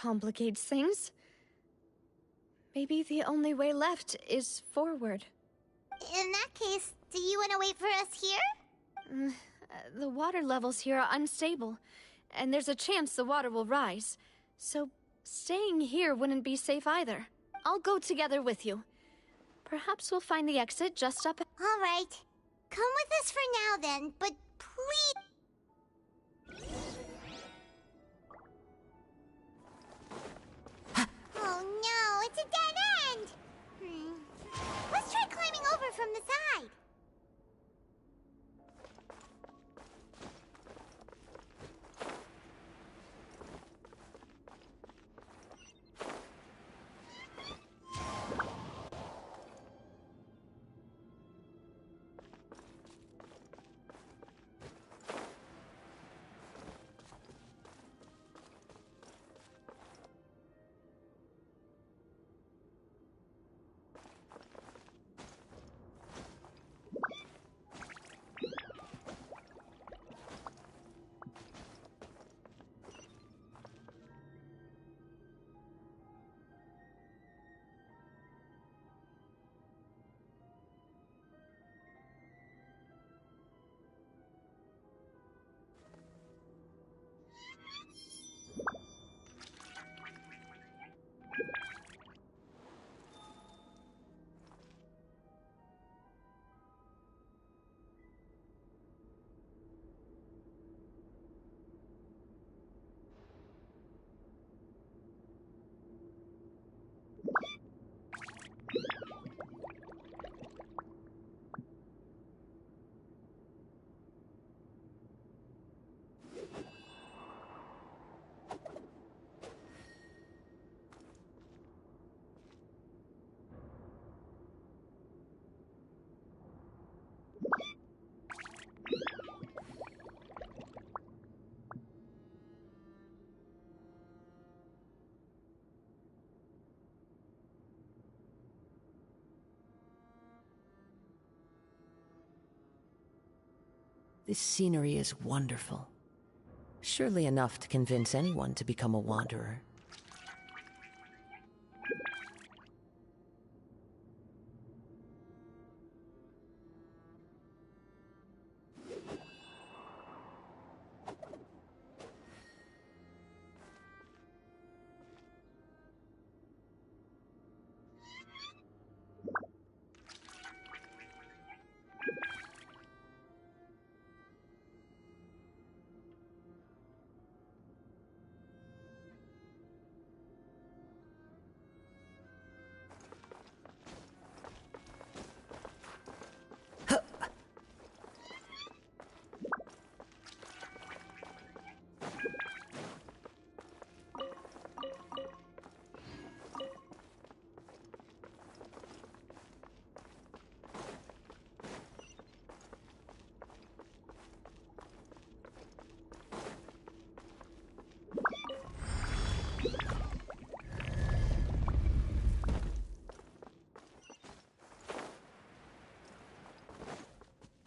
complicates things. Maybe the only way left is forward. In that case, do you want to wait for us here? The water levels here are unstable, and there's a chance the water will rise. So staying here wouldn't be safe either. I'll go together with you. Perhaps we'll find the exit just up. All right. Come with us for now then, but please... Oh no, it's a dead end! Let's try climbing over from the side. This scenery is wonderful. Surely enough to convince anyone to become a wanderer.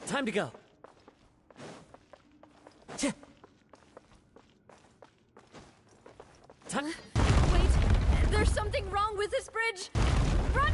Time to go. Wait, there's something wrong with this bridge! Run!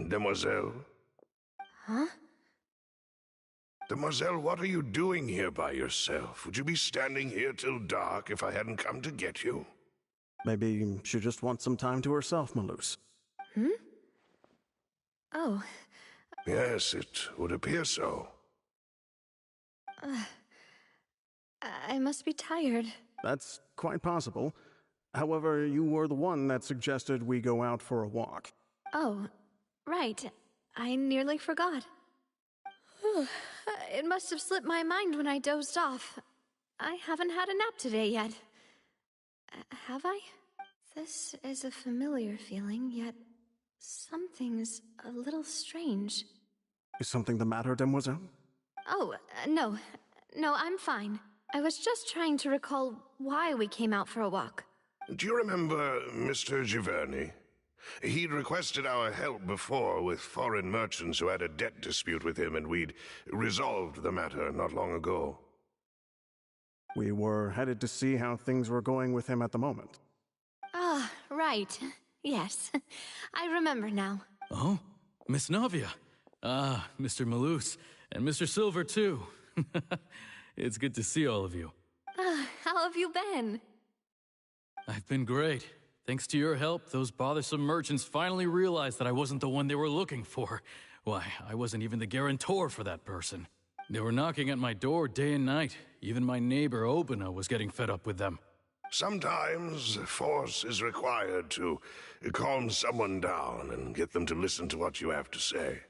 Demoiselle? Huh? Demoiselle, what are you doing here by yourself? Would you be standing here till dark if I hadn't come to get you? Maybe she just wants some time to herself, Malus. Hmm? Oh. Yes, it would appear so. I must be tired. That's quite possible. However, you were the one that suggested we go out for a walk. Oh, right. I nearly forgot. It must have slipped my mind when I dozed off. I haven't had a nap today yet. Have I? This is a familiar feeling, yet something's a little strange. Is something the matter, Demoiselle? Oh, no. No, I'm fine. I was just trying to recall why we came out for a walk. Do you remember Mr. Giverny? He'd requested our help before with foreign merchants who had a debt dispute with him, and we'd resolved the matter not long ago. We were headed to see how things were going with him at the moment. Ah, right. Yes. I remember now. Oh, Miss Navia. Ah, Mr. Malus. And Mr. Silver, too. It's good to see all of you. How have you been? I've been great. Thanks to your help, those bothersome merchants finally realized that I wasn't the one they were looking for. Why, I wasn't even the guarantor for that person. They were knocking at my door day and night. Even my neighbor, Obina, was getting fed up with them. Sometimes force is required to calm someone down and get them to listen to what you have to say.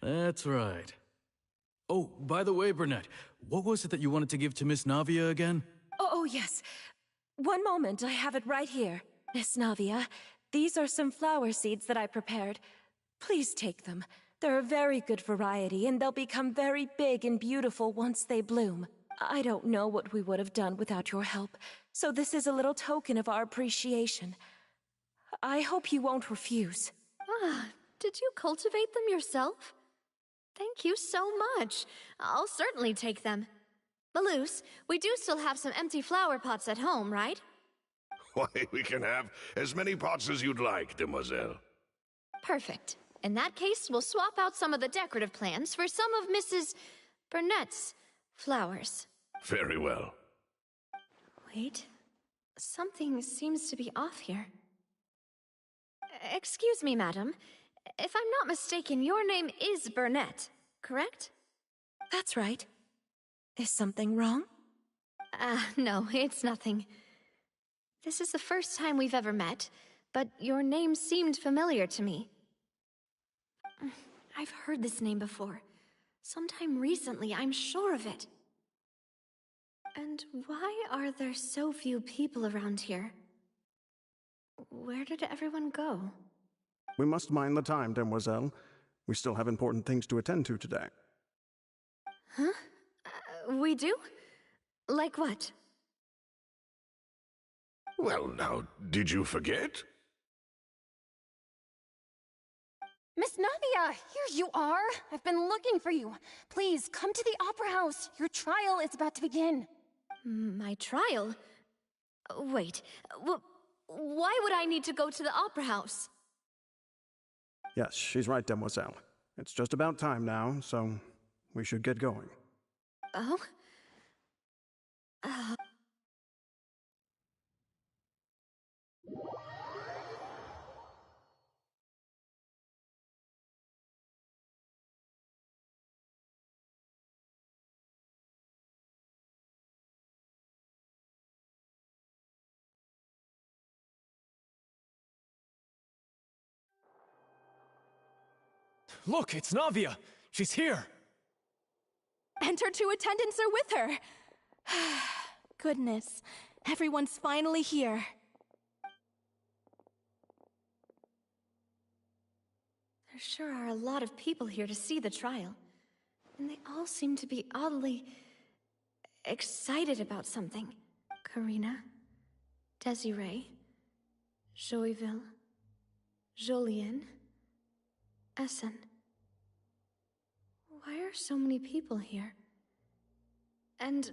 That's right. Oh, by the way, Burnett, what was it that you wanted to give to Miss Navia again? Oh, yes. One moment, I have it right here. Miss Navia, these are some flower seeds that I prepared. Please take them. They're a very good variety, and they'll become very big and beautiful once they bloom. I don't know what we would have done without your help, so this is a little token of our appreciation. I hope you won't refuse. Ah, did you cultivate them yourself? Thank you so much. I'll certainly take them. Malus, we do still have some empty flower pots at home, right? Why, we can have as many pots as you'd like, Demoiselle. Perfect. In that case, we'll swap out some of the decorative plants for some of Mrs. Burnett's flowers. Very well. Wait. Something seems to be off here. Excuse me, madam. If I'm not mistaken, your name is Burnett, correct? That's right. Is something wrong? No, it's nothing. This is the first time we've ever met, but your name seemed familiar to me. I've heard this name before. Sometime recently, I'm sure of it. And why are there so few people around here? Where did everyone go? We must mind the time, Demoiselle. We still have important things to attend to today. Huh? We do? Like what? Well, now, did you forget? Miss Navia, here you are. I've been looking for you. Please, come to the Opera House. Your trial is about to begin. My trial? Wait, why would I need to go to the Opera House? Yes, she's right, Demoiselle. It's just about time now, so we should get going. Oh? Look, it's Navia! She's here! And her two attendants are with her. Goodness, everyone's finally here. There sure are a lot of people here to see the trial. And they all seem to be oddly excited about something. Karina, Desiree, Joyville, Jolien, Essen. Why are so many people here? And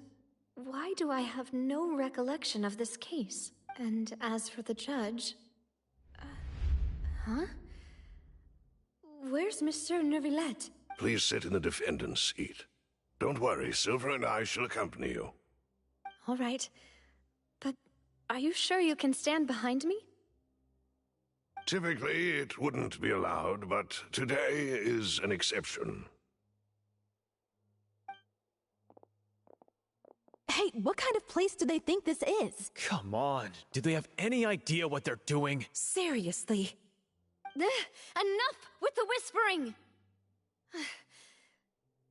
why do I have no recollection of this case? And as for the judge... huh? Where's Monsieur Neuvillette? Please sit in the defendant's seat. Don't worry, Silver and I shall accompany you. All right. But are you sure you can stand behind me? Typically, it wouldn't be allowed, but today is an exception. Hey, what kind of place do they think this is? Come on, do they have any idea what they're doing? Seriously. Enough with the whispering!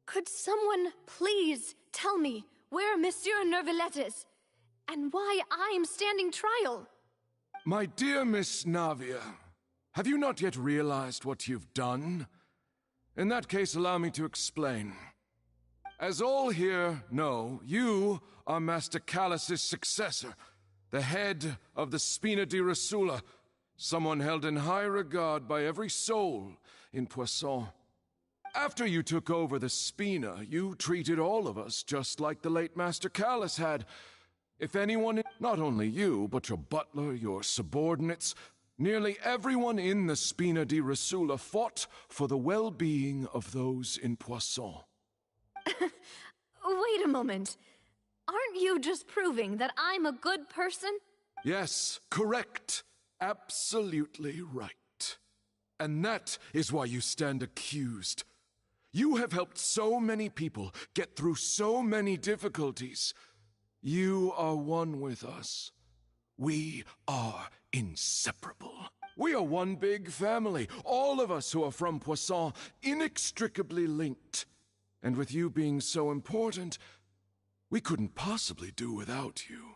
Could someone please tell me where Monsieur Neuvillette is, and why I'm standing trial? My dear Miss Navia, have you not yet realized what you've done? In that case, allow me to explain. As all here know, you are Master Callus's successor, the head of the Spina di Rosula, someone held in high regard by every soul in Poisson. After you took over the Spina, you treated all of us just like the late Master Callus had. If anyone, not only you, but your butler, your subordinates, nearly everyone in the Spina di Rosula fought for the well-being of those in Poisson. Wait a moment. Aren't you just proving that I'm a good person? Yes, correct. Absolutely right. And that is why you stand accused. You have helped so many people get through so many difficulties. You are one with us. We are inseparable. We are one big family, all of us who are from Poisson, inextricably linked. And with you being so important, we couldn't possibly do without you.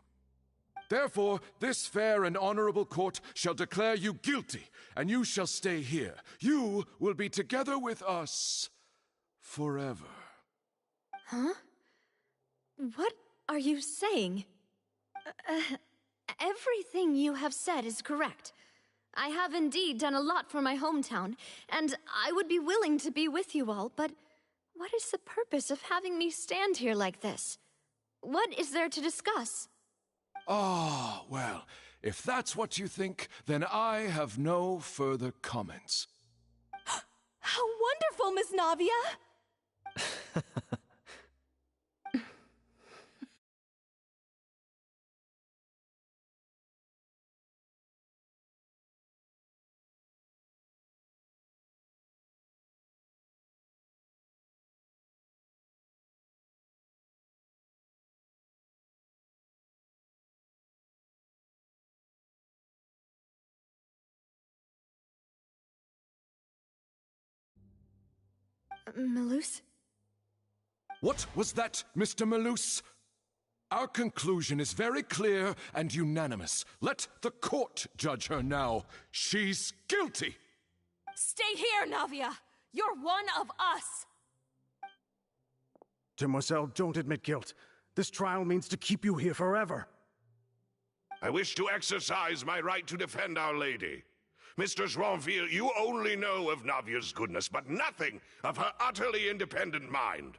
Therefore, this fair and honorable court shall declare you guilty, and you shall stay here. You will be together with us forever. Huh? What are you saying? Everything you have said is correct. I have indeed done a lot for my hometown, and I would be willing to be with you all, but what is the purpose of having me stand here like this? What is there to discuss? Ah, well, if that's what you think, then I have no further comments. How wonderful, Miss Navia! Melus? What was that, Mr. Malus? Our conclusion is very clear and unanimous. Let the court judge her now. She's guilty! Stay here, Navia! You're one of us! Demoiselle, don't admit guilt. This trial means to keep you here forever. I wish to exercise my right to defend Our Lady. Mr. Joinville, you only know of Navia's goodness, but nothing of her utterly independent mind.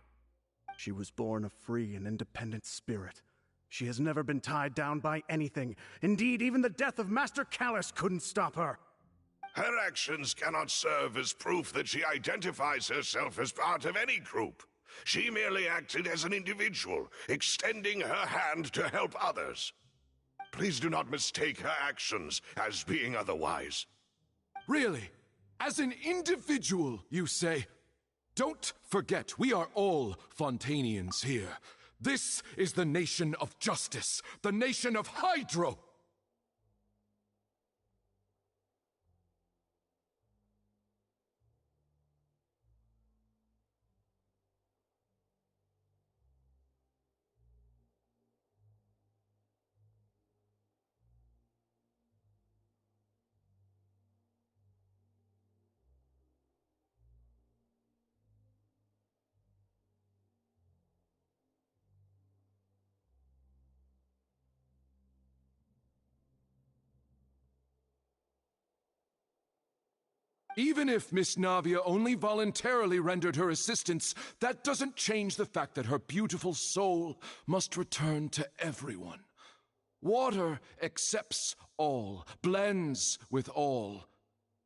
She was born a free and independent spirit. She has never been tied down by anything. Indeed, even the death of Master Callus couldn't stop her. Her actions cannot serve as proof that she identifies herself as part of any group. She merely acted as an individual, extending her hand to help others. Please do not mistake her actions as being otherwise. Really? As an individual, you say? Don't forget, we are all Fontanians here. This is the nation of justice, the nation of Hydro. Even if Miss Navia only voluntarily rendered her assistance, that doesn't change the fact that her beautiful soul must return to everyone. Water accepts all, blends with all.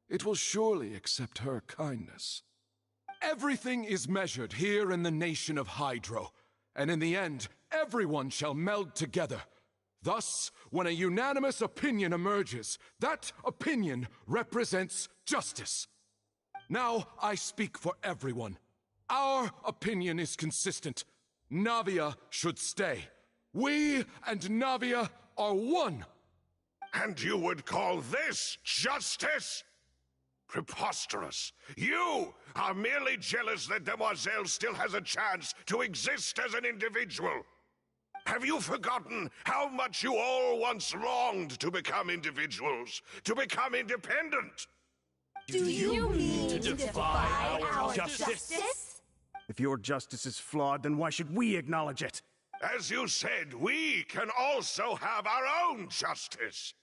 It will surely accept her kindness. Everything is measured here in the nation of Hydro, and in the end, everyone shall meld together. Thus, when a unanimous opinion emerges, that opinion represents justice. Now I speak for everyone. Our opinion is consistent. Navia should stay. We and Navia are one. And you would call this justice? Preposterous. You are merely jealous that Demoiselle still has a chance to exist as an individual. Have you forgotten how much you all once longed to become individuals, to become independent? Do you mean to defy our justice? If your justice is flawed, then why should we acknowledge it? As you said, we can also have our own justice.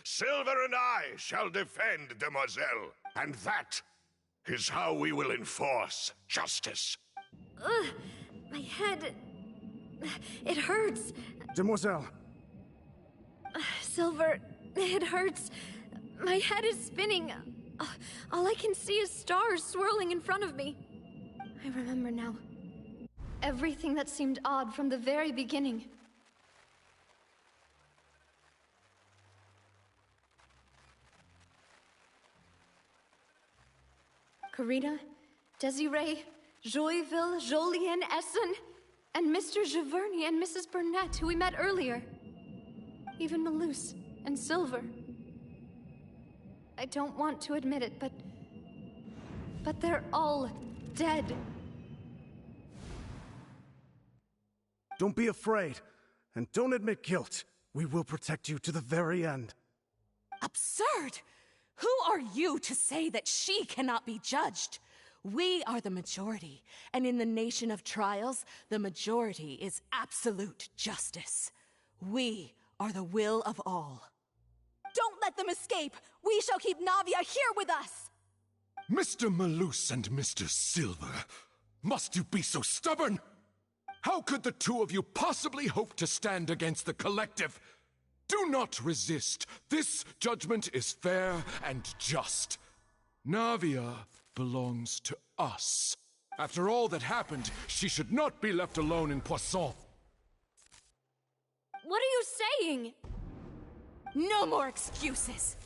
Silver and I shall defend Demoiselle, and that is how we will enforce justice. Ugh, my head... it hurts. Demoiselle! Silver, it hurts. My head is spinning. All I can see is stars swirling in front of me. I remember now. Everything that seemed odd from the very beginning. Karina, Desiree, Joyville, Jolien, Essen, and Mr. Giverny and Mrs. Burnett, who we met earlier. Even Malus and Silver. I don't want to admit it, but they're all dead. Don't be afraid, and don't admit guilt. We will protect you to the very end. Absurd! Who are you to say that she cannot be judged? We are the majority, and in the nation of trials, the majority is absolute justice. We are the will of all. Don't let them escape! We shall keep Navia here with us! Mr. Malus and Mr. Silver, must you be so stubborn? How could the two of you possibly hope to stand against the collective? Do not resist. This judgment is fair and just. Navia belongs to us. After all that happened, she should not be left alone in Poisson. What are you saying? No more excuses!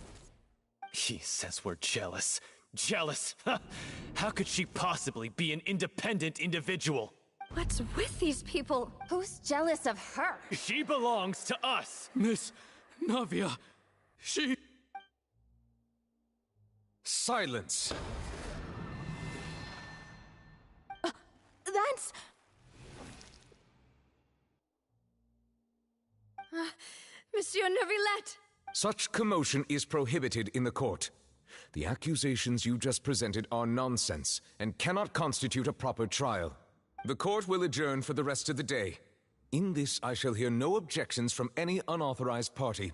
He says we're jealous. Jealous? How could she possibly be an independent individual? What's with these people? Who's jealous of her? She belongs to us! Miss Navia, she... Silence! That's... Monsieur Neuvillette! Such commotion is prohibited in the court. The accusations you just presented are nonsense and cannot constitute a proper trial. The court will adjourn for the rest of the day. In this, I shall hear no objections from any unauthorized party.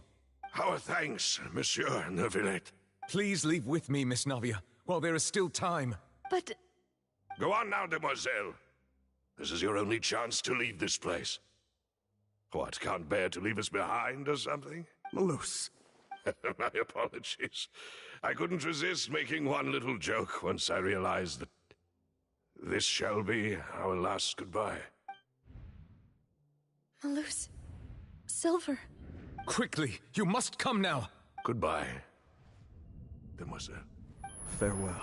Our thanks, Monsieur Neuvillette. Please leave with me, Miss Navia, while there is still time. But... Go on now, Demoiselle. This is your only chance to leave this place. What, can't bear to leave us behind or something? Malus. My apologies. I couldn't resist making one little joke once I realized that this shall be our last goodbye. Malus... Silver... Quickly, you must come now! Goodbye, Demoiselle. Farewell.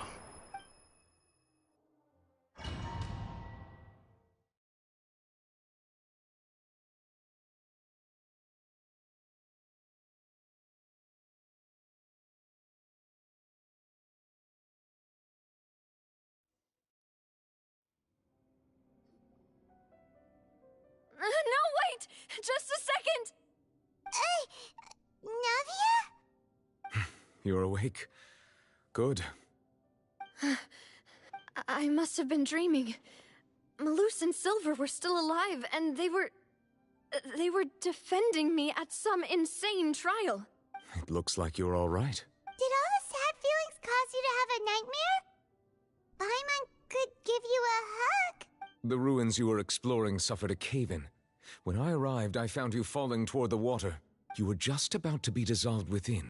No, wait! Just a second! Navia? You're awake? Good. I must have been dreaming. Malus and Silver were still alive, and they were defending me at some insane trial. It looks like you're all right. Did all the sad feelings cause you to have a nightmare? Paimon could give you a hug. The ruins you were exploring suffered a cave-in. When I arrived, I found you falling toward the water. You were just about to be dissolved within.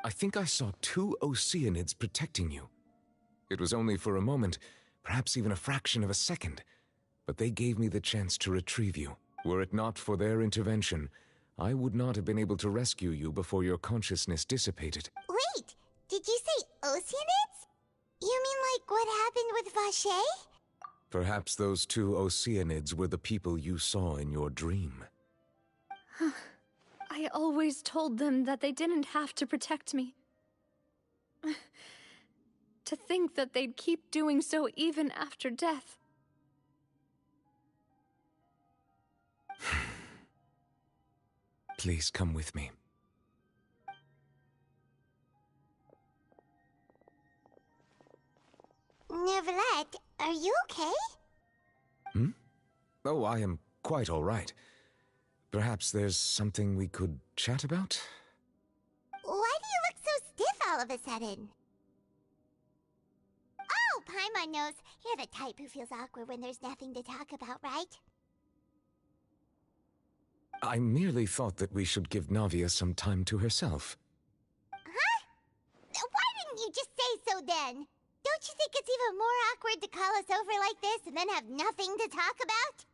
I think I saw 2 Oceanids protecting you. It was only for a moment, perhaps even a fraction of a second, but they gave me the chance to retrieve you. Were it not for their intervention, I would not have been able to rescue you before your consciousness dissipated. Wait, did you say Oceanids? You mean like what happened with Vache? Perhaps those 2 Oceanids were the people you saw in your dream. I always told them that they didn't have to protect me. To think that they'd keep doing so even after death. Please come with me. Neverlet, are you okay? Oh, I am quite all right. Perhaps there's something we could chat about? Why do you look so stiff all of a sudden? Oh, Paimon knows. You're the type who feels awkward when there's nothing to talk about, right? I merely thought that we should give Navia some time to herself. Huh? Why didn't you just say so then? Don't you think it's even more awkward to call us over like this and then have nothing to talk about?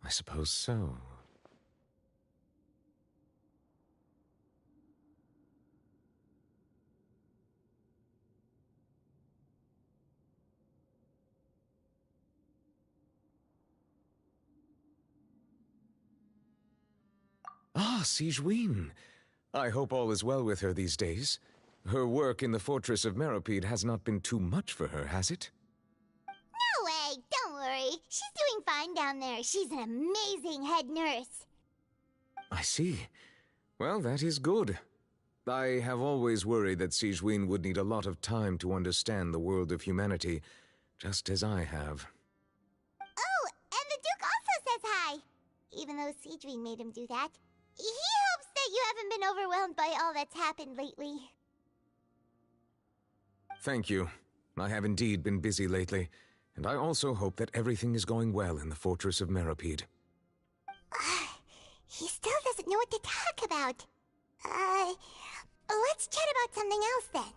I suppose so. Ah, Sigewinne. I hope all is well with her these days. Her work in the Fortress of Meropide has not been too much for her, has it? No way, don't worry. She's doing fine down there. She's an amazing head nurse. I see. Well, that is good. I have always worried that Sigewinne would need a lot of time to understand the world of humanity, just as I have. Oh, and the Duke also says hi. Even though Sigewinne made him do that. He hopes that you haven't been overwhelmed by all that's happened lately. Thank you. I have indeed been busy lately, and I also hope that everything is going well in the Fortress of Meropide. He still doesn't know what to talk about. Let's chat about something else then.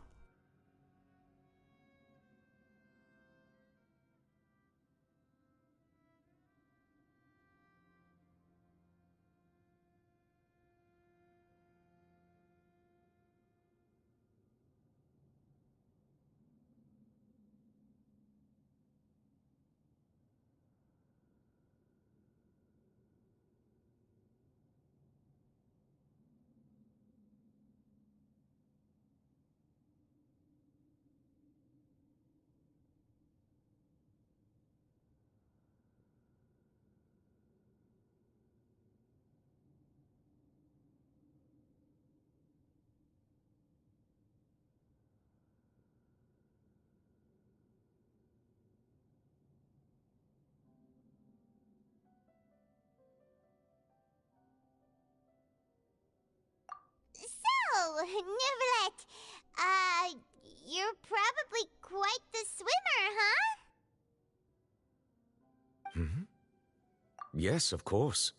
So, Neverlet, you're probably quite the swimmer, huh? Yes, of course.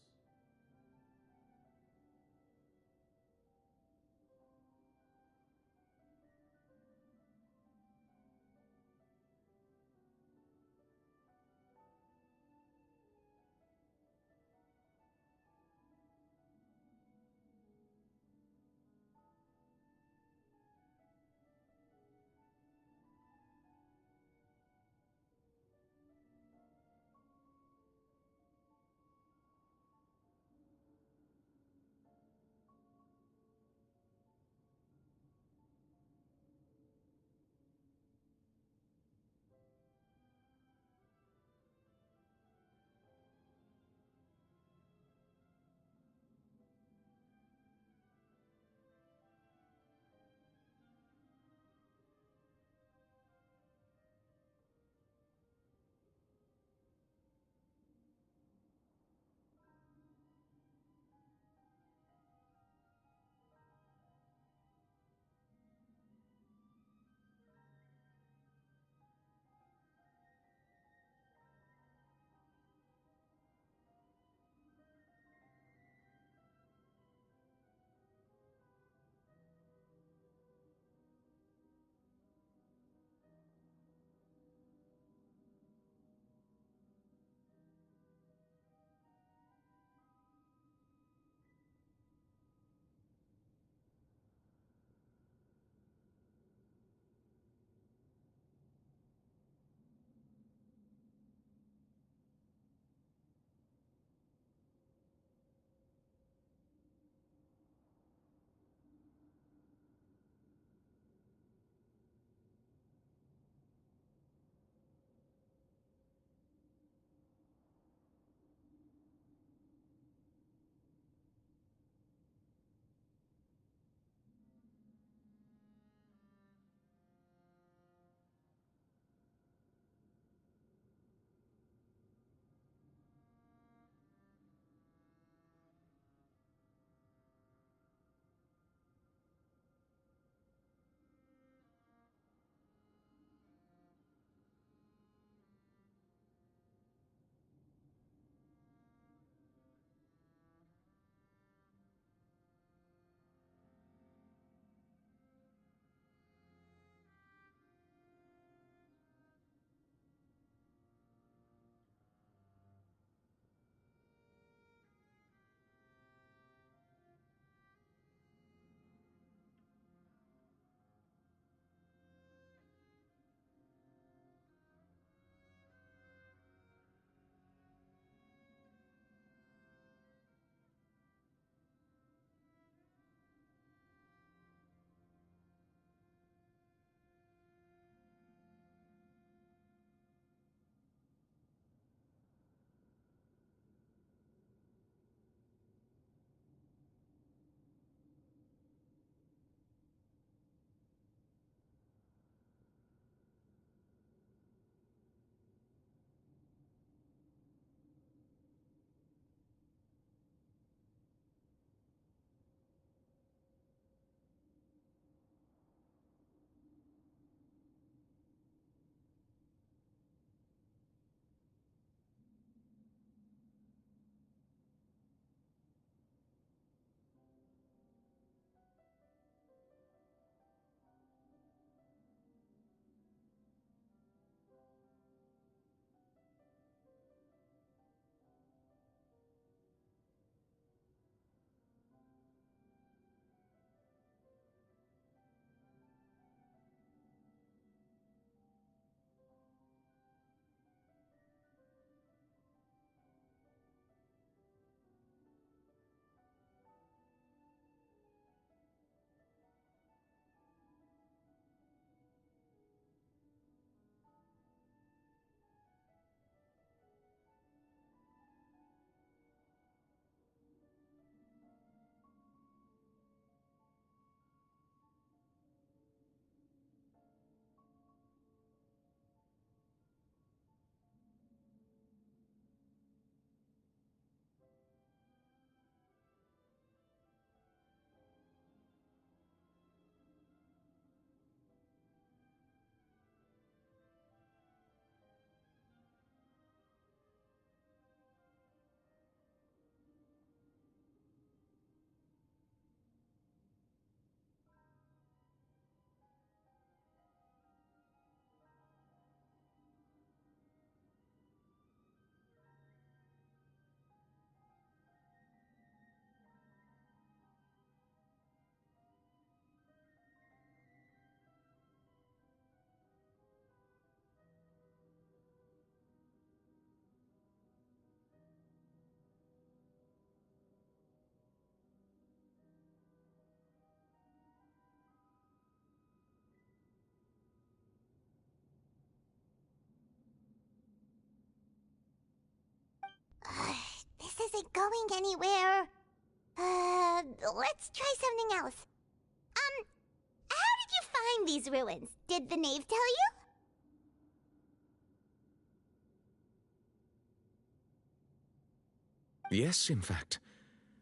it going anywhere. Let's try something else. How did you find these ruins? Did the knave tell you? Yes, in fact.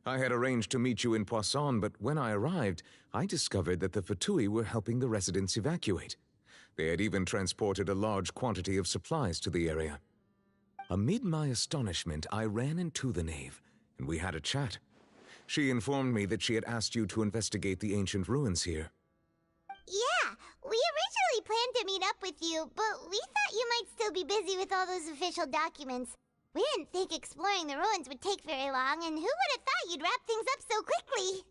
I had arranged to meet you in Poisson, but when I arrived, I discovered that the Fatui were helping the residents evacuate. They had even transported a large quantity of supplies to the area. Amid my astonishment, I ran into the knave, and we had a chat. She informed me that she had asked you to investigate the ancient ruins here. Yeah, we originally planned to meet up with you, but we thought you might still be busy with all those official documents. We didn't think exploring the ruins would take very long, and who would have thought you'd wrap things up so quickly?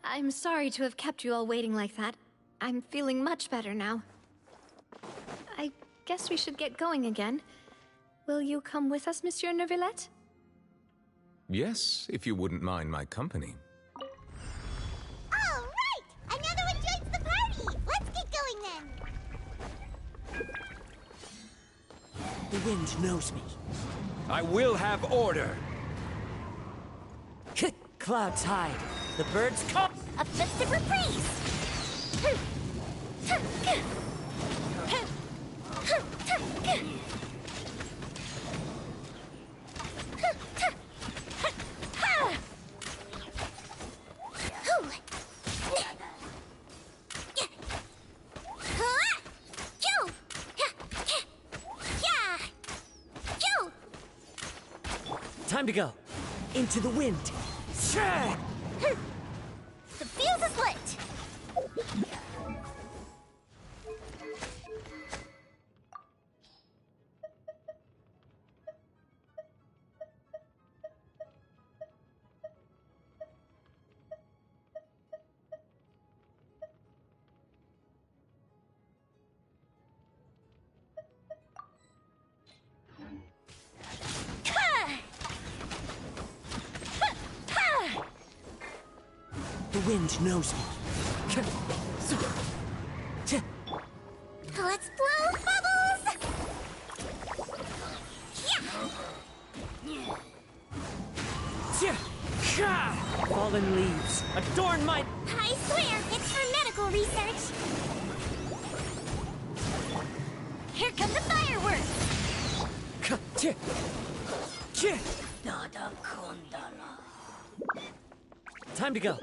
I'm sorry to have kept you all waiting like that. I'm feeling much better now. I guess we should get going again. Will you come with us, Monsieur Neuvillette? Yes, if you wouldn't mind my company. All right! Another one joins the party! Let's get going then! The wind knows me. I will have order! Clouds hide. The birds come! A festive reprise! Time to go. Into the wind. The fuse is lit! The wind knows me. Let's blow bubbles! Fallen leaves adorn my... I swear, it's for medical research. Here come the fireworks! Time to go.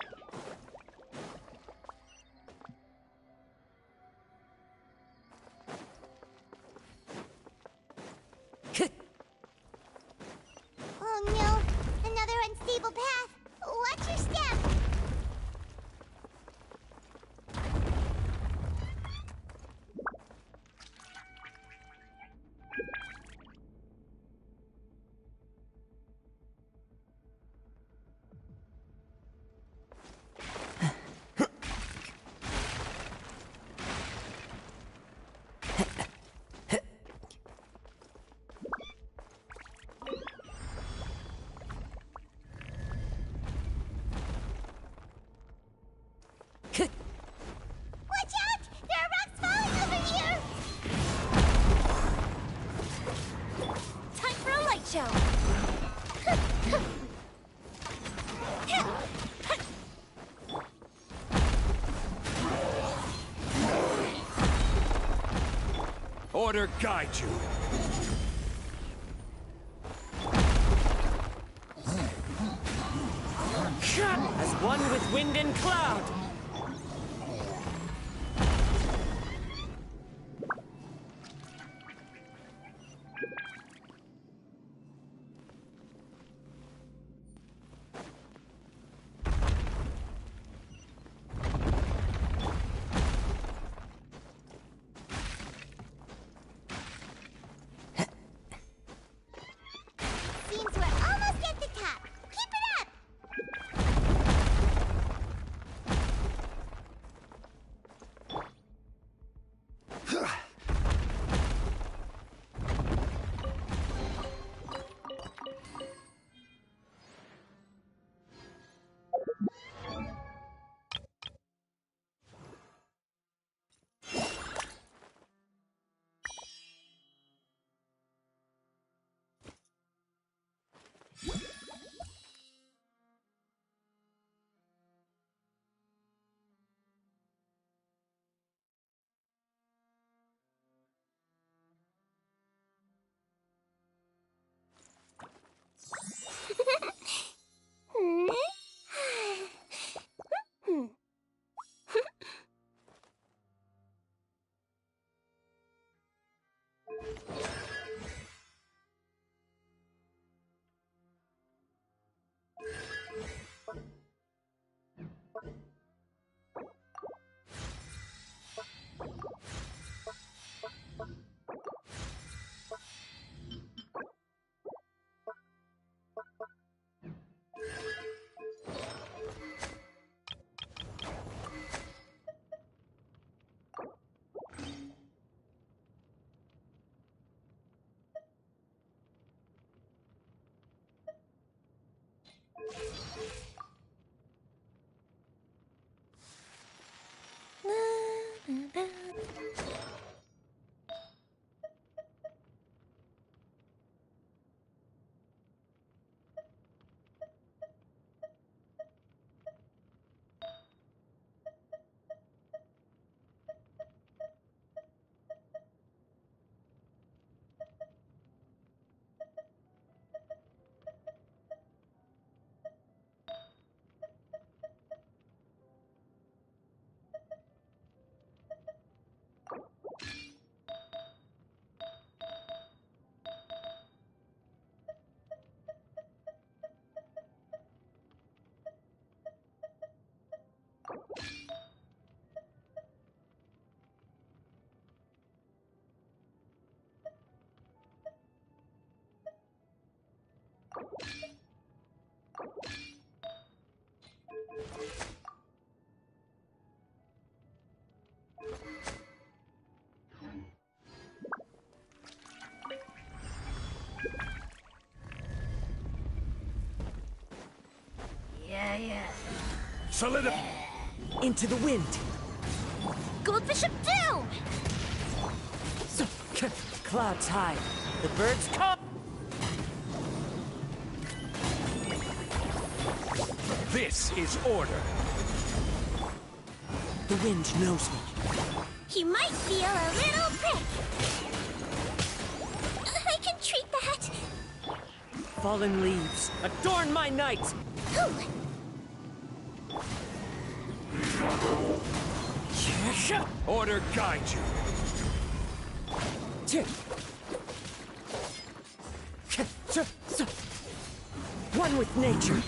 Oh no, another unstable path. Watch your step. Watch out! There are rocks falling over here! Time for a light show! Order guide you. As one with wind and cloud. Seems we're almost at the top. Keep it up! Yeah. Solidify! Into the wind! Goldfish of Doom! Clouds high. The birds come! This is order. The wind knows me. He might feel a little prick. I can treat that. Fallen leaves, adorn my night! Ooh. Order guide you. One with nature.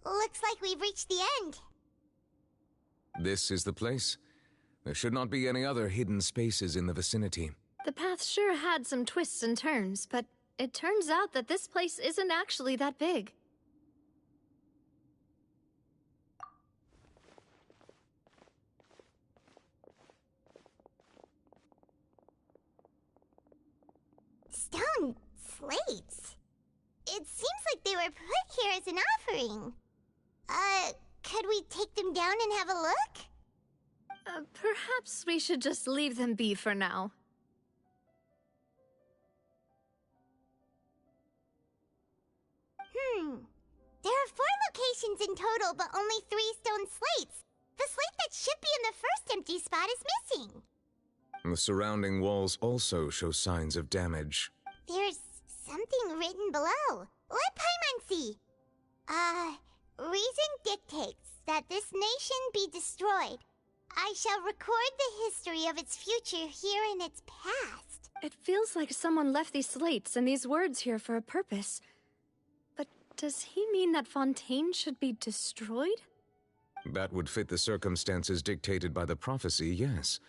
Looks like we've reached the end. This is the place. There should not be any other hidden spaces in the vicinity. The path sure had some twists and turns, but it turns out that this place isn't actually that big. Stone slates? It seems like they were put here as an offering. Could we take them down and have a look? Perhaps we should just leave them be for now. There are 4 locations in total, but only 3 stone slates. The slate that should be in the first empty spot is missing. The surrounding walls also show signs of damage. There's something written below. Let Paimon see. Reason dictates that this nation be destroyed. I shall record the history of its future here in its past. It feels like someone left these slates and these words here for a purpose. But does he mean that Fontaine should be destroyed? That would fit the circumstances dictated by the prophecy, yes.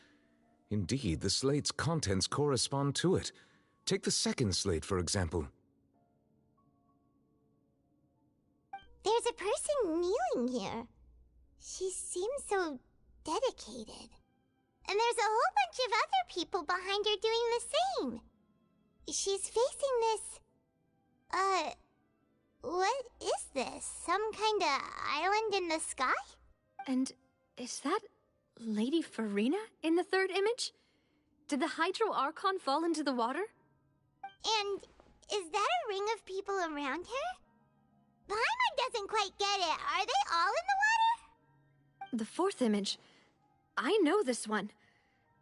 Indeed, the slate's contents correspond to it. Take the second slate, for example. There's a person kneeling here. She seems so dedicated. And there's a whole bunch of other people behind her doing the same. She's facing this... what is this? Some kind of island in the sky? And is that Lady Farina in the third image? Did the Hydro Archon fall into the water? And is that a ring of people around her? Paimon doesn't quite get it. Are they all in the water? The fourth image. I know this one.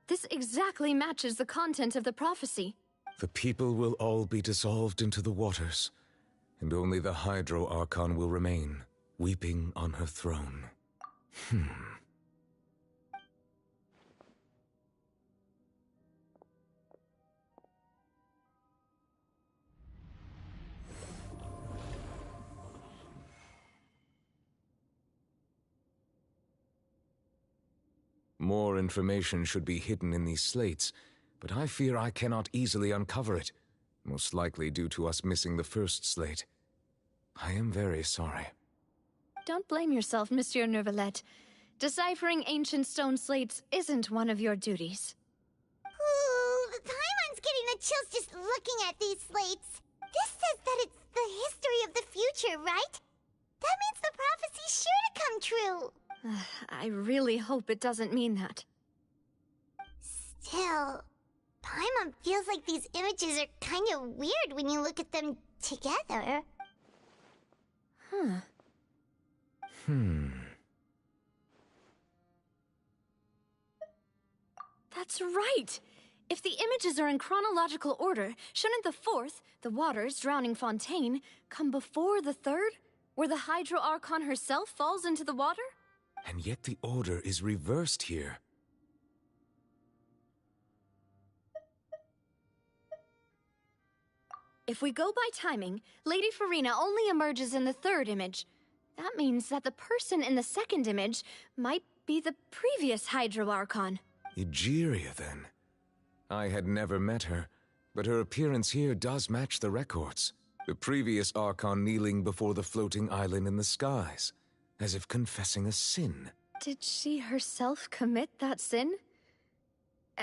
This exactly matches the content of the prophecy. The people will all be dissolved into the waters, and only the Hydro Archon will remain, weeping on her throne. More information should be hidden in these slates, but I fear I cannot easily uncover it, most likely due to us missing the first slate. I am very sorry. Don't blame yourself, Monsieur Neuvillette. Deciphering ancient stone slates isn't one of your duties. Ooh, Paimon's getting the chills just looking at these slates. This says that it's the history of the future, right? That means the prophecy's sure to come true. I really hope it doesn't mean that. Still, Paimon feels like these images are kind of weird when you look at them together. Huh. That's right! If the images are in chronological order, shouldn't the fourth, the waters drowning Fontaine, come before the third, where the Hydro Archon herself falls into the water? And yet the order is reversed here. If we go by timing, Lady Farina only emerges in the third image. That means that the person in the second image might be the previous Hydro Archon. Egeria, then. I had never met her, but her appearance here does match the records. The previous Archon kneeling before the floating island in the skies, as if confessing a sin. Did she herself commit that sin?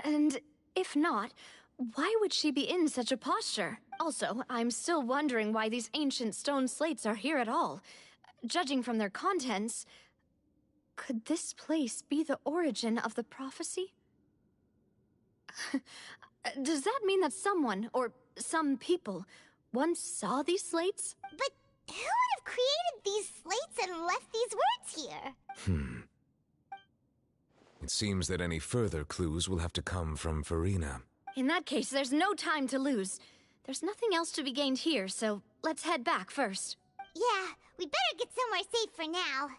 And if not, why would she be in such a posture? Also, I'm still wondering why these ancient stone slates are here at all. Judging from their contents, could this place be the origin of the prophecy? Does that mean that someone, or some people, once saw these slates? But who would have created these slates and left these words here? It seems that any further clues will have to come from Farina. In that case, there's no time to lose. There's nothing else to be gained here, so let's head back first. Yeah, we better get somewhere safe for now.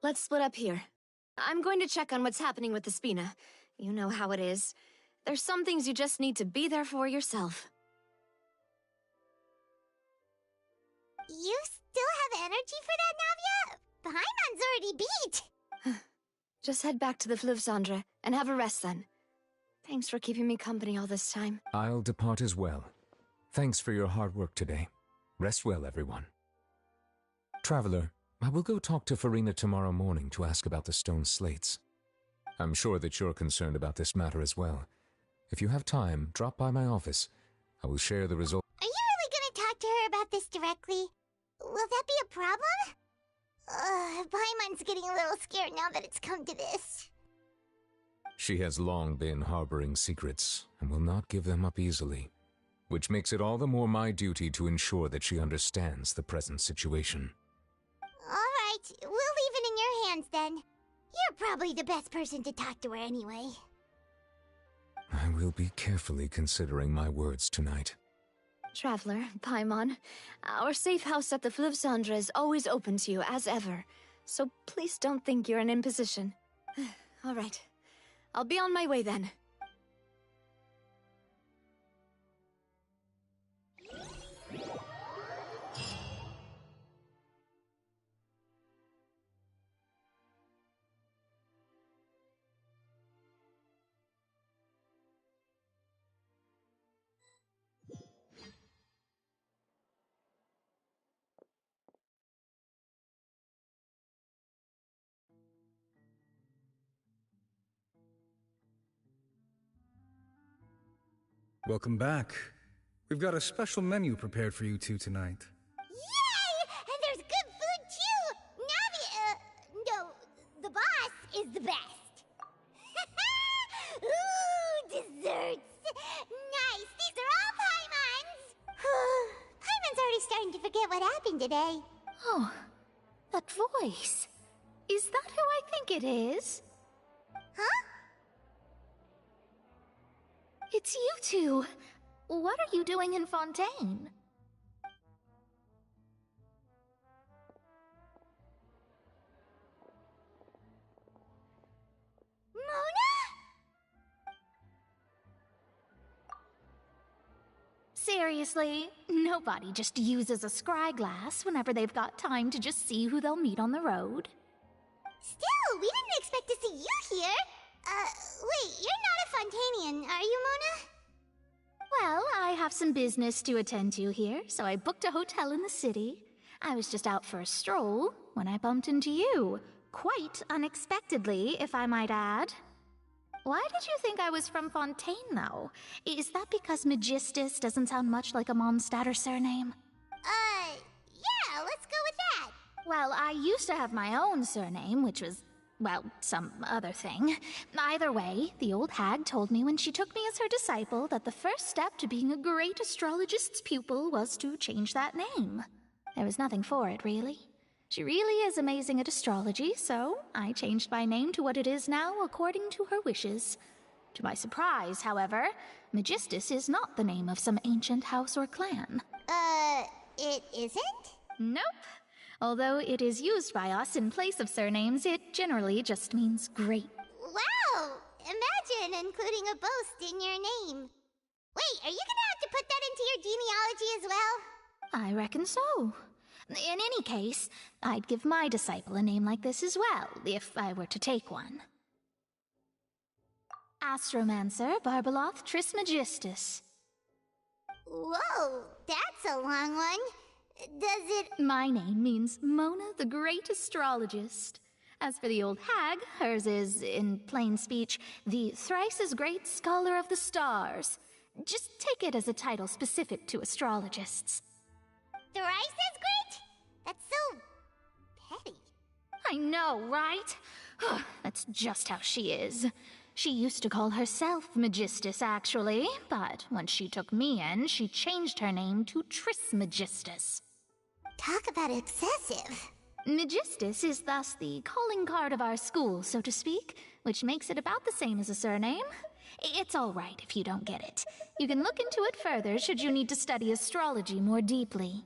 Let's split up here. I'm going to check on what's happening with the Spina. You know how it is. There's some things you just need to be there for yourself. You still have energy for that, Navia? Paimon's already beat! Just head back to the Fleuve Cendre and have a rest then. Thanks for keeping me company all this time. I'll depart as well. Thanks for your hard work today. Rest well, everyone. Traveler, I will go talk to Farina tomorrow morning to ask about the stone slates. I'm sure that you're concerned about this matter as well. If you have time, drop by my office. I will share the results. Are you really gonna talk to her about this directly? Will that be a problem? Paimon's getting a little scared now that it's come to this. She has long been harboring secrets and will not give them up easily, which makes it all the more my duty to ensure that she understands the present situation. Alright, we'll leave it in your hands then. You're probably the best person to talk to her anyway. I will be carefully considering my words tonight. Traveler, Paimon, our safe house at the Fleuve Cendre is always open to you as ever, so please don't think you're an imposition. Alright, I'll be on my way then. Welcome back. We've got a special menu prepared for you two tonight. Yay! And there's good food too! No, the boss is the best. Ooh, desserts! Nice, these are all Paimon's! forget what happened today. Oh, that voice. Is that who I think it is? Huh? It's you two. What are you doing in Fontaine? Mona? Seriously, nobody just uses a scry glass whenever they've got time to just see who they'll meet on the road. Still, we didn't expect to see you here. Wait, you're not a Fontanian, are you, Mona? Well, I have some business to attend to here, so I booked a hotel in the city. I was just out for a stroll when I bumped into you. Quite unexpectedly, if I might add. Why did you think I was from Fontaine, though? Is that because Magistus doesn't sound much like a Mondstadter surname? Yeah, let's go with that. Well, I used to have my own surname, which was, well, some other thing. Either way, the old hag told me when she took me as her disciple that the first step to being a great astrologist's pupil was to change that name. There was nothing for it, really. She really is amazing at astrology, so I changed my name to what it is now according to her wishes. To my surprise, however, Magistus is not the name of some ancient house or clan. It isn't? Nope. Although it is used by us in place of surnames, it generally just means great. Wow! Imagine including a boast in your name. Wait, are you gonna have to put that into your genealogy as well? I reckon so. In any case, I'd give my disciple a name like this as well, if I were to take one. Astromancer Barbeloth Trismegistus. Whoa, that's a long one. Does it... My name means Mona the Great Astrologist. As for the old hag, hers is, in plain speech, the thrice-as-great Scholar of the Stars. Just take it as a title specific to astrologists. Thrice as great? That's so... petty. I know, right? That's just how she is. She used to call herself Magistus, actually, but when she took me in, she changed her name to Trismegistus. Talk about excessive. Magistus is thus the calling card of our school, so to speak, which makes it about the same as a surname. It's all right if you don't get it. You can look into it further should you need to study astrology more deeply.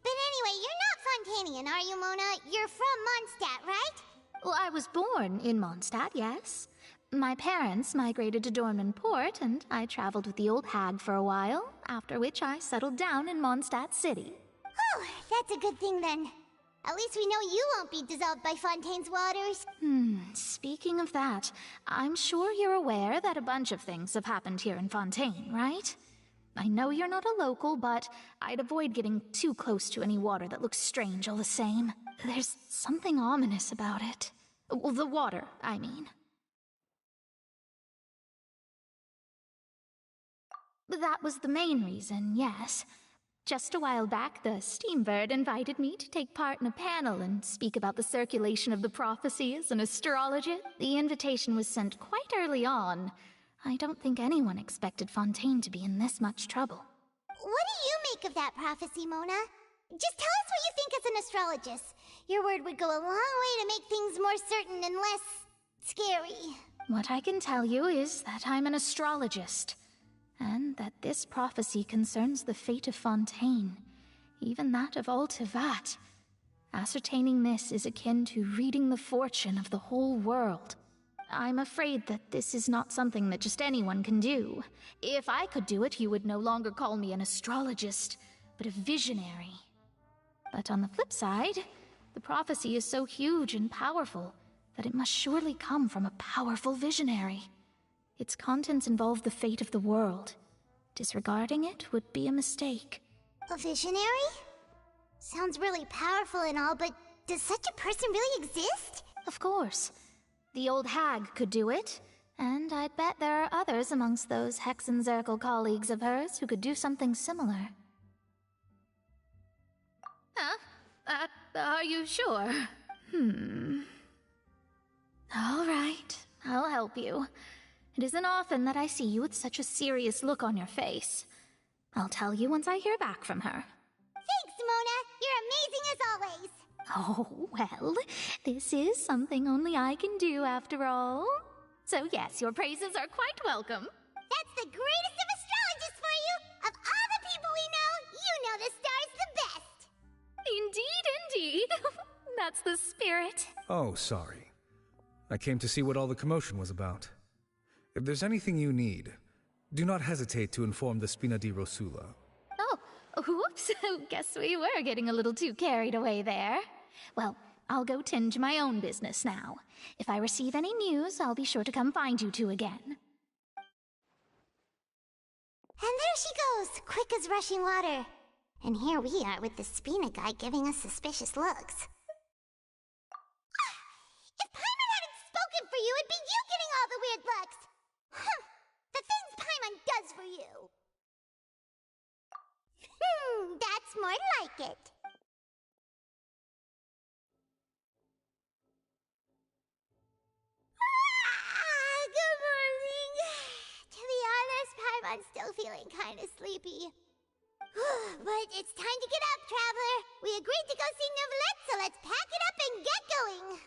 But anyway, you're not Fontanian, are you, Mona? You're from Mondstadt, right? Well, I was born in Mondstadt, yes. My parents migrated to Dornman Port, and I traveled with the old hag for a while, after which I settled down in Mondstadt City. Oh, that's a good thing then. At least we know you won't be dissolved by Fontaine's waters. Speaking of that, I'm sure you're aware that a bunch of things have happened here in Fontaine, right? I know you're not a local, but I'd avoid getting too close to any water that looks strange all the same. There's something ominous about it. Well, the water, I mean. That was the main reason, yes. Just a while back, the Steambird invited me to take part in a panel and speak about the circulation of the prophecies and astrology. The invitation was sent quite early on. I don't think anyone expected Fontaine to be in this much trouble. What do you make of that prophecy, Mona? Just tell us what you think as an astrologist. Your word would go a long way to make things more certain and less... scary. What I can tell you is that I'm an astrologist, and that this prophecy concerns the fate of Fontaine, even that of all Tevat. Ascertaining this is akin to reading the fortune of the whole world. I'm afraid that this is not something that just anyone can do. If I could do it, you would no longer call me an astrologist, but a visionary. But on the flip side, the prophecy is so huge and powerful that it must surely come from a powerful visionary. Its contents involve the fate of the world. Disregarding it would be a mistake. A visionary? Sounds really powerful and all, but does such a person really exist? Of course. The old hag could do it, and I'd bet there are others amongst those Hexenzirkel colleagues of hers who could do something similar. Huh? Are you sure? All right, I'll help you. It isn't often that I see you with such a serious look on your face. I'll tell you once I hear back from her. Thanks, Mona. You're amazing as always. Oh, well, this is something only I can do after all. So yes, your praises are quite welcome. That's the greatest of astrologists for you! Of all the people we know, you know the star's the best! Indeed, indeed. That's the spirit. Oh, sorry. I came to see what all the commotion was about. If there's anything you need, do not hesitate to inform the Spina di Rosula. Oh, whoops. Guess we were getting a little too carried away there. Well, I'll go tend to my own business now. If I receive any news, I'll be sure to come find you two again. And there she goes, quick as rushing water. And here we are with the Spina guy giving us suspicious looks. If Paimon hadn't spoken for you, it'd be you getting all the weird looks! Huh, the things Paimon does for you! That's more like it. Good morning. To be honest, Paimon's still feeling kind of sleepy. But it's time to get up, Traveler. We agreed to go see Neuvillette, so let's pack it up and get going.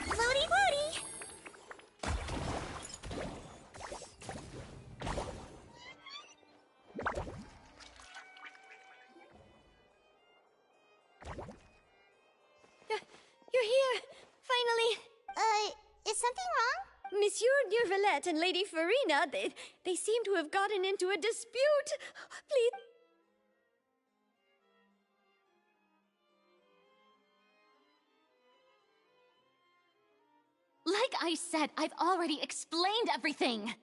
Floaty floaty! You're here! Finally! Is something wrong? Monsieur Neuvillette and Lady Farina, they seem to have gotten into a dispute. Please... Like I said, I've already explained everything!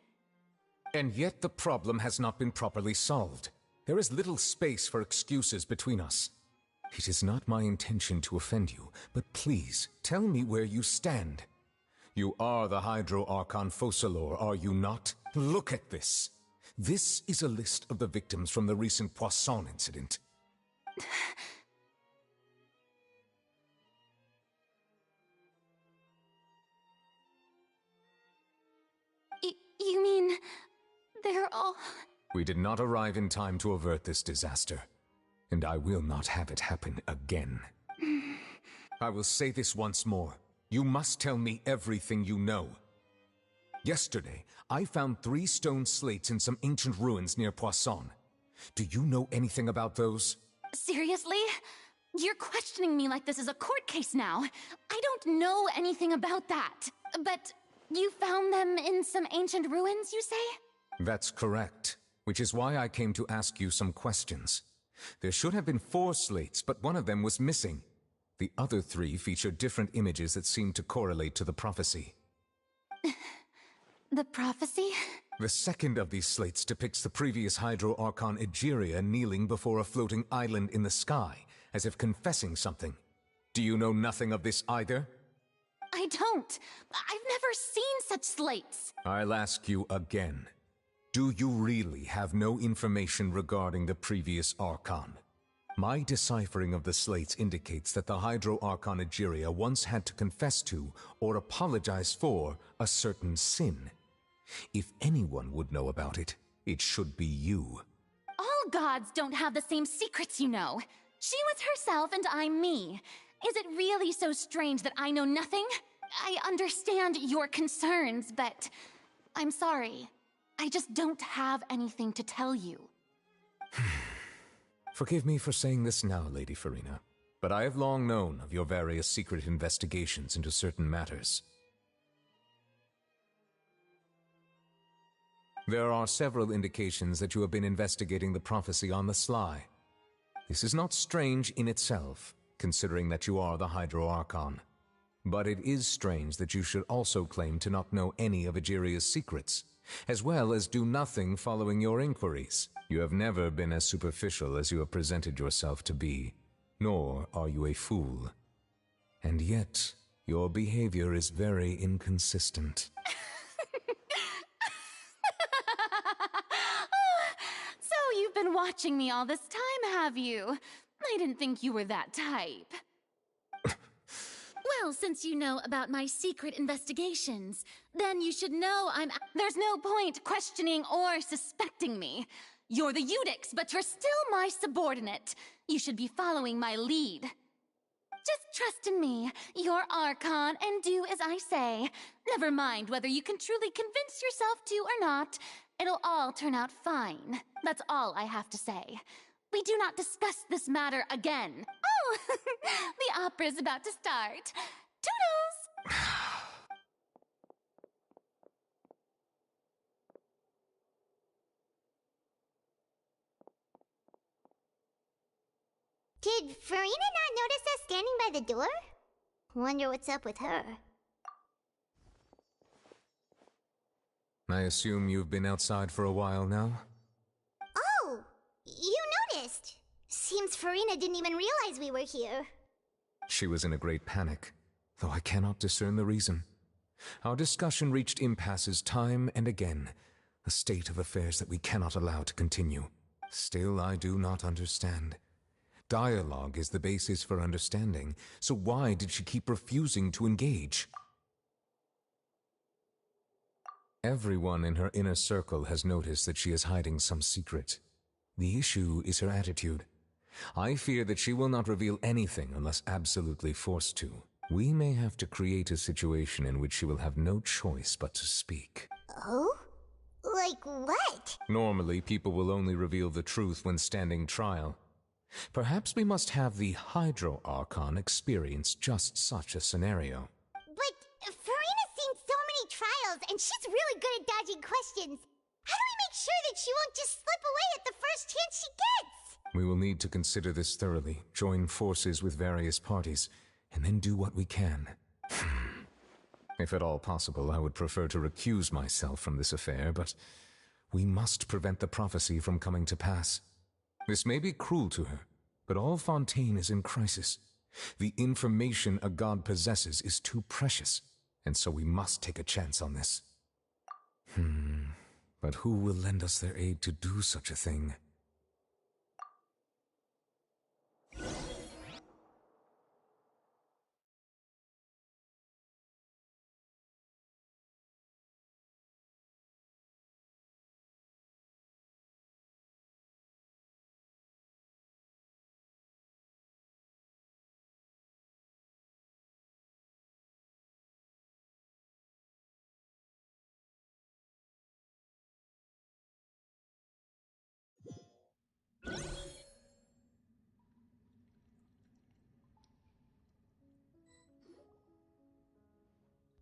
And yet the problem has not been properly solved. There is little space for excuses between us. It is not my intention to offend you, but please, tell me where you stand. You are the Hydro Archon Focalor, are you not? Look at this. This is a list of the victims from the recent Poisson incident. You mean... they're all... We did not arrive in time to avert this disaster, and I will not have it happen again. I will say this once more. You must tell me everything you know. Yesterday, I found 3 stone slates in some ancient ruins near Poisson. Do you know anything about those? Seriously? You're questioning me like this is a court case now. I don't know anything about that. But you found them in some ancient ruins, you say? That's correct, which is why I came to ask you some questions. There should have been 4 slates, but one of them was missing. The other 3 feature different images that seem to correlate to the prophecy. The prophecy? The second of these slates depicts the previous Hydro Archon Egeria kneeling before a floating island in the sky, as if confessing something. Do you know nothing of this either? I don't. I've never seen such slates. I'll ask you again. Do you really have no information regarding the previous Archon? My deciphering of the slates indicates that the Hydro Archon Egeria once had to confess to, or apologize for, a certain sin. If anyone would know about it, it should be you. All gods don't have the same secrets, you know. She was herself and I'm me. Is it really so strange that I know nothing? I understand your concerns, but I'm sorry. I just don't have anything to tell you. Forgive me for saying this now, Lady Farina, but I have long known of your various secret investigations into certain matters. There are several indications that you have been investigating the prophecy on the sly. This is not strange in itself, considering that you are the Hydro Archon. But it is strange that you should also claim to not know any of Egeria's secrets, as well as do nothing following your inquiries. You have never been as superficial as you have presented yourself to be, nor are you a fool. And yet, your behavior is very inconsistent. So you've been watching me all this time, have you? I didn't think you were that type. Well, since you know about my secret investigations, then you should know There's no point questioning or suspecting me. You're the Eudix, but you're still my subordinate. You should be following my lead. Just trust in me. You're Archon, and do as I say. Never mind whether you can truly convince yourself to or not. It'll all turn out fine. That's all I have to say. We do not discuss this matter again. Oh, the opera's about to start. Toodles! Did Farina not notice us standing by the door? Wonder what's up with her. I assume you've been outside for a while now? Oh, you noticed. Seems Farina didn't even realize we were here. She was in a great panic, though I cannot discern the reason. Our discussion reached impasses time and again, a state of affairs that we cannot allow to continue. Still, I do not understand. Dialogue is the basis for understanding, so why did she keep refusing to engage? Everyone in her inner circle has noticed that she is hiding some secret. The issue is her attitude. I fear that she will not reveal anything unless absolutely forced to. We may have to create a situation in which she will have no choice but to speak. Oh? Like what? Normally, people will only reveal the truth when standing trial. Perhaps we must have the Hydro Archon experience just such a scenario. But Farina's seen so many trials, and she's really good at dodging questions. How do we make sure that she won't just slip away at the first chance she gets? We will need to consider this thoroughly, join forces with various parties, and then do what we can. If at all possible, I would prefer to recuse myself from this affair, but we must prevent the prophecy from coming to pass. This may be cruel to her, but all Fontaine is in crisis. The information a god possesses is too precious, and so we must take a chance on this. But who will lend us their aid to do such a thing?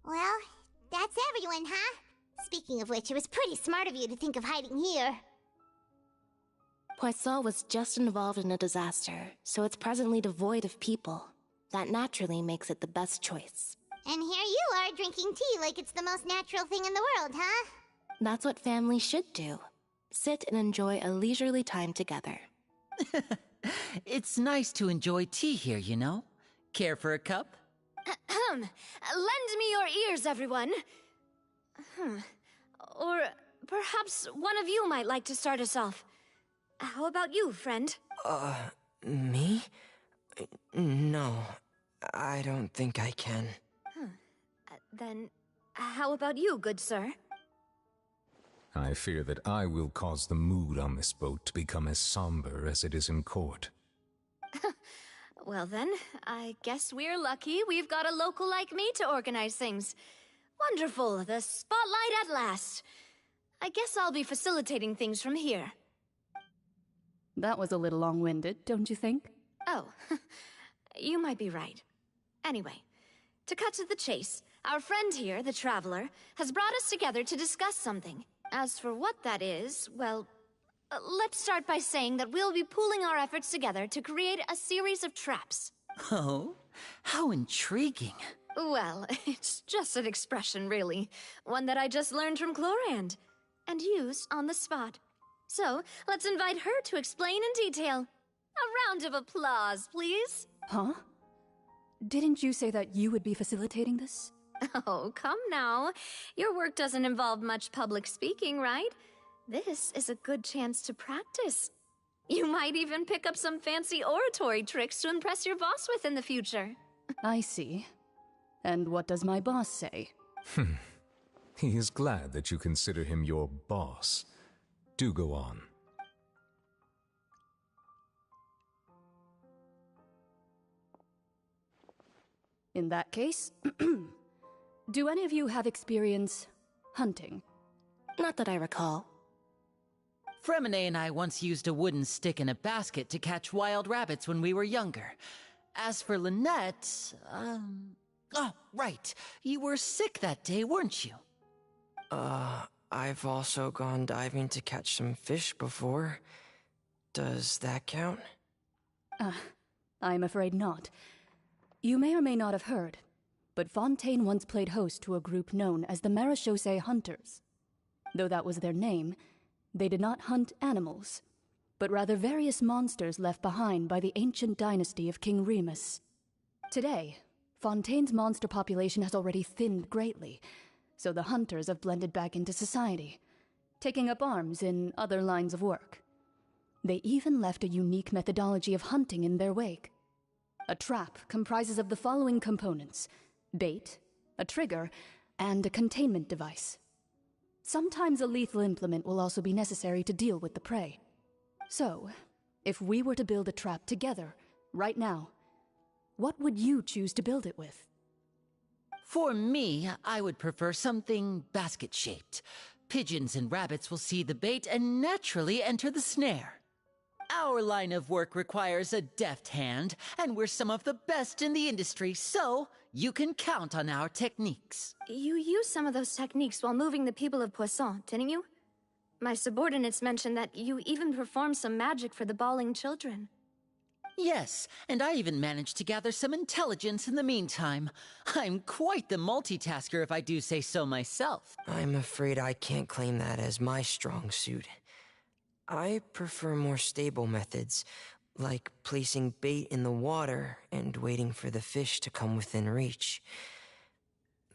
Well, that's everyone, huh? Speaking of which, it was pretty smart of you to think of hiding here. Poisson was just involved in a disaster, so it's presently devoid of people. That naturally makes it the best choice. And here you are drinking tea like it's the most natural thing in the world, huh? That's what families should do. Sit and enjoy a leisurely time together. It's nice to enjoy tea here, you know? Care for a cup? Lend me your ears, everyone. Or perhaps one of you might like to start us off. How about you, friend? Me? No, I don't think I can. Then, how about you, good sir? I fear that I will cause the mood on this boat to become as somber as it is in court. Well then, I guess we're lucky we've got a local like me to organize things. Wonderful, the spotlight at last. I guess I'll be facilitating things from here. That was a little long-winded, don't you think? Oh, you might be right. Anyway, to cut to the chase, our friend here, the Traveler, has brought us together to discuss something. As for what that is, well, let's start by saying that we'll be pooling our efforts together to create a series of traps. Oh, how intriguing. Well, it's just an expression, really. One that I just learned from Chlorand, and used on the spot. So, let's invite her to explain in detail. A round of applause, please. Huh? Didn't you say that you would be facilitating this? Oh, come now. Your work doesn't involve much public speaking, right? This is a good chance to practice. You might even pick up some fancy oratory tricks to impress your boss with in the future. I see. And what does my boss say? He is glad that you consider him your boss. Do go on. In that case, do any of you have experience hunting? Not that I recall. Fremine and I once used a wooden stick in a basket to catch wild rabbits when we were younger. As for Lynette, oh, right. You were sick that day, weren't you? I've also gone diving to catch some fish before. Does that count? I'm afraid not. You may or may not have heard, but Fontaine once played host to a group known as the Marechaussee Hunters. Though that was their name, they did not hunt animals, but rather various monsters left behind by the ancient dynasty of King Remus. Today, Fontaine's monster population has already thinned greatly, so the hunters have blended back into society, taking up arms in other lines of work. They even left a unique methodology of hunting in their wake. A trap comprises of the following components: bait, a trigger, and a containment device. Sometimes a lethal implement will also be necessary to deal with the prey. So, if we were to build a trap together, right now, what would you choose to build it with? For me, I would prefer something basket-shaped. Pigeons and rabbits will see the bait and naturally enter the snare. Our line of work requires a deft hand, and we're some of the best in the industry, so you can count on our techniques. You used some of those techniques while moving the people of Poisson, didn't you? My subordinates mentioned that you even performed some magic for the bawling children. Yes, and I even managed to gather some intelligence in the meantime. I'm quite the multitasker if I do say so myself. I'm afraid I can't claim that as my strong suit. I prefer more stable methods, like placing bait in the water and waiting for the fish to come within reach.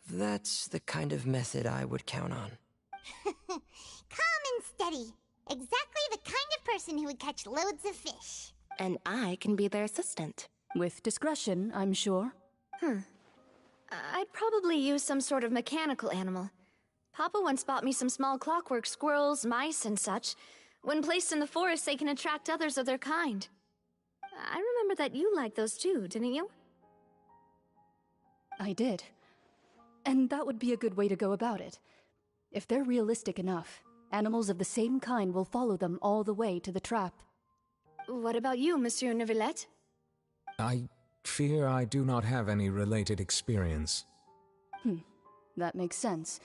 That's the kind of method I would count on. Calm and steady. Exactly the kind of person who would catch loads of fish. And I can be their assistant. With discretion, I'm sure. I'd probably use some sort of mechanical animal. Papa once bought me some small clockwork squirrels, mice, and such. When placed in the forest, they can attract others of their kind. I remember that you liked those too, didn't you? I did. And that would be a good way to go about it. If they're realistic enough, animals of the same kind will follow them all the way to the trap. What about you, Monsieur Neuvillette? I fear I do not have any related experience. That makes sense.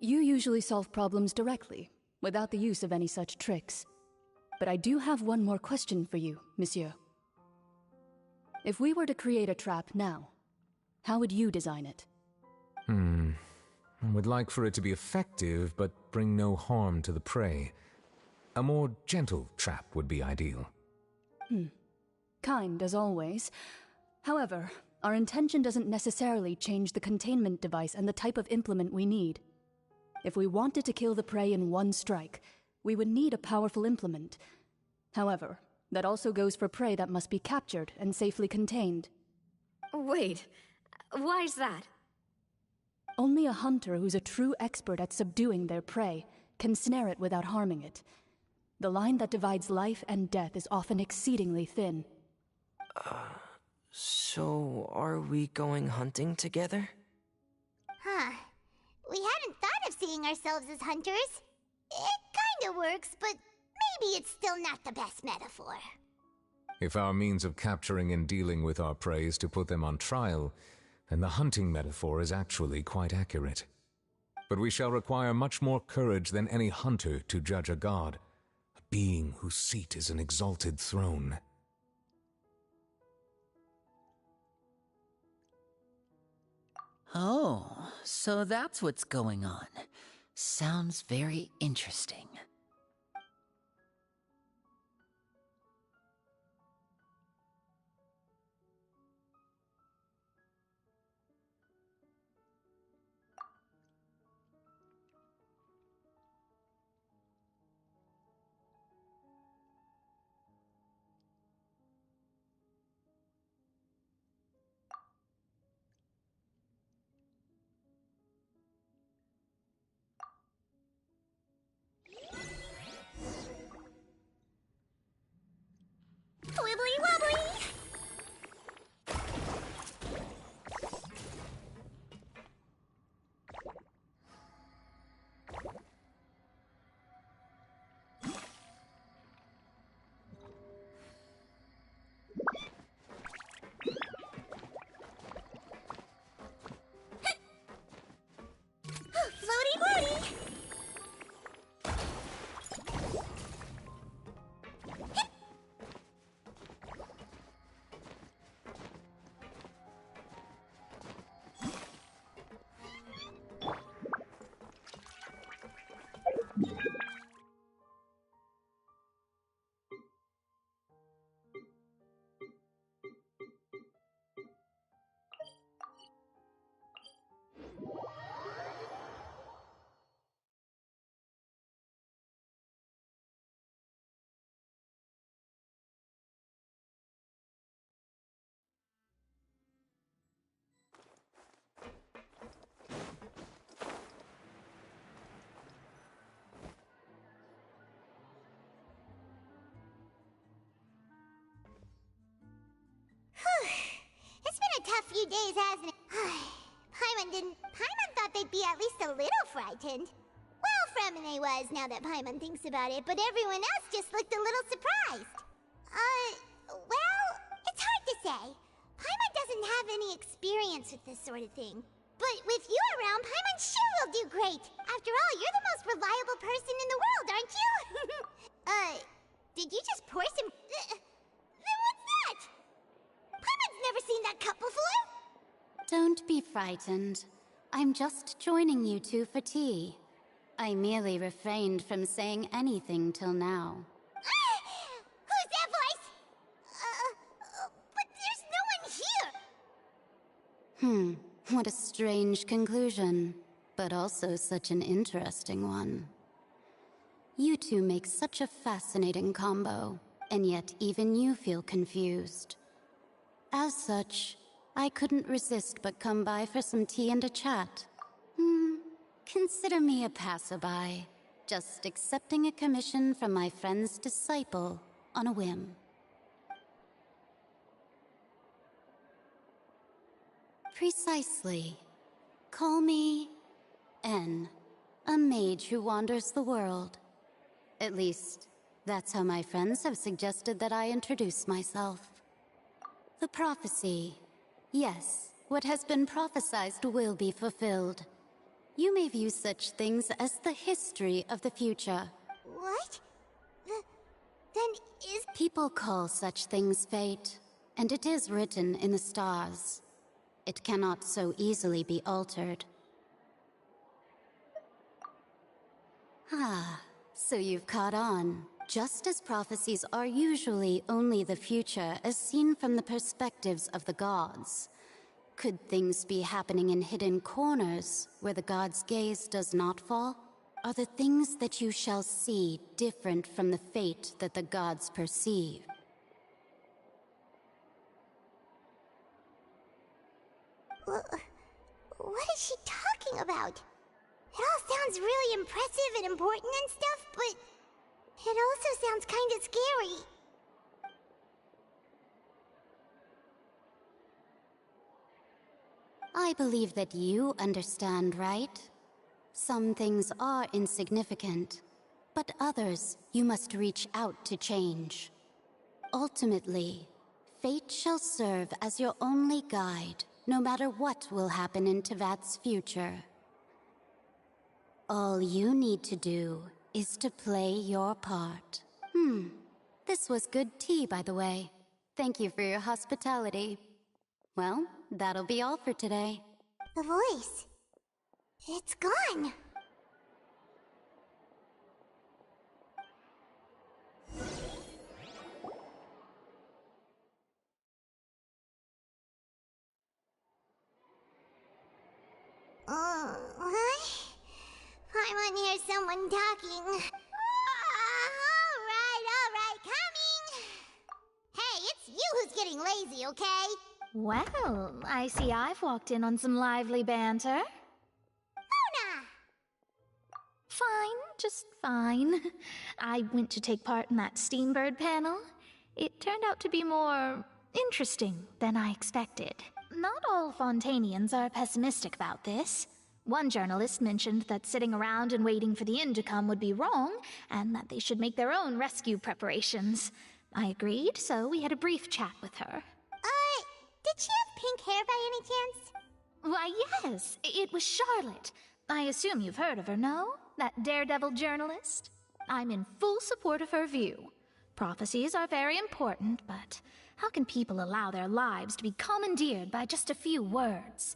You usually solve problems directly, without the use of any such tricks. But I do have one more question for you, monsieur. If we were to create a trap now, how would you design it? I would like for it to be effective, but bring no harm to the prey. A more gentle trap would be ideal. Kind, as always. However, our intention doesn't necessarily change the containment device and the type of implement we need. If we wanted to kill the prey in one strike, we would need a powerful implement. However, that also goes for prey that must be captured and safely contained. Wait, why's that? Only a hunter who's a true expert at subduing their prey can snare it without harming it. The line that divides life and death is often exceedingly thin. So are we going hunting together? Huh. We hadn't thought of seeing ourselves as hunters. It kinda works, but maybe it's still not the best metaphor. If our means of capturing and dealing with our prey is to put them on trial, then the hunting metaphor is actually quite accurate. But we shall require much more courage than any hunter to judge a god, a being whose seat is an exalted throne. Oh, so that's what's going on. Sounds very interesting. Wibbly wobbly! Floaty floaty! It's been a tough few days, hasn't it? Paimon thought they'd be at least a little frightened. Well, Fremine was, now that Paimon thinks about it, but everyone else just looked a little surprised. Well, it's hard to say. Paimon doesn't have any experience with this sort of thing. But with you around, Paimon sure will do great. After all, you're the most reliable person in the world, aren't you? Did you just pour some... Then what's that? Paimon's never seen that cup before. Don't be frightened. I'm just joining you two for tea. I merely refrained from saying anything till now. Who's that voice? But there's no one here. What a strange conclusion, but also such an interesting one. You two make such a fascinating combo, and yet even you feel confused. As such, I couldn't resist but come by for some tea and a chat. Consider me a passerby, just accepting a commission from my friend's disciple on a whim. Precisely. Call me N, a mage who wanders the world. At least, that's how my friends have suggested that I introduce myself. The prophecy. Yes, what has been prophesized will be fulfilled. You may view such things as the history of the future. What? Then is... People call such things fate. and it is written in the stars. It cannot so easily be altered. Ah, so you've caught on. Just as prophecies are usually only the future as seen from the perspectives of the gods, could things be happening in hidden corners where the gods' gaze does not fall? Are the things that you shall see different from the fate that the gods perceive? What is she talking about? It all sounds really impressive and important and stuff, but it also sounds kind of scary. I believe that you understand, right? Some things are insignificant, but others you must reach out to change. Ultimately, fate shall serve as your only guide, no matter what will happen in Tevat's future. All you need to do is to play your part. This was good tea, by the way. Thank you for your hospitality. Well, that'll be all for today. The voice. It's gone. What? I want to hear someone talking. Alright, coming! Hey, it's you who's getting lazy, okay? Well, I see I've walked in on some lively banter. Luna! Fine, just fine. I went to take part in that Steambird panel. It turned out to be more interesting than I expected. Not all Fontainians are pessimistic about this. One journalist mentioned that sitting around and waiting for the end to come would be wrong, and that they should make their own rescue preparations. I agreed, so we had a brief chat with her. Did she have pink hair by any chance? Why, yes, it was Charlotte. I assume you've heard of her, no? That daredevil journalist? I'm in full support of her view. Prophecies are very important, but how can people allow their lives to be commandeered by just a few words?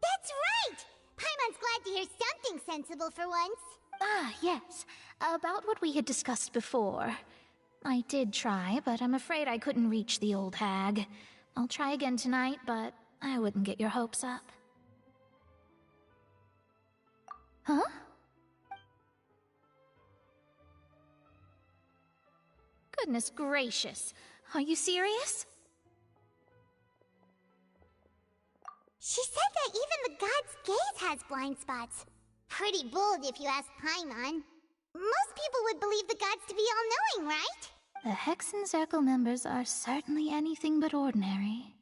That's right! Paimon's glad to hear something sensible for once. Ah, yes. About what we had discussed before. I did try, but I'm afraid I couldn't reach the old hag. I'll try again tonight, but I wouldn't get your hopes up. Huh? Goodness gracious. Are you serious? She said that even the god's gaze has blind spots. Pretty bold if you ask Paimon. Most people would believe the gods to be all-knowing, right? The Hexen Circle members are certainly anything but ordinary.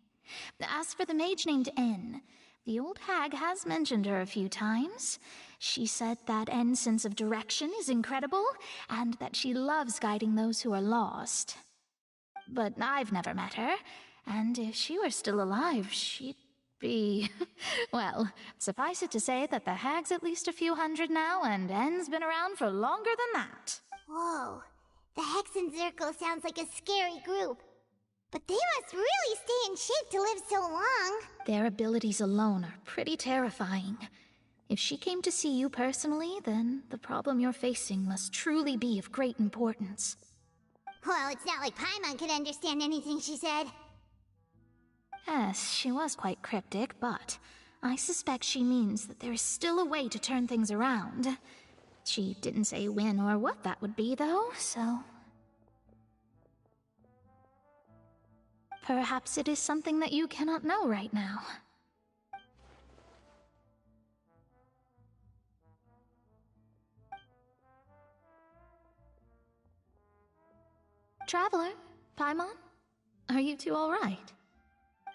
As for the mage named N, the old hag has mentioned her a few times. She said that N's sense of direction is incredible, and that she loves guiding those who are lost. But I've never met her, and if she were still alive, she'd be... Well, suffice it to say that the hag's at least a few hundred now, and N's been around for longer than that. Whoa. The Hexen Circle sounds like a scary group. But they must really stay in shape to live so long. Their abilities alone are pretty terrifying. If she came to see you personally, then the problem you're facing must truly be of great importance. Well, it's not like Paimon could understand anything she said. Yes, she was quite cryptic, but I suspect she means that there is still a way to turn things around. She didn't say when or what that would be, though, so... Perhaps it is something that you cannot know right now. Traveler, Paimon, are you two all right?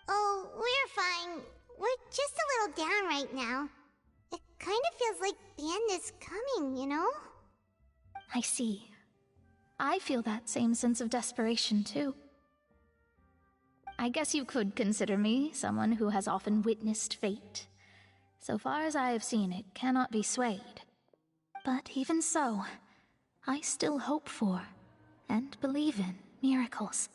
Oh, we're fine. We're just a little down right now. It kind of feels like the end is coming, you know? I see. I feel that same sense of desperation, too. I guess you could consider me someone who has often witnessed fate. So far as I have seen, it cannot be swayed. But even so, I still hope for, and believe in, miracles.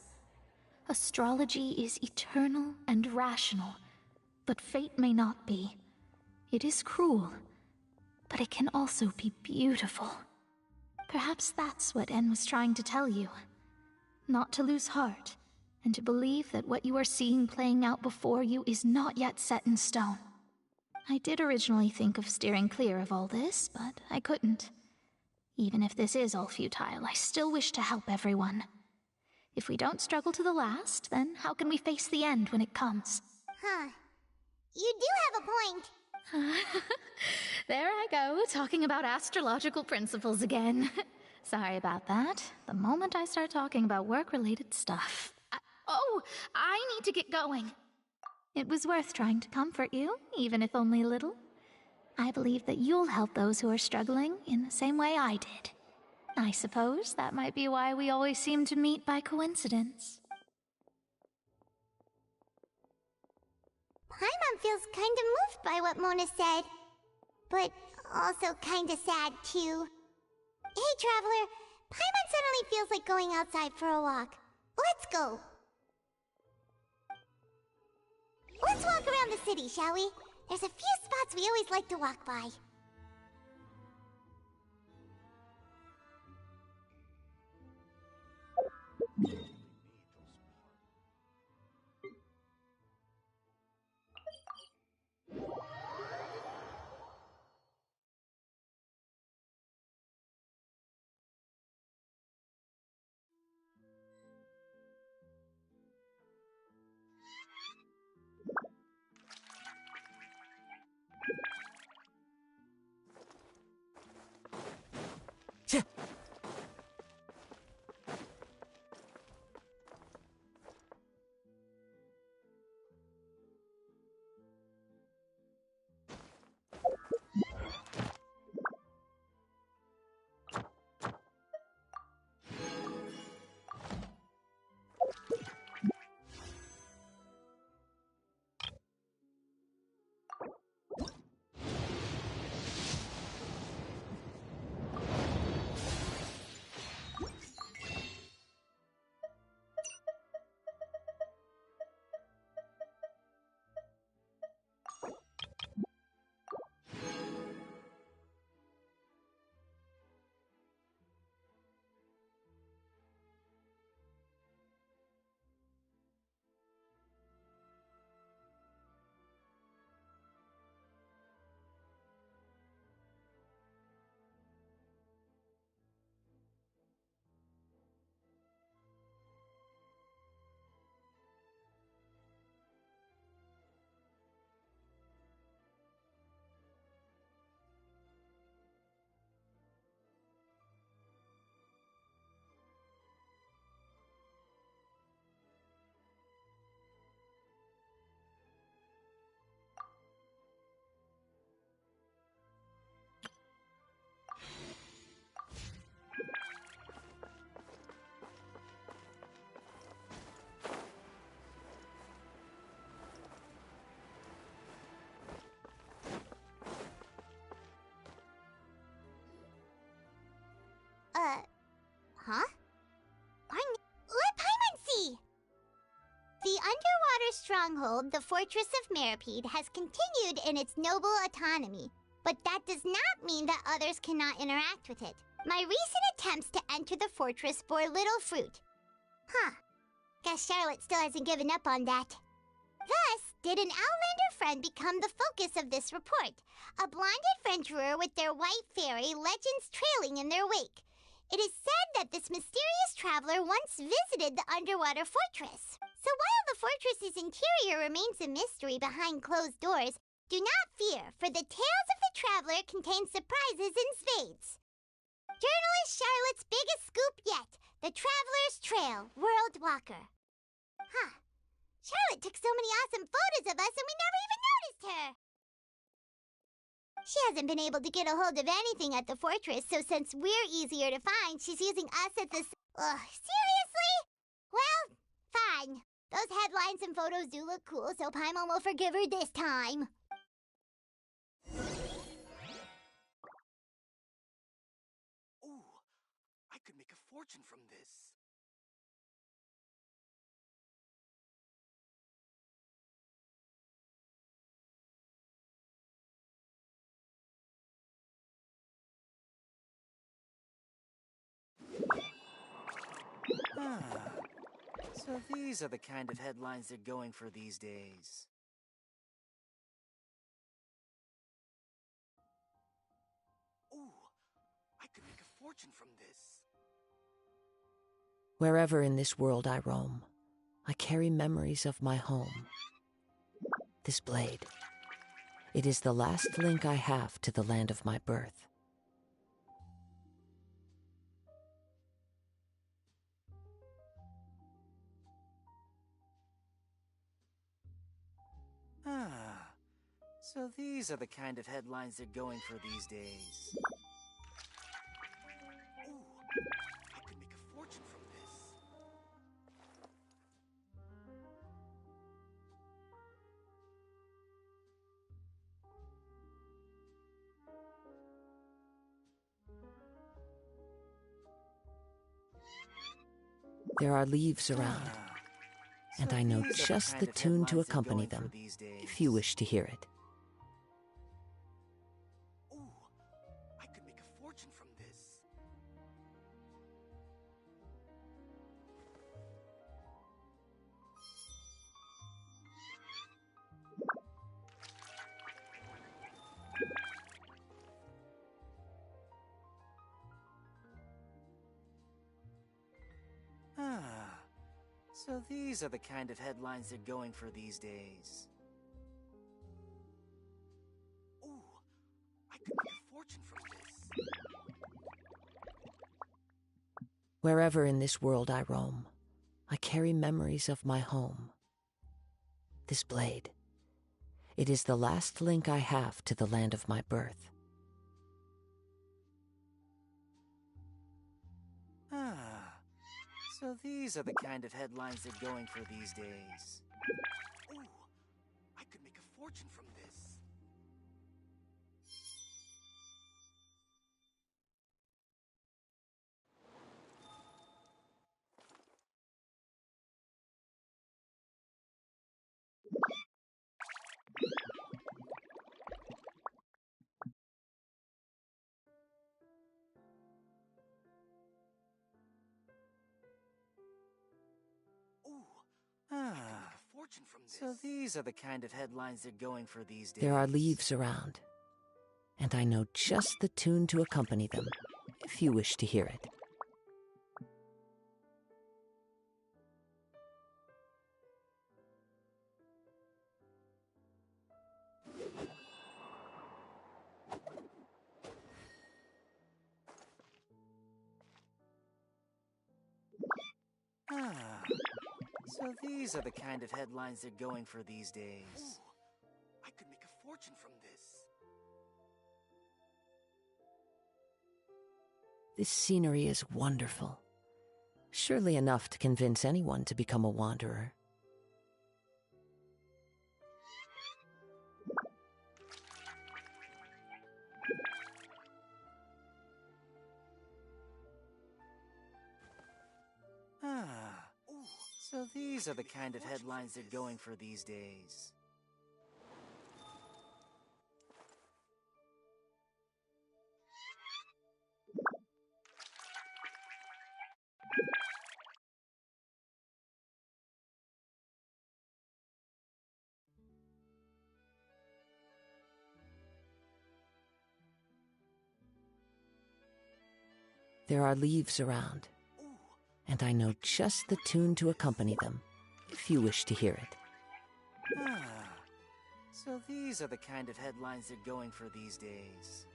Astrology is eternal and rational, but fate may not be. It is cruel, but it can also be beautiful. Perhaps that's what En was trying to tell you. Not to lose heart, and to believe that what you are seeing playing out before you is not yet set in stone. I did originally think of steering clear of all this, but I couldn't. Even if this is all futile, I still wish to help everyone. If we don't struggle to the last, then how can we face the end when it comes? Huh. You do have a point. There I go, talking about astrological principles again. Sorry about that. The moment I start talking about work-related stuff... I need to get going. It was worth trying to comfort you, even if only a little. I believe that you'll help those who are struggling in the same way I did. I suppose that might be why we always seem to meet by coincidence. Paimon feels kind of moved by what Mona said, but also kind of sad too. Hey, Traveler, Paimon suddenly feels like going outside for a walk. Let's go. Let's walk around the city, shall we? There's a few spots we always like to walk by. Huh? Let Paimon see! The underwater stronghold, the Fortress of Meripede, has continued in its noble autonomy, but that does not mean that others cannot interact with it. My recent attempts to enter the fortress bore little fruit. Huh. Guess Charlotte still hasn't given up on that. Thus, did an Outlander friend become the focus of this report, a blonde adventurer with their white fairy legends trailing in their wake. It is said that this mysterious traveler once visited the underwater fortress. So while the fortress's interior remains a mystery behind closed doors, do not fear, for the tales of the traveler contain surprises in spades. Journalist Charlotte's biggest scoop yet, the Traveler's Trail, World Walker. Huh. Charlotte took so many awesome photos of us and we never even noticed her! She hasn't been able to get a hold of anything at the fortress, so since we're easier to find, she's using us as the... Ugh, seriously? Well, fine. Those headlines and photos do look cool, so Paimon will forgive her this time. Ooh, I could make a fortune from this. So these are the kind of headlines they're going for these days. Ooh, I could make a fortune from this. Wherever in this world I roam, I carry memories of my home. This blade, it is the last link I have to the land of my birth. So these are the kind of headlines they're going for these days. Ooh, I could make a fortune from this. There are leaves around, and I know just the tune to accompany them, if you wish to hear it. Ooh, I could make a fortune from this. So these are the kind of headlines they're going for these days. Ooh, I could make a fortune from this. Wherever in this world I roam, I carry memories of my home. This blade, it is the last link I have to the land of my birth. So these are the kind of headlines they're going for these days. Ooh, I could make a fortune from this. Fortune from this. So these are the kind of headlines they're going for these days. There are leaves around, and I know just the tune to accompany them, if you wish to hear it. So these are the kind of headlines they're going for these days. Ooh, I could make a fortune from this. This scenery is wonderful. Surely enough to convince anyone to become a wanderer. Ooh, so these are the kind of headlines they're going for these days. There are leaves around, and I know just the tune to accompany them, if you wish to hear it. So these are the kind of headlines they're going for these days.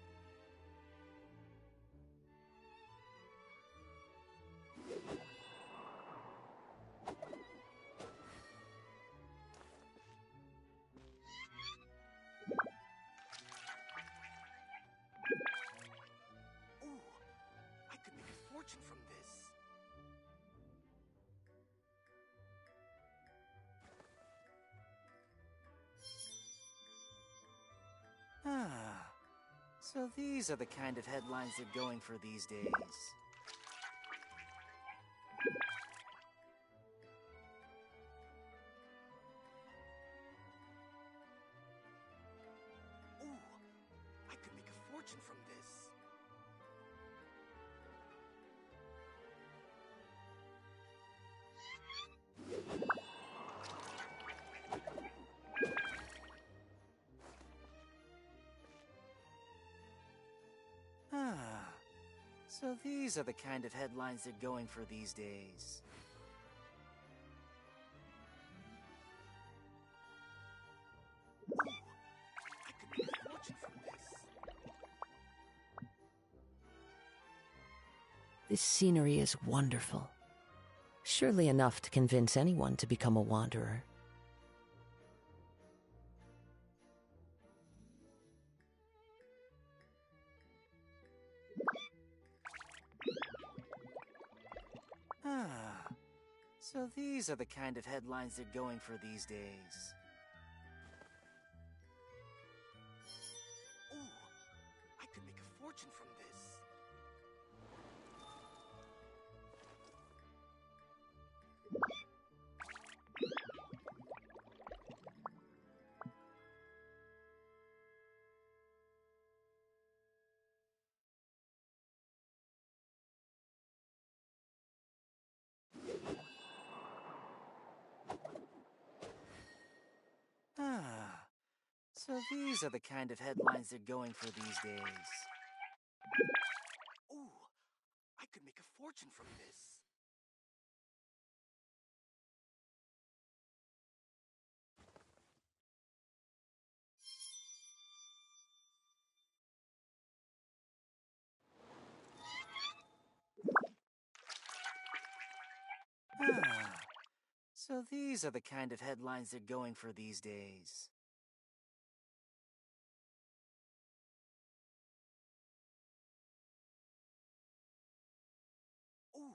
Ooh, I could make a fortune from this. So these are the kind of headlines they're going for these days. Ooh, I could make a fortune from this. So these are the kind of headlines they're going for these days. I could make a fortune from this. This scenery is wonderful. Surely enough to convince anyone to become a wanderer. Ah, so these are the kind of headlines they're going for these days. Ooh, I could make a fortune from this. Ah, so these are the kind of headlines they're going for these days. Ooh, I could make a fortune from this. Ah, so these are the kind of headlines they're going for these days. Ooh,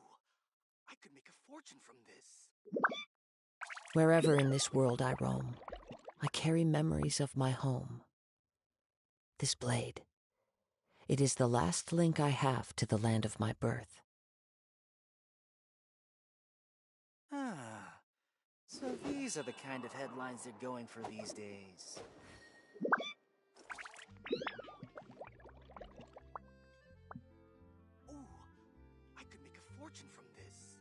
I could make a fortune from this. Wherever in this world I roam, I carry memories of my home. This blade. It is the last link I have to the land of my birth. Ah, so these are the kind of headlines they're going for these days. Ooh, I could make a fortune from this.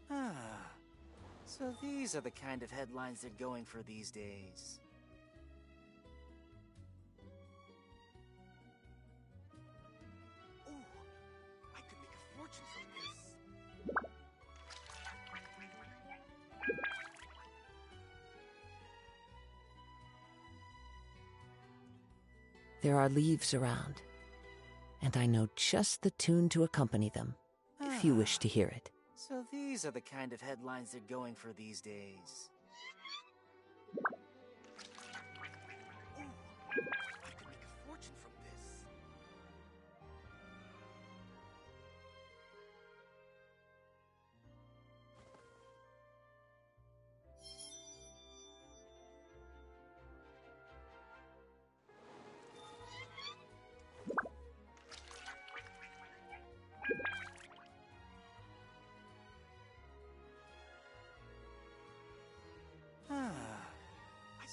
Ah, so these are the kind of headlines they're going for these days. Ooh, I could make a fortune from this. There are leaves around, and I know just the tune to accompany them, if you wish to hear it. So these are the kind of headlines they're going for these days. Ooh, I could make a fortune from this. Ah,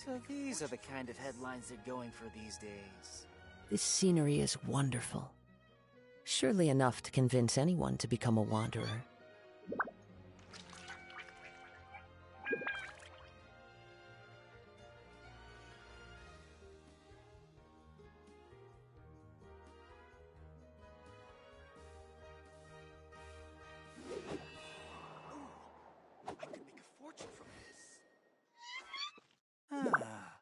so these are the kind of headlines they're going for these days. This scenery is wonderful. Surely enough to convince anyone to become a wanderer. I could make a fortune from this. Ah,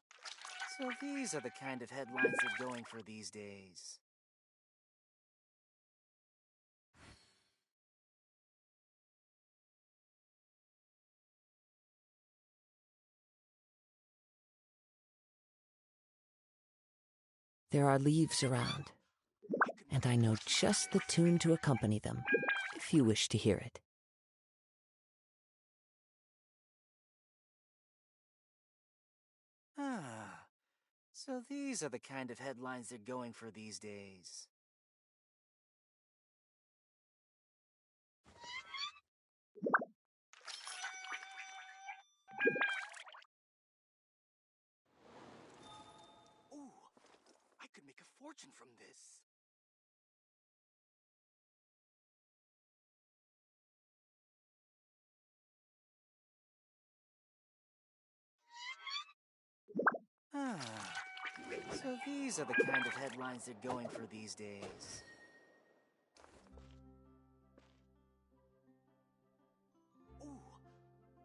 so these are the kind of headlines they're going for these days. There are leaves around, and I know just the tune to accompany them, if you wish to hear it. Ah, so these are the kind of headlines they're going for these days. Ooh, fortune from this. Ah, so these are the kind of headlines they're going for these days. Ooh,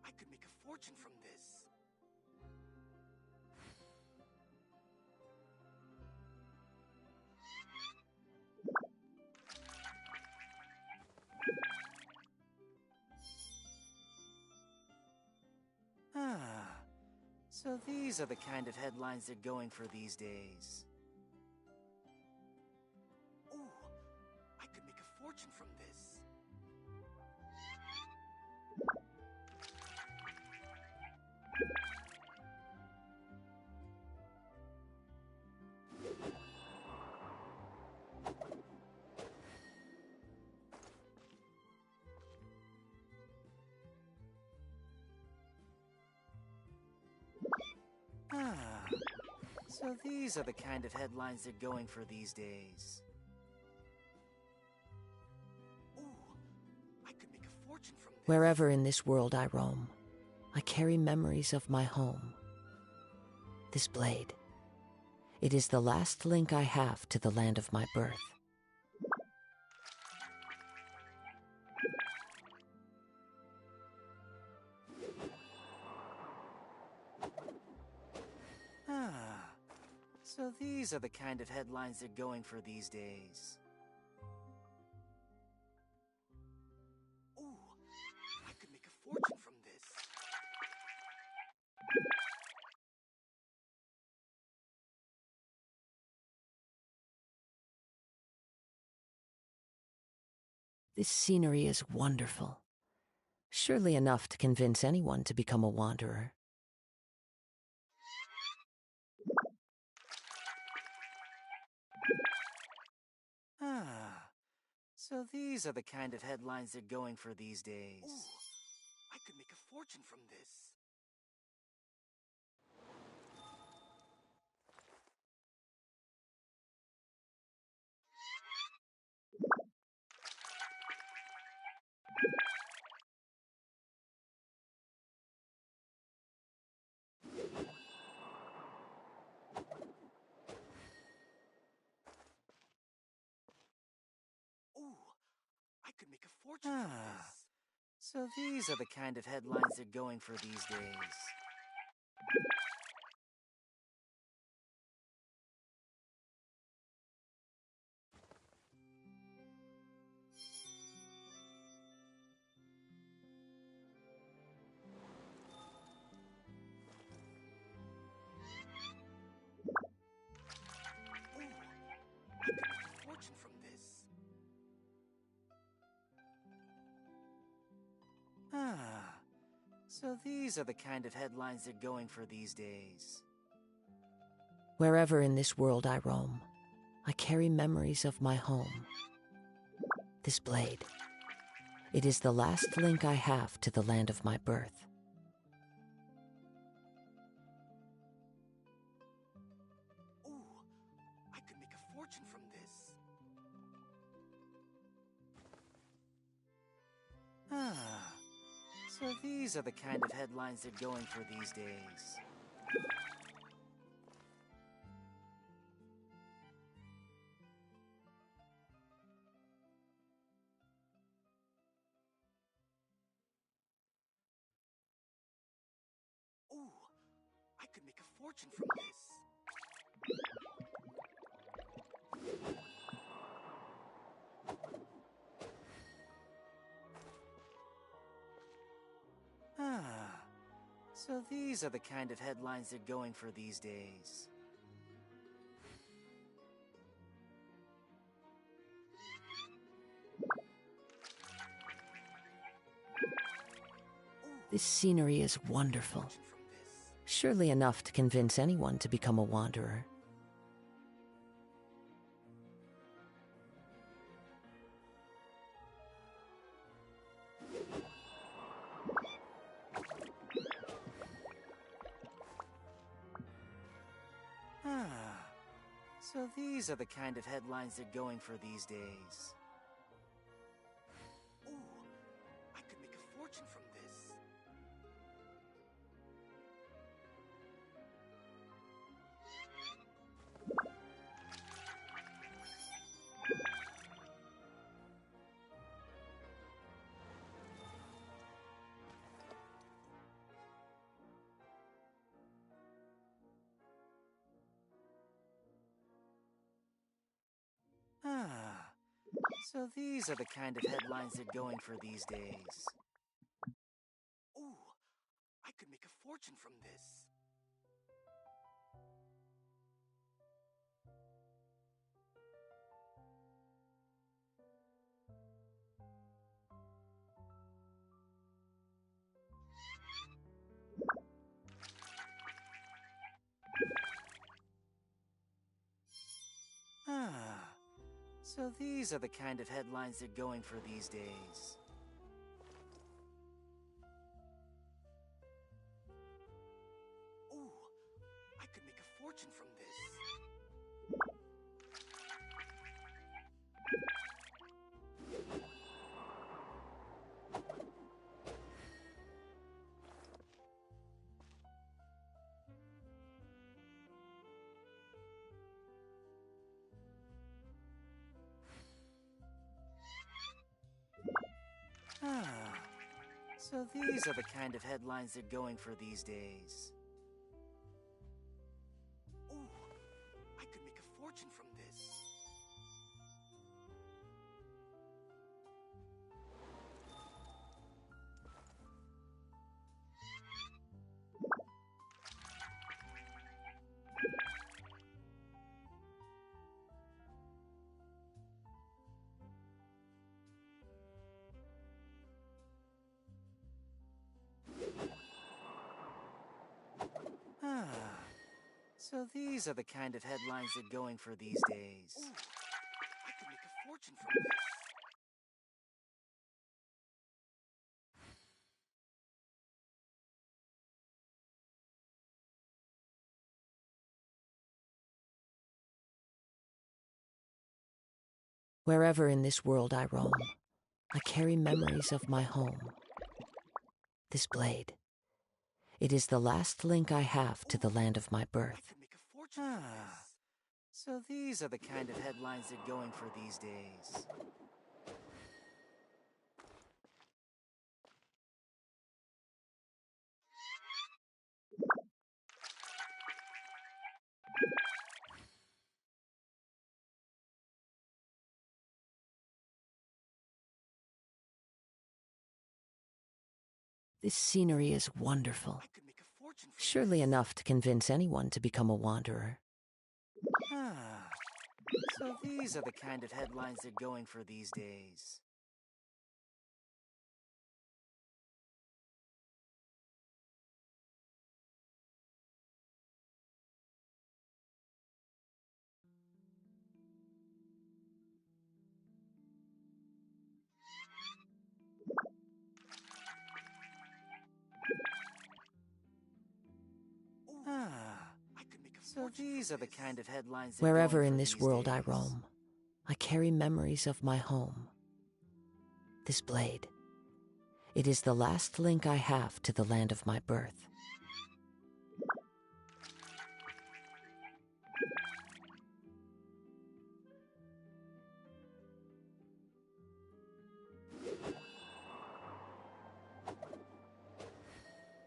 I could make a fortune from this. Ah, so these are the kind of headlines they're going for these days. Ooh, I could make a fortune from this. Ah, so these are the kind of headlines they're going for these days. Ooh, I could make a fortune from this. Wherever in this world I roam, I carry memories of my home. This blade, it is the last link I have to the land of my birth. Ah, so these are the kind of headlines they're going for these days. Ooh, I could make a fortune from this. This scenery is wonderful. Surely enough to convince anyone to become a wanderer. Ah, so these are the kind of headlines they're going for these days. Ooh, I could make a fortune from this. Ooh, I could make a fortune from this. So these are the kind of headlines they're going for these days. Ooh, I could make a fortune from this. Ah, so these are the kind of headlines they're going for these days. Wherever in this world I roam, I carry memories of my home. This blade, it is the last link I have to the land of my birth. Ooh, I could make a fortune from this. Ah, so these are the kind of headlines they're going for these days. Ooh, I could make a fortune from this. Ah, so these are the kind of headlines they're going for these days. This scenery is wonderful. Surely enough to convince anyone to become a wanderer. Ah, So these are the kind of headlines they're going for these days. Ooh, I could make a fortune from this. Ah, so these are the kind of headlines they're going for these days. Ooh, I could make a fortune from this. Ah, so these are the kind of headlines they're going for these days. Ooh, I could make a fortune from this. Ah, so these are the kind of headlines they're going for these days. Ooh, I could make a fortune from this. Ah, so these are the kind of headlines they're going for these days. Ooh, I could make a fortune from this. Wherever in this world I roam, I carry memories of my home. This blade. It is the last link I have to the land of my birth. Ah, so these are the kind of headlines they're going for these days. This scenery is wonderful. Surely enough to convince anyone to become a wanderer. Ah, so these are the kind of headlines they're going for these days. Ah, so these are the kind of headlines they're Wherever going in for this these world I days. roam, I carry memories of my home. This blade. It is the last link I have to the land of my birth.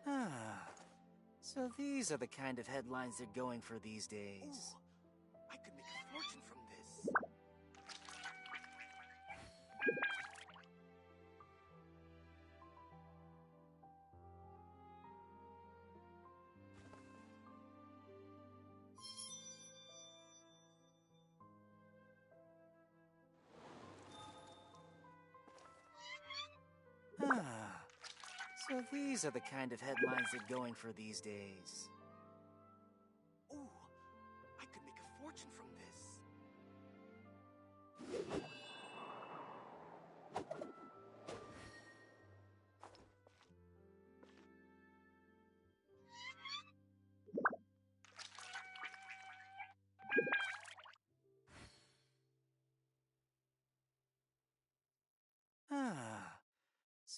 Ah, so these are the kind of headlines they're going for these days. Ooh, I could make a fortune from this. Ah, so these are the kind of headlines they're going for these days. Ooh, I could make a fortune from this.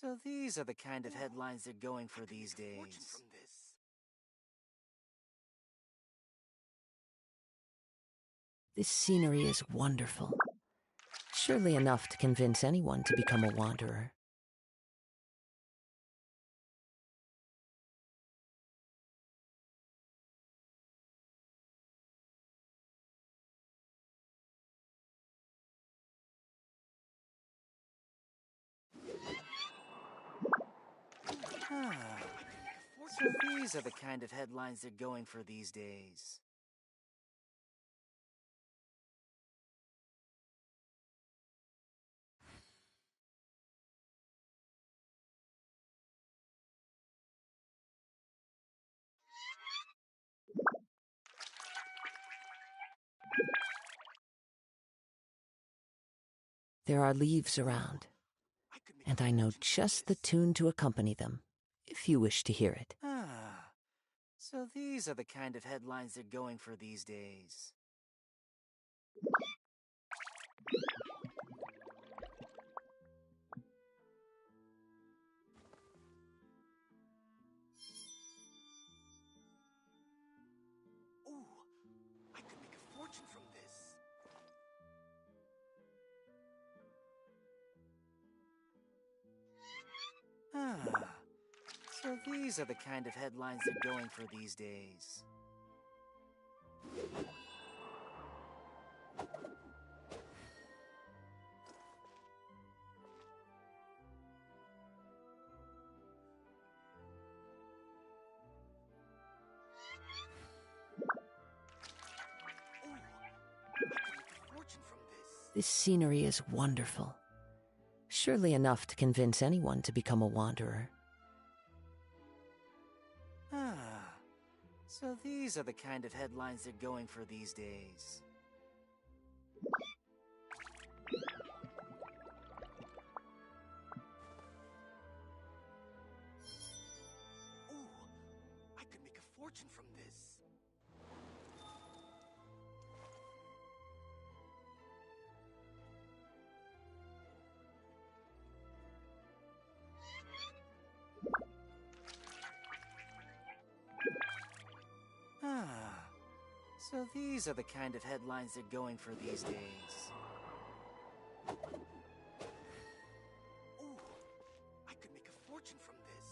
So these are the kind of headlines they're going for these days. This scenery is wonderful. Surely enough to convince anyone to become a wanderer. So these are the kind of headlines they're going for these days. There are leaves around, and I know just the tune to accompany them, if you wish to hear it. So these are the kind of headlines they're going for these days. Ooh, I could make a fortune from this. So these are the kind of headlines they're going for these days. This scenery is wonderful. Surely enough to convince anyone to become a wanderer. So these are the kind of headlines they're going for these days. Ooh, I could make a fortune from this. So these are the kind of headlines they're going for these days. Ooh, I could make a fortune from this.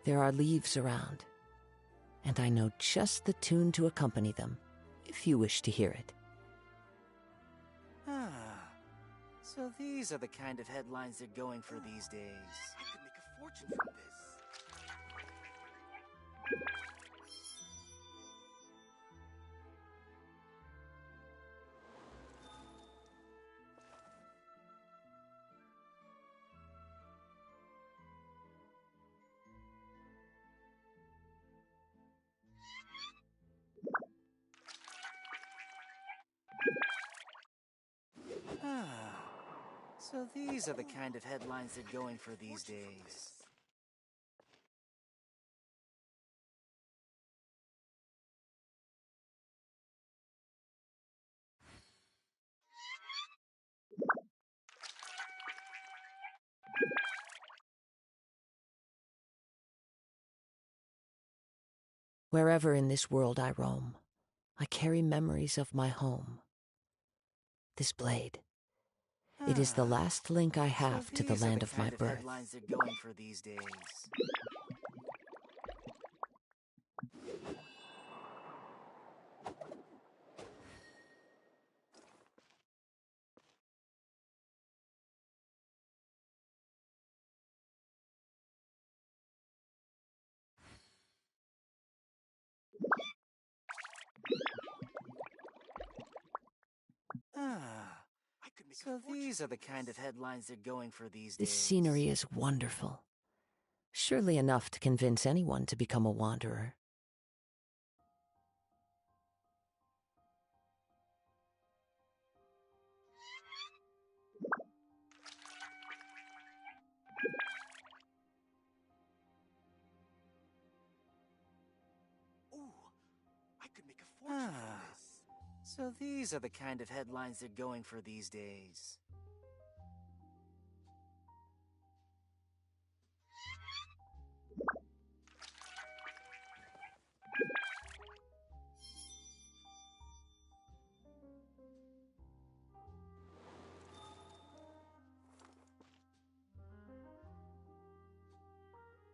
There are leaves around, and I know just the tune to accompany them, if you wish to hear it. So these are the kind of headlines they're going for these days. I could make a fortune from this. So these are the kind of headlines they're going for these days. Wherever in this world I roam, I carry memories of my home. This blade. It is the last link I have to the land of my birth. Headlines they're going for these days. So these are the kind of headlines they're going for these days. This scenery is wonderful. Surely enough to convince anyone to become a wanderer. So these are the kind of headlines they're going for these days.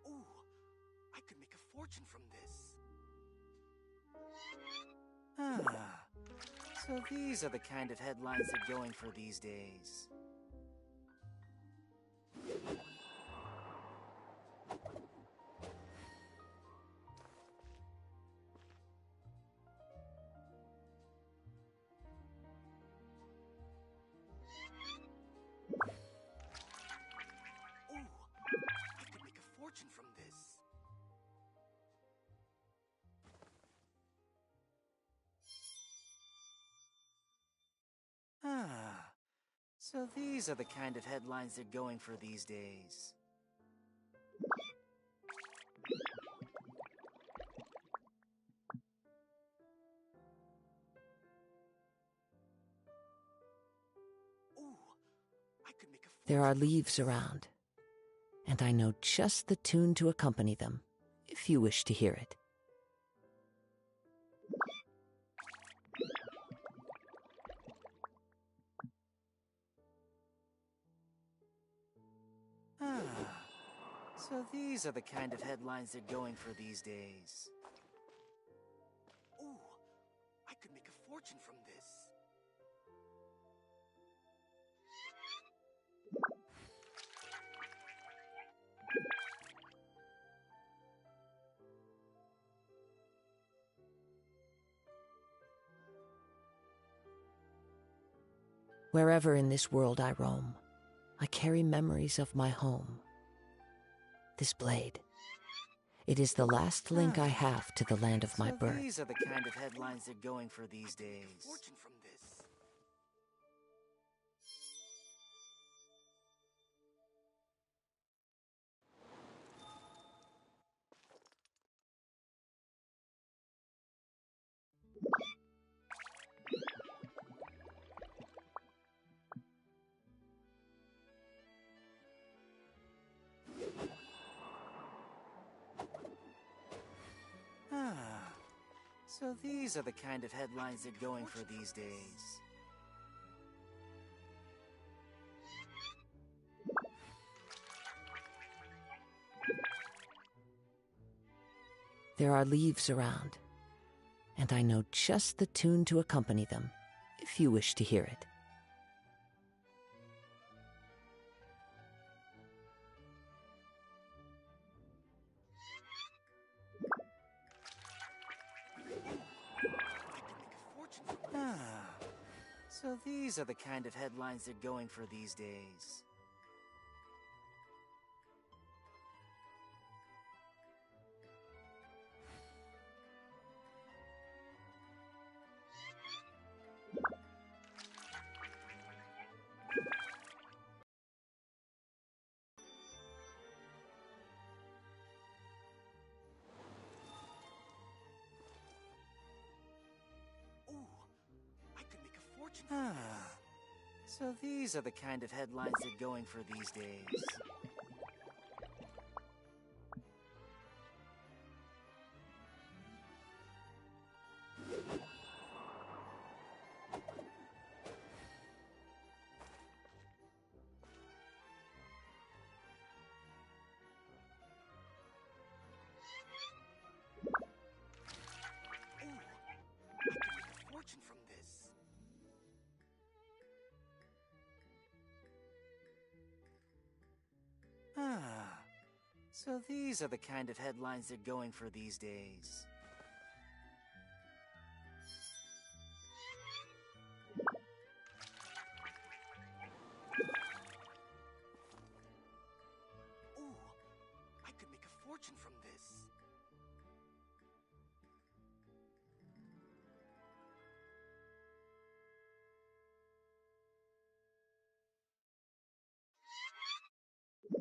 Ooh, I could make a fortune from this. So these are the kind of headlines they're going for these days. Ooh, I could make a fortune from this. So these are the kind of headlines they're going for these days. Ooh, I could make a There are leaves around, and I know just the tune to accompany them, if you wish to hear it. So these are the kind of headlines they're going for these days. Ooh, I could make a fortune from this. Wherever in this world I roam, I carry memories of my home. This blade, it is the last link I have to the land of my So birth. these are the kind of headlines they're going for these days. Fortune from this. So these are the kind of headlines they're going for these days. There are leaves around, and I know just the tune to accompany them, if you wish to hear it. So these are the kind of headlines they're going for these days. Ooh, I could make a fortune from this. So these are the kind of headlines they're going for these days. Ooh, I could make a fortune from this. So these are the kind of headlines they're going for these days. Ooh, I could make a fortune from this.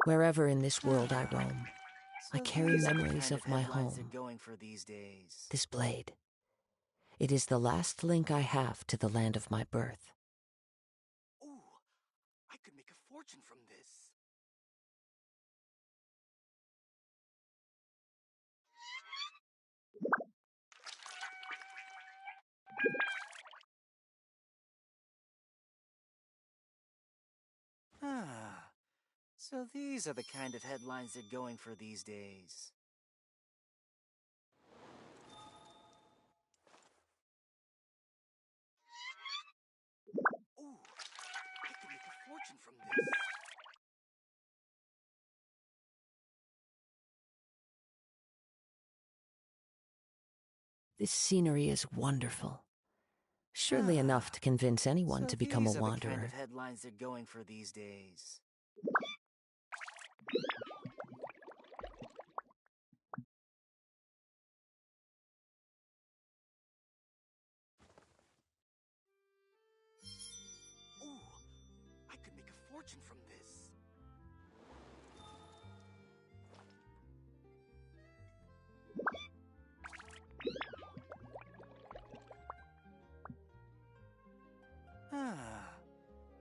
Wherever in this world I roam, I So carry these are the memories kind of my headlines home. they're going for these days. This blade, It is the last link I have to the land of my birth. Ooh, I could make a fortune from this. Ah, so these are the kind of headlines they're going for these days. Ooh, I could make a fortune from this. This scenery is wonderful. Surely enough to convince anyone So to become a these are the kind wanderer. of headlines they're going for these days. Ooh, I could make a fortune from this. Ah,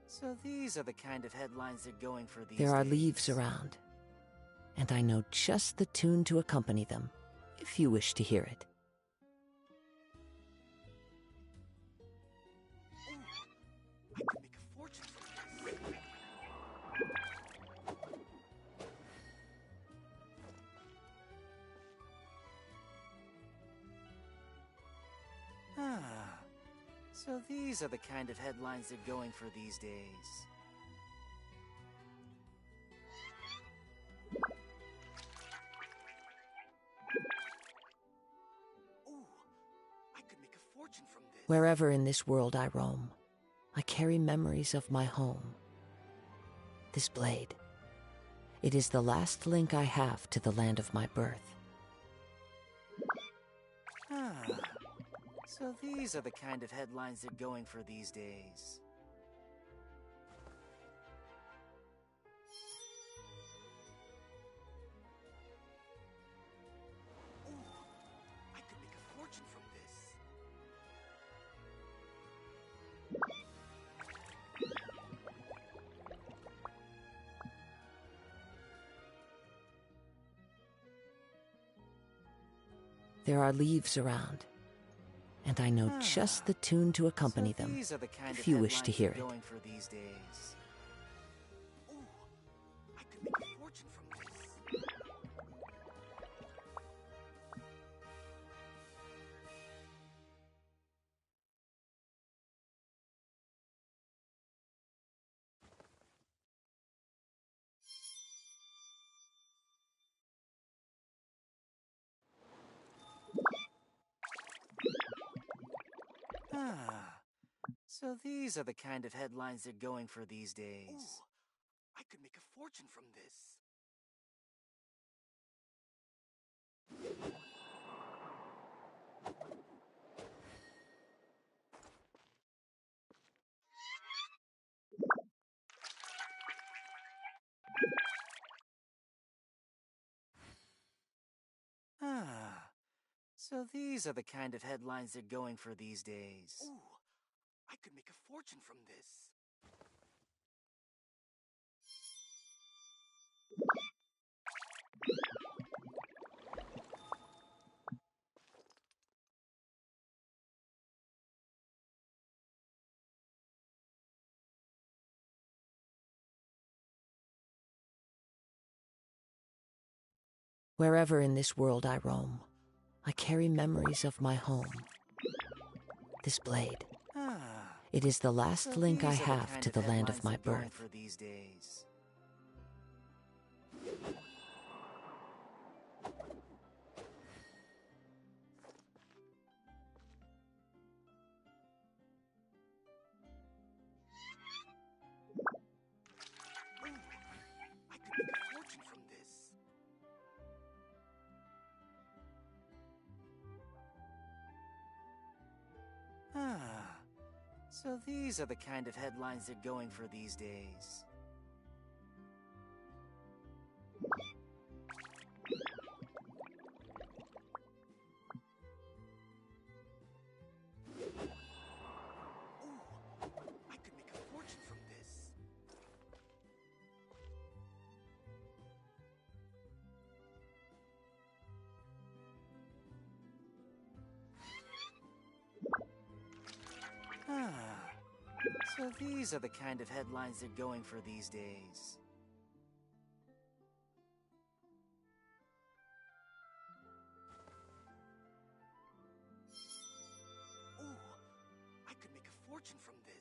so these are the kind of headlines they're going for these days. There are leaves around, and I know just the tune to accompany them, if you wish to hear it. Ooh, I could make a fortune from this. Ah, so these are the kind of headlines they're going for these days. Ooh, I could make a fortune from this. Wherever in this world I roam, I carry memories of my home. This blade. It is the last link I have to the land of my birth. Ah, so these are the kind of headlines they're going for these days. Ooh, I could make a fortune from this. There are leaves around, and I know just the tune to accompany them, These are the kind if of you wish to headlines hear they're it. going for these days. Ooh, I could make a fortune from this. Ah, so these are the kind of headlines they're going for these days. Ooh, I could make a fortune from this. Ah, so these are the kind of headlines they're going for these days. Ooh, I could make a fortune from this. Wherever in this world I roam, I carry memories of my home. This blade. Ah, It is the last so link I these are have kind to the land headlines of my they're going birth. for these days. Ooh, I could make a fortune from this. Ah, so these are the kind of headlines they're going for these days. So these are the kind of headlines they're going for these days. Ooh, I could make a fortune from this.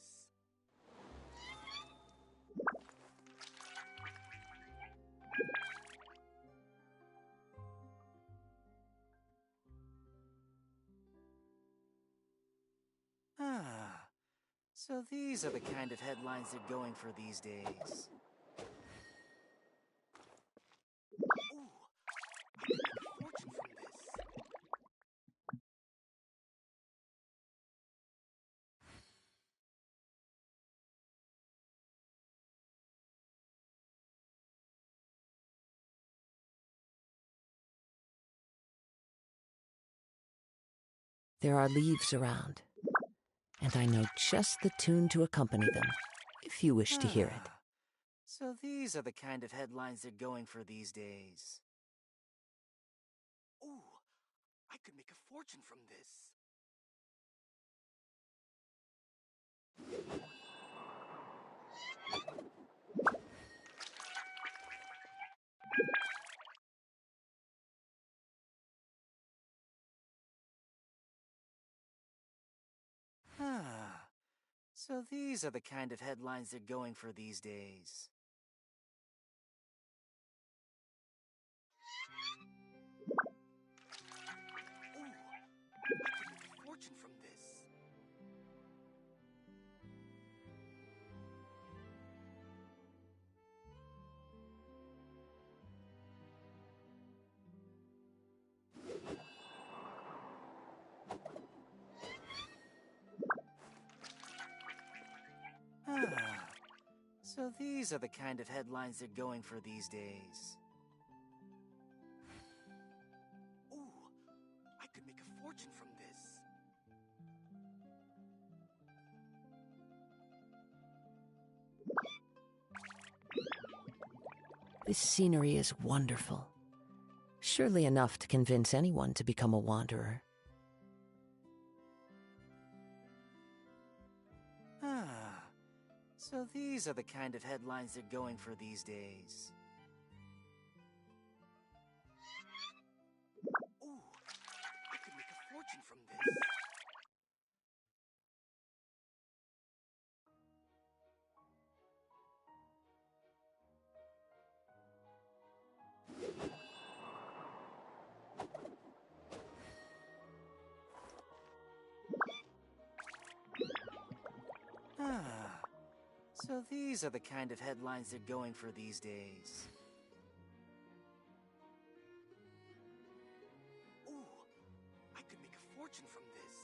So these are the kind of headlines they're going for these days. Ooh, I could make a fortune from this. There are leaves around, and I know just the tune to accompany them, if you wish to hear it. So these are the kind of headlines they're going for these days. Ooh, I could make a fortune from this. So these are the kind of headlines they're going for these days. Ooh, I could make a fortune from this. So these are the kind of headlines they're going for these days. Ooh, I could make a fortune from this. This scenery is wonderful. Surely enough to convince anyone to become a wanderer. So these are the kind of headlines they're going for these days. Ooh, I could make a fortune from this. So these are the kind of headlines they're going for these days. Ooh, I could make a fortune from this.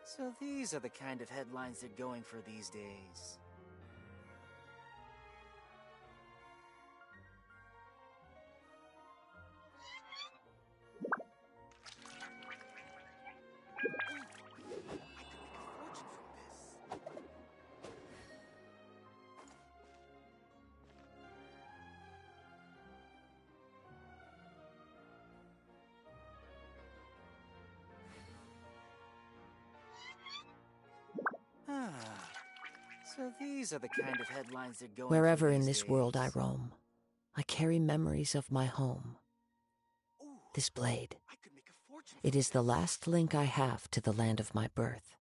So these are the kind of headlines they're going for these days. So these are the kind of headlines that go Wherever for in these this days. world I roam, I carry memories of my home. This blade, it is the last link I have to the land of my birth.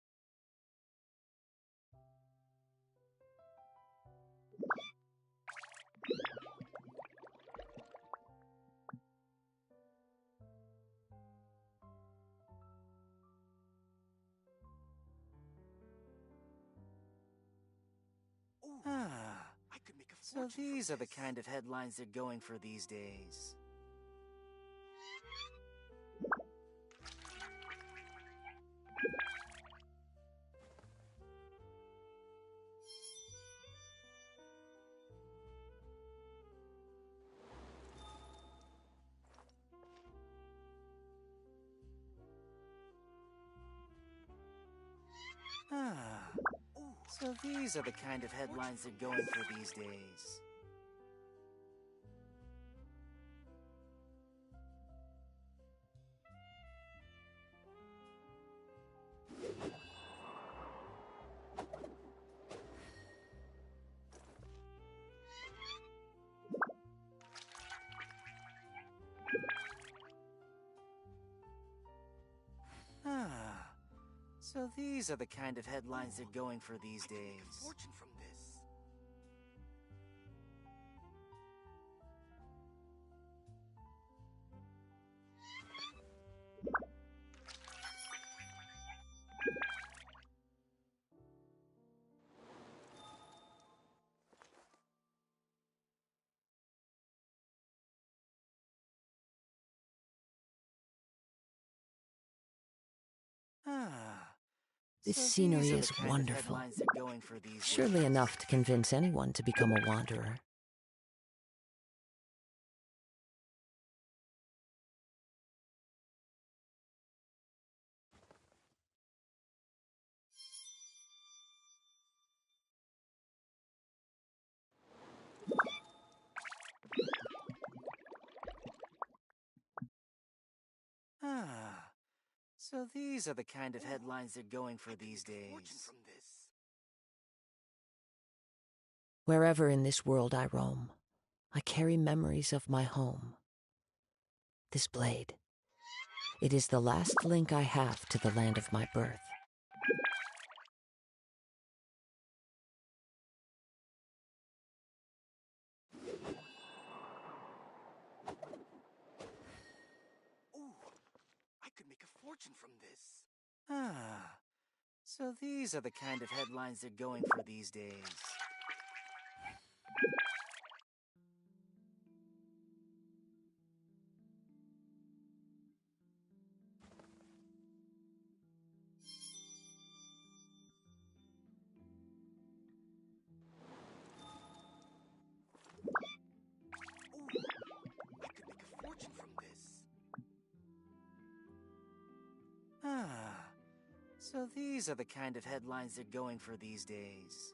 So these are the kind of headlines they're going for these days. So these are the kind of headlines they're going for these days. So these are the kind of headlines they're going for these days. Fortune from this. This So scenery these are the is kind of wonderful. headlines they're going for these Surely days. enough to convince anyone to become a wanderer. So these are the kind of headlines they're going for these days. From this. Wherever in this world I roam, I carry memories of my home. This blade. It is the last link I have to the land of my birth. I could make a fortune from this. So these are the kind of headlines they're going for these days. I could make a fortune from this. So these are the kind of headlines they're going for these days.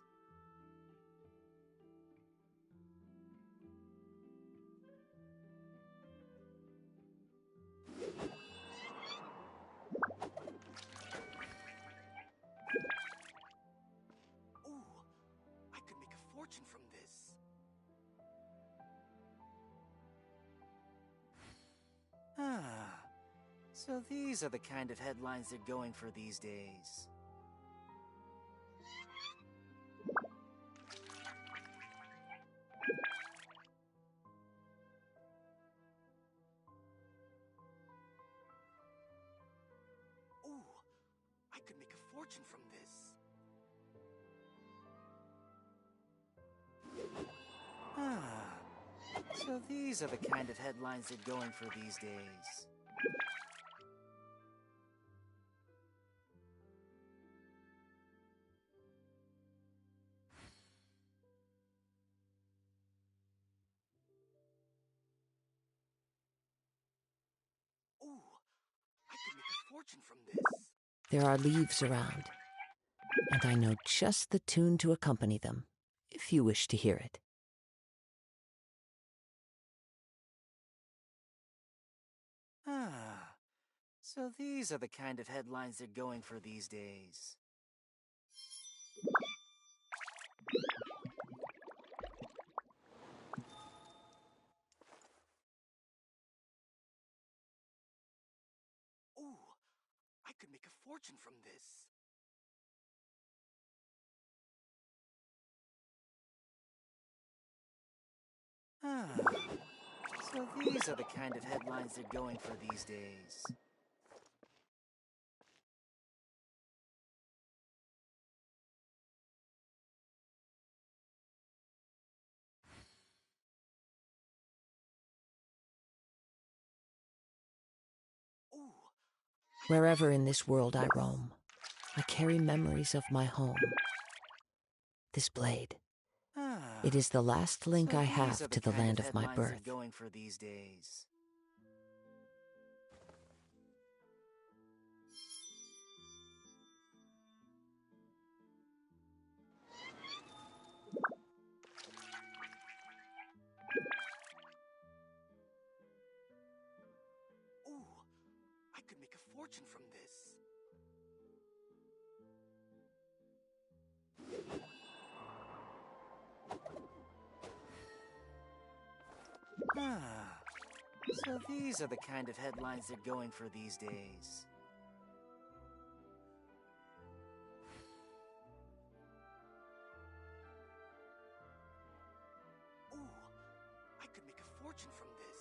I could make a fortune from this. So these are the kind of headlines they're going for these days. I could make a fortune from this. So these are the kind of headlines they're going for these days. I could make a fortune from this. There are leaves around, and I know just the tune to accompany them, if you wish to hear it. So these are the kind of headlines they're going for these days. I could make a fortune from this. So these are the kind of headlines they're going for these days. Wherever in this world I roam, I carry memories of my home. This blade. It is the last link So I these have are to the kind land of my headlines birth. they're going for these days. fortune from this. So these are the kind of headlines they're going for these days. Ooh, I could make a fortune from this.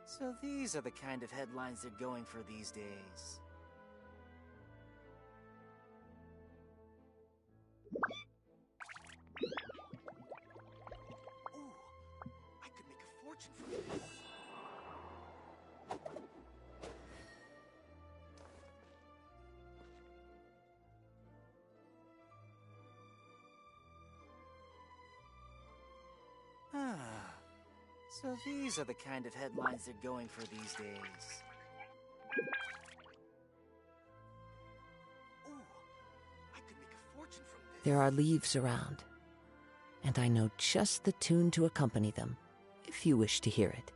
So these are the kind of headlines they're going for these days. Ooh, I could make a fortune from this. So these are the kind of headlines they're going for these days. Ooh, I could make a fortune from this. There are leaves around, and I know just the tune to accompany them, if you wish to hear it.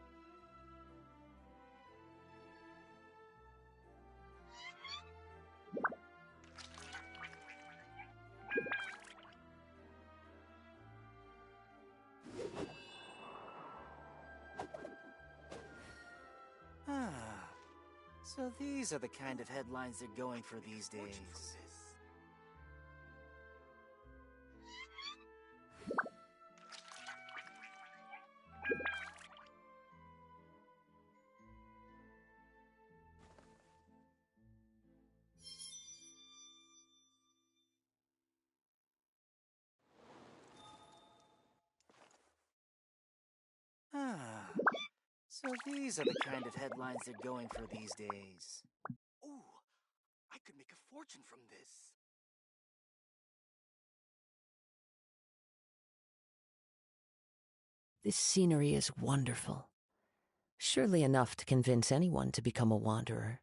So these are the kind of headlines they're going for these days. So these are the kind of headlines they're going for these days. Ooh, I could make a fortune from this. This scenery is wonderful. Surely enough to convince anyone to become a wanderer.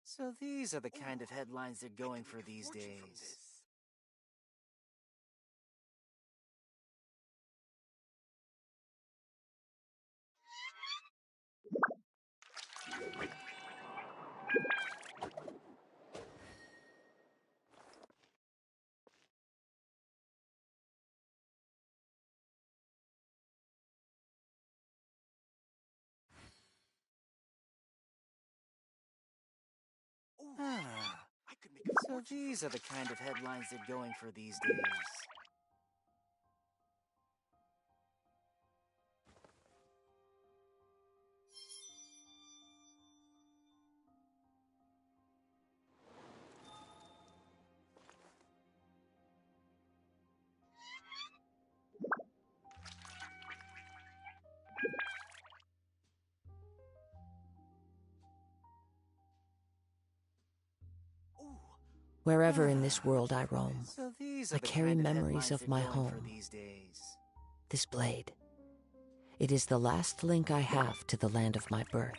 So these are the kind of headlines they're going for these days. So these are the kind of headlines they're going for these days. Wherever in this world I roam, So these are I the carry kind of memories headlines of they're my going for home. these days. This blade. It is the last link I have to the land of my birth.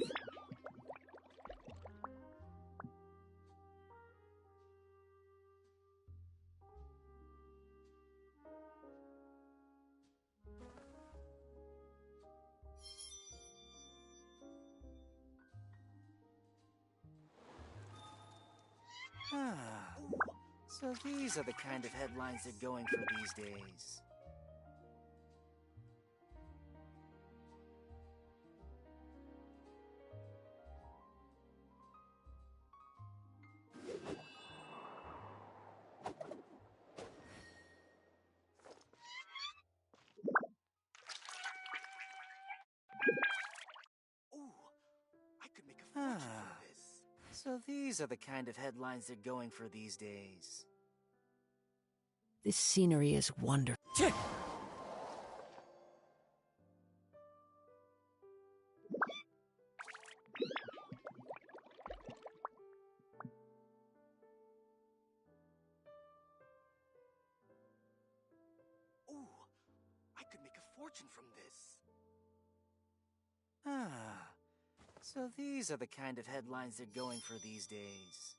So these are the kind of headlines they're going for these days. Ooh, I could make a fortune from this. So these are the kind of headlines they're going for these days. This scenery is wonderful. fortune from this. Ah, so these are the kind of headlines they're going for these days.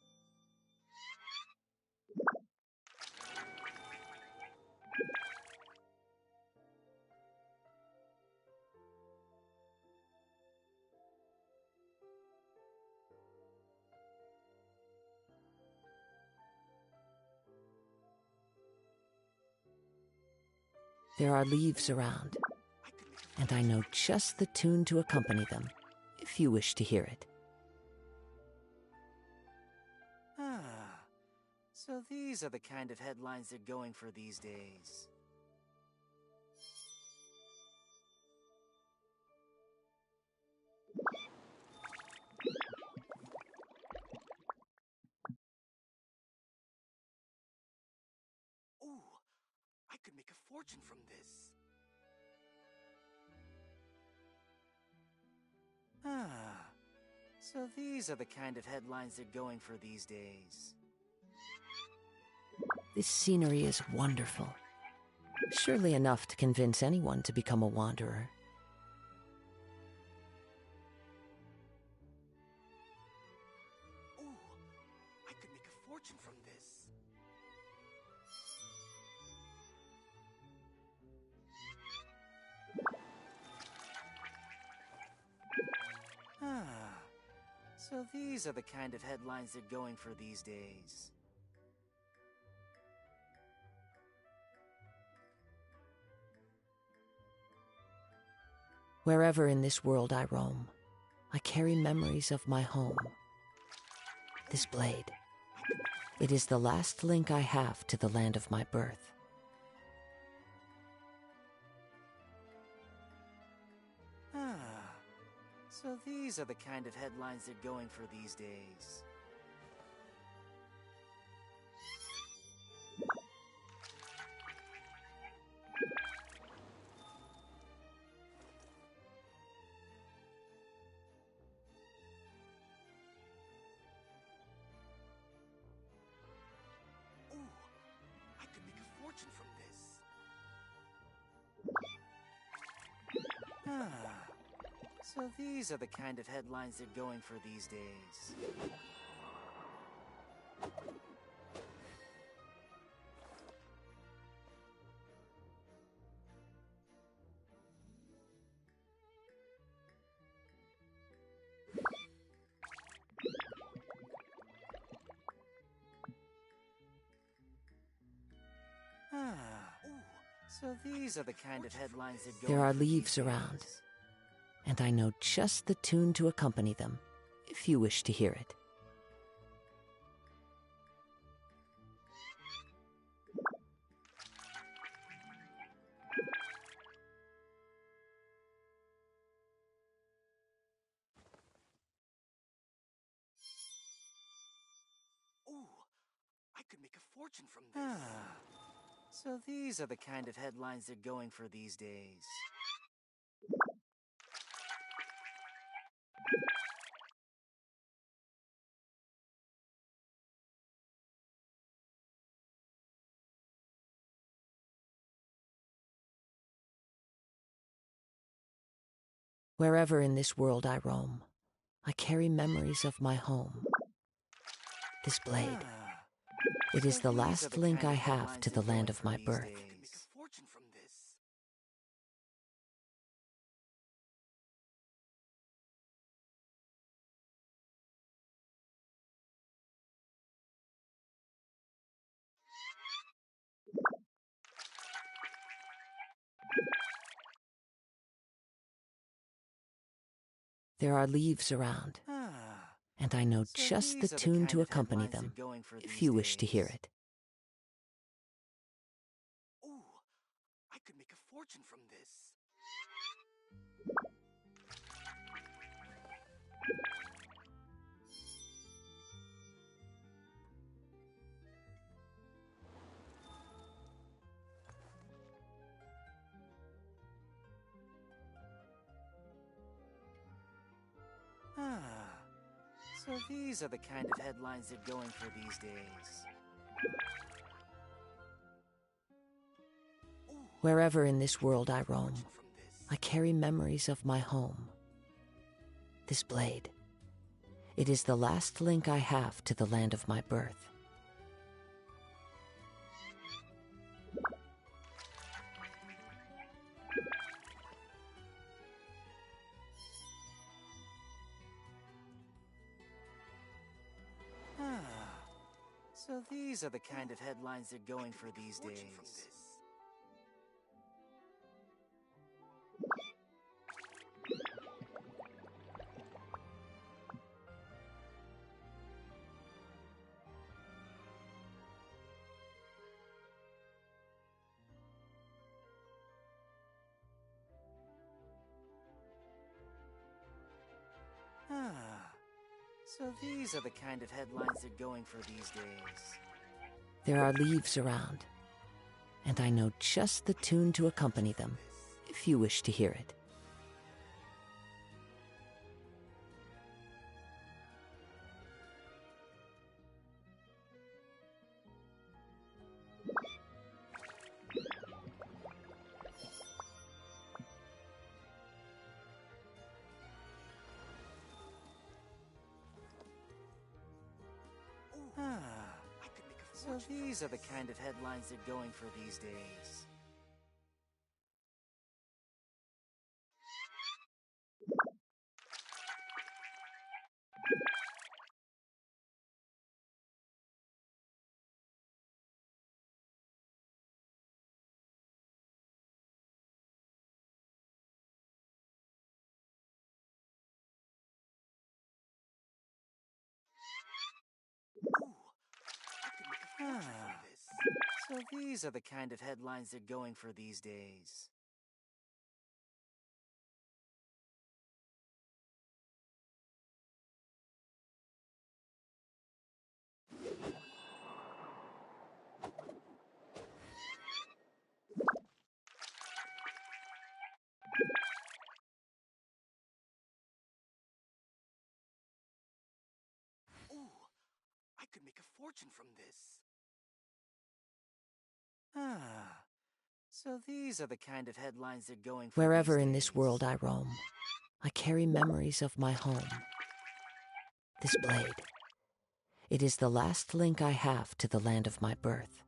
There are leaves around, and I know just the tune to accompany them, if you wish to hear it. Ah, so these are the kind of headlines they're going for these days. Ooh, I could make a fortune from this. Ah, so these are the kind of headlines they're going for these days. This scenery is wonderful. Surely enough to convince anyone to become a wanderer. Ooh, I could make a fortune from this. Ah, so these are the kind of headlines they're going for these days. Wherever in this world I roam, I carry memories of my home. This blade, it is the last link I have to the land of my birth. Ah, so these are the kind of headlines they're going for these days. Ooh, I could make a fortune from this. Ah, so these are the kind of headlines they're going for these days. Ah, ooh, so these are the kind of headlines they're going There are for leaves these around, days. and I know just the tune to accompany them, if you wish to hear it. Ooh, I could make a fortune from this. Ah, so these are the kind of headlines they're going for these days. Wherever in this world I roam, I carry memories of my home. This blade, Ah, it is so the these are last the link kind I of have headlines to the they're land going of for my these birth. days. I could make a fortune from this. There are leaves around, Ah, and I know so just the these are the tune kind to of accompany headlines them, they're going for if these you wish to hear days. it. Ooh, I could make a fortune from this. Ah, so these are the kind of headlines they're going for these days. Ooh, Wherever in this world I roam, I carry memories of my home. This blade, it is the last link I have to the land of my birth. So these are the kind of headlines they're going for these days. So these are the kind of headlines they're going for these days. There are leaves around, and I know just the tune to accompany them, if you wish to hear it. So these are the kind of headlines they're going for these days. So these are the kind of headlines they're going for these days. Ooh, I could make a fortune from this. So these are the kind of headlines they're going for Wherever these in days. this world I roam, I carry memories of my home. This blade, it is the last link I have to the land of my birth.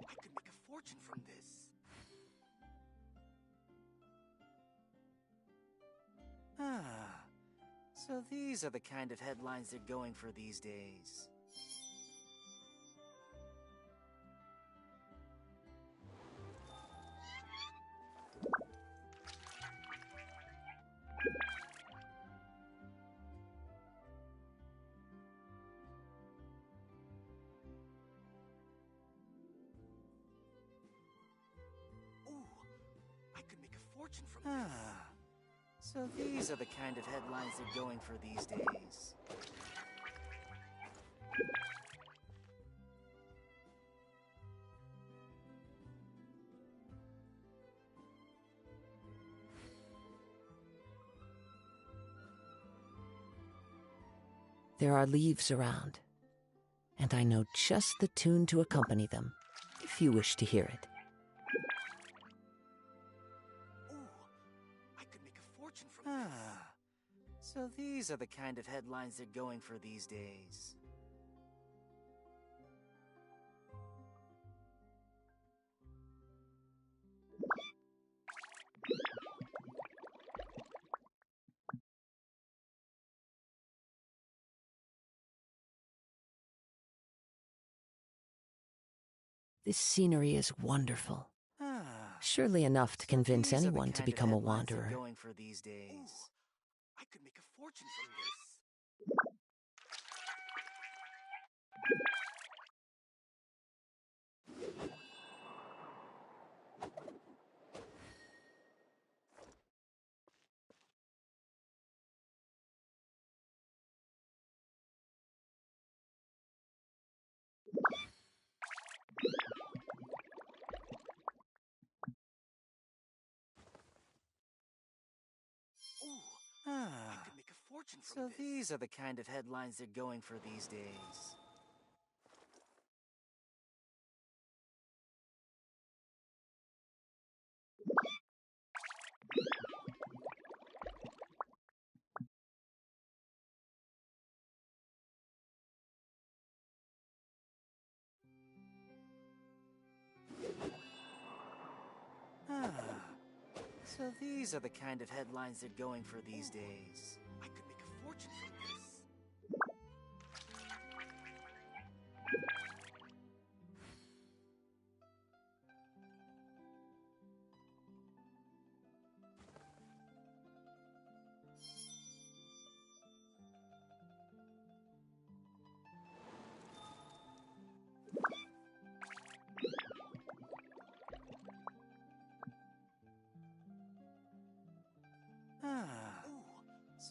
I could make a fortune from this. So these are the kind of headlines they're going for these days. Ooh, I could make a fortune from this. So these are the kind of headlines they're going for these days. There are leaves around, and I know just the tune to accompany them, if you wish to hear it. I could make a fortune from this. So these are the kind of headlines they're going for these days. This scenery is wonderful. Surely enough to convince These are the anyone to kind of become a headlines they're wanderer. going for these days. I could make a fortune from this. fortune from this. So these are the kind of headlines they're going for these days. So these are the kind of headlines they're going for these days. I could make a fortune from this.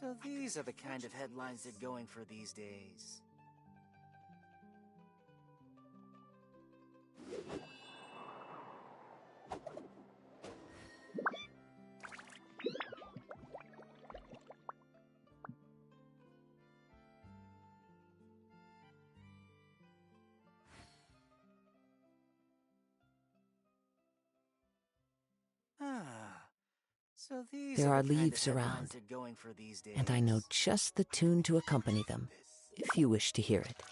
So these are the kind of headlines they're going for these days. So these There are the kind leaves of around, headlines they're going for these days. and I know just the tune to accompany them, if you wish to hear it.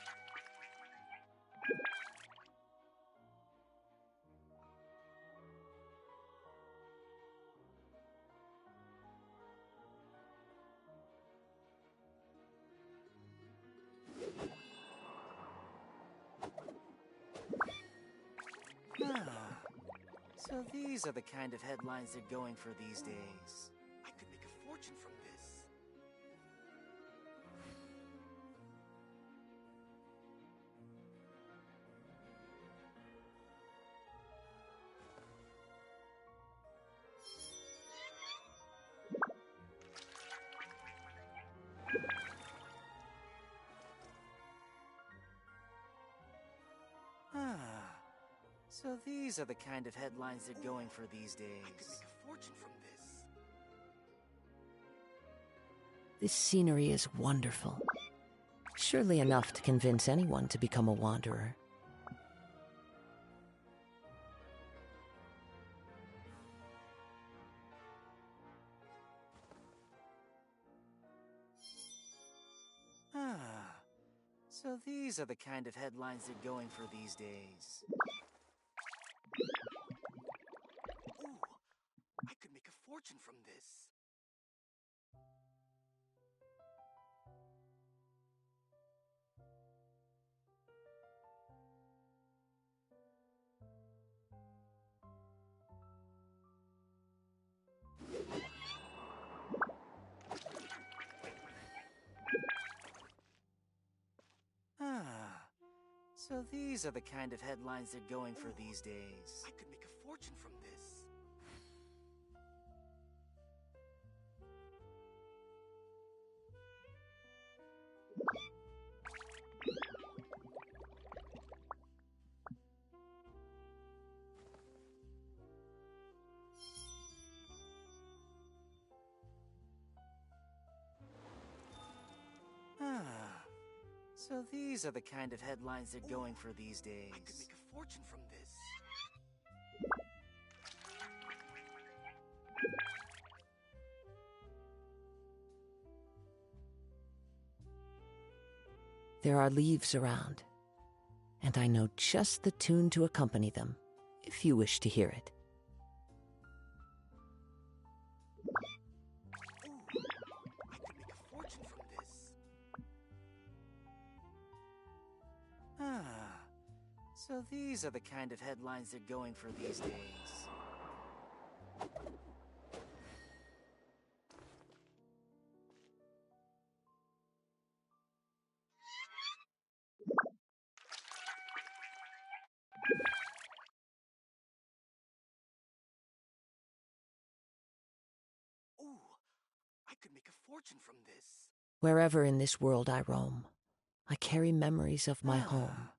So these are the kind of headlines they're going for these days. I could make a fortune from this. So these are the kind of headlines they're going for these days. I could make a fortune from this. This scenery is wonderful. Surely enough to convince anyone to become a wanderer. So these are the kind of headlines they're going for these days. Ooh, I could make a fortune from this. So these are the kind of headlines they're going for these days. I could make a fortune from this. So these are the kind of headlines they're going for these days. I could make a fortune from this. There are leaves around, and I know just the tune to accompany them, if you wish to hear it. Ooh, I could make a fortune from this. So these are the kind of headlines they're going for these days. Ooh, I could make a fortune from this. Wherever in this world I roam, I carry memories of my home.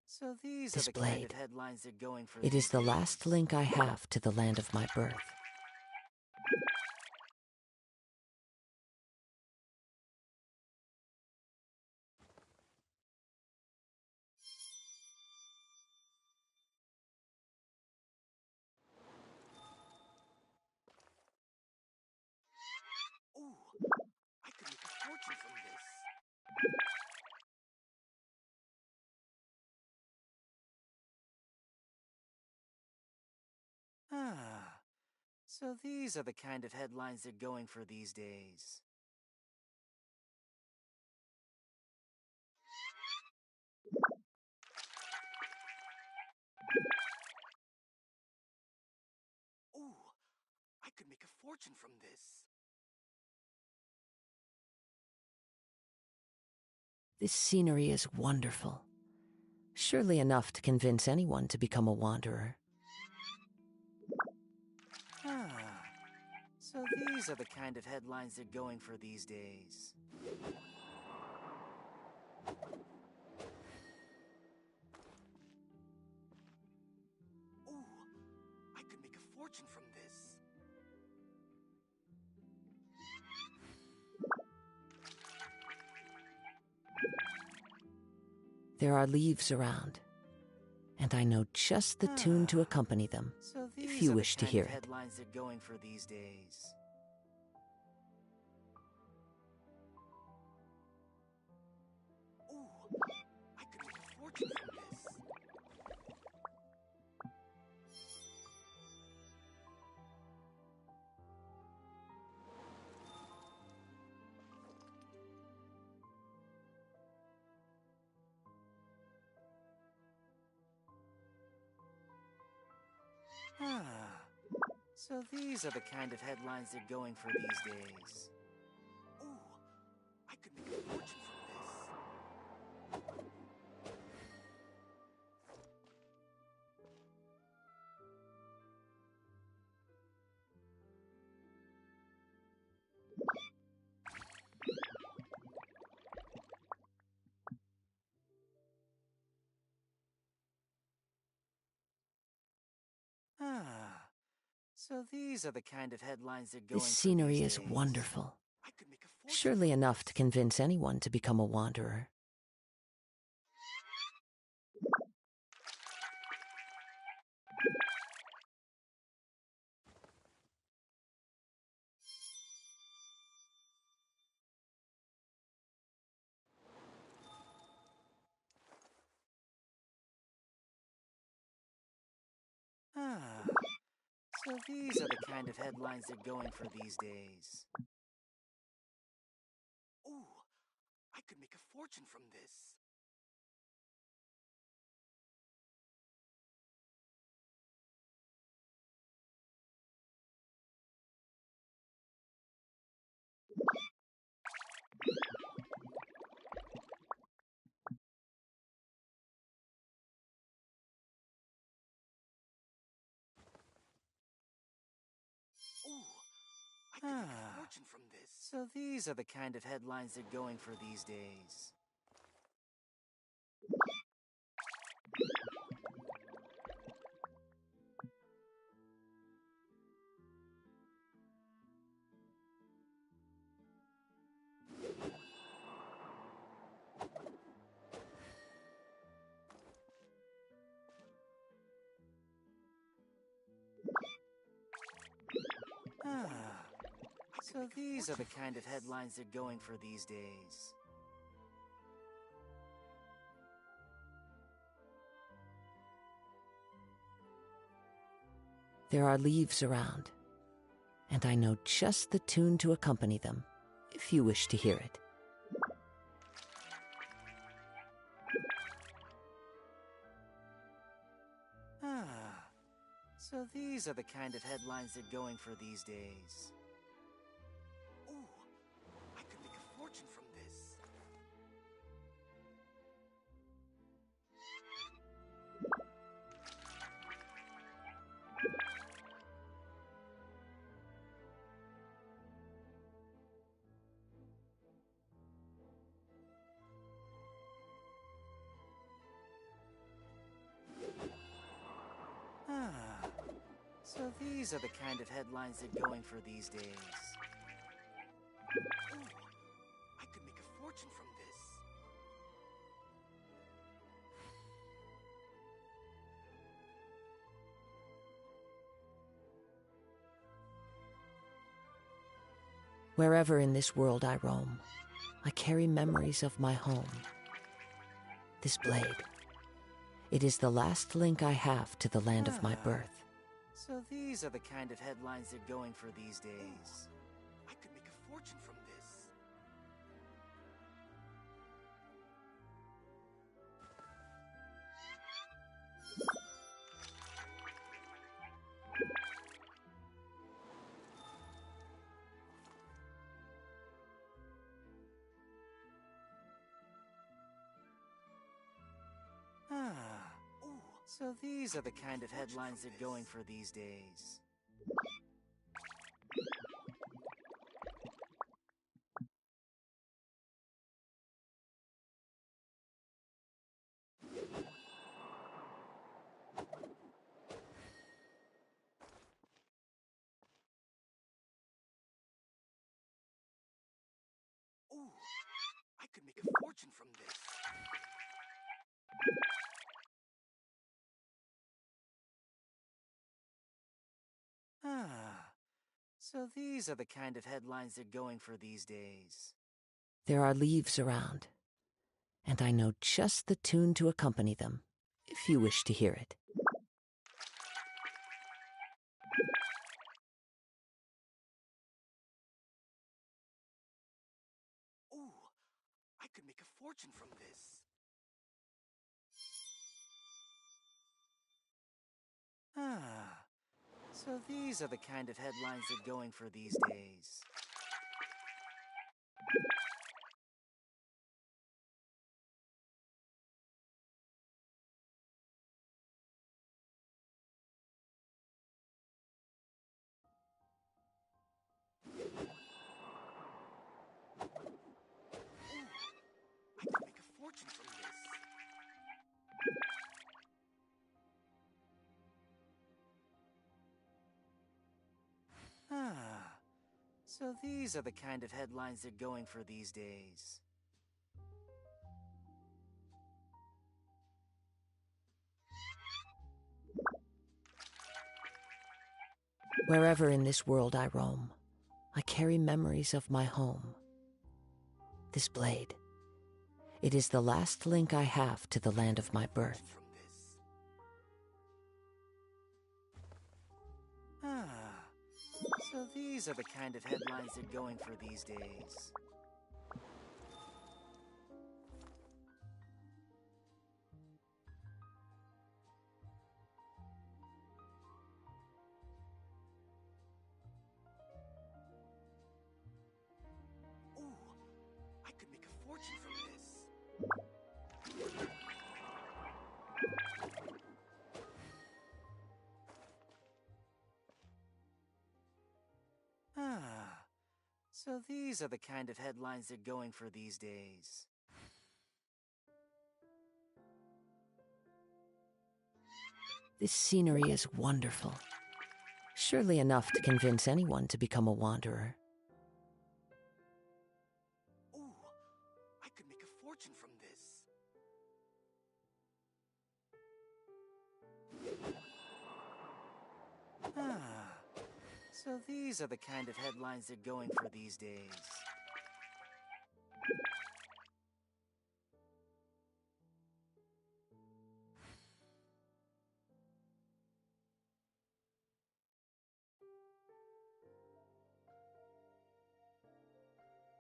So these This are the kind blade. of headlines they're going for It these is the days. last link I have to the land of my birth. So these are the kind of headlines they're going for these days. Ooh, I could make a fortune from this. This scenery is wonderful. Surely enough to convince anyone to become a wanderer. Ah, so these are the kind of headlines they're going for these days. Ooh, I could make a fortune from this. There are leaves around, and I know just the tune to accompany them, So these if you are wish the to kind hear of it. headlines they're going for these days. Ooh, I could make a fortune from this. Ah, so these are the kind of headlines they're going for these days. Ooh, I could make a fortune from this. Ah, so these are the kind of headlines they're going This for scenery these is days. wonderful. I could make a fortune. Surely enough to convince anyone to become a wanderer. Ah, so these are the kind of headlines they're going for these days. Ooh, I could make a fortune from this. Ooh, I could make a fortune from this. So these are the kind of headlines they're going for these days. Ah, so these are the kind of headlines they're going for these days. There are leaves around, and I know just the tune to accompany them, if you wish to hear it. Ah, so these are the kind of headlines they're going for these days. Ooh, I could make a fortune from this. Ah, so these are the kind of headlines they're going for these days. Ooh, I could make a fortune from this. Wherever in this world I roam, I carry memories of my home. This blade, it is the last link I have to the land of my birth. So these are the kind of headlines they're going for these days. I could make a fortune from this. So these are the kind of headlines they're going for these days. Ooh, I could make a fortune from this. So these are the kind of headlines they're going for these days. There are leaves around, and I know just the tune to accompany them, if you wish to hear it. Ooh, I could make a fortune from this. So these are the kind of headlines they're going for these days. I could make a fortune from this. So these are the kind of headlines they're going for these days. Wherever in this world I roam, I carry memories of my home. This blade, it is the last link I have to the land of my birth. So these are the kind of headlines they're going for these days. Ooh, I could make a fortune from this. So these are the kind of headlines they're going for these days. This scenery is wonderful. Surely enough to convince anyone to become a wanderer. Ooh, I could make a fortune from this. So these are the kind of headlines they're going for these days.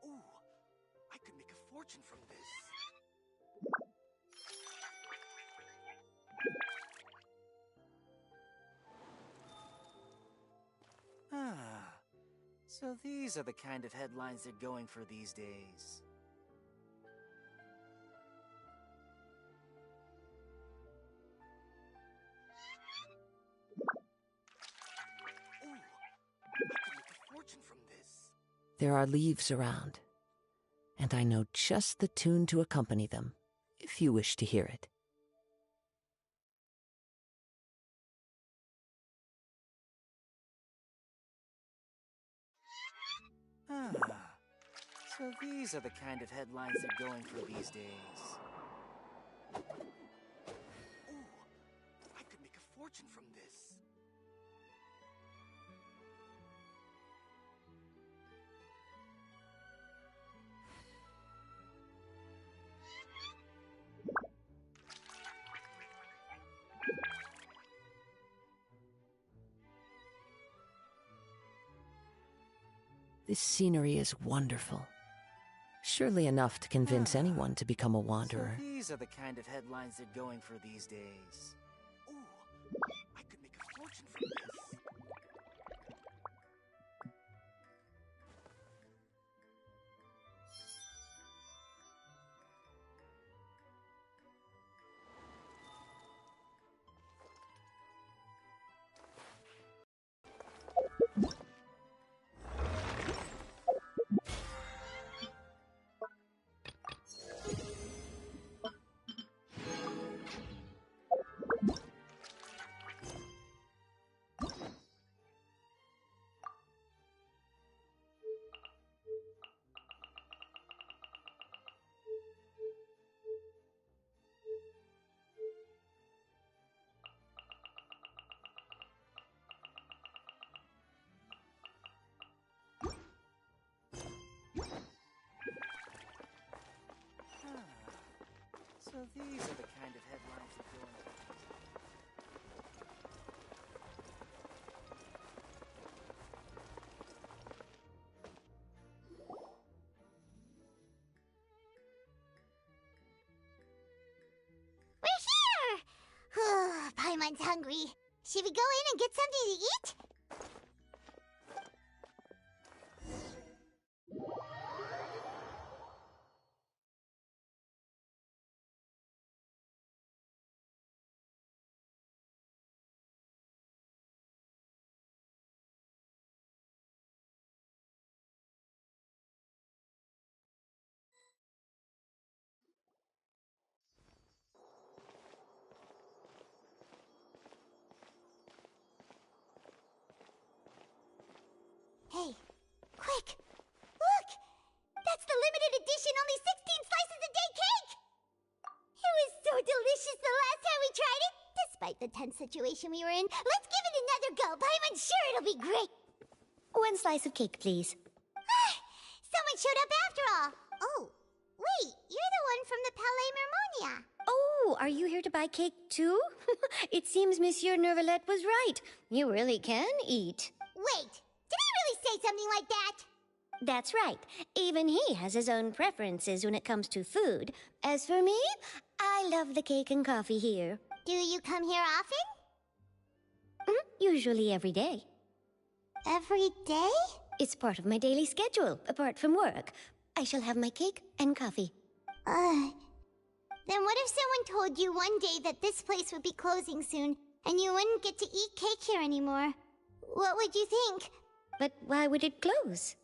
Ooh, I could make a fortune from this. So these are the kind of headlines they're going for these days. Ooh, I could make a fortune from this. There are leaves around, and I know just the tune to accompany them, if you wish to hear it. So these are the kind of headlines they're going for these days. Ooh, I could make a fortune from this. This scenery is wonderful. Surely enough to convince anyone to become a wanderer. So these are the kind of headlines they're going for these days. Ooh, I could make a fortune from this. So these are the kind of headlines that go into We're here! Paimon's hungry. Should we go in and get something to eat? Hey, quick! Look! That's the limited edition only 16 slices a day cake! It was so delicious the last time we tried it! Despite the tense situation we were in, let's give it another go! I'm sure it'll be great! 1 slice of cake, please. Someone showed up after all! Oh, wait, you're the one from the Palais Mermonia! Oh, are you here to buy cake too? It seems Monsieur Nervalette was right. You really can eat. Wait, did he really say something like that? That's right. Even he has his own preferences when it comes to food. As for me, I love the cake and coffee here. Do you come here often? Usually every day. Every day? It's part of my daily schedule, apart from work. I shall have my cake and coffee. Then what if someone told you one day that this place would be closing soon, and you wouldn't get to eat cake here anymore? What would you think? But why would it close?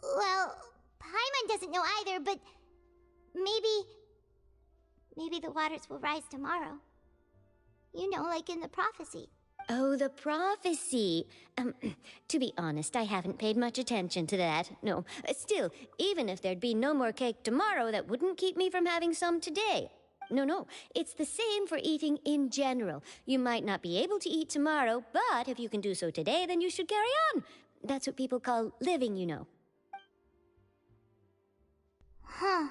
Well, Paimon doesn't know either, but maybe the waters will rise tomorrow. You know, like in the prophecy. Oh, the prophecy. To be honest, I haven't paid much attention to that. No. Still, even if there'd be no more cake tomorrow, that wouldn't keep me from having some today. No. It's the same for eating in general. You might not be able to eat tomorrow, but if you can do so today, then you should carry on. That's what people call living, you know. Huh.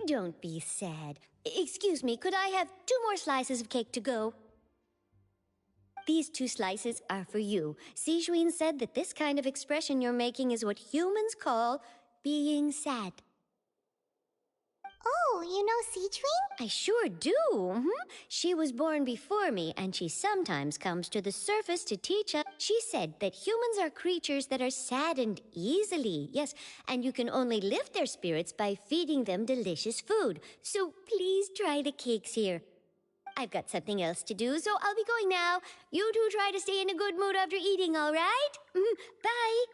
Don't be sad. Excuse me, could I have 2 more slices of cake to go? These 2 slices are for you. Sijuin said that this kind of expression you're making is what humans call being sad. Oh, you know Sijuin? I sure do. She was born before me, and she sometimes comes to the surface to teach us. She said that humans are creatures that are saddened easily. Yes, and you can only lift their spirits by feeding them delicious food. So please try the cakes here. I've got something else to do, so I'll be going now. You two try to stay in a good mood after eating, all right? Bye.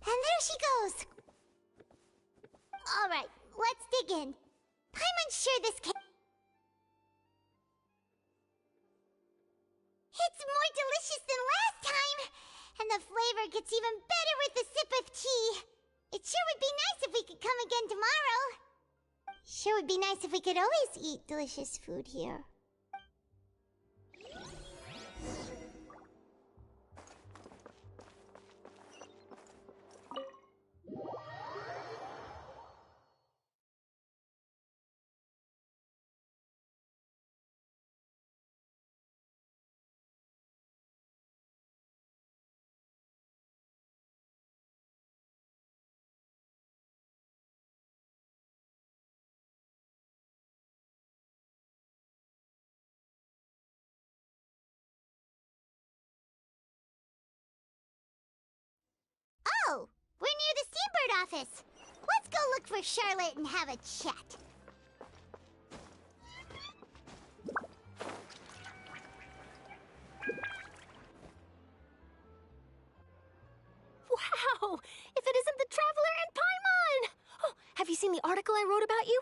And there she goes. All right, let's dig in. Paimon's sure this cake... It's more delicious than last time! And the flavor gets even better with a sip of tea. It sure would be nice if we could come again tomorrow. Sure would be nice if we could always eat delicious food here. We're near the Steambird office. Let's go look for Charlotte and have a chat. Wow! If it isn't the Traveler and Paimon! Oh, have you seen the article I wrote about you?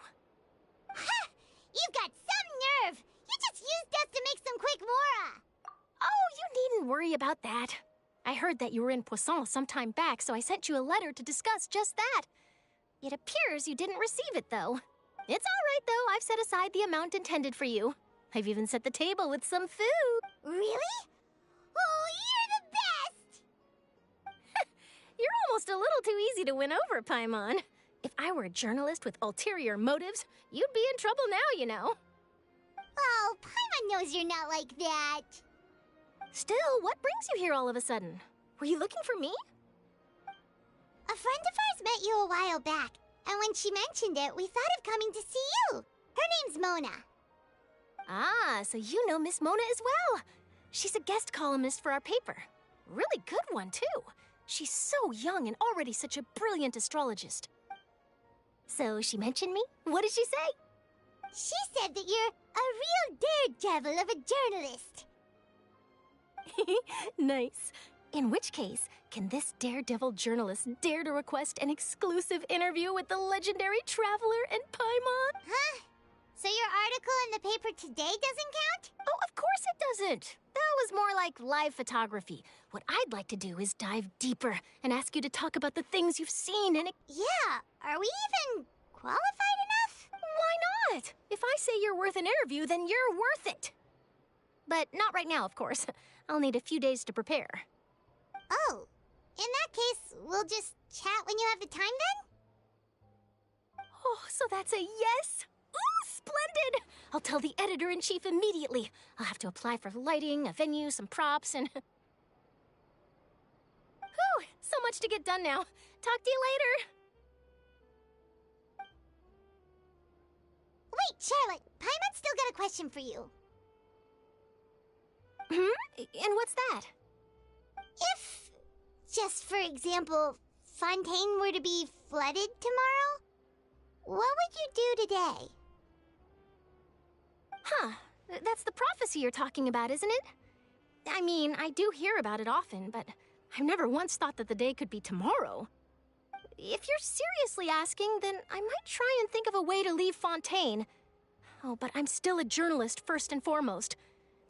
Ha! You've got some nerve! You just used us to make some quick mora! Oh, you needn't worry about that. I heard that you were in Poisson some time back, so I sent you a letter to discuss just that. It appears you didn't receive it, though. It's all right, though. I've set aside the amount intended for you. I've even set the table with some food. Really? Oh, you're the best! You're almost a little too easy to win over, Paimon. If I were a journalist with ulterior motives, you'd be in trouble now, you know. Oh, Paimon knows you're not like that. Still, what brings you here all of a sudden? Were you looking for me? A friend of ours met you a while back, and when she mentioned it, we thought of coming to see you. Her name's Mona. Ah, so you know Miss Mona as well. She's a guest columnist for our paper. Really good one, too. She's so young and already such a brilliant astrologist. So she mentioned me? What did she say? She said that you're a real daredevil of a journalist. Nice. In which case, can this daredevil journalist dare to request an exclusive interview with the legendary Traveler and Paimon? Huh? So your article in the paper today doesn't count? Oh, of course it doesn't. That was more like live photography. What I'd like to do is dive deeper and ask you to talk about the things you've seen and... Yeah, are we even qualified enough? Why not? If I say you're worth an interview, then you're worth it. But not right now, of course. I'll need a few days to prepare. Oh, in that case, we'll just chat when you have the time then? Oh, so that's a yes? Ooh, splendid! I'll tell the editor-in-chief immediately. I'll have to apply for lighting, a venue, some props, and... Whew, so much to get done now. Talk to you later. Wait, Charlotte, Paimon's still got a question for you. And what's that? If, just for example, Fontaine were to be flooded tomorrow, what would you do today? Huh. That's the prophecy you're talking about, isn't it? I mean, I do hear about it often, but I've never once thought that the day could be tomorrow. If you're seriously asking, then I might try and think of a way to leave Fontaine. Oh, but I'm still a journalist first and foremost.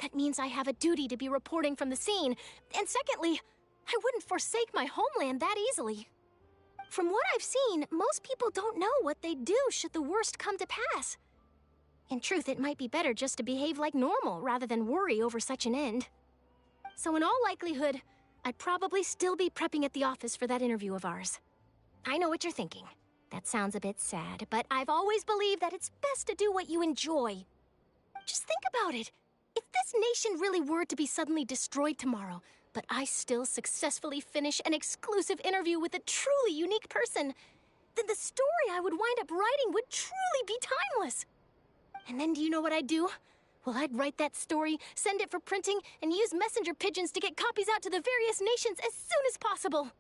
That means I have a duty to be reporting from the scene. And secondly, I wouldn't forsake my homeland that easily. From what I've seen, most people don't know what they'd do should the worst come to pass. In truth, it might be better just to behave like normal rather than worry over such an end. So in all likelihood, I'd probably still be prepping at the office for that interview of ours. I know what you're thinking. That sounds a bit sad, but I've always believed that it's best to do what you enjoy. Just think about it. If this nation really were to be suddenly destroyed tomorrow, but I still successfully finish an exclusive interview with a truly unique person, then the story I would wind up writing would truly be timeless. And then do you know what I'd do? Well, I'd write that story, send it for printing, and use messenger pigeons to get copies out to the various nations as soon as possible.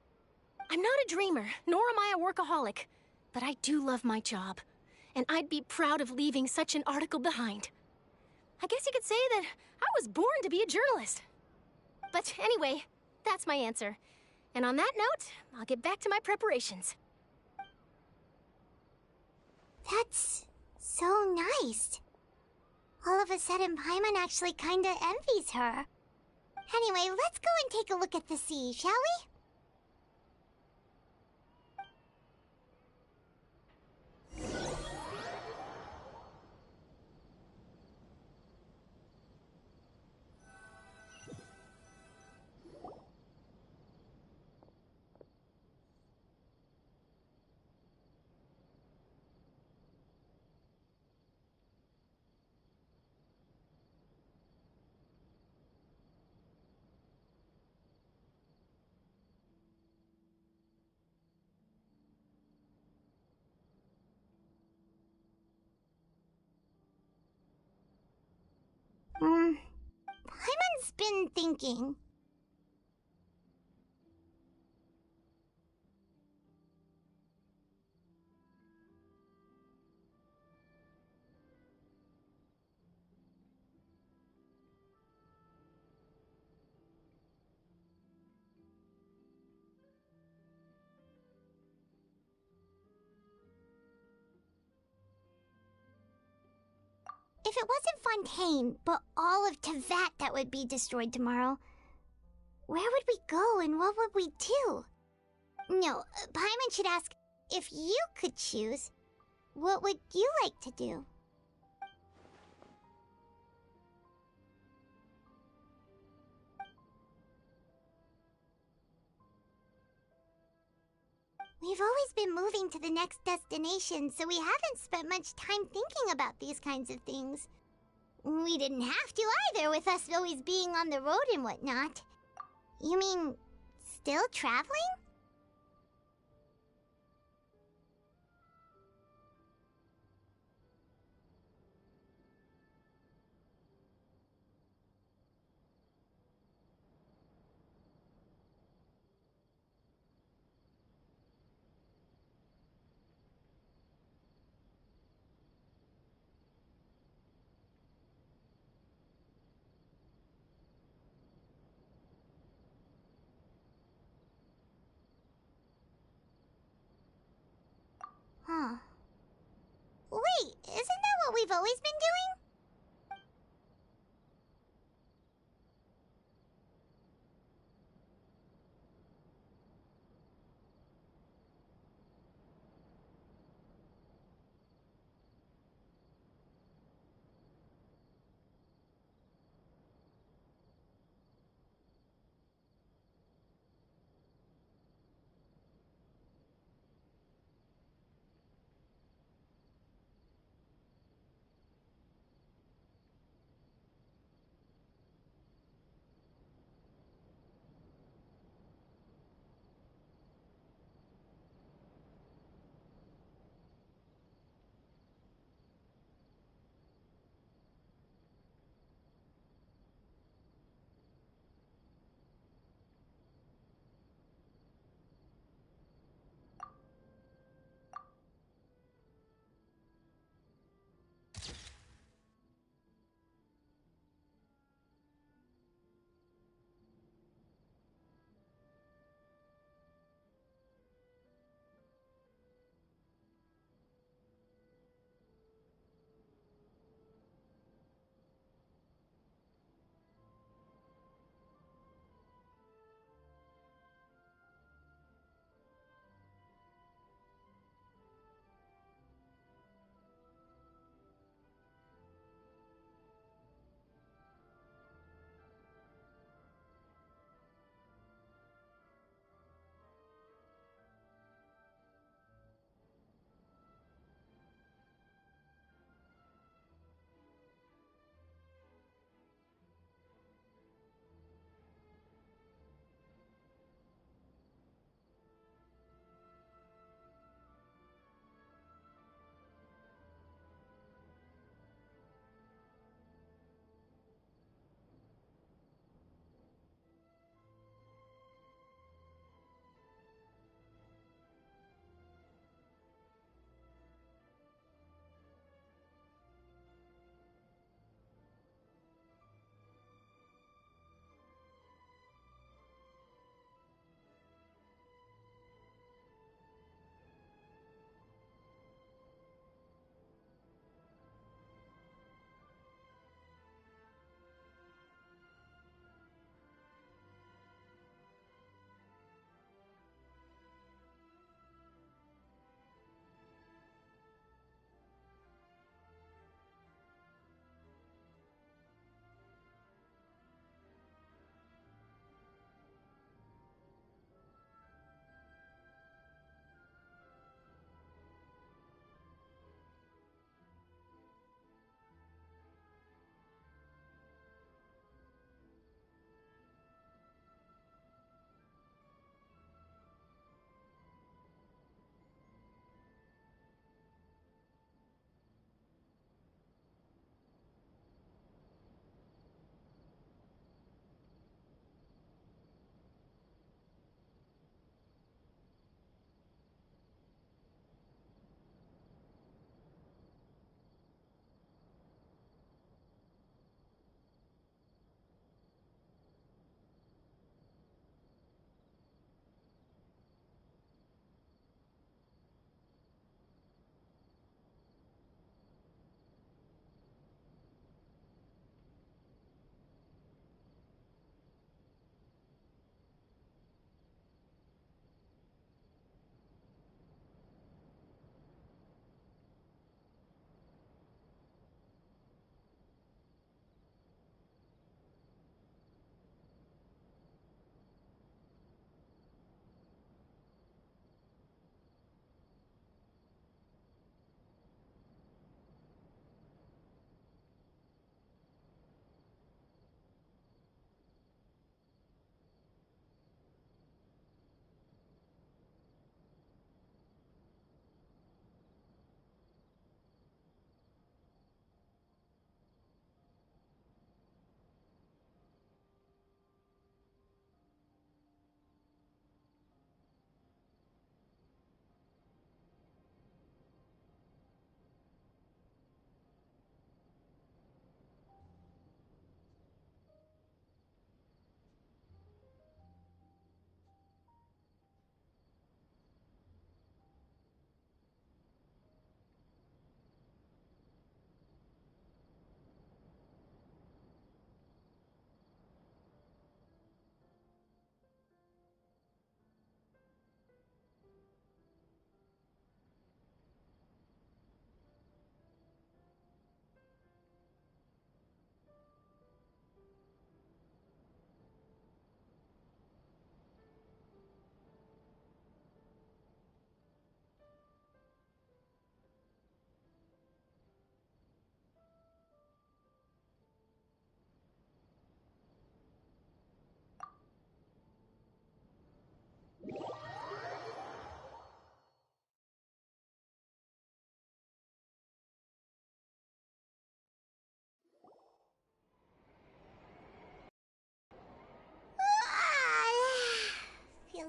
I'm not a dreamer, nor am I a workaholic, but I do love my job, and I'd be proud of leaving such an article behind. I guess you could say that I was born to be a journalist. But anyway, that's my answer. And on that note, I'll get back to my preparations. That's so nice. All of a sudden, Paimon actually kinda envies her. Anyway, let's go and take a look at the sea, shall we? Paimon's been thinking. if it wasn't Fontaine, but all of Tevat that would be destroyed tomorrow, where would we go and what would we do? No, Paimon should ask, if you could choose, what would you like to do? We've always been moving to the next destination, so we haven't spent much time thinking about these kinds of things. We didn't have to either, with us always being on the road and whatnot. You mean, still traveling? Huh. Wait, isn't that what we've always been doing?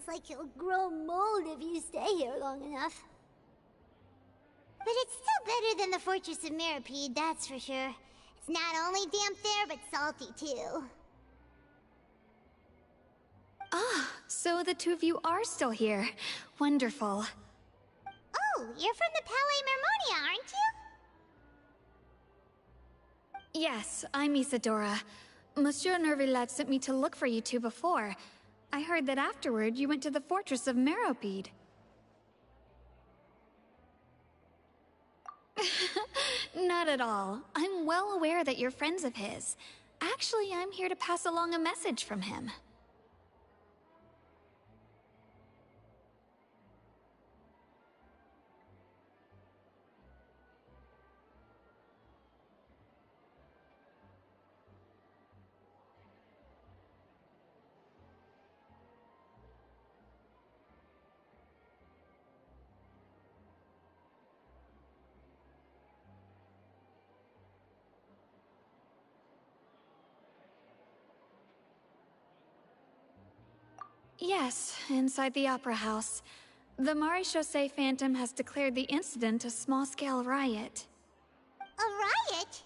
feels like you'll grow mold if you stay here long enough. But it's still better than the Fortress of Meropide, that's for sure. It's not only damp there, but salty too. Ah, so the two of you are still here. Wonderful. Oh, you're from the Palais Mermonia, aren't you? Yes, I'm Isadora. Monsieur Nervillet sent me to look for you two before. I heard that afterward you went to the Fortress of Meropide. Not at all. I'm well aware that you're friends of his. Actually, I'm here to pass along a message from him. Yes, inside the Opera House. The Maréchaussée Phantom has declared the incident a small-scale riot. A riot?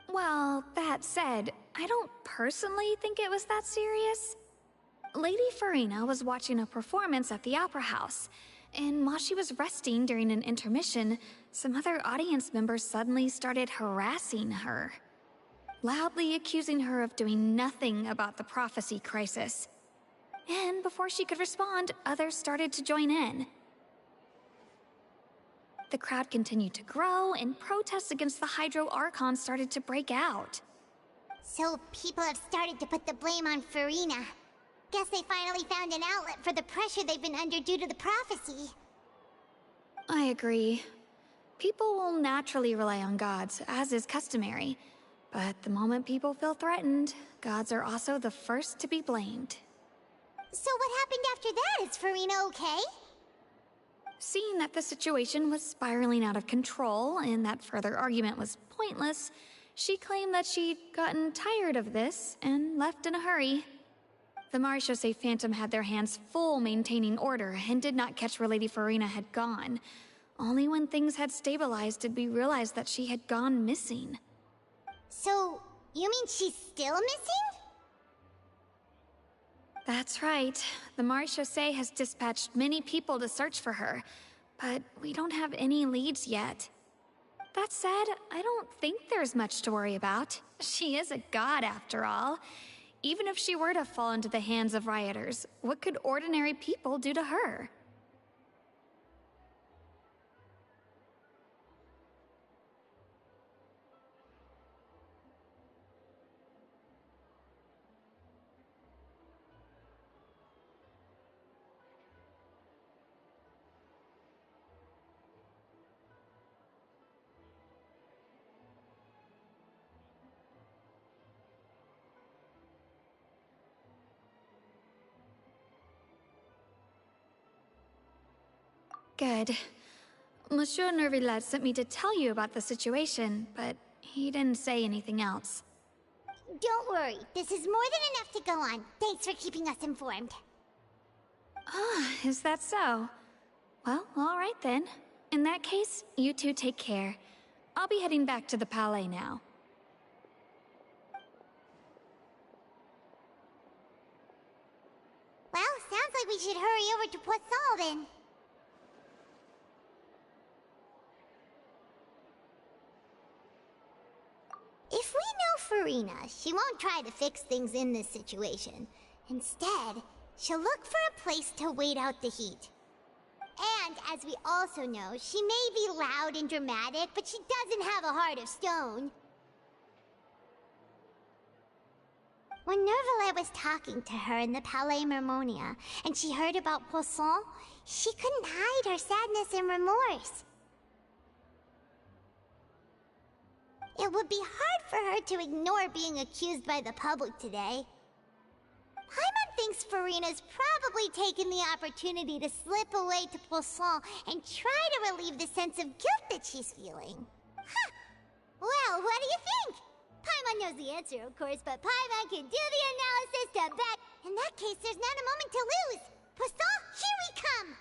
Well, that said, I don't personally think it was that serious. Lady Farina was watching a performance at the Opera House, and while she was resting during an intermission, some other audience members suddenly started harassing her, loudly accusing her of doing nothing about the prophecy crisis. And before she could respond, others started to join in. The crowd continued to grow, and protests against the Hydro Archon started to break out. So people have started to put the blame on Farina. Guess they finally found an outlet for the pressure they've been under due to the prophecy. I agree. People will naturally rely on gods, as is customary. But the moment people feel threatened, gods are also the first to be blamed. So what happened after that? Is Farina okay? Seeing that the situation was spiraling out of control and that further argument was pointless, she claimed that she'd gotten tired of this and left in a hurry. The Maréchaussée Phantom had their hands full maintaining order and did not catch where Lady Farina had gone. Only when things had stabilized did we realize that she had gone missing. So, you mean she's still missing? That's right. The Maréchaussée has dispatched many people to search for her, but we don't have any leads yet. That said, I don't think there's much to worry about. She is a god after all. Even if she were to fall into the hands of rioters, what could ordinary people do to her? Good. Monsieur Nervillet sent me to tell you about the situation, but he didn't say anything else. Don't worry, this is more than enough to go on. Thanks for keeping us informed. Ah, is that so? Well, all right then. In that case, you two take care. I'll be heading back to the Palais now. Well, sounds like we should hurry over to Poisson then. If we know Farina, she won't try to fix things in this situation. Instead, she'll look for a place to wait out the heat. And, as we also know, she may be loud and dramatic, but she doesn't have a heart of stone. When Nervillet was talking to her in the Palais Mermonia, and she heard about Poisson, she couldn't hide her sadness and remorse. It would be hard for her to ignore being accused by the public today. Paimon thinks Farina's probably taken the opportunity to slip away to Poisson and try to relieve the sense of guilt that she's feeling. Huh. Well, what do you think? Paimon knows the answer, of course, but Paimon can do the analysis to back... In that case, there's not a moment to lose. Postal, here we come!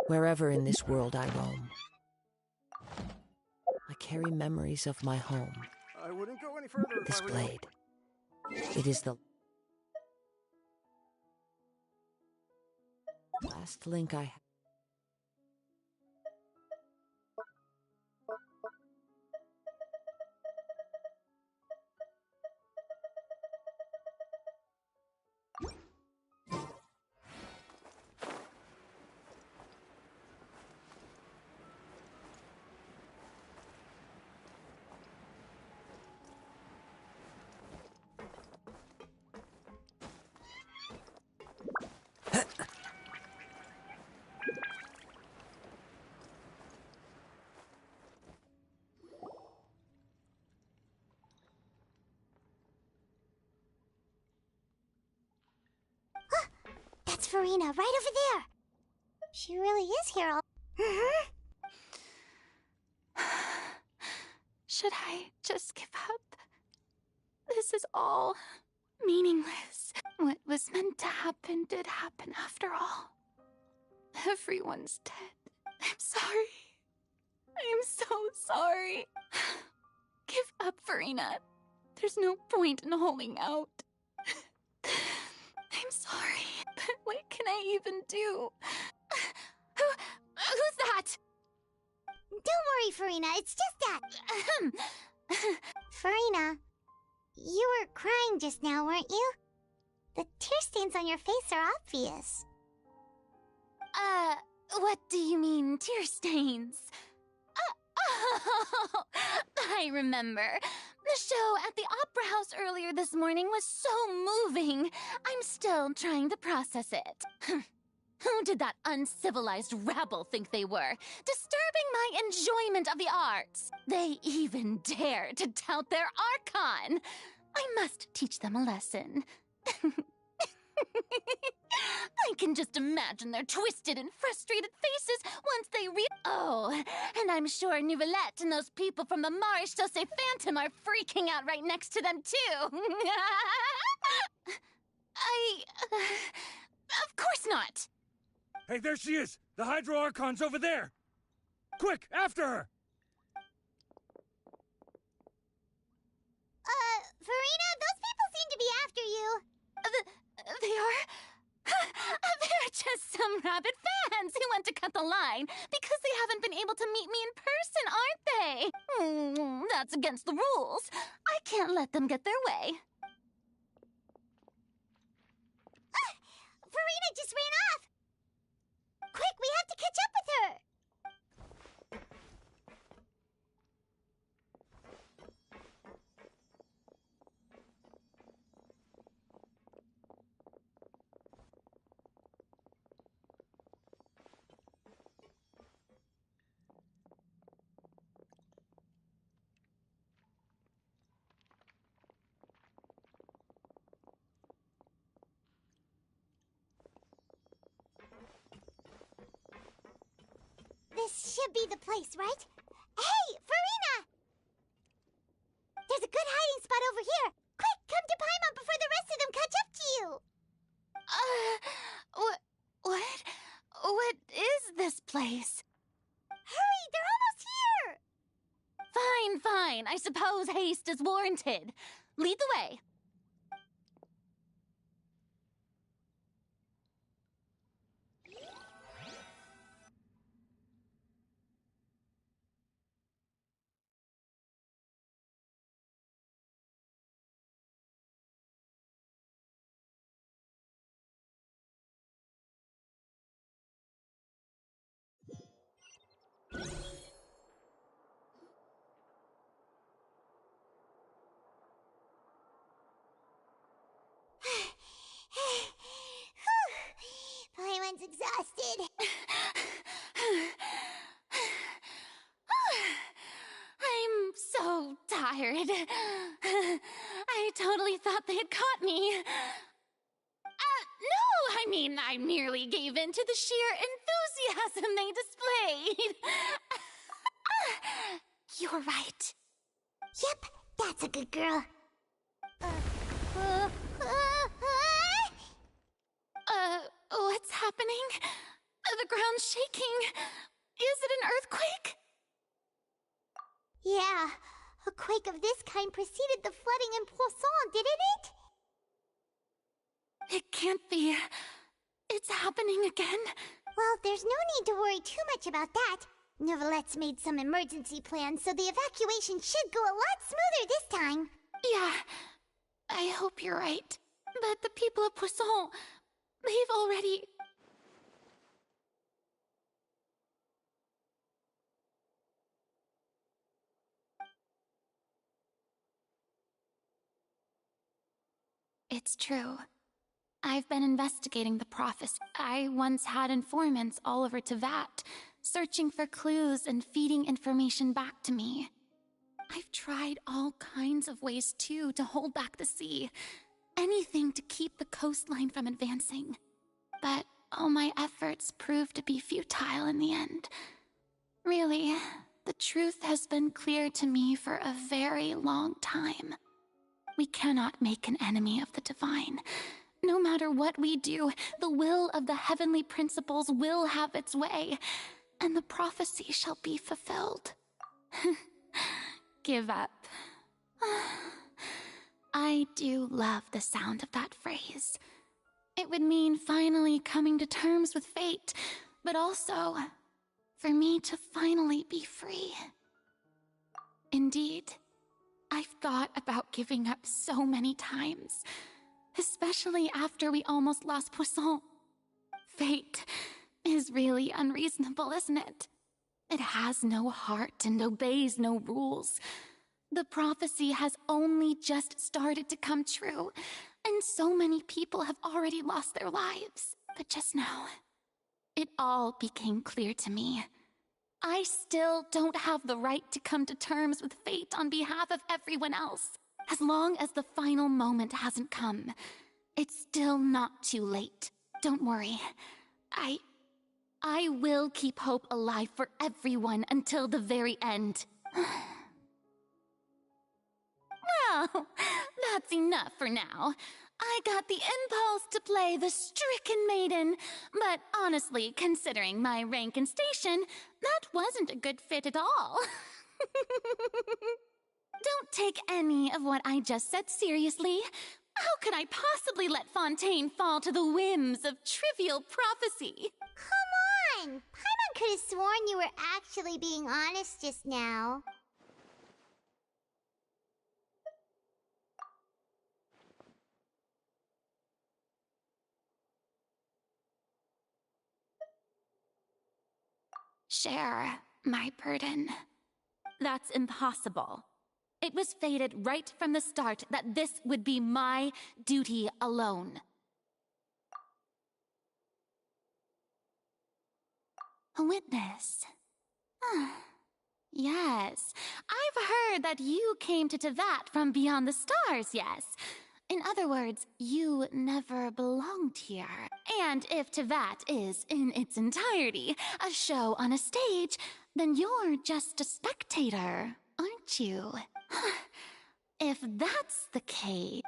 Wherever in this world I roam, I carry memories of my home. I wouldn't go any further if This I were you. blade. It is the last link I have. That's Farina, right over there. She really is here all... Should I just give up? This is all meaningless. What was meant to happen did happen after all. Everyone's dead. I'm sorry. I'm so sorry. Give up, Farina. There's no point in holding out. I'm sorry, but what can I even do? Who's that? Don't worry, Farina, it's just that... Farina, you were crying just now, weren't you? The tear stains on your face are obvious. What do you mean, tear stains? Oh, I remember. The show at the Opera House earlier this morning was so moving. I'm still trying to process it. Who did that uncivilized rabble think they were? Disturbing my enjoyment of the arts. They even dare to tout their Archon. I must teach them a lesson. I can just imagine their twisted and frustrated faces once they Oh, and I'm sure Nouvellette and those people from the Maréchaussée Phantom are freaking out right next to them, too. Of course not. Hey, there she is! The Hydro Archon's over there! Quick, after her! Farina, those people seem to be after you. They are? They're just some rabid fans who want to cut the line because they haven't been able to meet me in person, aren't they? That's against the rules. I can't let them get their way. Farina just ran off! Quick, we have to catch up with her! This should be the place, right? Hey, Farina! There's a good hiding spot over here. Quick, come to Paimon before the rest of them catch up to you. What is this place? Hurry, they're almost here! Fine. I suppose haste is warranted. Lead the way. exhausted. I'm so tired. I totally thought they had caught me. No, I mean, I merely gave in to the sheer enthusiasm they displayed. You're right. Yep, that's a good girl. What's happening? The ground's shaking. Is it an earthquake? Yeah, a quake of this kind preceded the flooding in Poisson, didn't it? It can't be. It's happening again. Well, there's no need to worry too much about that. Neverlette's made some emergency plans, so the evacuation should go a lot smoother this time. Yeah, I hope you're right. But the people of Poisson, they've already... It's true. I've been investigating the prophecy. I once had informants all over Tevat, searching for clues and feeding information back to me. I've tried all kinds of ways, too, to hold back the sea. Anything to keep the coastline from advancing. But all my efforts proved to be futile in the end. Really, the truth has been clear to me for a very long time. We cannot make an enemy of the divine. No matter what we do, the will of the heavenly principles will have its way, and the prophecy shall be fulfilled. Give up. I do love the sound of that phrase. It would mean finally coming to terms with fate, but also for me to finally be free. Indeed, I've thought about giving up so many times, especially after we almost lost Poisson. Fate is really unreasonable, isn't it? It has no heart and obeys no rules. The prophecy has only just started to come true, and so many people have already lost their lives. But just now, it all became clear to me. I still don't have the right to come to terms with fate on behalf of everyone else. As long as the final moment hasn't come, it's still not too late. Don't worry. I will keep hope alive for everyone until the very end. Well, that's enough for now. I got the impulse to play the stricken maiden, but honestly, considering my rank and station, that wasn't a good fit at all. Don't take any of what I just said seriously. How could I possibly let Fontaine fall to the whims of trivial prophecy? Come on! Paimon could have sworn you were actually being honest just now. Share my burden. That's impossible. It was fated right from the start that this would be my duty alone. A witness. Yes, I've heard that you came to Tevat from beyond the stars, yes. In other words, you never belonged here. And if Tevat is, in its entirety, a show on a stage, then you're just a spectator, aren't you? If that's the case...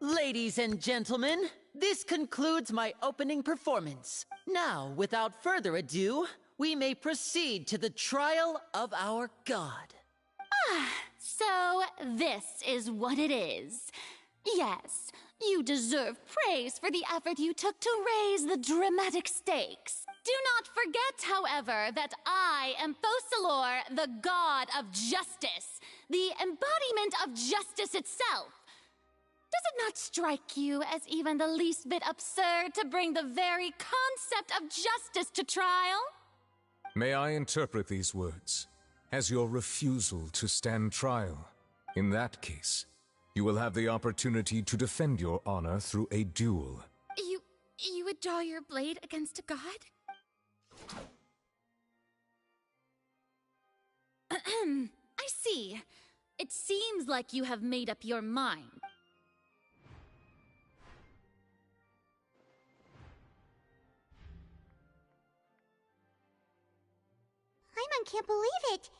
Ladies and gentlemen, this concludes my opening performance. Now, without further ado, we may proceed to the trial of our god. So this is what it is. Yes, you deserve praise for the effort you took to raise the dramatic stakes. Do not forget, however, that I am Focalor, the god of justice, the embodiment of justice itself. Does it not strike you as even the least bit absurd to bring the very concept of justice to trial? May I interpret these words as your refusal to stand trial? In that case, you will have the opportunity to defend your honor through a duel. You would draw your blade against a god? I see. It seems like you have made up your mind. Paimon can't believe it.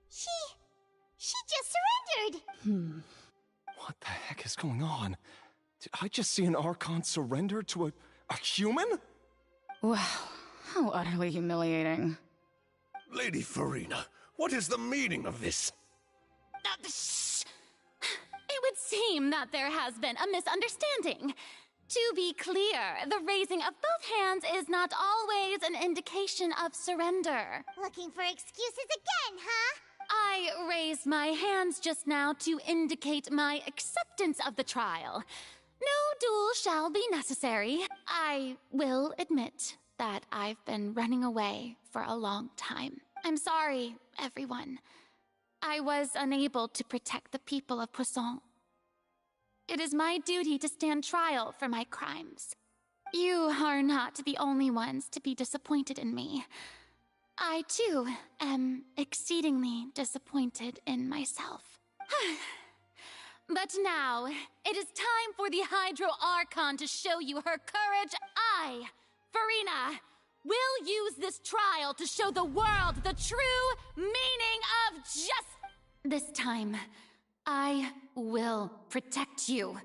She just surrendered. What the heck is going on? Did I just see an Archon surrender to a human? Wow, how utterly humiliating. Lady Farina, what is the meaning of this? Shh! It would seem that there has been a misunderstanding. To be clear, the raising of both hands is not always an indication of surrender. Looking for excuses again, huh? I raised my hands just now to indicate my acceptance of the trial. No duel shall be necessary. I will admit that I've been running away for a long time. I'm sorry, everyone. I was unable to protect the people of Poisson. It is my duty to stand trial for my crimes. You are not the only ones to be disappointed in me. I, too, am exceedingly disappointed in myself. But now, it is time for the Hydro Archon to show you her courage. I, Farina, will use this trial to show the world the true meaning of justice. This time, I will protect you.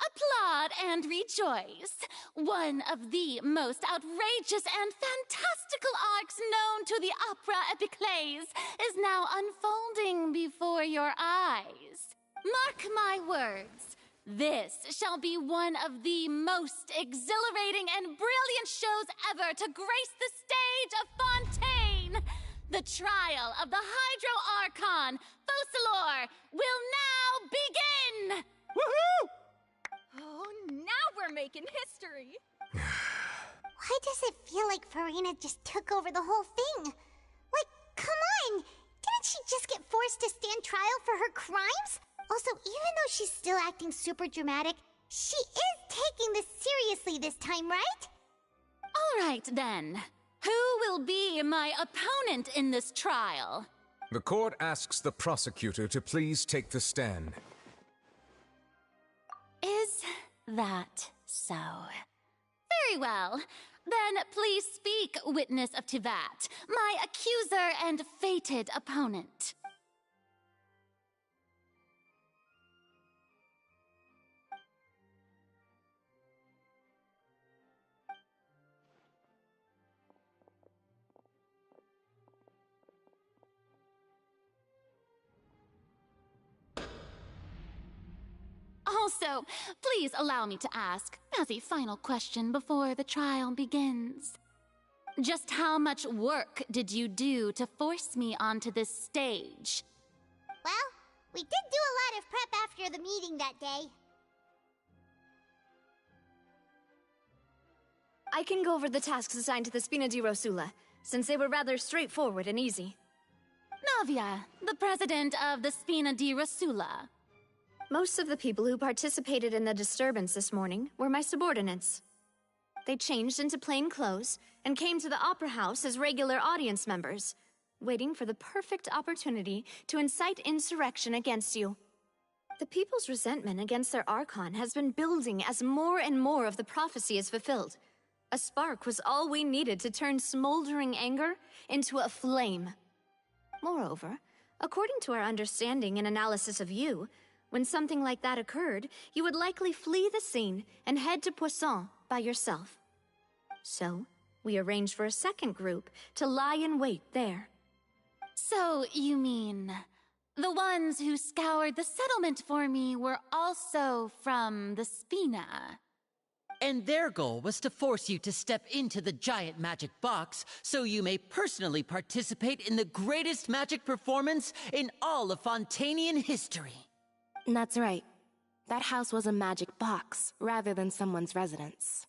Applaud and rejoice. One of the most outrageous and fantastical arcs known to the opera epiclese is now unfolding before your eyes. Mark my words, this shall be one of the most exhilarating and brilliant shows ever to grace the stage of Fontaine. The trial of the Hydro Archon, Focalor, will now begin! Woohoo! Oh, now we're making history! Why does it feel like Farina just took over the whole thing? Like, come on! Didn't she just get forced to stand trial for her crimes? Also, even though she's still acting super dramatic, she is taking this seriously this time, right? All right, then. Who will be my opponent in this trial? The court asks the prosecutor to please take the stand. Is that so? Very well. Then please speak, witness of Tivat, my accuser and fated opponent. Also, please allow me to ask, as a final question before the trial begins. Just how much work did you do to force me onto this stage? Well, we did do a lot of prep after the meeting that day. I can go over the tasks assigned to the Spina di Rosula, since they were rather straightforward and easy. Navia, the president of the Spina di Rosula. Most of the people who participated in the disturbance this morning were my subordinates. They changed into plain clothes and came to the Opera House as regular audience members, waiting for the perfect opportunity to incite insurrection against you. The people's resentment against their Archon has been building as more and more of the prophecy is fulfilled. A spark was all we needed to turn smoldering anger into a flame. Moreover, according to our understanding and analysis of you, When something like that occurred, you would likely flee the scene and head to Poisson by yourself. So, we arranged for a second group to lie in wait there. So, you mean... the ones who scoured the settlement for me were also from the Spina? And their goal was to force you to step into the giant magic box so you may personally participate in the greatest magic performance in all of Fontanian history. That's right. That house was a magic box, rather than someone's residence.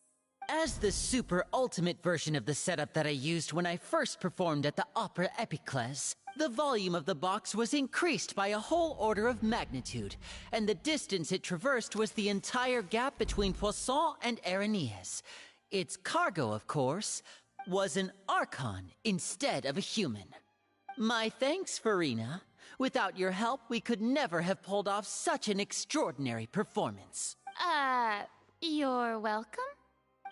As the super ultimate version of the setup that I used when I first performed at the Opera Epiclese, the volume of the box was increased by a whole order of magnitude, and the distance it traversed was the entire gap between Poisson and Aranias. Its cargo, of course, was an Archon instead of a human. My thanks, Farina. Without your help, we could never have pulled off such an extraordinary performance. You're welcome?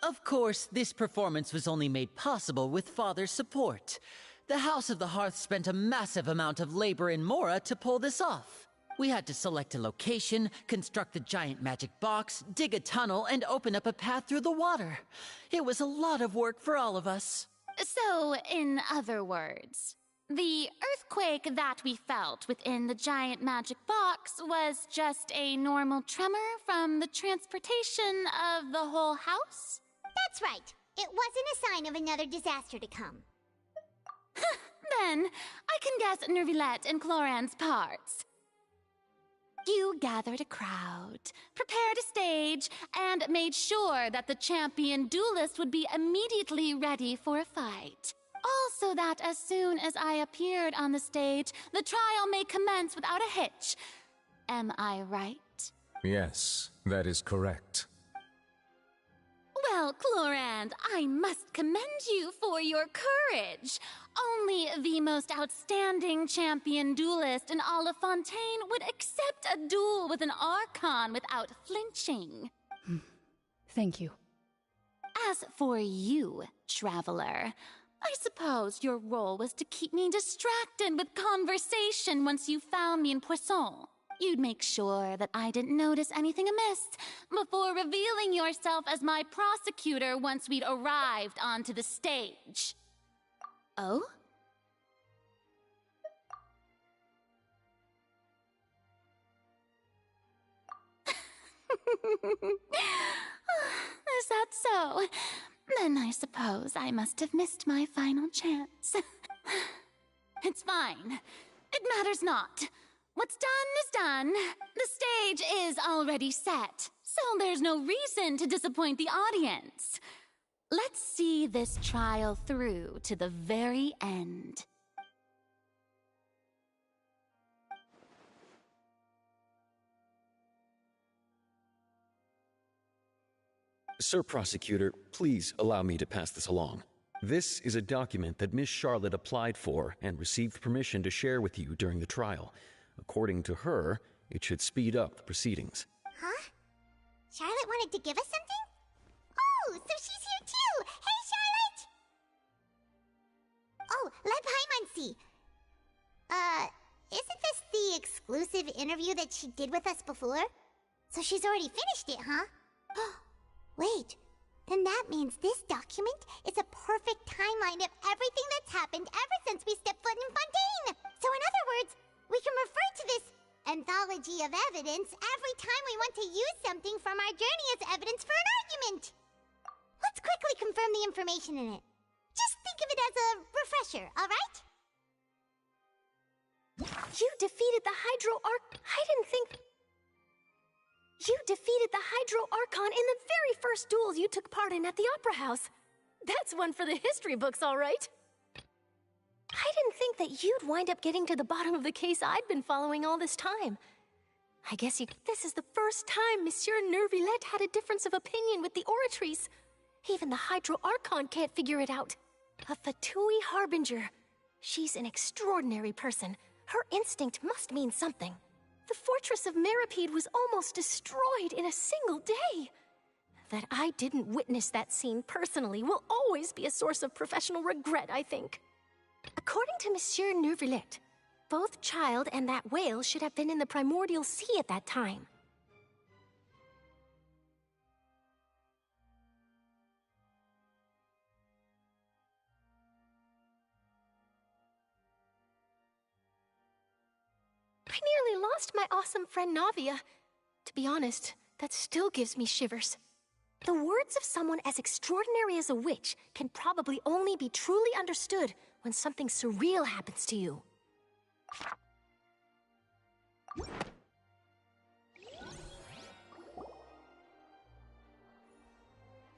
Of course, this performance was only made possible with Father's support. The House of the Hearth spent a massive amount of labor in Mora to pull this off. We had to select a location, construct a giant magic box, dig a tunnel, and open up a path through the water. It was a lot of work for all of us. So, in other words, the earthquake that we felt within the giant magic box was just a normal tremor from the transportation of the whole house? That's right. It wasn't a sign of another disaster to come. Then, I can guess Nervillette and Cloran's parts. You gathered a crowd, prepared a stage, and made sure that the champion duelist would be immediately ready for a fight. Also that as soon as I appeared on the stage, the trial may commence without a hitch. Am I right? Yes, that is correct. Well, Clorand, I must commend you for your courage. Only the most outstanding champion duelist in all of Fontaine would accept a duel with an Archon without flinching. Thank you. As for you, Traveler, I suppose your role was to keep me distracted with conversation once you found me in Poisson. You'd make sure that I didn't notice anything amiss before revealing yourself as my prosecutor once we'd arrived onto the stage. Oh? Is that so? Then I suppose I must have missed my final chance. It's fine. It matters not. What's done is done. The stage is already set, so there's no reason to disappoint the audience. Let's see this trial through to the very end. Sir Prosecutor, please allow me to pass this along. This is a document that Miss Charlotte applied for and received permission to share with you during the trial. According to her, it should speed up the proceedings. Huh? Charlotte wanted to give us something? Oh, so she's here too! Hey, Charlotte! Oh, let Paimon see. Isn't this the exclusive interview that she did with us before? So she's already finished it, huh? Wait, then that means this document is a perfect timeline of everything that's happened ever since we stepped foot in Fontaine! So in other words, we can refer to this anthology of evidence every time we want to use something from our journey as evidence for an argument. Let's quickly confirm the information in it. Just think of it as a refresher, alright? You defeated the I didn't think... You defeated the Hydro Archon in the very first duel you took part in at the Opera House. That's one for the history books, all right. I didn't think that you'd wind up getting to the bottom of the case I'd been following all this time. I guess this is the first time Monsieur Nervillette had a difference of opinion with the Oratrice. Even the Hydro Archon can't figure it out. A Fatui Harbinger. She's an extraordinary person. Her instinct must mean something. The fortress of Meripede was almost destroyed in a single day. That I didn't witness that scene personally will always be a source of professional regret, I think. According to Monsieur Nervillette, Both child and that whale should have been in the primordial sea at that time. I nearly lost my awesome friend Navia. To be honest, that still gives me shivers. The words of someone as extraordinary as a witch can probably only be truly understood when something surreal happens to you.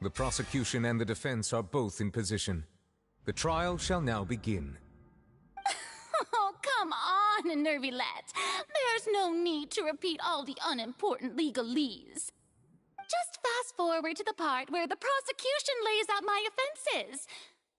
The prosecution and the defense are both in position. The trial shall now begin. Oh, come on, Nervylette. There's no need to repeat all the unimportant legalese. Just fast forward to the part where the prosecution lays out my offenses.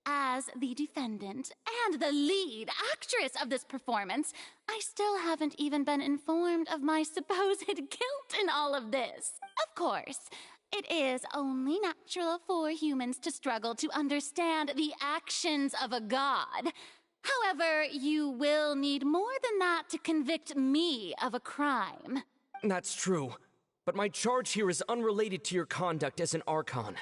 As the defendant and the lead actress of this performance, I still haven't even been informed of my supposed guilt in all of this. Of course, it is only natural for humans to struggle to understand the actions of a god. However, you will need more than that to convict me of a crime. That's true, but my charge here is unrelated to your conduct as an Archon.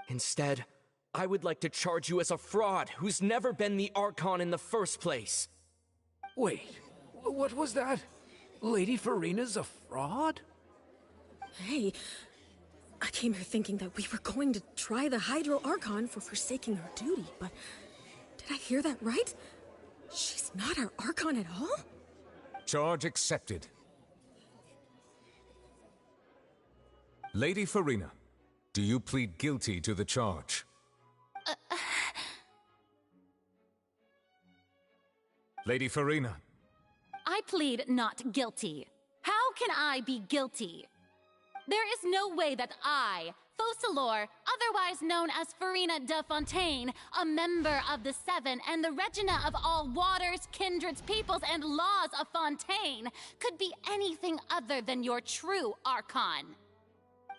Instead, I would like to charge you as a fraud who's never been the Archon in the first place. Wait, what was that? Lady Farina's a fraud? Hey, I came here thinking that we were going to try the Hydro Archon for forsaking her duty, but did I hear that right? She's not our Archon at all? Charge accepted. Lady Farina, do you plead guilty to the charge? Lady Farina. I plead not guilty. How can I be guilty? There is no way that I, Focalor, otherwise known as Farina de Fontaine, a member of the Seven and the Regina of all waters, kindreds, peoples, and laws of Fontaine, could be anything other than your true Archon.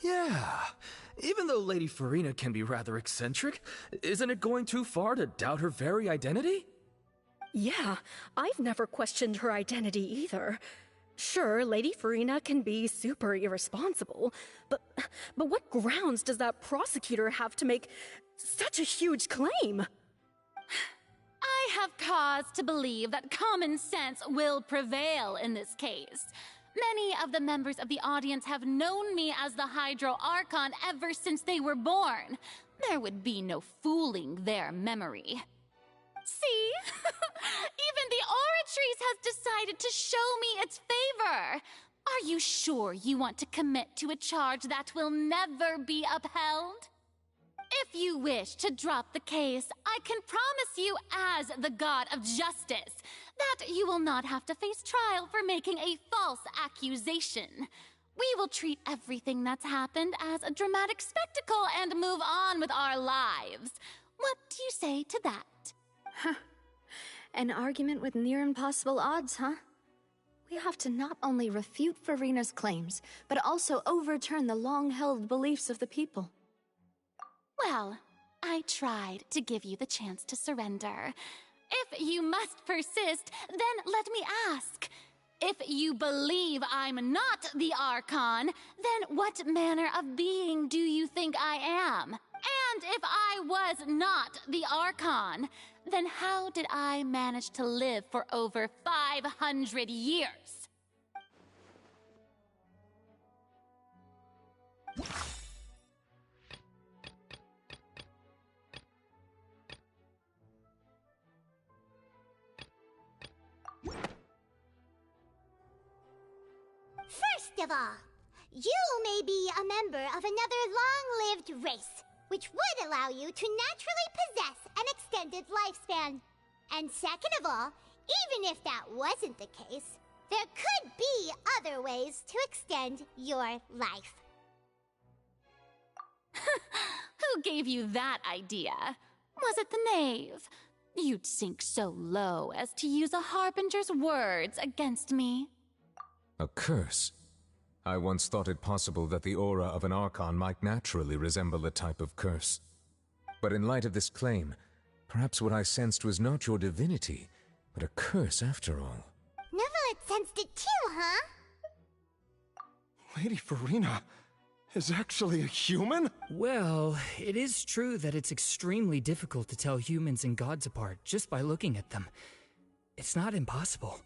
Yeah, even though Lady Farina can be rather eccentric, isn't it going too far to doubt her very identity? Yeah, I've never questioned her identity either. Sure, Lady Farina can be super irresponsible, but what grounds does that prosecutor have to make such a huge claim? I have cause to believe that common sense will prevail in this case. Many of the members of the audience have known me as the Hydro Archon ever since they were born. There would be no fooling their memory. See? Even the Oratrice has decided to show me its favor. Are you sure you want to commit to a charge that will never be upheld? If you wish to drop the case, I can promise you as the god of justice that you will not have to face trial for making a false accusation. We will treat everything that's happened as a dramatic spectacle and move on with our lives. What do you say to that? Huh. An argument with near impossible odds, huh? We have to not only refute Farina's claims, but also overturn the long-held beliefs of the people. Well, I tried to give you the chance to surrender. If you must persist, then let me ask. If you believe I'm not the Archon, then what manner of being do you think I am? And if I was not the Archon, then how did I manage to live for over 500 years? First of all, you may be a member of another long-lived race, which would allow you to naturally possess an extended lifespan. And second of all, even if that wasn't the case, there could be other ways to extend your life. Who gave you that idea? Was it the knave? You'd sink so low as to use a harbinger's words against me. A curse? I once thought it possible that the aura of an Archon might naturally resemble a type of curse. But in light of this claim, perhaps what I sensed was not your divinity, But a curse after all. Neverlet sensed it too, huh? Lady Farina is actually a human? Well, it is true that it's extremely difficult to tell humans and gods apart just by looking at them. It's not impossible.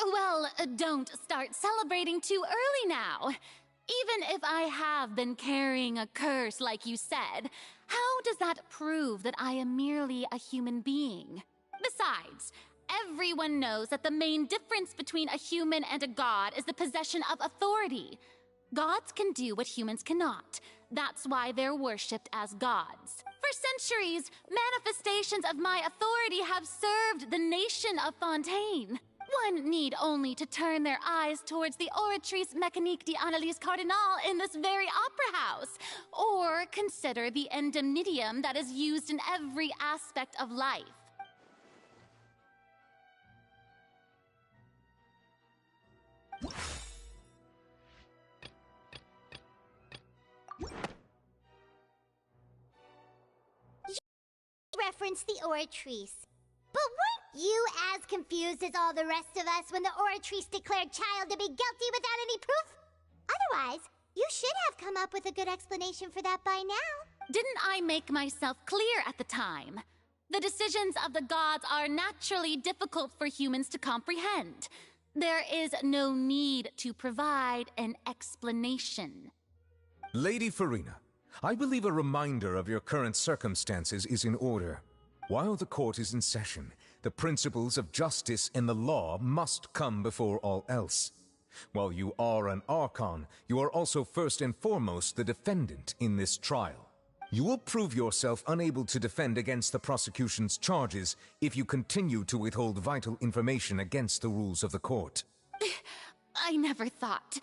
Well, don't start celebrating too early now. Even if I have been carrying a curse like you said, how does that prove that I am merely a human being? Besides, everyone knows that the main difference between a human and a god is the possession of authority. Gods can do what humans cannot. That's why they're worshipped as gods. For centuries, manifestations of my authority have served the nation of Fontaine. One need only to turn their eyes towards the Oratrice Mécanique d'Analyse Cardinal in this very opera house, or consider the indemnitium that is used in every aspect of life. You referenced the Oratrice. But weren't you as confused as all the rest of us when the Oratrice declared Child to be guilty without any proof? Otherwise, you should have come up with a good explanation for that by now. Didn't I make myself clear at the time? The decisions of the gods are naturally difficult for humans to comprehend. There is no need to provide an explanation. Lady Farina, I believe a reminder of your current circumstances is in order. While the court is in session, the principles of justice and the law must come before all else. While you are an Archon, you are also first and foremost the defendant in this trial. You will prove yourself unable to defend against the prosecution's charges if you continue to withhold vital information against the rules of the court. I never thought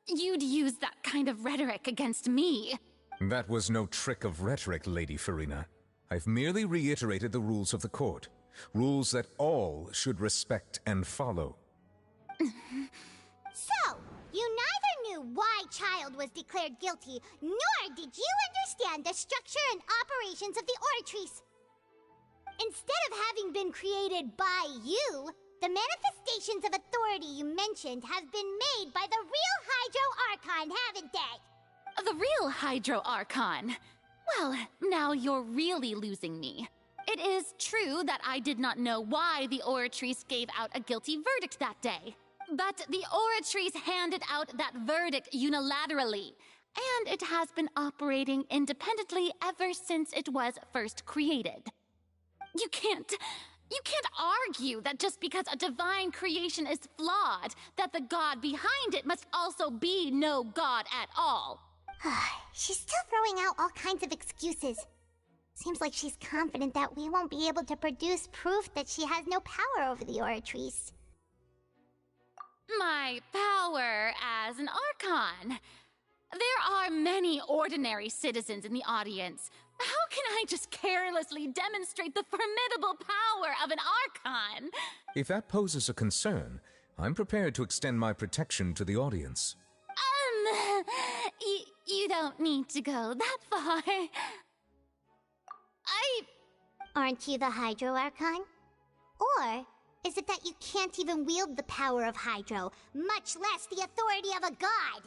you'd use that kind of rhetoric against me. That was no trick of rhetoric, Lady Farina. I've merely reiterated the rules of the court. Rules that all should respect and follow. So, you neither knew why Child was declared guilty, nor did you understand the structure and operations of the Oratrice. Instead of having been created by you, the manifestations of authority you mentioned have been made by the real Hydro Archon, haven't they? The real Hydro Archon? Well, now you're really losing me. It is true that I did not know why the Oratrice gave out a guilty verdict that day. But the Oratrice handed out that verdict unilaterally, and it has been operating independently ever since it was first created. You can't argue that just because a divine creation is flawed, that the god behind it must also be no god at all. She's still throwing out all kinds of excuses. Seems like she's confident that we won't be able to produce proof that she has no power over the Oratrice. My power as an Archon. There are many ordinary citizens in the audience. How can I just carelessly demonstrate the formidable power of an Archon? If that poses a concern, I'm prepared to extend my protection to the audience. You don't need to go that far. Aren't you the Hydro Archon? Or is it that you can't even wield the power of Hydro, much less the authority of a god?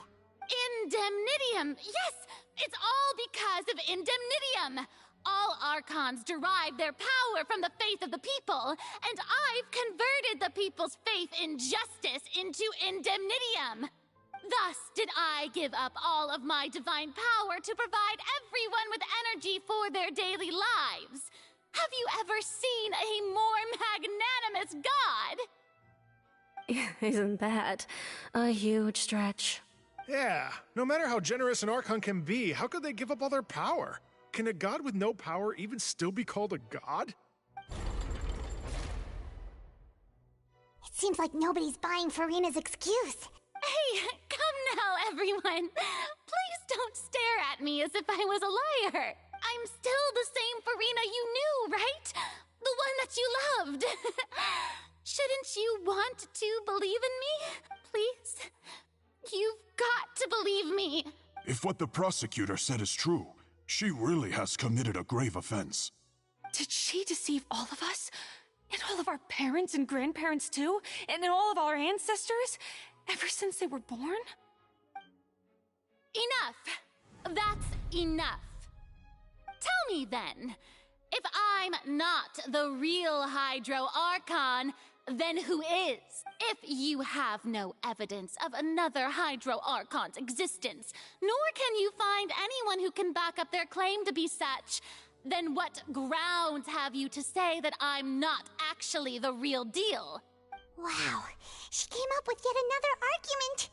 Indemnitium! Yes! It's all because of Indemnitium! All Archons derive their power from the faith of the people, and I've converted the people's faith in justice into Indemnitium! Thus did I give up all of my divine power to provide everyone with energy for their daily lives. Have you ever seen a more magnanimous god? Isn't that a huge stretch? Yeah, no matter how generous an Archon can be, how could they give up all their power? Can a god with no power even still be called a god? It seems like nobody's buying Farina's excuse. Hey, come now, everyone. Please don't stare at me as if I was a liar. I'm still the same Farina you knew, right? The one that you loved. Shouldn't you want to believe in me? Please? You've got to believe me. If what the prosecutor said is true, She really has committed a grave offense. Did she deceive all of us? And all of our parents and grandparents too? And all of our ancestors? Ever since they were born? Enough! That's enough. Tell me then, if I'm not the real Hydro Archon, then who is? If you have no evidence of another Hydro Archon's existence, nor can you find anyone who can back up their claim to be such, then what grounds have you to say that I'm not actually the real deal? Wow, she came up with yet another argument.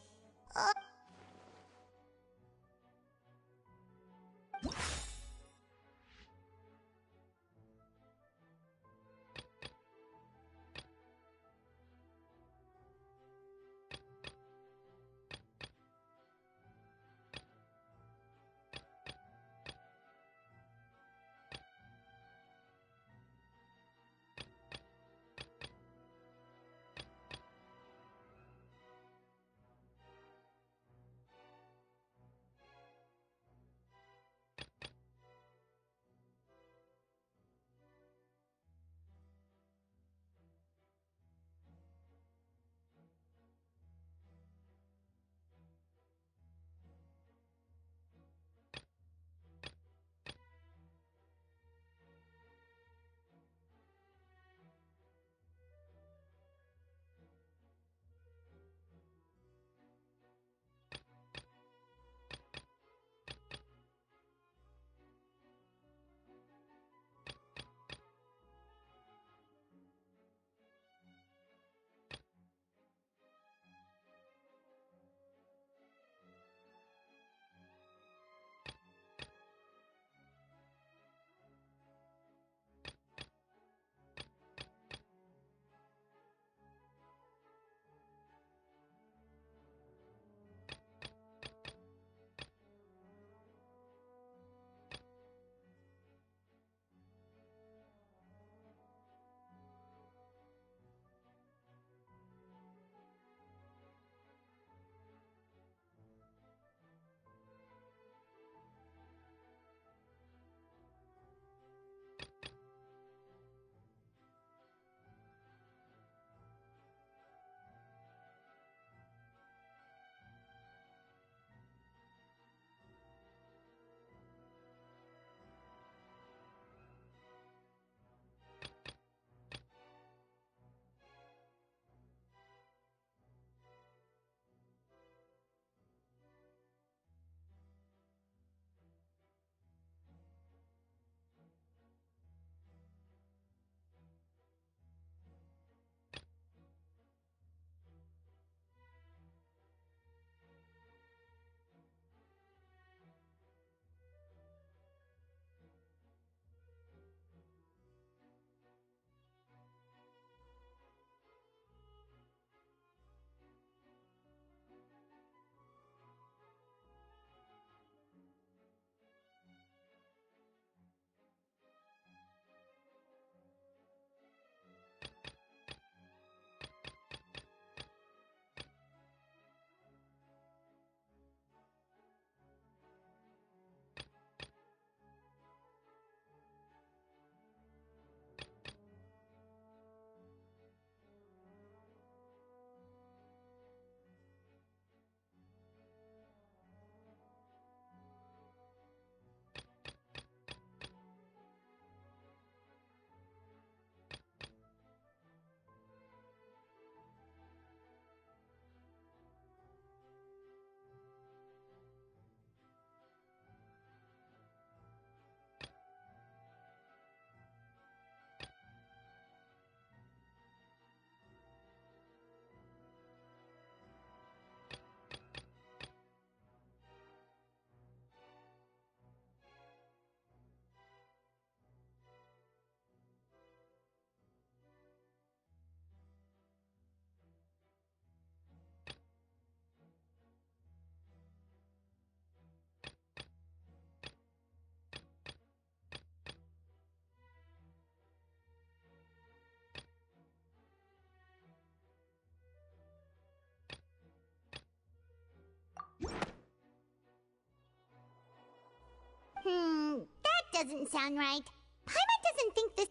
doesn't sound right. Paimon doesn't think this...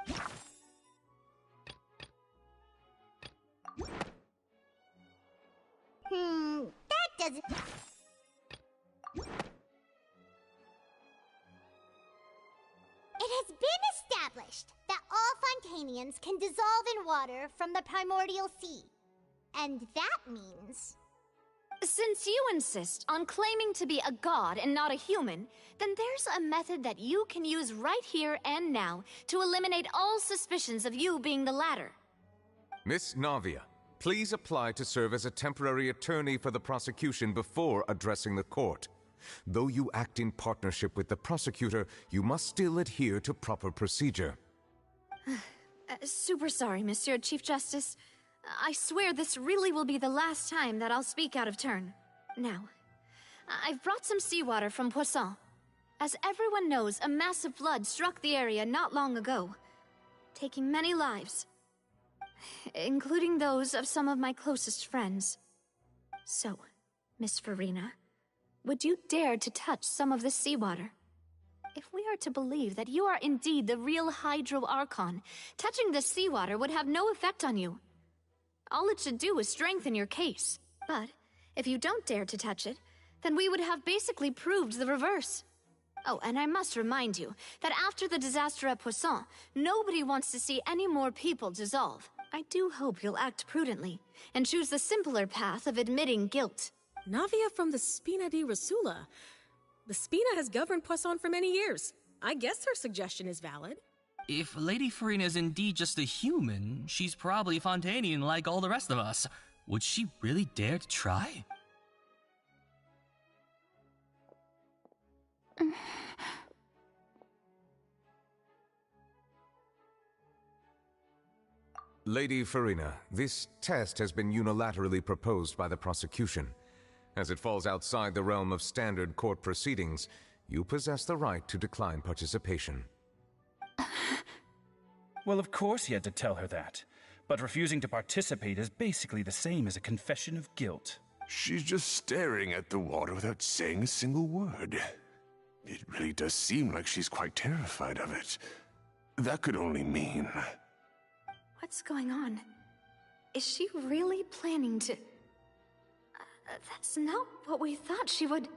that doesn't... It has been established that all Fontanians can dissolve in water from the primordial sea. And that means... Since you insist on claiming to be a god and not a human, then there's a method that you can use right here and now to eliminate all suspicions of you being the latter. Miss Navia, please apply to serve as a temporary attorney for the prosecution before addressing the court. Though you act in partnership with the prosecutor, you must still adhere to proper procedure. Super sorry, Monsieur Chief Justice. I swear this really will be the last time that I'll speak out of turn. Now, I've brought some seawater from Poisson. As everyone knows, a massive flood struck the area not long ago, taking many lives, including those of some of my closest friends. So, Miss Farina, would you dare to touch some of this seawater? If we are to believe that you are indeed the real Hydro Archon, touching this seawater would have no effect on you. All it should do is strengthen your case. But if you don't dare to touch it, then we would have basically proved the reverse. Oh, and I must remind you that after the disaster at Poisson, nobody wants to see any more people dissolve. I do hope you'll act prudently and choose the simpler path of admitting guilt. Navia from the Spina di Rasula. The Spina has governed Poisson for many years. I guess her suggestion is valid. If Lady Farina is indeed just a human, she's probably Fontanian like all the rest of us. Would she really dare to try? Lady Farina, this test has been unilaterally proposed by the prosecution. As it falls outside the realm of standard court proceedings, you possess the right to decline participation. Well, of course he had to tell her that. But refusing to participate is basically the same as a confession of guilt. She's just staring at the water without saying a single word. It really does seem like she's quite terrified of it. That could only mean... What's going on? Is she really planning to... that's not what we thought she would...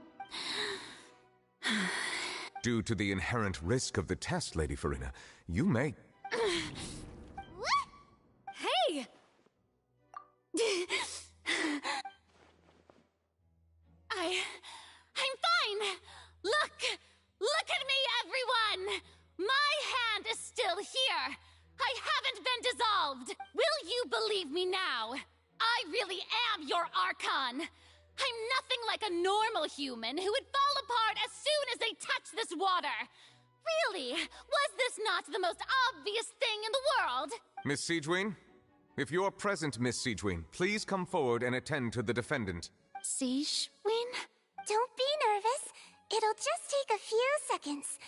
Due to the inherent risk of the test, Lady Farina, you may... Hey! I'm fine! Look at me, everyone! My hand is still here! I haven't been dissolved! Will you believe me now? I really am your Archon! I'm nothing like a normal human who would fall apart as soon as they touch this water! Really? Was this not the most obvious thing in the world? Miss Siegewin? If you're present, Miss Siegewin, please come forward and attend to the defendant. Siegewin? Don't be nervous. It'll just take a few seconds.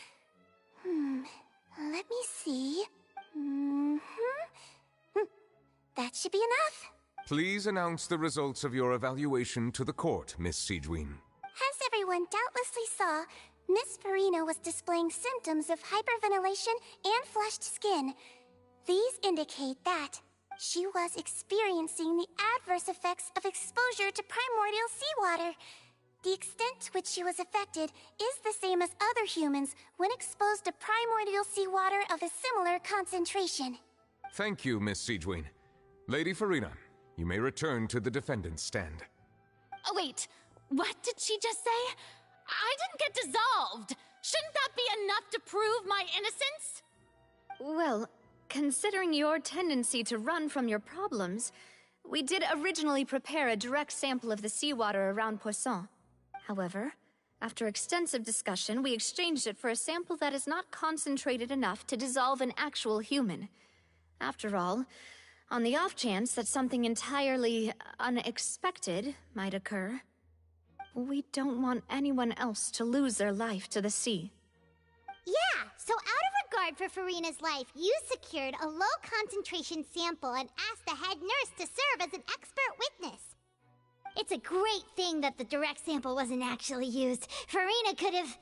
Let me see. That should be enough. Please announce the results of your evaluation to the court, Miss Siegewin. As everyone doubtlessly saw, Miss Farina was displaying symptoms of hyperventilation and flushed skin. These indicate that she was experiencing the adverse effects of exposure to primordial seawater. The extent to which she was affected is the same as other humans when exposed to primordial seawater of a similar concentration. Thank you, Miss Siegewin. Lady Farina, you may return to the defendant's stand. Oh, wait. What did she just say? I didn't get dissolved! Shouldn't that be enough to prove my innocence? Well, considering your tendency to run from your problems, we did originally prepare a direct sample of the seawater around Poisson. However, after extensive discussion, we exchanged it for a sample that is not concentrated enough to dissolve an actual human. After all, on the off chance that something entirely unexpected might occur, we don't want anyone else to lose their life to the sea. Yeah, so out of regard for Farina's life, you secured a low-concentration sample and asked the head nurse to serve as an expert witness. It's a great thing that the direct sample wasn't actually used. Farina could have...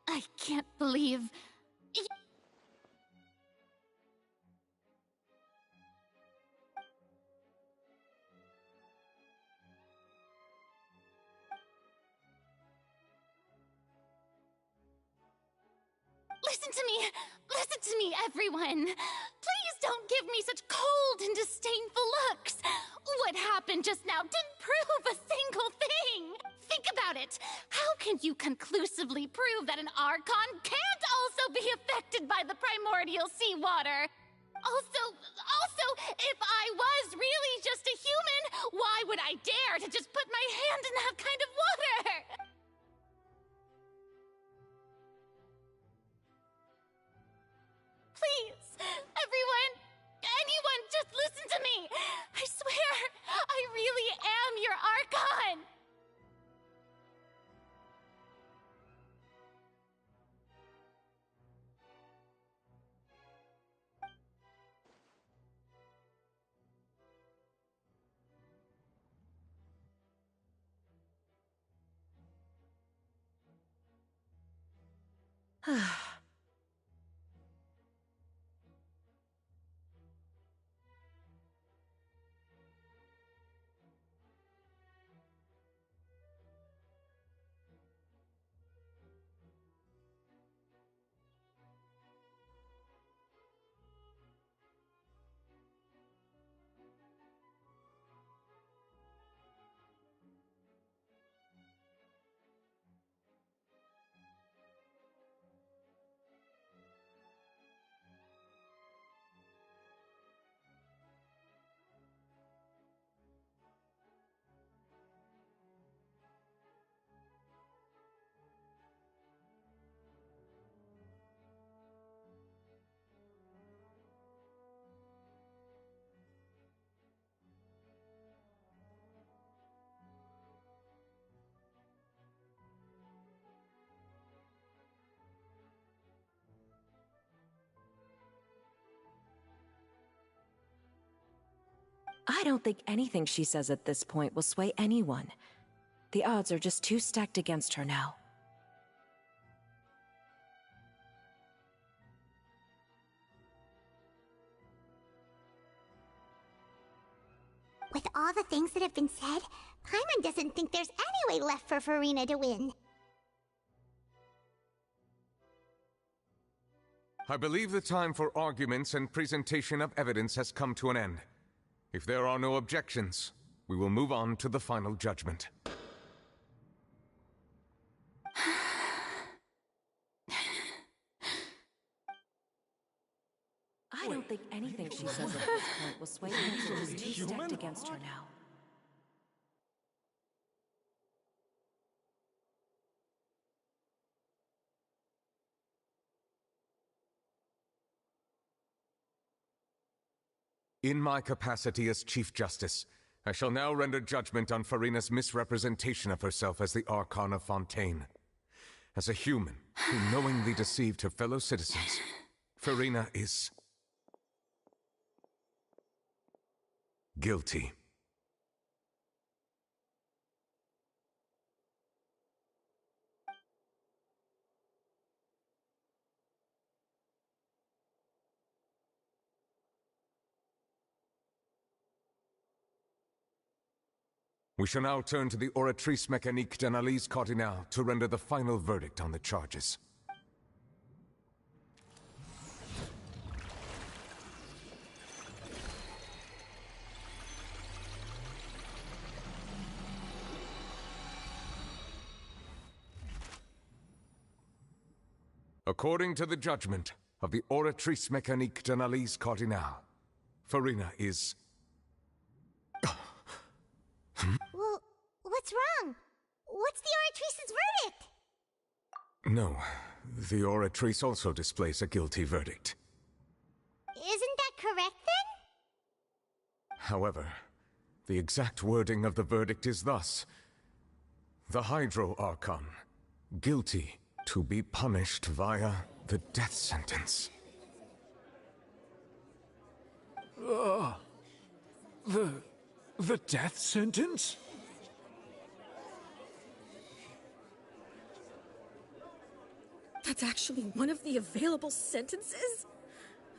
I can't believe... Listen to me, everyone! Please don't give me such cold and disdainful looks! What happened just now didn't prove a single thing! Think about it! How can you conclusively prove that an Archon can't also be affected by the primordial seawater? Also, if I was really just a human, why would I dare to just put my hand in that kind of water? Please, anyone, just listen to me! I swear, I really am your Archon! I don't think anything she says at this point will sway anyone. The odds are just too stacked against her now. With all the things that have been said, Paimon doesn't think there's any way left for Furina to win. I believe the time for arguments and presentation of evidence has come to an end. If there are no objections, we will move on to the final judgment. I don't think anything she says at this point will sway anyone. She's too stacked against her now. In my capacity as Chief Justice, I shall now render judgment on Furina's misrepresentation of herself as the Archon of Fontaine. As a human who knowingly deceived her fellow citizens, Furina is... guilty. We shall now turn to the Oratrice Mécanique d'Analyse Cardinale to render the final verdict on the charges. According to the judgment of the Oratrice Mécanique d'Analyse Cardinale, Furina is... Well, what's wrong? What's the Oratrice's verdict? No, the Oratrice also displays a guilty verdict. Isn't that correct, then? However, the exact wording of the verdict is thus. The Hydro Archon, guilty to be punished via the death sentence. The death sentence? That's actually one of the available sentences?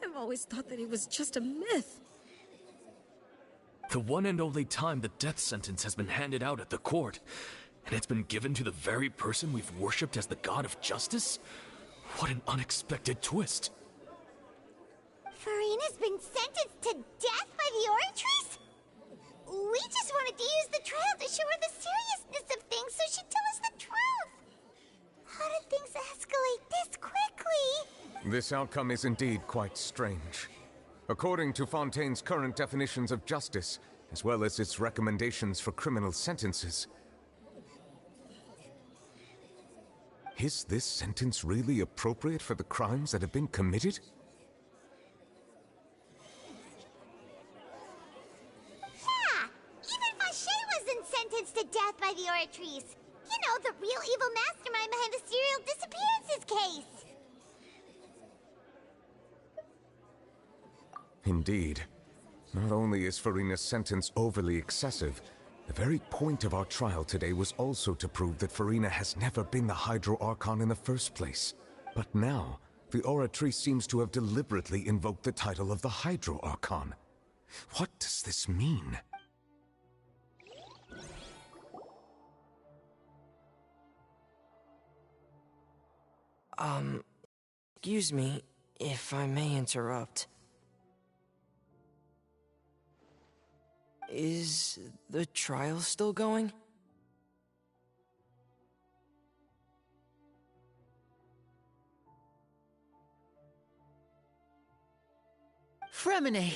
I've always thought that it was just a myth. The one and only time the death sentence has been handed out at the court, and it's been given to the very person we've worshipped as the god of justice? What an unexpected twist. Furina's been sentenced to death by the Oratrice? We just wanted to use the trial to show her the seriousness of things so she'd tell us the truth. How did things escalate this quickly? This outcome is indeed quite strange. According to Fontaine's current definitions of justice, as well as its recommendations for criminal sentences, is this sentence really appropriate for the crimes that have been committed? Yeah! Even Fauché wasn't sentenced to death by the Oratrice. You know, the real evil mastermind behind the serial disappearances case. Indeed. Not only is Furina's sentence overly excessive, the very point of our trial today was also to prove that Furina has never been the Hydro Archon in the first place. But now, the Oratrice seems to have deliberately invoked the title of the Hydro Archon. What does this mean? Excuse me, if I may interrupt. Is the trial still going? Fremine!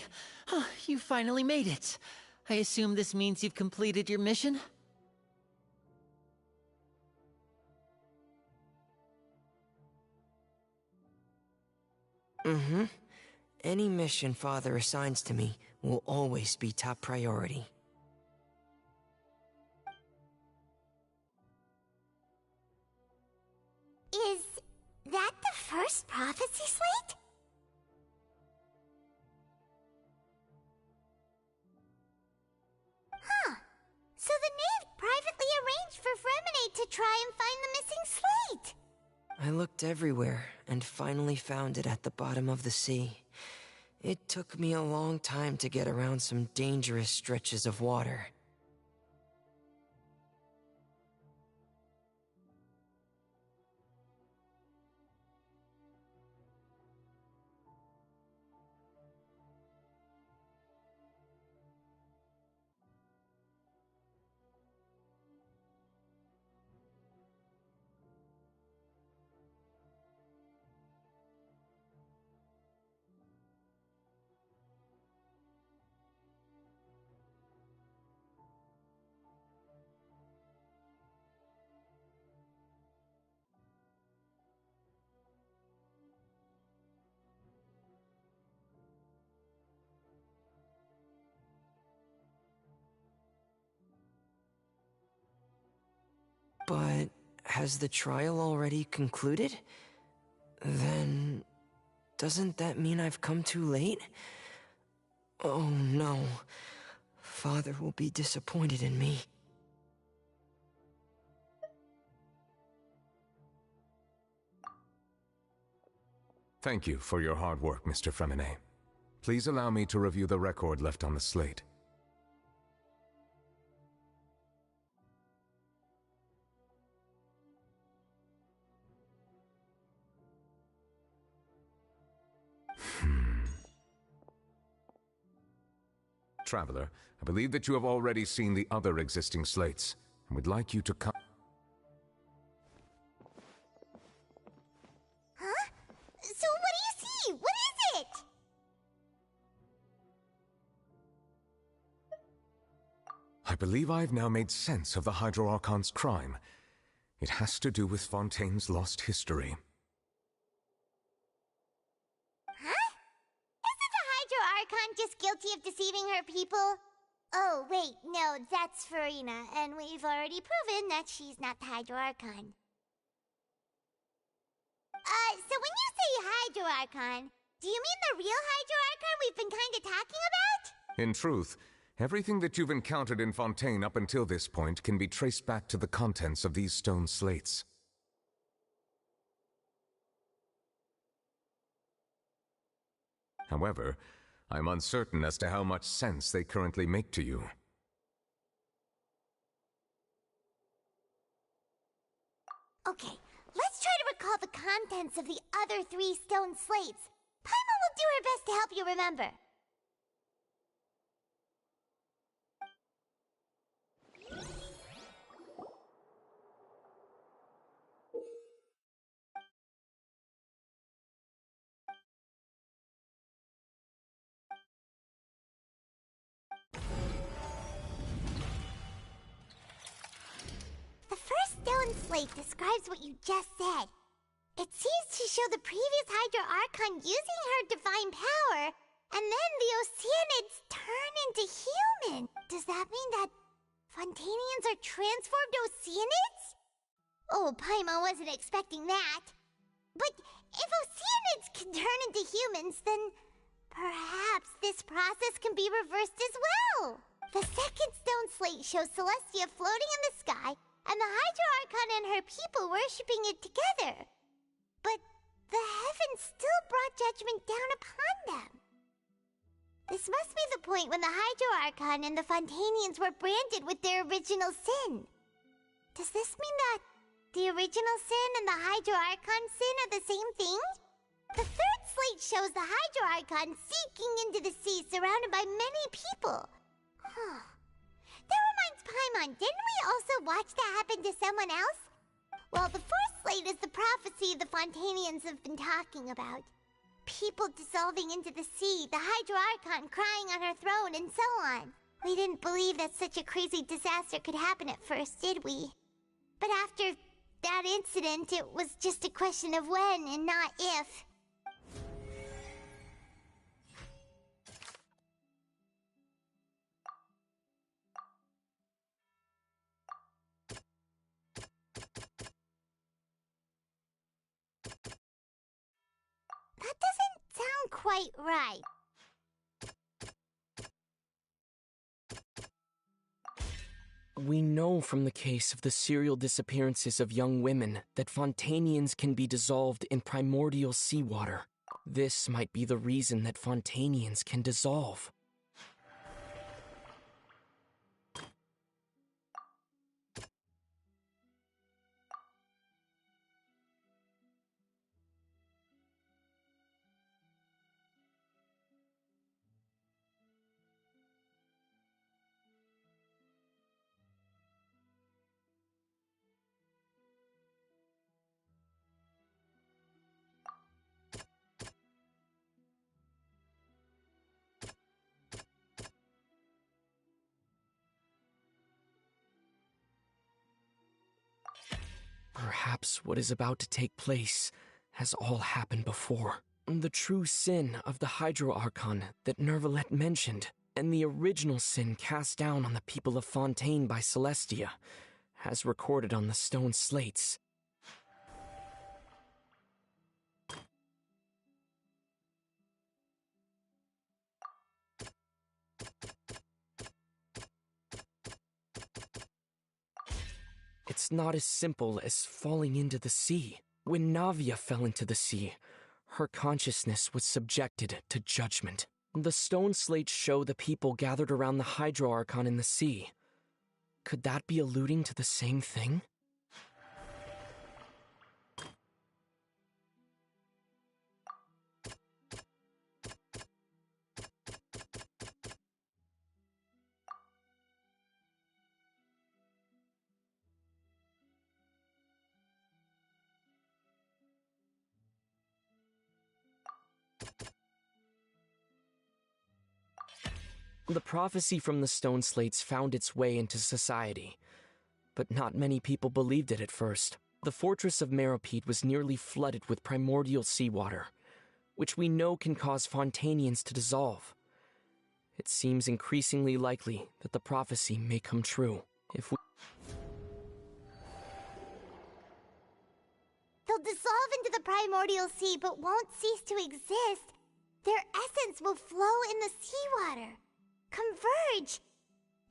Oh, you finally made it. I assume this means you've completed your mission? Mm-hmm. Any mission Father assigns to me will always be top priority. Is that the first prophecy slate? Huh. So the knave privately arranged for Fremine to try and find the missing slate. I looked everywhere and finally found it at the bottom of the sea. It took me a long time to get around some dangerous stretches of water. But has the trial already concluded? Then doesn't that mean I've come too late? Oh no. Father will be disappointed in me. Thank you for your hard work, Mr. Fremine. Please allow me to review the record left on the slate. Traveler, I believe that you have already seen the other existing slates, and would like you to come... Huh? So what do you see? What is it? I believe I've now made sense of the Hydro Archon's crime. It has to do with Fontaine's lost history. Archon just guilty of deceiving her people? Oh, wait, no, that's Furina, and we've already proven that she's not the Hydro Archon. So when you say Hydro Archon, do you mean the real Hydro Archon we've been kinda talking about? In truth, everything that you've encountered in Fontaine up until this point can be traced back to the contents of these stone slates. However, I'm uncertain as to how much sense they currently make to you. Okay, let's try to recall the contents of the other 3 stone slates. Paimon will do her best to help you remember. The first stone slate describes what you just said. It seems to show the previous Hydro Archon using her divine power, and then the Oceanids turn into human. Does that mean that Fontanians are transformed Oceanids? Oh, Paimon wasn't expecting that. But if Oceanids can turn into humans, then perhaps this process can be reversed as well. The second stone slate shows Celestia floating in the sky, and the Hydro Archon and her people worshipping it together. But the heavens still brought judgment down upon them. This must be the point when the Hydro Archon and the Fontanians were branded with their original sin. Does this mean that the original sin and the Hydro Archon sin are the same thing? The third slate shows the Hydro Archon sinking into the sea surrounded by many people. That reminds Paimon, didn't we also watch that happen to someone else? Well, the fourth slate is the prophecy the Fontanians have been talking about. People dissolving into the sea, the Hydro Archon crying on her throne, and so on. We didn't believe that such a crazy disaster could happen at first, did we? But after that incident, it was just a question of when and not if. That doesn't sound quite right. We know from the case of the serial disappearances of young women that Fontanians can be dissolved in primordial seawater. This might be the reason that Fontanians can dissolve. Perhaps what is about to take place has all happened before. The true sin of the Hydro Archon that Nervalette mentioned, and the original sin cast down on the people of Fontaine by Celestia, as recorded on the stone slates. It's not as simple as falling into the sea. When Navia fell into the sea, her consciousness was subjected to judgment. The stone slates show the people gathered around the Hydro Archon in the sea. Could that be alluding to the same thing? The prophecy from the stone slates found its way into society, but not many people believed it at first. The fortress of Meropide was nearly flooded with primordial seawater, which we know can cause Fontanians to dissolve. It seems increasingly likely that the prophecy may come true if we... They'll dissolve into the primordial sea but won't cease to exist. Their essence will flow in the seawater, converge,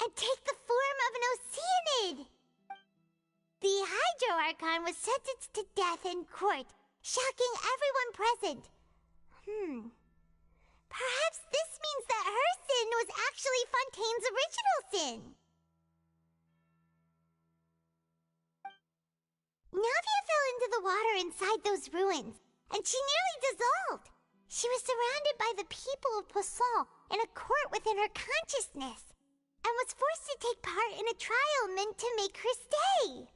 and take the form of an Oceanid. The Hydro Archon was sentenced to death in court, shocking everyone present. Perhaps this means that her sin was actually Fontaine's original sin. Navia fell into the water inside those ruins, and she nearly dissolved. She was surrounded by the people of Poisson in a court within her consciousness, and was forced to take part in a trial meant to make her stay.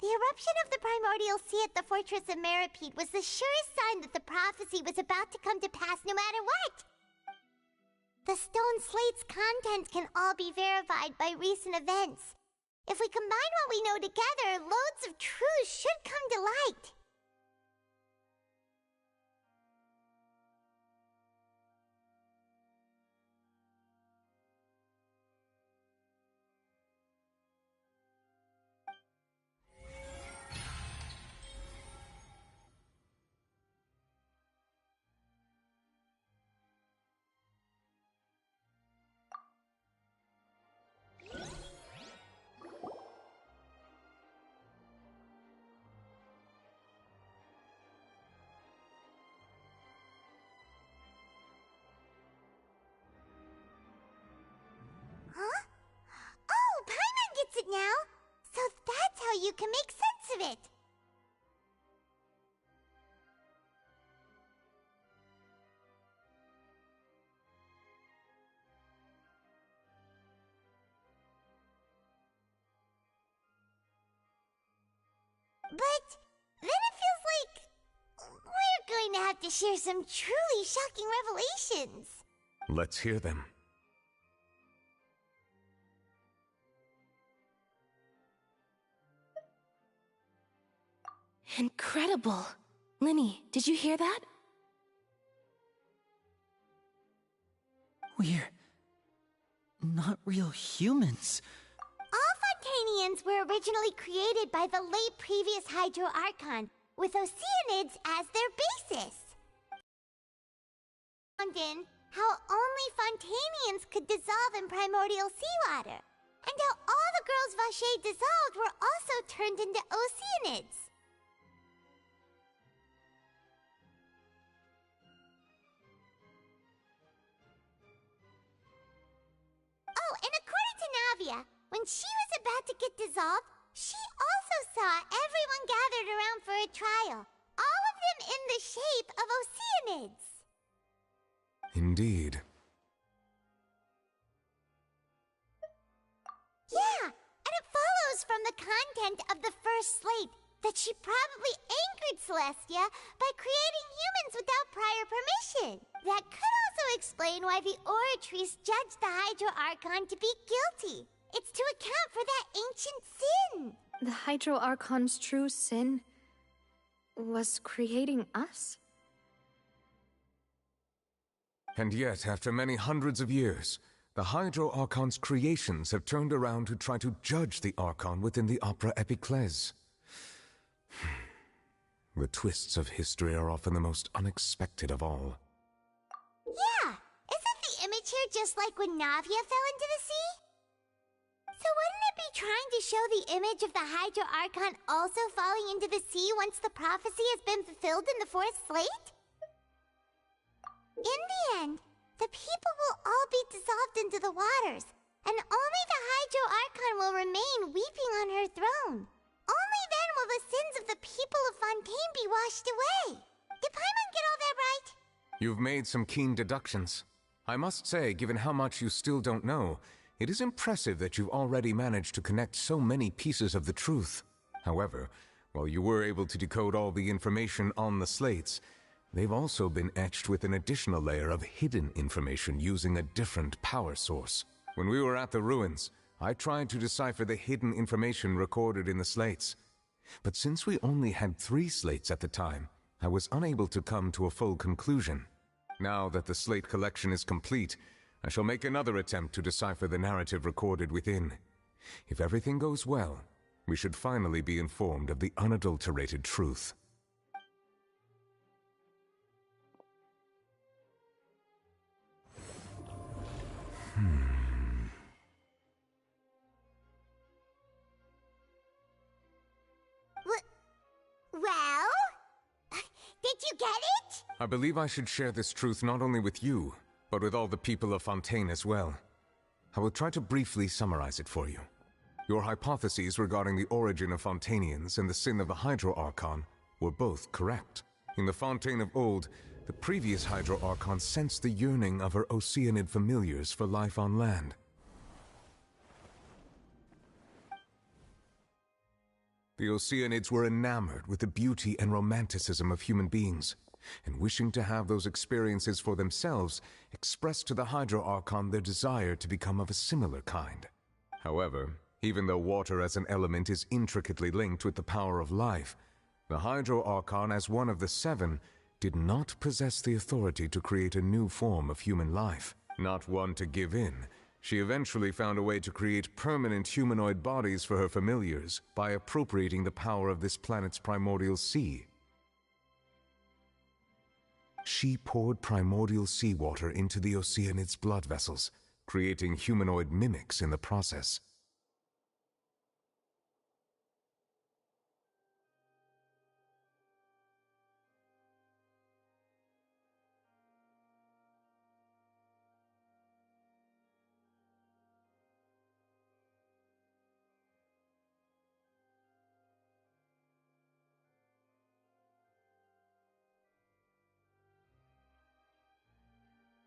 The eruption of the primordial sea at the fortress of Meripede was the surest sign that the prophecy was about to come to pass no matter what. The stone slate's contents can all be verified by recent events. If we combine what we know together, loads of truths should come to light. Huh? Oh, Paimon gets it now! So that's how you can make sense of it! But then it feels like we're going to have to share some truly shocking revelations. Let's hear them. Incredible. Linny, did you hear that? We're not real humans. All Fontanians were originally created by the late previous Hydro Archon, with Oceanids as their basis. Found in how only Fontanians could dissolve in primordial seawater, and how all the girls Vacher dissolved were also turned into Oceanids. Oh, and according to Navia, when she was about to get dissolved, she also saw everyone gathered around for a trial, all of them in the shape of Oceanids. Indeed. Yeah, and it follows from the content of the first slate that she probably angered Celestia by creating humans without prior permission. That could also explain why the Oratrice judged the Hydro Archon to be guilty. It's to account for that ancient sin. The Hydro Archon's true sin was creating us? And yet, after many hundreds of years, the Hydro Archon's creations have turned around to try to judge the Archon within the Opera Epiclese. The twists of history are often the most unexpected of all. Yeah, isn't the image here just like when Navia fell into the sea? So wouldn't it be trying to show the image of the Hydro Archon also falling into the sea once the prophecy has been fulfilled in the fourth slate? In the end, the people will all be dissolved into the waters, and only the Hydro Archon will remain weeping on her throne. Only then will the sins of the people of Fontaine be washed away. Did Paimon get all that right? You've made some keen deductions. I must say, given how much you still don't know, it is impressive that you've already managed to connect so many pieces of the truth. However, while you were able to decode all the information on the slates, they've also been etched with an additional layer of hidden information using a different power source. When we were at the ruins, I tried to decipher the hidden information recorded in the slates. But since we only had 3 slates at the time, I was unable to come to a full conclusion. Now that the slate collection is complete, I shall make another attempt to decipher the narrative recorded within. If everything goes well, we should finally be informed of the unadulterated truth. Well? Did you get it? I believe I should share this truth not only with you, but with all the people of Fontaine as well. I will try to briefly summarize it for you. Your hypotheses regarding the origin of Fontanians and the sin of the Hydro Archon were both correct. In the Fontaine of old, the previous Hydro Archon sensed the yearning of her Oceanid familiars for life on land. The Oceanids were enamored with the beauty and romanticism of human beings, and wishing to have those experiences for themselves, expressed to the Hydro Archon their desire to become of a similar kind. However, even though water as an element is intricately linked with the power of life, the Hydro Archon, as one of the seven, did not possess the authority to create a new form of human life. Not one to give in, she eventually found a way to create permanent humanoid bodies for her familiars by appropriating the power of this planet's primordial sea. She poured primordial seawater into the Oceanids' blood vessels, creating humanoid mimics in the process.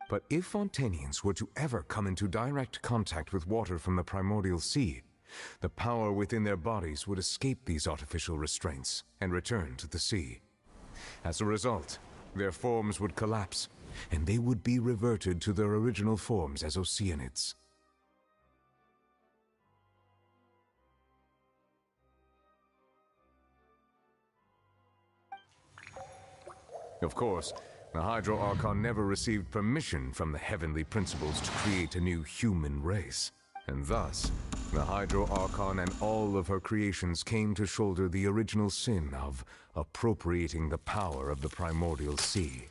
But if Fontanians were to ever come into direct contact with water from the primordial sea, the power within their bodies would escape these artificial restraints and return to the sea. As a result, their forms would collapse, and they would be reverted to their original forms as Oceanids. Of course, the Hydro Archon never received permission from the heavenly principles to create a new human race. And thus, the Hydro Archon and all of her creations came to shoulder the original sin of appropriating the power of the primordial sea.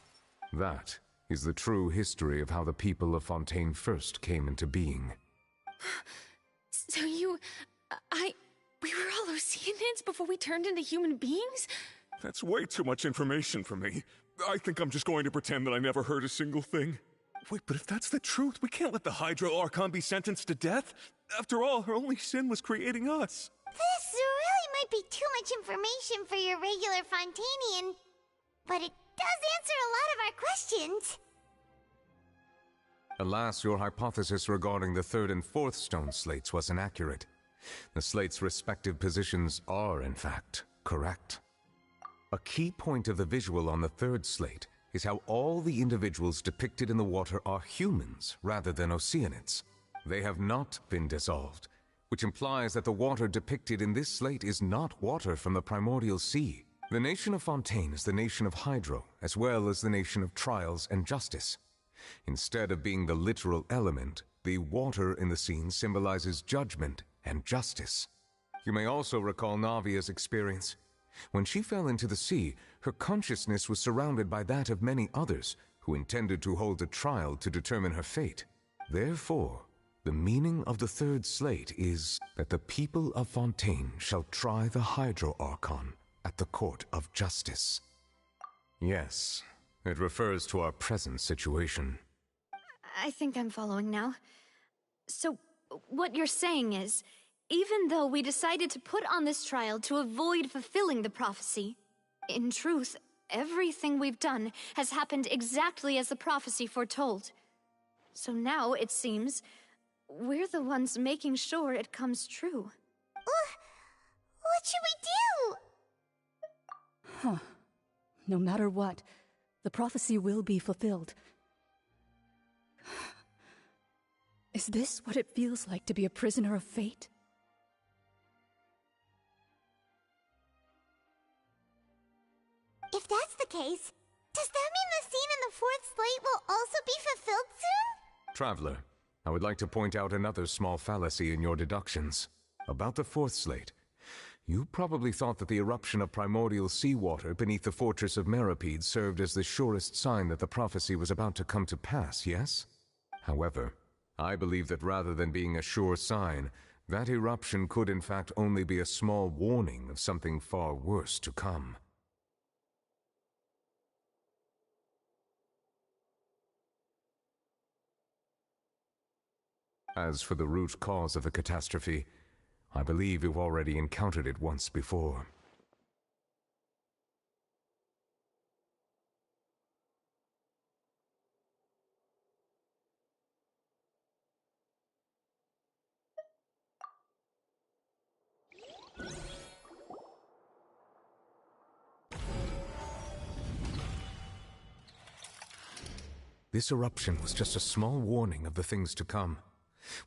That is the true history of how the people of Fontaine first came into being. So we were all Oceanids before we turned into human beings? That's way too much information for me. I think I'm just going to pretend that I never heard a single thing. Wait, but if that's the truth, we can't let the Hydro Archon be sentenced to death. After all, her only sin was creating us. This really might be too much information for your regular Fontanian, but it does answer a lot of our questions. Alas, your hypothesis regarding the third and fourth stone slates was inaccurate. The slates' respective positions are, in fact, correct. A key point of the visual on the third slate is how all the individuals depicted in the water are humans rather than Oceanids. They have not been dissolved, which implies that the water depicted in this slate is not water from the primordial sea. The nation of Fontaine is the nation of Hydro, as well as the nation of Trials and Justice. Instead of being the literal element, the water in the scene symbolizes judgment and justice. You may also recall Navia's experience. When she fell into the sea, her consciousness was surrounded by that of many others who intended to hold a trial to determine her fate. Therefore, the meaning of the third slate is that the people of Fontaine shall try the Hydro Archon at the court of justice. Yes, it refers to our present situation. I think I'm following now. So, what you're saying is, even though we decided to put on this trial to avoid fulfilling the prophecy, in truth, everything we've done has happened exactly as the prophecy foretold. So now, it seems, we're the ones making sure it comes true. What should we do? Huh. No matter what, the prophecy will be fulfilled. Is this what it feels like to be a prisoner of fate? If that's the case, does that mean the scene in the fourth slate will also be fulfilled soon? Traveler, I would like to point out another small fallacy in your deductions. About the fourth slate, you probably thought that the eruption of primordial seawater beneath the fortress of Meripede served as the surest sign that the prophecy was about to come to pass, yes? However, I believe that rather than being a sure sign, that eruption could in fact only be a small warning of something far worse to come. As for the root cause of the catastrophe, I believe you've already encountered it once before. This eruption was just a small warning of the things to come.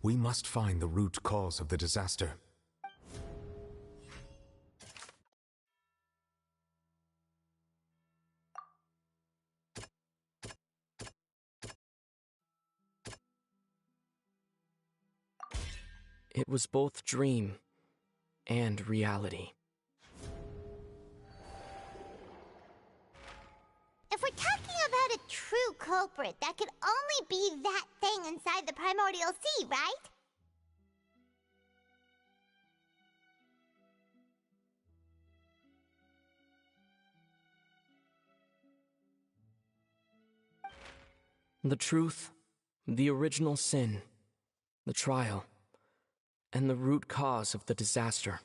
We must find the root cause of the disaster. It was both dream and reality. If we're talking about a true culprit, that could only be that thing inside the primordial sea, right? The truth, the original sin, the trial, and the root cause of the disaster.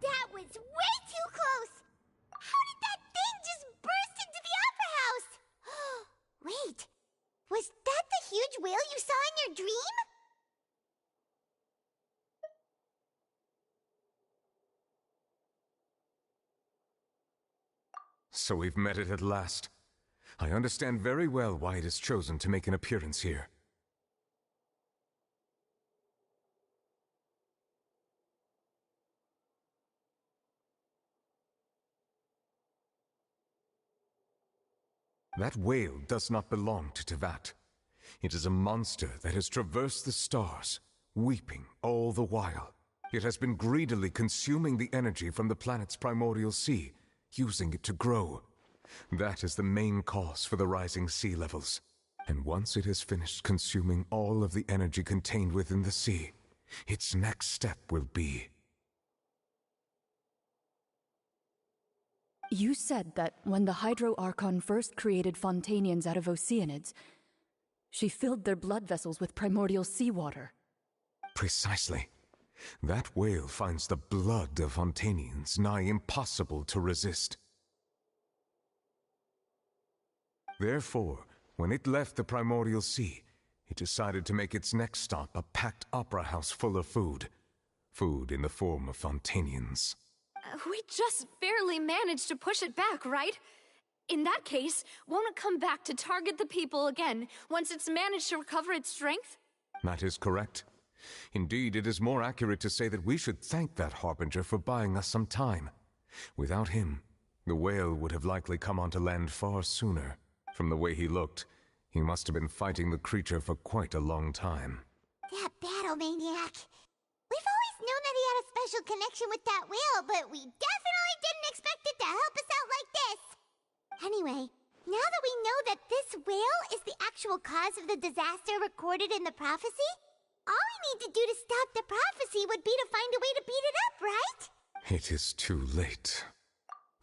That was way too close! How did that thing just burst into the Opera House? Wait, was that the huge whale you saw in your dream? So we've met it at last. I understand very well why it has chosen to make an appearance here. That whale does not belong to Tevat. It is a monster that has traversed the stars, weeping all the while. It has been greedily consuming the energy from the planet's primordial sea, using it to grow. That is the main cause for the rising sea levels. And once it has finished consuming all of the energy contained within the sea, its next step will be... You said that when the Hydro Archon first created Fontanians out of Oceanids, she filled their blood vessels with primordial seawater. Precisely. That whale finds the blood of Fontanians nigh impossible to resist. Therefore, when it left the primordial sea, it decided to make its next stop a packed opera house full of food. Food in the form of Fontanians. We just barely managed to push it back, right? In that case, won't it come back to target the people again once it's managed to recover its strength? That is correct. Indeed, it is more accurate to say that we should thank that Harbinger for buying us some time. Without him, the whale would have likely come onto land far sooner. From the way he looked, he must have been fighting the creature for quite a long time. That battle maniac. We've always known that he had a special connection with that whale, but we definitely didn't expect it to help us out like this. Anyway, now that we know that this whale is the actual cause of the disaster recorded in the prophecy, all we need to do to stop the prophecy would be to find a way to beat it up, right? It is too late.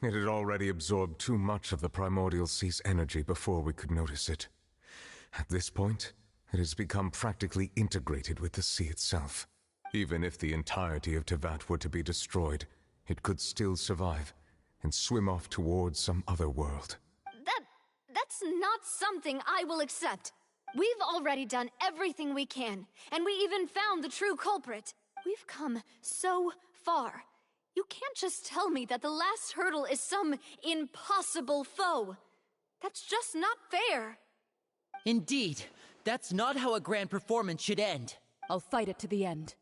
It had already absorbed too much of the primordial sea's energy before we could notice it. At this point, it has become practically integrated with the sea itself. Even if the entirety of Tevat were to be destroyed, it could still survive and swim off towards some other world. That's not something I will accept. We've already done everything we can, and we even found the true culprit. We've come so far. You can't just tell me that the last hurdle is some impossible foe. That's just not fair. Indeed, that's not how a grand performance should end. I'll fight it to the end,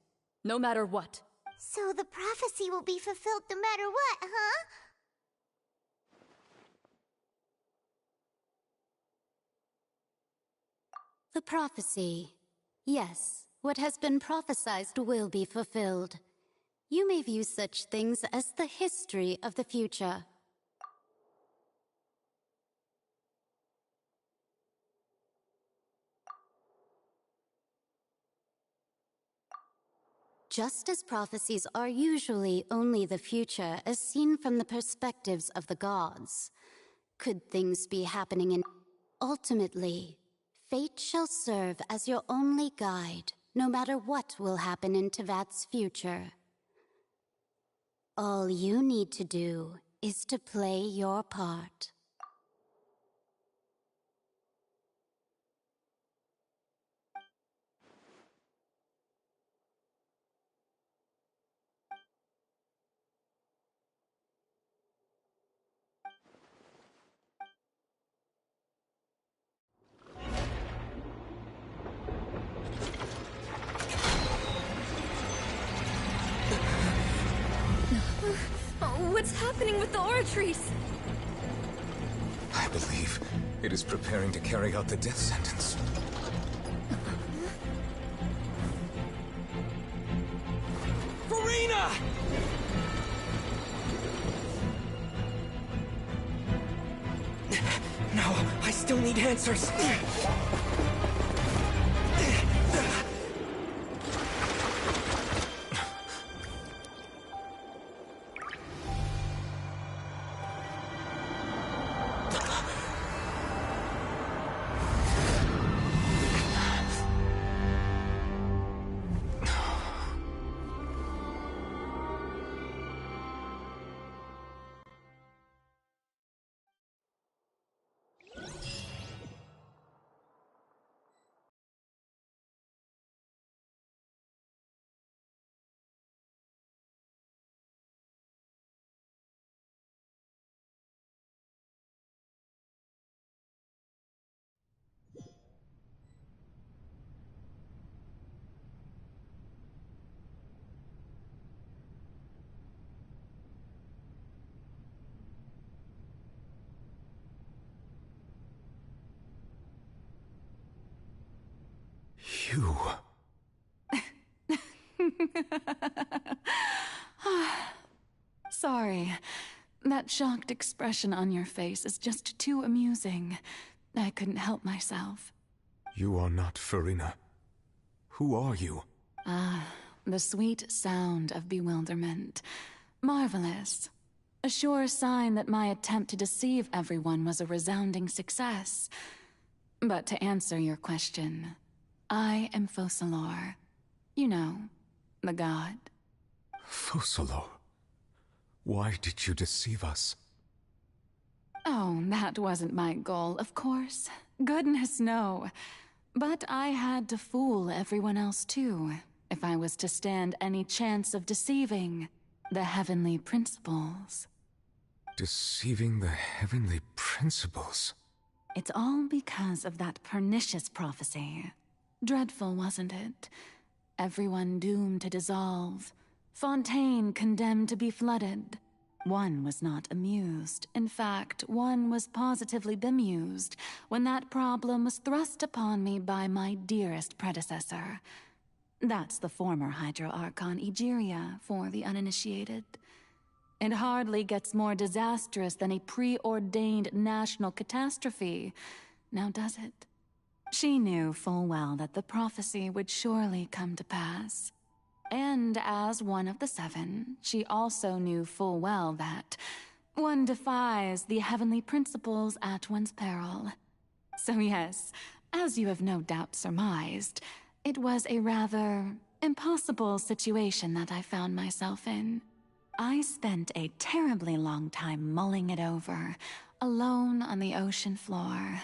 no matter what. So the prophecy will be fulfilled no matter what, huh? The prophecy. Yes, what has been prophesied will be fulfilled. You may view such things as the history of the future. Just as prophecies are usually only the future as seen from the perspectives of the gods, could things be happening in... Ultimately, fate shall serve as your only guide, no matter what will happen in Tevat's future. All you need to do is to play your part. What's happening with the oratories? I believe it is preparing to carry out the death sentence. Furina! No, I still need answers. You... Sorry. That shocked expression on your face is just too amusing. I couldn't help myself. You are not Furina. Who are you? The sweet sound of bewilderment. Marvelous. A sure sign that my attempt to deceive everyone was a resounding success. But to answer your question, I am Focalor. You know, the god. Focalor? Why did you deceive us? Oh, that wasn't my goal, of course. Goodness, no. But I had to fool everyone else too, if I was to stand any chance of deceiving the heavenly principles. Deceiving the heavenly principles? It's all because of that pernicious prophecy. Dreadful, wasn't it? Everyone doomed to dissolve. Fontaine condemned to be flooded. One was not amused. In fact, one was positively bemused when that problem was thrust upon me by my dearest predecessor. That's the former Hydro Archon Egeria for the uninitiated. It hardly gets more disastrous than a preordained national catastrophe, now does it? She knew full well that the prophecy would surely come to pass. And as one of the seven, she also knew full well that one defies the heavenly principles at one's peril. So yes, as you have no doubt surmised, it was a rather impossible situation that I found myself in. I spent a terribly long time mulling it over, alone on the ocean floor.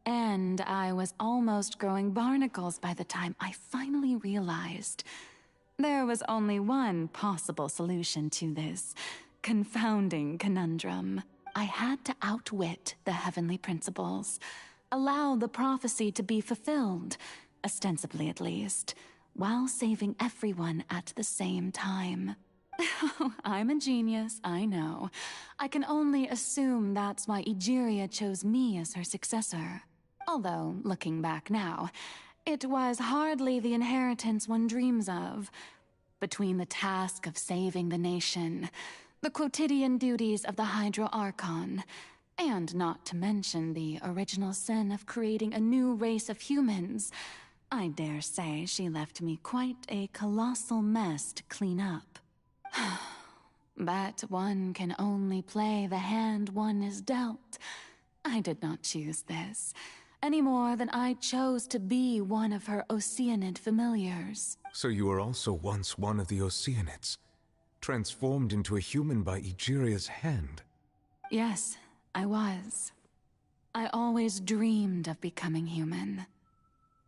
And I was almost growing barnacles by the time I finally realized there was only one possible solution to this confounding conundrum. I had to outwit the heavenly principles, allow the prophecy to be fulfilled, ostensibly at least, while saving everyone at the same time. I'm a genius, I know. I can only assume that's why Egeria chose me as her successor. Although, looking back now, it was hardly the inheritance one dreams of. Between the task of saving the nation, the quotidian duties of the Hydro Archon, and not to mention the original sin of creating a new race of humans, I dare say she left me quite a colossal mess to clean up. But one can only play the hand one is dealt. I did not choose this, any more than I chose to be one of her Oceanid familiars. So you were also once one of the Oceanids, transformed into a human by Egeria's hand. Yes, I was. I always dreamed of becoming human.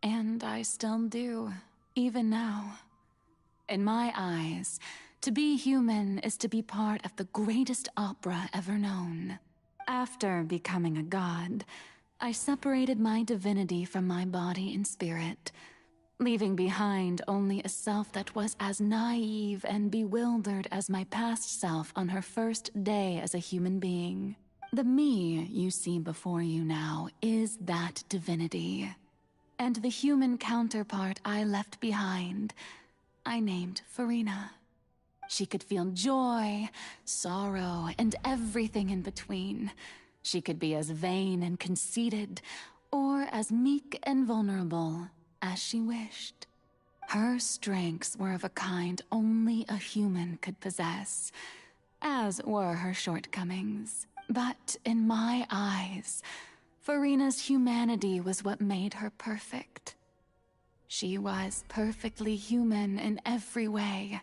And I still do, even now. In my eyes, to be human is to be part of the greatest opera ever known. After becoming a god, I separated my divinity from my body and spirit, leaving behind only a self that was as naive and bewildered as my past self on her first day as a human being. The me you see before you now is that divinity. And the human counterpart I left behind, I named Farina. She could feel joy, sorrow, and everything in between. She could be as vain and conceited, or as meek and vulnerable as she wished. Her strengths were of a kind only a human could possess, as were her shortcomings. But in my eyes, Farina's humanity was what made her perfect. She was perfectly human in every way.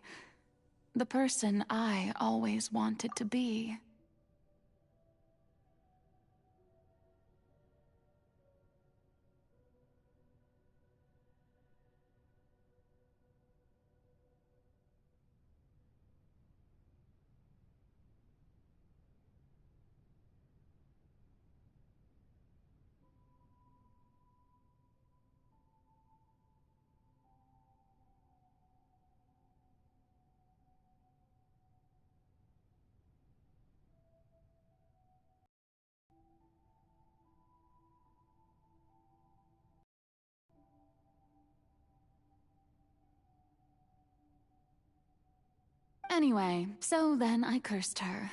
The person I always wanted to be. Anyway, so then I cursed her.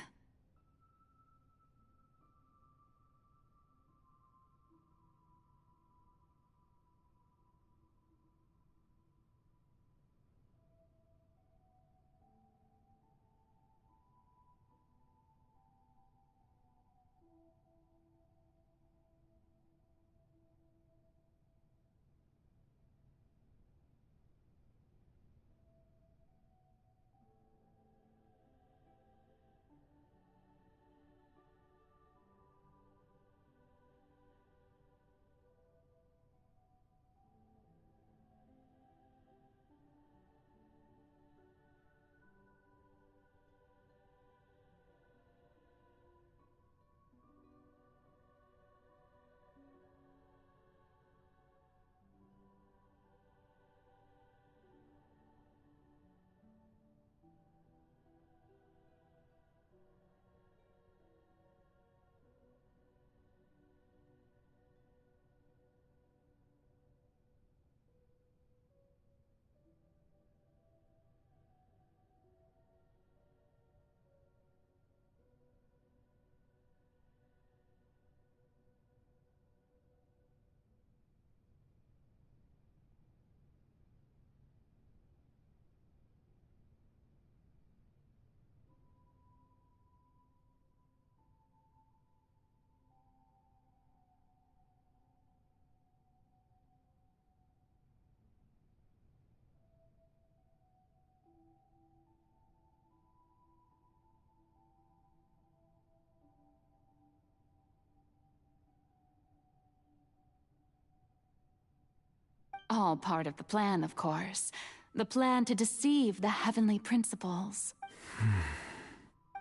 All part of the plan, of course. The plan to deceive the heavenly principles.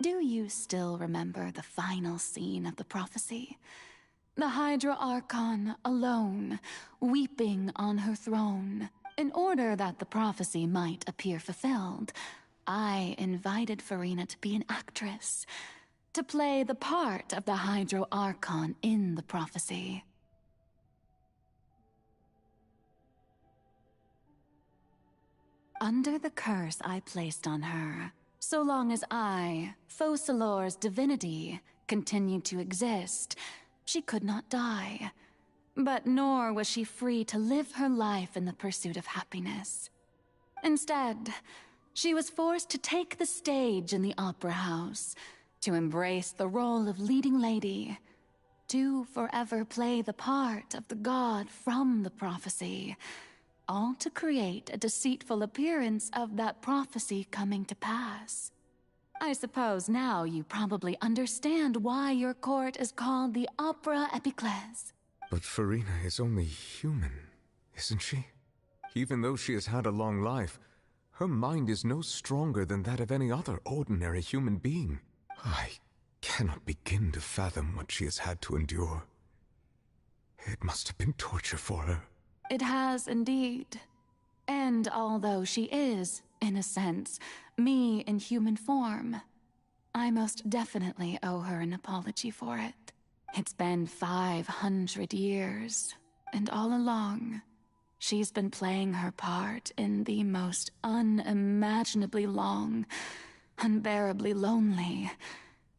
Do you still remember the final scene of the prophecy? The Hydra Archon alone, weeping on her throne. In order that the prophecy might appear fulfilled, I invited Furina to be an actress, to play the part of the Hydra Archon in the prophecy. Under the curse I placed on her, so long as I, Focalor's divinity, continued to exist, she could not die. But nor was she free to live her life in the pursuit of happiness. Instead, she was forced to take the stage in the opera house, to embrace the role of leading lady, to forever play the part of the god from the prophecy, all to create a deceitful appearance of that prophecy coming to pass. I suppose now you probably understand why your court is called the Opera Epiclese. But Furina is only human, isn't she? Even though she has had a long life, her mind is no stronger than that of any other ordinary human being. I cannot begin to fathom what she has had to endure. It must have been torture for her. It has indeed. And although she is, in a sense, me in human form, I most definitely owe her an apology for it. It's been 500 years, and all along, she's been playing her part in the most unimaginably long, unbearably lonely,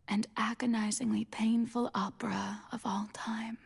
and agonizingly painful opera of all time.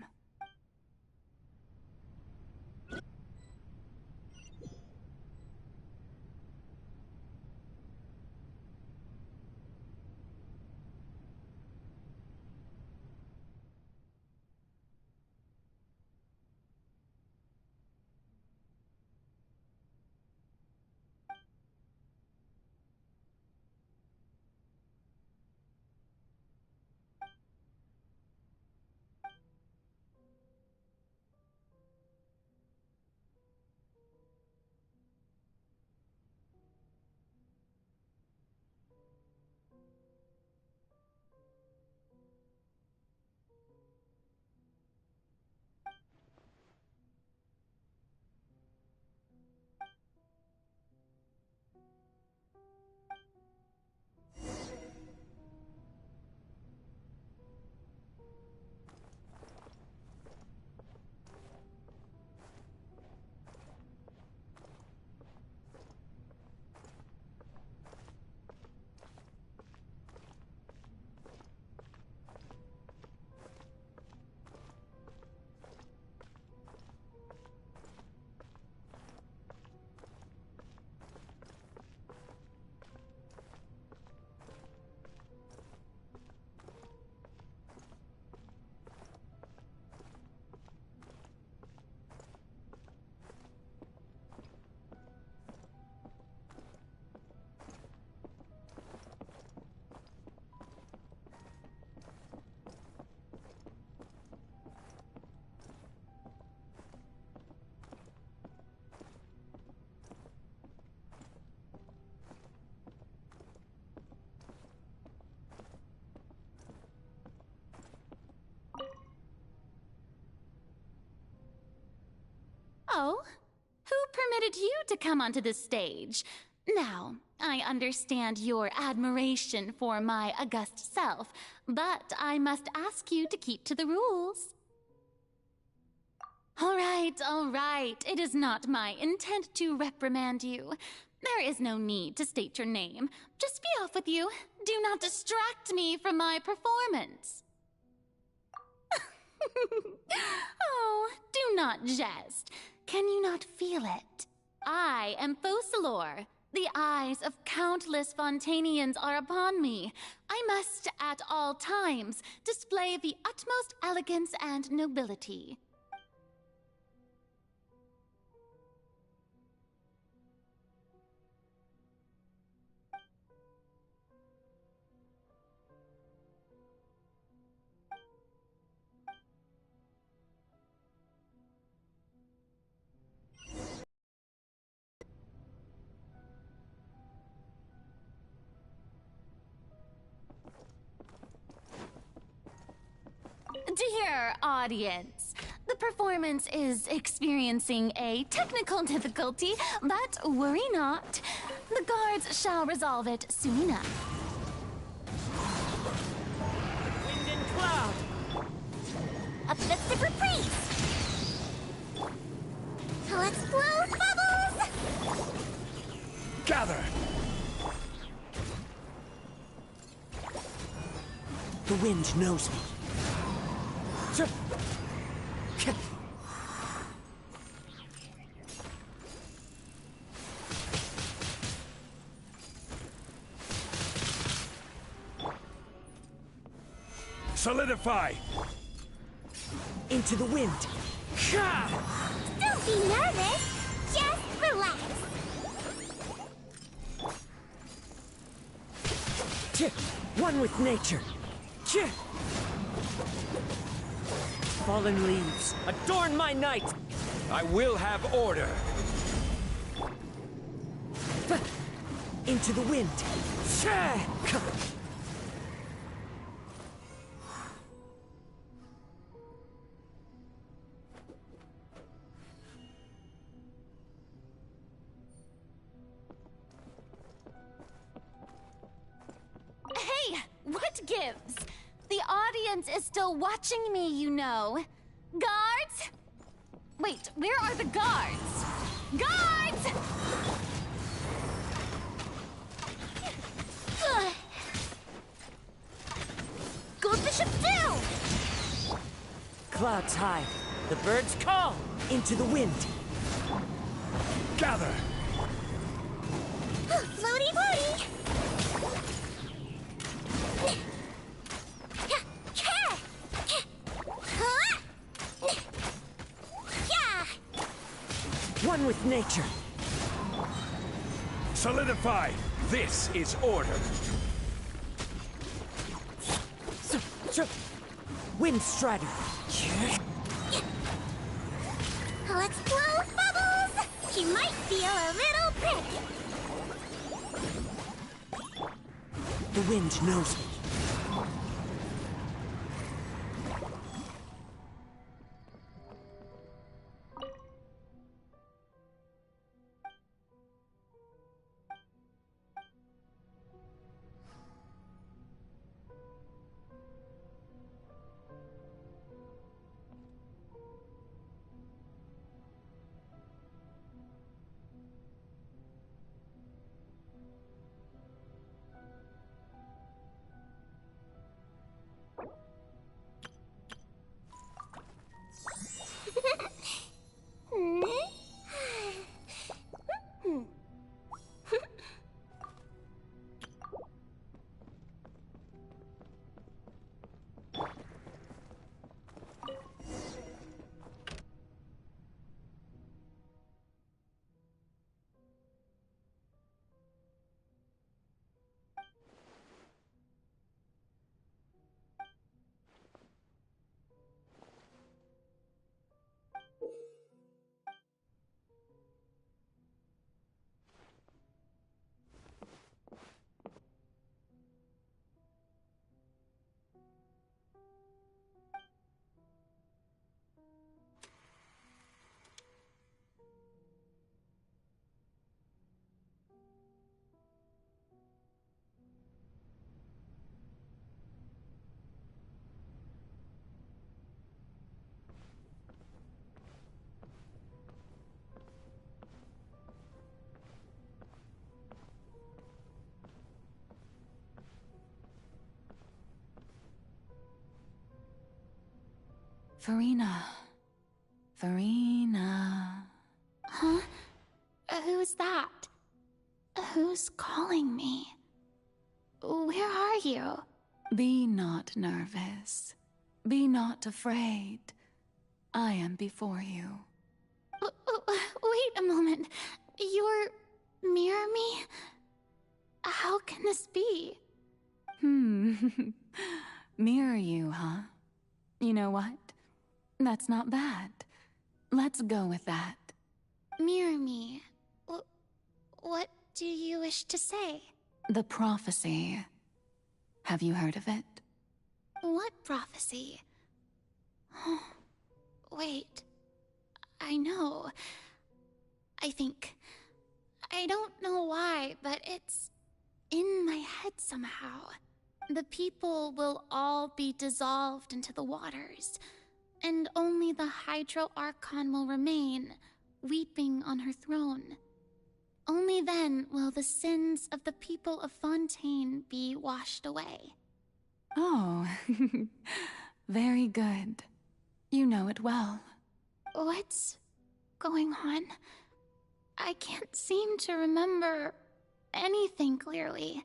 Oh, who permitted you to come onto this stage? Now, I understand your admiration for my august self, but I must ask you to keep to the rules. All right. It is not my intent to reprimand you. There is no need to state your name. Just be off with you. Do not distract me from my performance. Oh, do not jest. Can you not feel it? I am Focalor. The eyes of countless Fontanians are upon me. I must, at all times, display the utmost elegance and nobility. Dear audience, the performance is experiencing a technical difficulty, but worry not. The guards shall resolve it soon enough. Wind and cloud! A festive reprise! Let's blow bubbles! Gather! The wind knows me. Solidify! Into the wind. Don't be nervous! Just relax! One with nature. Fallen leaves, adorn my night! I will have order. Into the wind. Hey, what gives? The audience is still watching me, you know. Guards? Wait, where are the guards? Guards! Go Bishop do! Clouds high. The birds call. Into the wind. Gather! Floaty floaty! One with nature. Solidify! This is order! Wind strider. Let's blow bubbles! He might feel a little prick. The wind knows me. Farina. Farina. Huh? Who's that? Who's calling me? Where are you? Be not nervous. Be not afraid. I am before you. Wait a moment. You're mirror me? How can this be? Mirror you, huh? You know what? That's not bad. Let's go with that. Mirror me. What do you wish to say? The prophecy. Have you heard of it? What prophecy? Wait. I know. I think. I don't know why, but it's in my head somehow. The people will all be dissolved into the waters, and only the Hydro Archon will remain, weeping on her throne. Only then will the sins of the people of Fontaine be washed away. Oh, very good. You know it well. What's going on? I can't seem to remember anything clearly.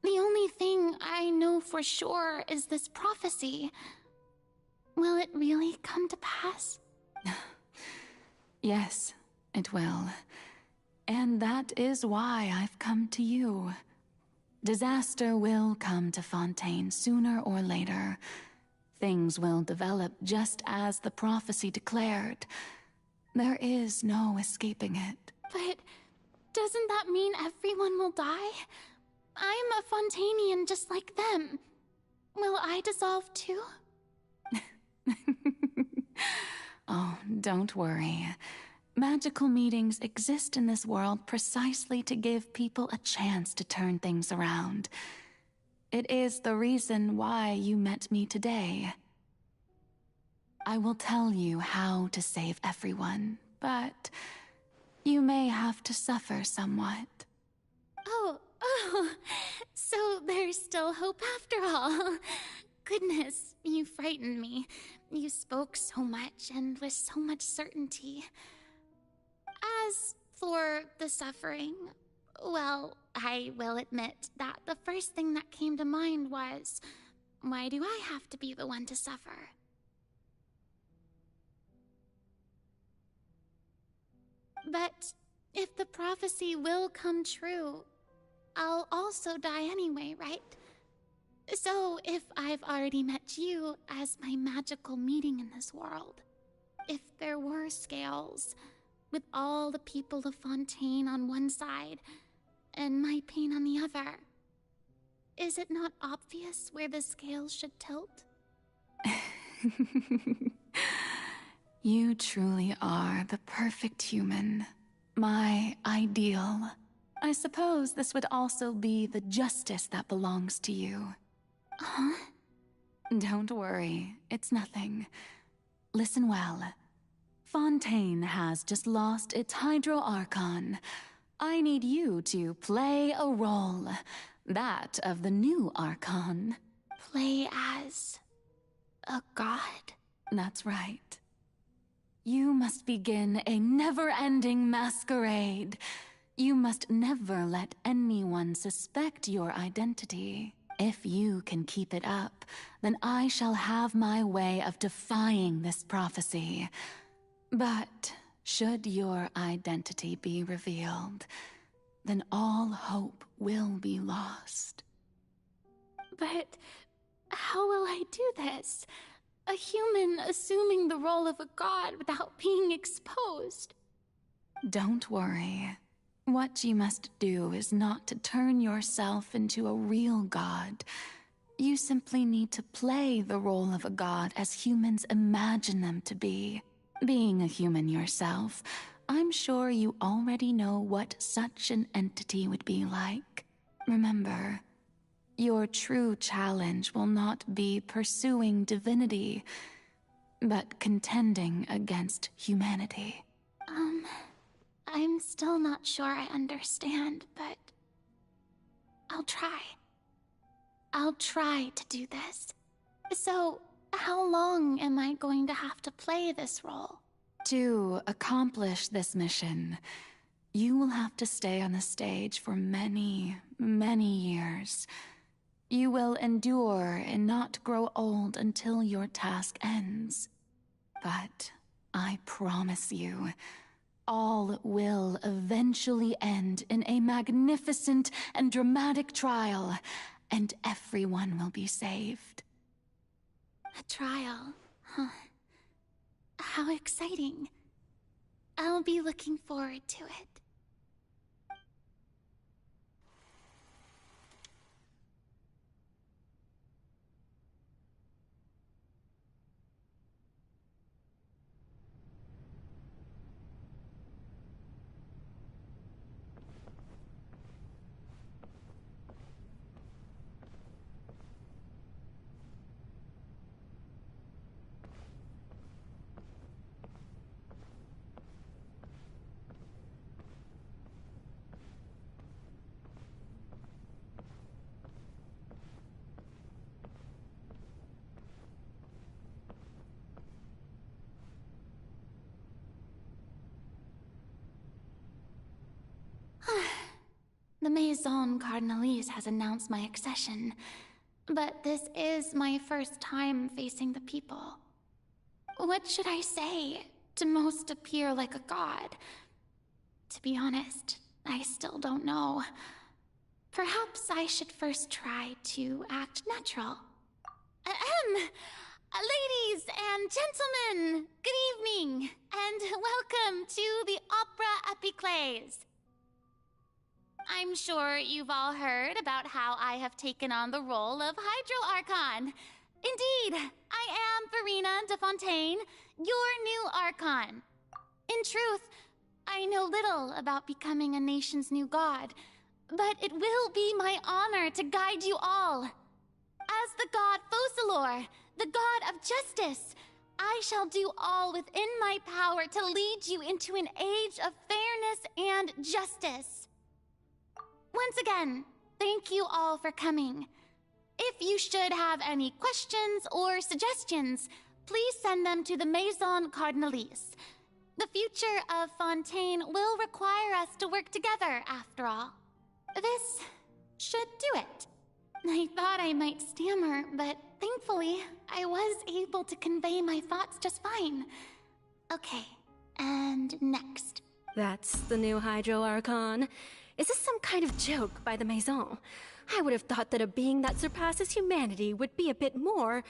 The only thing I know for sure is this prophecy. Will it really come to pass? Yes, it will. And that is why I've come to you. Disaster will come to Fontaine sooner or later. Things will develop just as the prophecy declared. There is no escaping it. But doesn't that mean everyone will die? I'm a Fontainian just like them. Will I dissolve too? Oh, don't worry. Magical meetings exist in this world precisely to give people a chance to turn things around. It is the reason why you met me today. I will tell you how to save everyone, but you may have to suffer somewhat. Oh, so there's still hope after all. Goodness, you frightened me. You spoke so much and with so much certainty. As for the suffering, well, I will admit that the first thing that came to mind was, why do I have to be the one to suffer? But if the prophecy will come true, I'll also die anyway, right? So if I've already met you as my magical meeting in this world, if there were scales, with all the people of Fontaine on one side, and my pain on the other, is it not obvious where the scales should tilt? You truly are the perfect human. My ideal. I suppose this would also be the justice that belongs to you. Huh? Don't worry, it's nothing. Listen well. Fontaine has just lost its Hydro Archon. I need you to play a role. That of the new Archon. Play as a god? That's right. You must begin a never-ending masquerade. You must never let anyone suspect your identity. If you can keep it up, then I shall have my way of defying this prophecy. But should your identity be revealed, then all hope will be lost. But how will I do this? A human assuming the role of a god without being exposed. Don't worry. What you must do is not to turn yourself into a real god. You simply need to play the role of a god as humans imagine them to be. Being a human yourself, I'm sure you already know what such an entity would be like. Remember, your true challenge will not be pursuing divinity, but contending against humanity. I'm still not sure I understand, but I'll try. I'll try to do this. So, how long am I going to have to play this role? To accomplish this mission, you will have to stay on the stage for many, many years. You will endure and not grow old until your task ends. But I promise you, all will eventually end in a magnificent and dramatic trial, and everyone will be saved. A trial, huh? How exciting. I'll be looking forward to it. The Maison Cardinalise has announced my accession, but this is my first time facing the people. What should I say to most appear like a god? To be honest, I still don't know. Perhaps I should first try to act natural. Ladies and gentlemen, good evening, and welcome to the Opera Epiclese. I'm sure you've all heard about how I have taken on the role of Hydro Archon. Indeed, I am Verena de Fontaine, your new Archon. In truth, I know little about becoming a nation's new god, but it will be my honor to guide you all. As the god Focalor, the god of justice, I shall do all within my power to lead you into an age of fairness and justice. Once again, thank you all for coming. If you should have any questions or suggestions, please send them to the Maison Cardinalise. The future of Fontaine will require us to work together, after all. This should do it. I thought I might stammer, but thankfully, I was able to convey my thoughts just fine. Okay, and next. That's the new Hydro Archon. Is this some kind of joke by the Maison? I would have thought that a being that surpasses humanity would be a bit more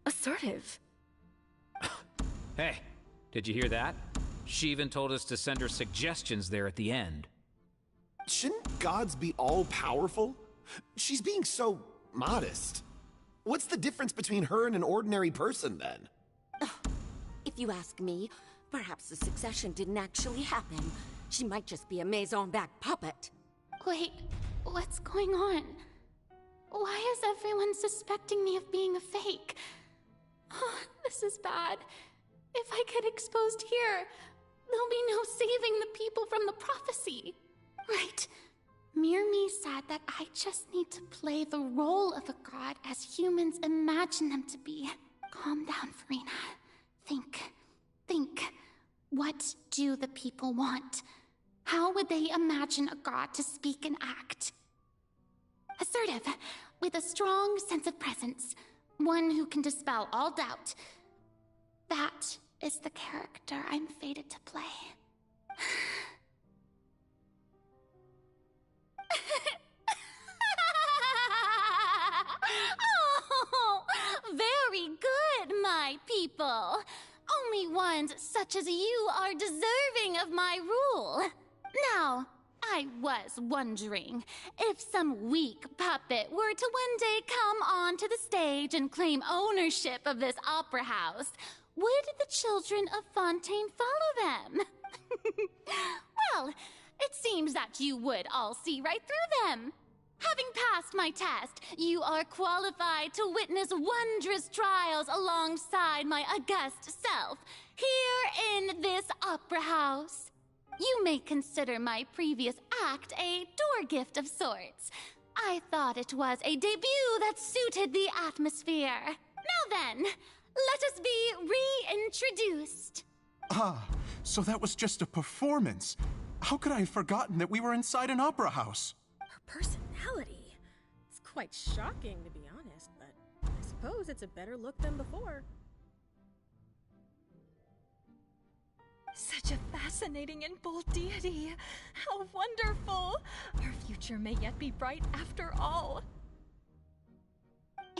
assertive. Hey, did you hear that? She even told us to send her suggestions there at the end. Shouldn't gods be all-powerful? She's being so modest. What's the difference between her and an ordinary person, then? If you ask me, perhaps the succession didn't actually happen. She might just be a Maison-backed puppet. Wait, what's going on? Why is everyone suspecting me of being a fake? Oh, this is bad. If I get exposed here, there'll be no saving the people from the prophecy. Right. Mirmi said that I just need to play the role of a god as humans imagine them to be. Calm down, Verena. Think. What do the people want? How would they imagine a god to speak and act? Assertive, with a strong sense of presence. One who can dispel all doubt. That is the character I'm fated to play. Oh, very good, my people. Only ones such as you are deserving of my rule. Now, I was wondering if some weak puppet were to one day come onto the stage and claim ownership of this opera house, would the children of Fontaine follow them? Well, it seems that you would all see right through them. Having passed my test, you are qualified to witness wondrous trials alongside my august self, here in this opera house. You may consider my previous act a door gift of sorts. I thought it was a debut that suited the atmosphere. Now then, let us be reintroduced. Ah, so that was just a performance. How could I have forgotten that we were inside an opera house? Her personality. It's quite shocking, to be honest, but I suppose it's a better look than before. Such a fascinating and bold deity. How wonderful! Our future may yet be bright after all.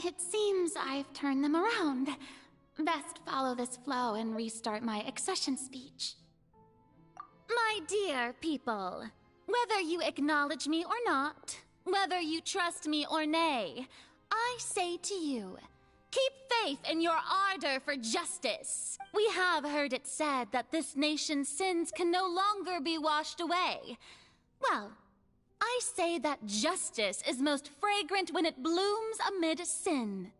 It seems I've turned them around. Best follow this flow and restart my accession speech. My dear people, whether you acknowledge me or not, whether you trust me or nay, I say to you, keep faith in your ardor for justice. We have heard it said that this nation's sins can no longer be washed away. Well, I say that justice is most fragrant when it blooms amid sin.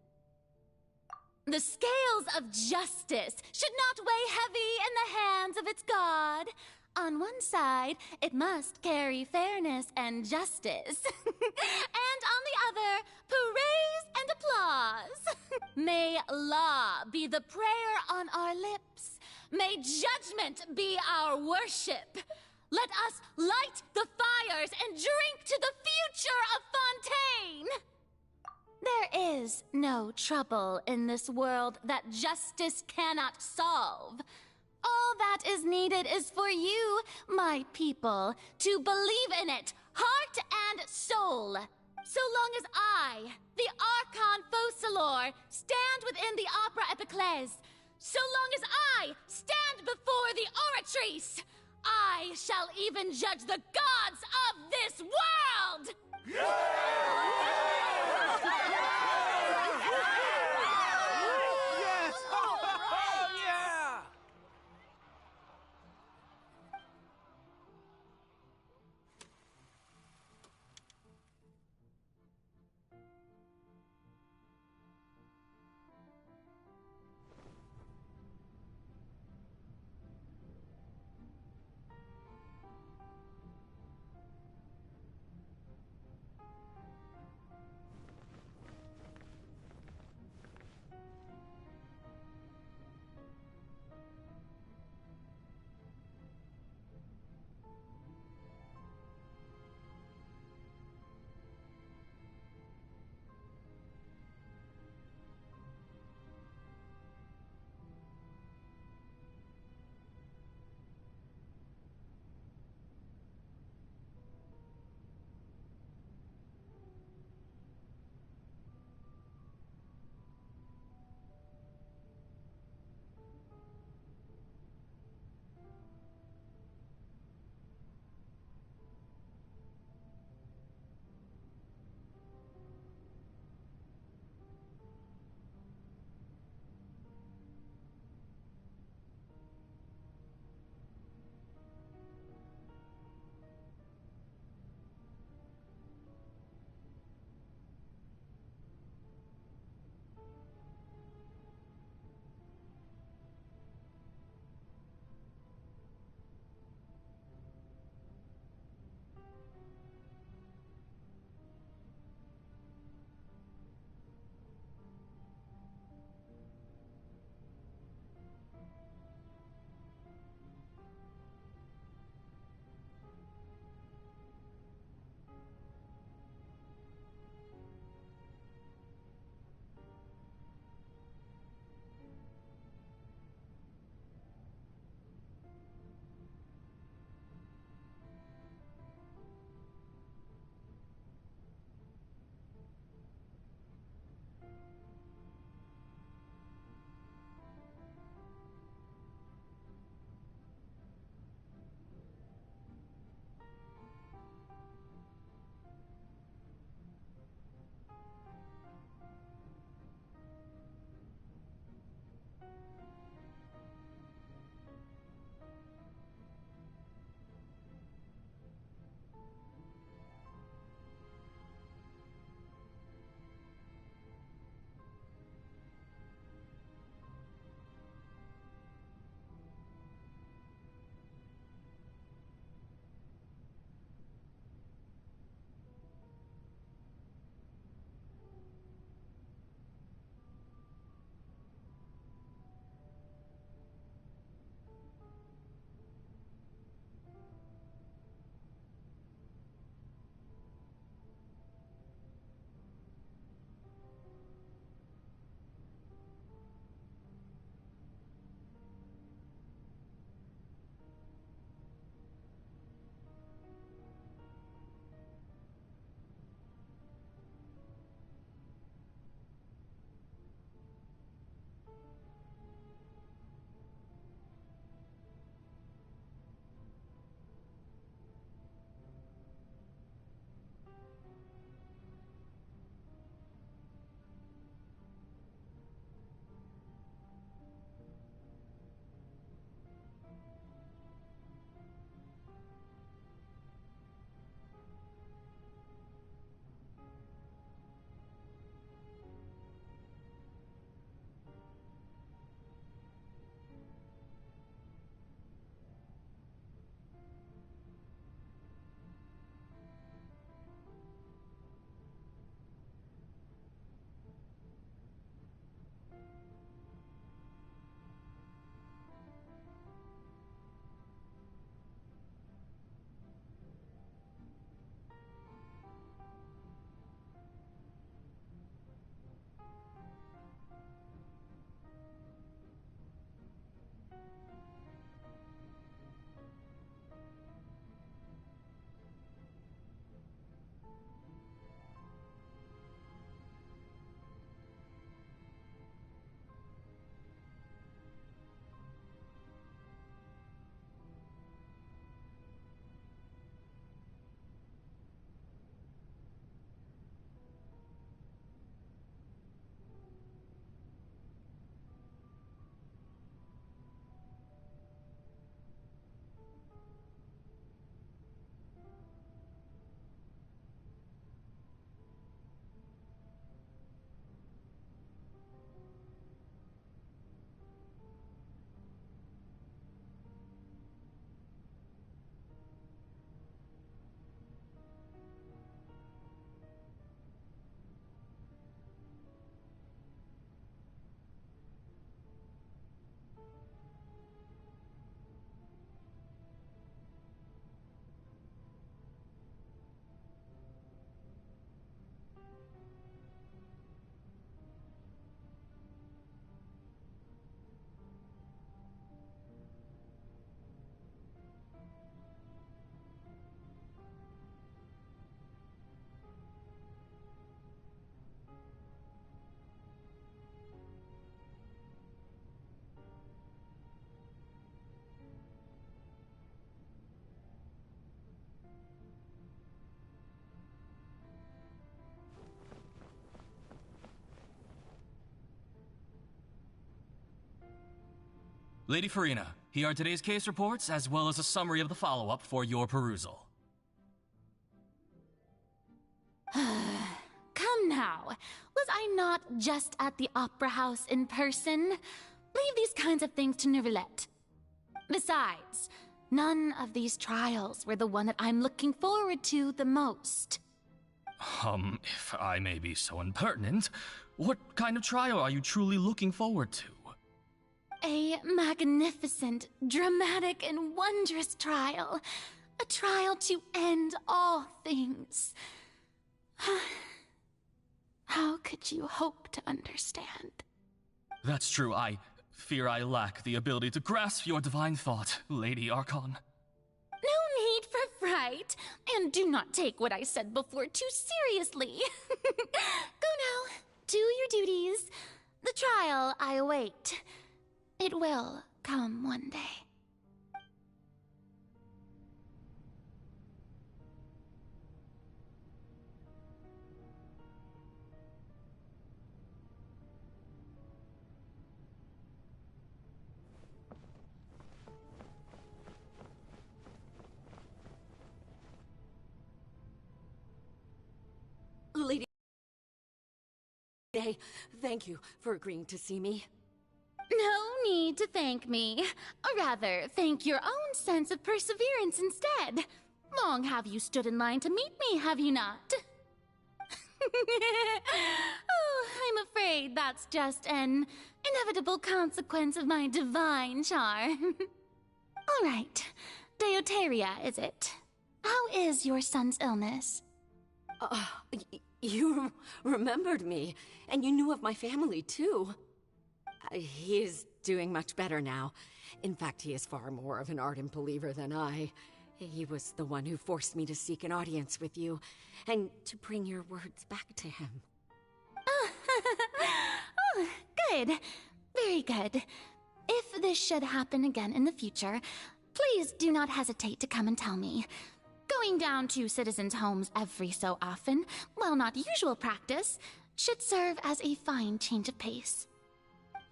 The scales of justice should not weigh heavy in the hands of its God. On one side, it must carry fairness and justice. And on the other, praise and applause. May law be the prayer on our lips. May judgment be our worship. Let us light the fires and drink to the future of Fontaine! There is no trouble in this world that justice cannot solve. All that is needed is for you, my people, to believe in it, heart and soul. So long as I, the Archon Focalor, stand within the Opera Epiclese, so long as I stand before the Oratrice, I shall even judge the gods of this world! Lady Farina, here are today's case reports, as well as a summary of the follow-up for your perusal. Come now. Was I not just at the Opera House in person? Leave these kinds of things to Neuvillette. Besides, none of these trials were the one that I'm looking forward to the most. If I may be so impertinent, what kind of trial are you truly looking forward to? A magnificent, dramatic, and wondrous trial. A trial to end all things. How could you hope to understand? That's true. I fear I lack the ability to grasp your divine thought, Lady Archon. No need for fright, and do not take what I said before too seriously. Go now, do your duties. The trial I await. It will come one day. Lady Day, thank you for agreeing to see me. No need to thank me. Or rather, thank your own sense of perseverance instead. Long have you stood in line to meet me, have you not? Oh, I'm afraid that's just an inevitable consequence of my divine charm. All right. Deoteria, is it? How is your son's illness? You remembered me, and you knew of my family, too. He is doing much better now. In fact, he is far more of an ardent believer than I. He was the one who forced me to seek an audience with you, and to bring your words back to him. Oh, good. Very good. If this should happen again in the future, please do not hesitate to come and tell me. Going down to citizens' homes every so often, while not usual practice, should serve as a fine change of pace.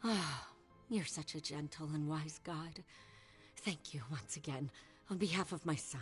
Ah, you're such a gentle and wise god. Thank you once again, on behalf of my son.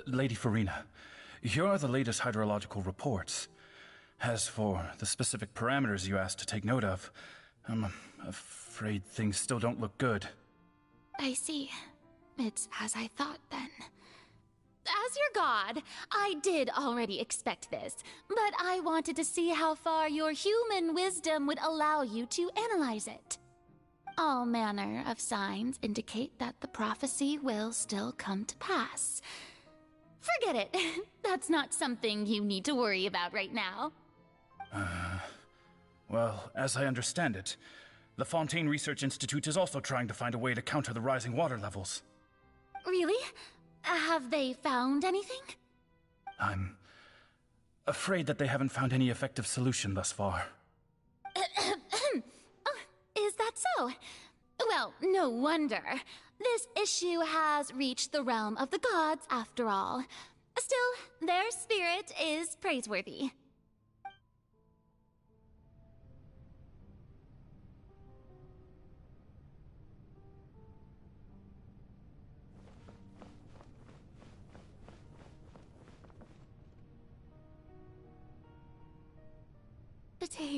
Lady Farina, here are the latest hydrological reports. As for the specific parameters you asked to take note of, I'm afraid things still don't look good. I see. It's as I thought, then. As your god, I did already expect this, but I wanted to see how far your human wisdom would allow you to analyze it. All manner of signs indicate that the prophecy will still come to pass. Forget it. That's not something you need to worry about right now. Well, as I understand it, the Fontaine Research Institute is also trying to find a way to counter the rising water levels. Really? Have they found anything? I'm afraid that they haven't found any effective solution thus far. Is that so? Well, no wonder. This issue has reached the realm of the gods, after all. Still, their spirit is praiseworthy.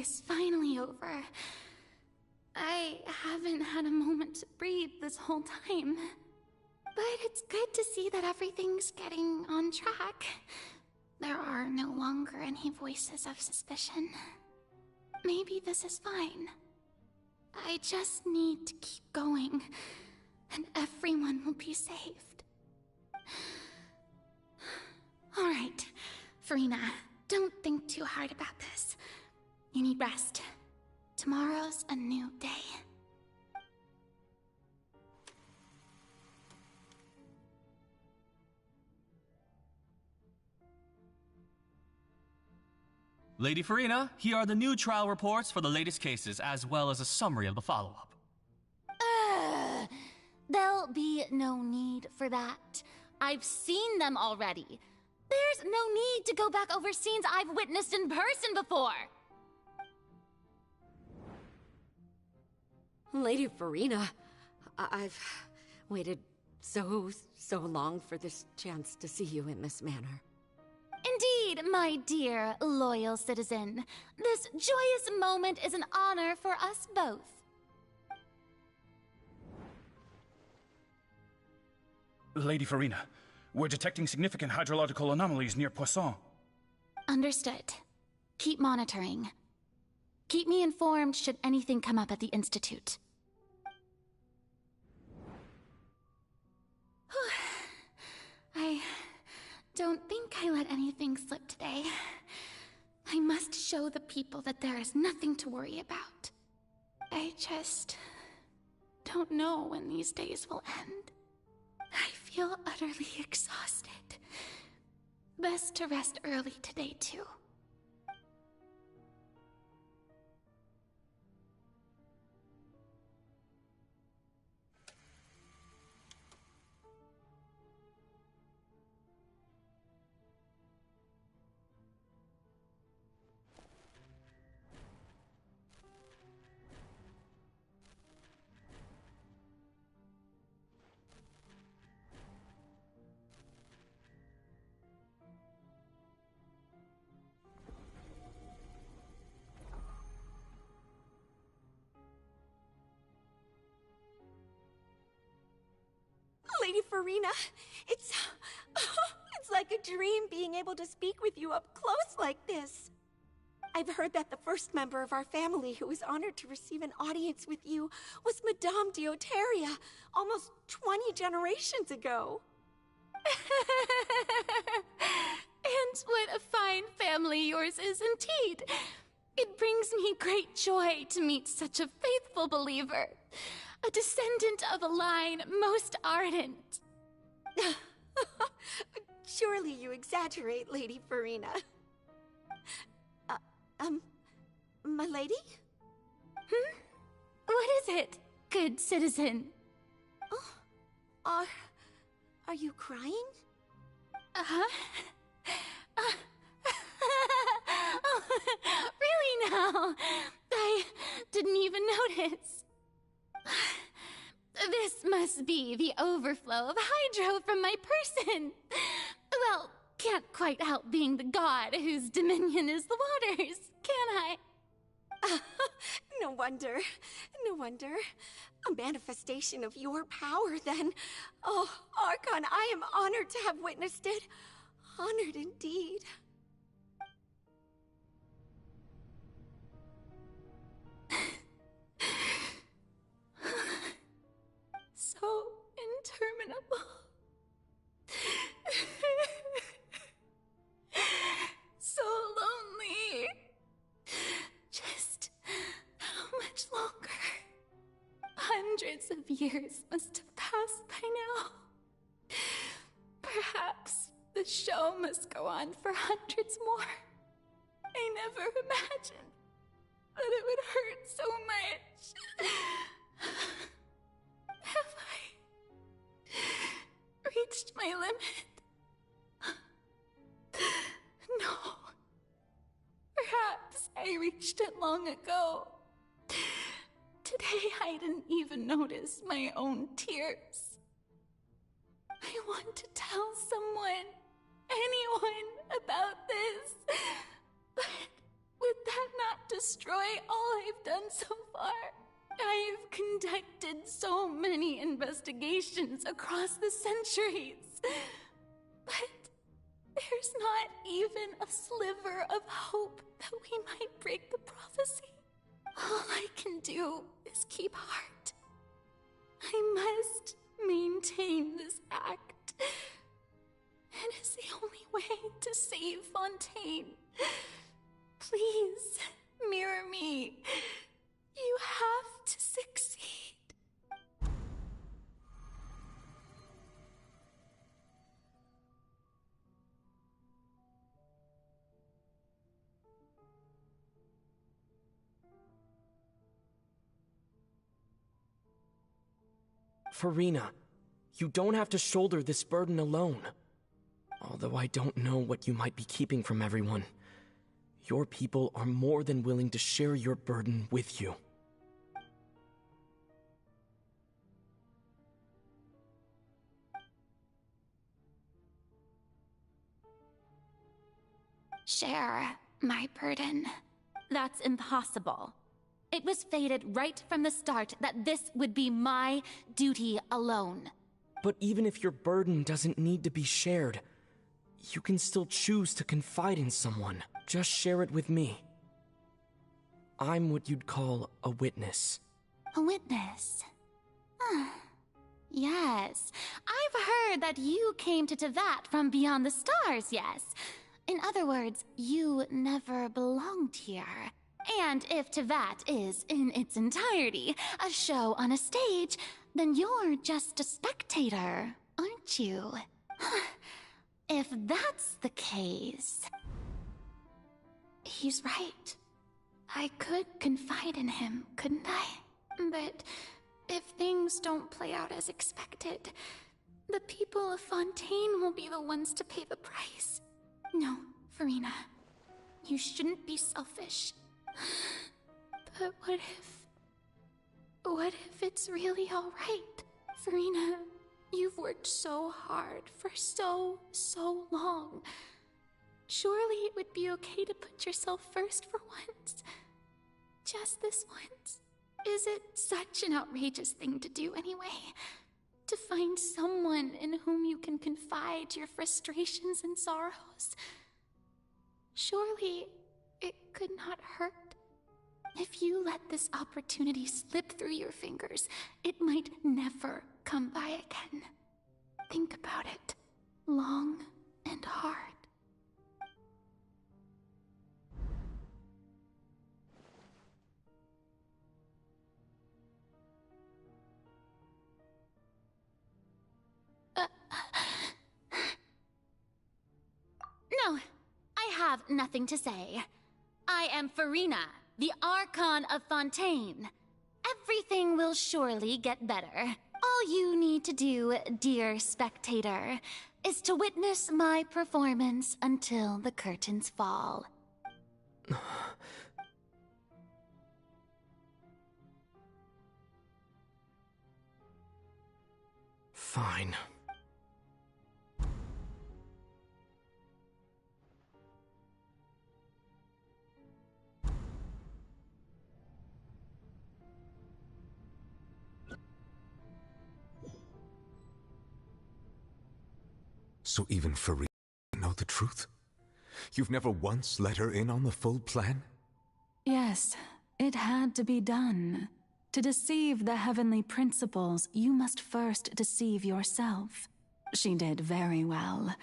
is finally over. I haven't had a moment to breathe this whole time. But it's good to see that everything's getting on track. There are no longer any voices of suspicion. Maybe this is fine. I just need to keep going, and everyone will be saved. Alright, Farina, don't think too hard about this. You need rest. Tomorrow's a new day. Lady Farina, here are the new trial reports for the latest cases, as well as a summary of the follow-up. There'll be no need for that. I've seen them already. There's no need to go back over scenes I've witnessed in person before. Lady Farina, I've waited so long for this chance to see you in this manner. Indeed, my dear, loyal citizen. This joyous moment is an honor for us both. Lady Farina, we're detecting significant hydrological anomalies near Poisson. Understood. Keep monitoring. Keep me informed should anything come up at the Institute. I don't think I let anything slip today. I must show the people that there is nothing to worry about. I just don't know when these days will end. I feel utterly exhausted. Best to rest early today, too. Lady Farina, it's like a dream being able to speak with you up close like this. I've heard that the first member of our family who was honored to receive an audience with you was Madame Dioteria, almost 20 generations ago. And what a fine family yours is indeed. It brings me great joy to meet such a faithful believer. A descendant of a line most ardent. Surely you exaggerate, Lady Farina. My lady? What is it, good citizen? Oh, are you crying? Oh, really now? I didn't even notice. This must be the overflow of hydro from my person. Well, can't quite help being the god whose dominion is the waters, can I? No wonder. No wonder. A manifestation of your power, then. Oh, Archon, I am honored to have witnessed it. Honored indeed. So interminable. So lonely. Just how much longer? Hundreds of years must have passed by now. Perhaps the show must go on for hundreds more. I never imagined that it would hurt so much. Have I reached my limit? No. Perhaps I reached it long ago. Today I didn't even notice my own tears. I want to tell someone, anyone, about this, but Would that not destroy all I've done so far? I've conducted so many investigations across the centuries, but there's not even a sliver of hope that we might break the prophecy. All I can do is keep heart. I must maintain this act. It is the only way to save Fontaine. Please, mirror me. You have to succeed. Farina, you don't have to shoulder this burden alone. Although I don't know what you might be keeping from everyone, your people are more than willing to share your burden with you. Share my burden. That's impossible. It was fated right from the start that this would be my duty alone. But even if your burden doesn't need to be shared, you can still choose to confide in someone. Just share it with me. I'm what you'd call a witness. A witness? Yes. I've heard that you came to Tevat from beyond the stars, yes. In other words, you never belonged here. And if Tevat is, in its entirety, a show on a stage, then you're just a spectator, aren't you? If that's the case... He's right. I could confide in him, couldn't I? But if things don't play out as expected, the people of Fontaine will be the ones to pay the price. No, Farina. You shouldn't be selfish. But what if it's really alright? Farina, you've worked so hard for so long. Surely it would be okay to put yourself first for once. Just this once. Is it such an outrageous thing to do anyway? To find someone in whom you can confide your frustrations and sorrows? Surely it could not hurt. If you let this opportunity slip through your fingers, it might never come by again. Think about it long and hard. No, I have nothing to say. I am Farina, the Archon of Fontaine. Everything will surely get better. All you need to do, dear spectator, is to witness my performance until the curtains fall. Fine. So even Farina know the truth? You've never once let her in on the full plan? Yes, it had to be done. To deceive the heavenly principles, you must first deceive yourself. She did very well.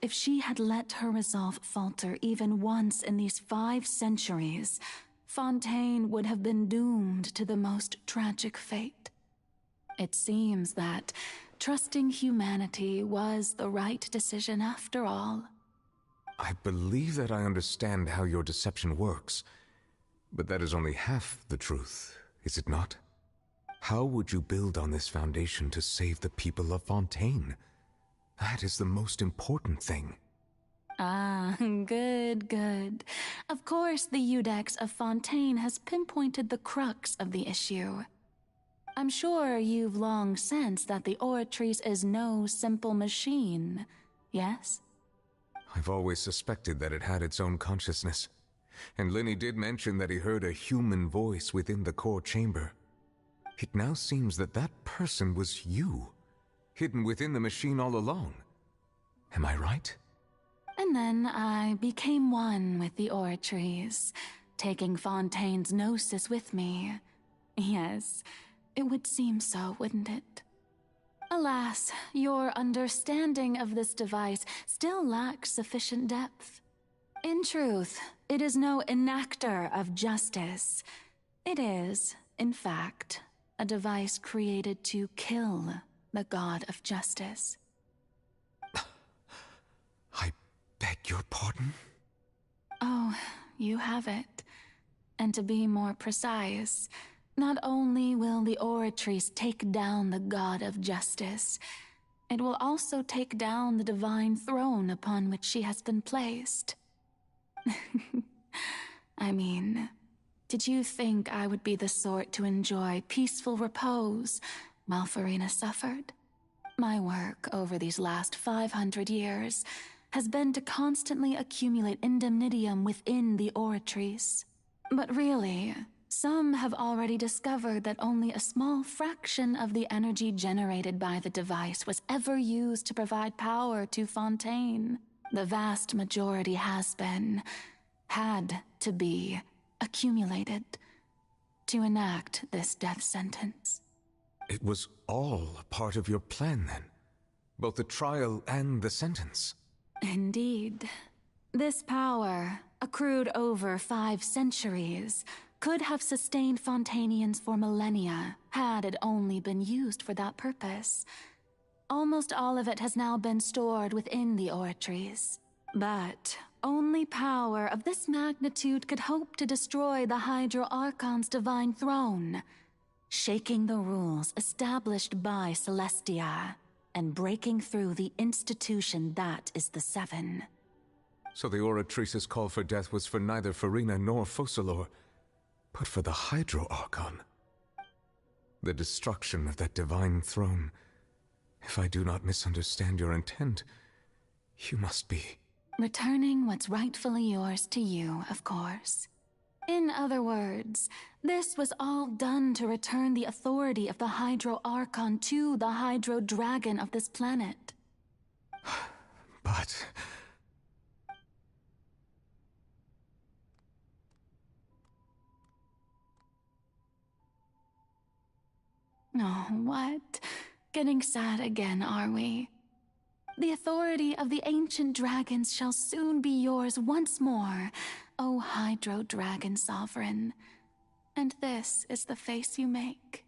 If she had let her resolve falter even once in these 5 centuries, Fontaine would have been doomed to the most tragic fate. It seems that trusting humanity was the right decision after all. I believe that I understand how your deception works, but that is only half the truth, is it not? How would you build on this foundation to save the people of Fontaine? That is the most important thing. Ah, good. Of course, the Iudex of Fontaine has pinpointed the crux of the issue. I'm sure you've long sensed that the Oratrice is no simple machine, yes? I've always suspected that it had its own consciousness. And Lenny did mention that he heard a human voice within the core chamber. It now seems that that person was you, hidden within the machine all along. Am I right? And then I became one with the Oratries, taking Fontaine's gnosis with me. Yes, it would seem so, wouldn't it? Alas, your understanding of this device still lacks sufficient depth. In truth, it is no enactor of justice. It is, in fact, a device created to kill the god of justice. I beg your pardon? Oh, you have it. And to be more precise, not only will the Oratries take down the god of justice, it will also take down the divine throne upon which she has been placed. I mean, did you think I would be the sort to enjoy peaceful repose while Farina suffered? My work over these last 500 years has been to constantly accumulate indemnitium within the Oratries. But really, some have already discovered that only a small fraction of the energy generated by the device was ever used to provide power to Fontaine. The vast majority had to be, accumulated to enact this death sentence. It was all part of your plan, then? Both the trial and the sentence? Indeed. This power, accrued over 5 centuries, could have sustained Fontainians for millennia had it only been used for that purpose. Almost all of it has now been stored within the Oratries. But only power of this magnitude could hope to destroy the Hydro Archon's divine throne, shaking the rules established by Celestia and breaking through the institution that is the Seven. So the Oratrice's call for death was for neither Farina nor Focalor, but for the Hydro Archon. The destruction of that divine throne. If I do not misunderstand your intent, you must be... returning what's rightfully yours to you, of course. In other words, this was all done to return the authority of the Hydro Archon to the Hydro Dragon of this planet. But... Oh, what? Getting sad again, are we? The authority of the ancient dragons shall soon be yours once more, O Hydro Dragon Sovereign. And this is the face you make.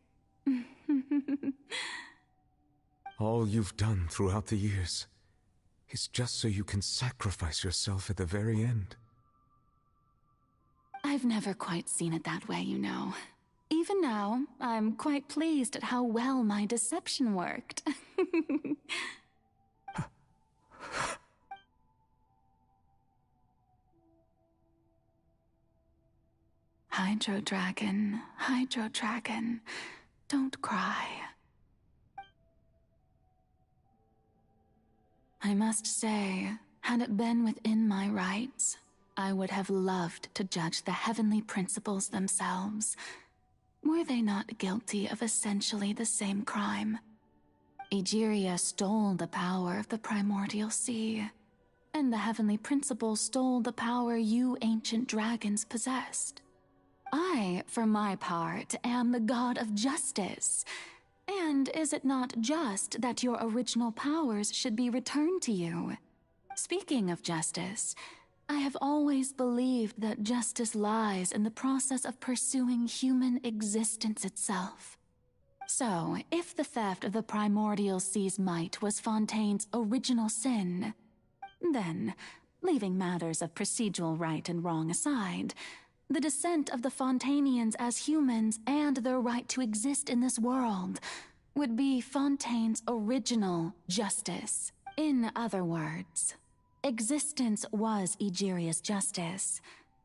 All you've done throughout the years is just so you can sacrifice yourself at the very end. I've never quite seen it that way, you know. Even now, I'm quite pleased at how well my deception worked. Hydro Dragon, don't cry. I must say, had it been within my rights, I would have loved to judge the heavenly principles themselves. Were they not guilty of essentially the same crime? Egeria stole the power of the primordial sea, and the heavenly principles stole the power you ancient dragons possessed. I, for my part, am the god of justice. And is it not just that your original powers should be returned to you? Speaking of justice, I have always believed that justice lies in the process of pursuing human existence itself. So, if the theft of the primordial sea's might was Fontaine's original sin, then, leaving matters of procedural right and wrong aside, the descent of the Fontainians as humans and their right to exist in this world would be Fontaine's original justice. In other words, existence was Egeria's justice,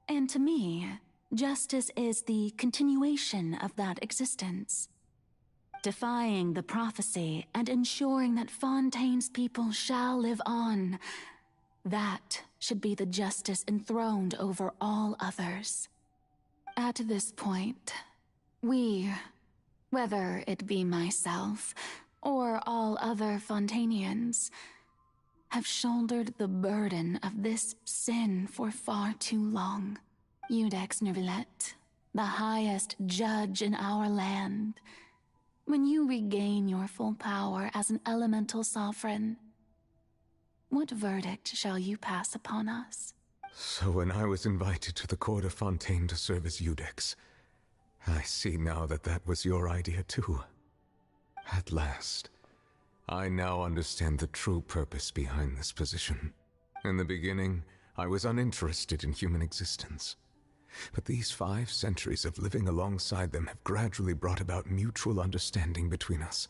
and to me, justice is the continuation of that existence. Defying the prophecy and ensuring that Fontaine's people shall live on. That should be the justice enthroned over all others. At this point, we, whether it be myself or all other Fontanians, have shouldered the burden of this sin for far too long. Iudex Neuvillette, the highest judge in our land, when you regain your full power as an elemental sovereign, what verdict shall you pass upon us? So when I was invited to the court of Fontaine to serve as Iudex, I see now that that was your idea too. At last, I now understand the true purpose behind this position. In the beginning, I was uninterested in human existence. But these 5 centuries of living alongside them have gradually brought about mutual understanding between us.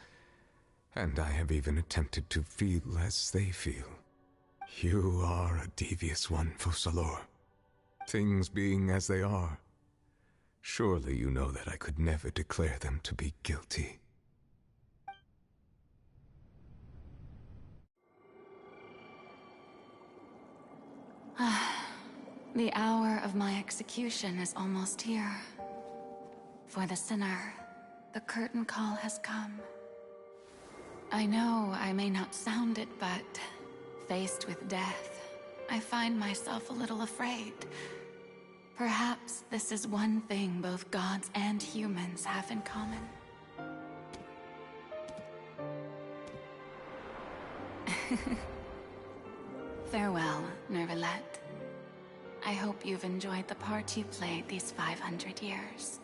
And I have even attempted to feel as they feel. You are a devious one, Focalors. Things being as they are, surely you know that I could never declare them to be guilty. The hour of my execution is almost here. For the sinner, the curtain call has come. I know I may not sound it, but faced with death, I find myself a little afraid. Perhaps this is one thing both gods and humans have in common. Farewell, Neuvillette. I hope you've enjoyed the part you played these 500 years.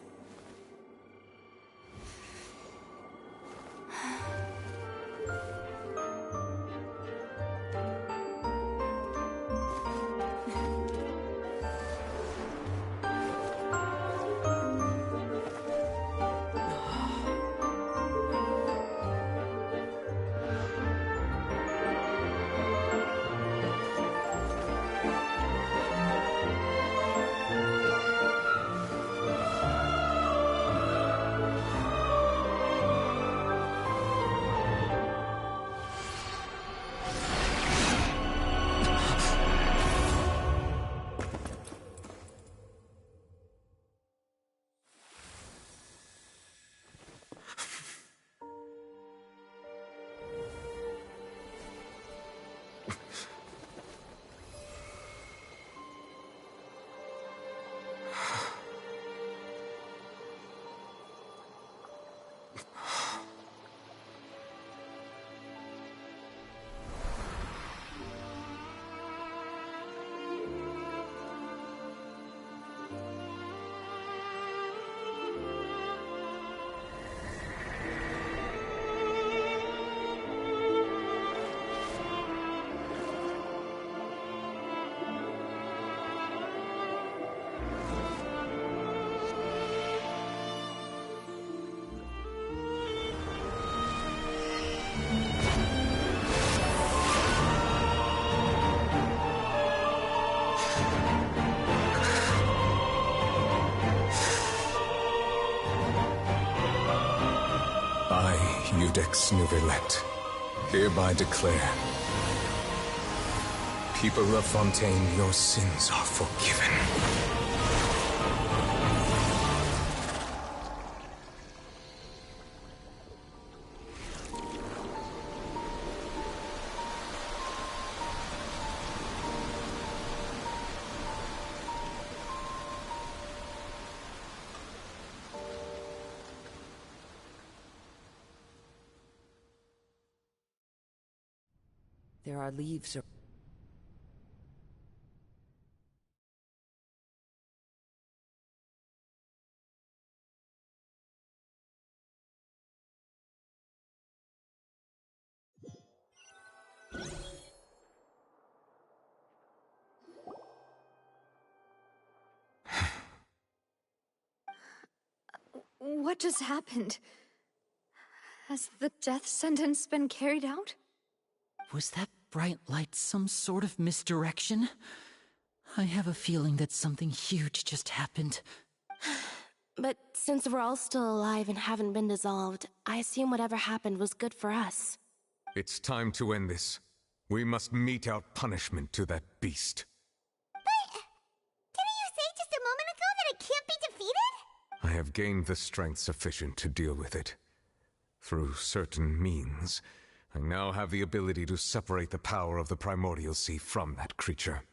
I, Iudex Neuvillette, hereby declare, people of Fontaine, your sins are forgiven. There are leaves. What just happened? Has the death sentence been carried out? Was that bright light some sort of misdirection? I have a feeling that something huge just happened. But since we're all still alive and haven't been dissolved, I assume whatever happened was good for us. It's time to end this. We must mete out punishment to that beast. But didn't you say just a moment ago that it can't be defeated? I have gained the strength sufficient to deal with it. Through certain means, I now have the ability to separate the power of the Primordial Sea from that creature.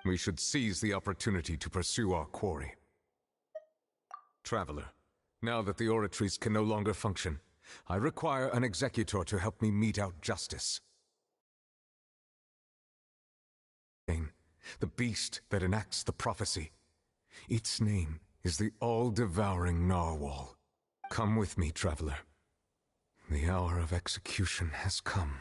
We should seize the opportunity to pursue our quarry. Traveler, now that the oratories can no longer function, I require an executor to help me mete out justice. The beast that enacts the prophecy. Its name is the all-devouring Narwhal. Come with me, traveler. The hour of execution has come.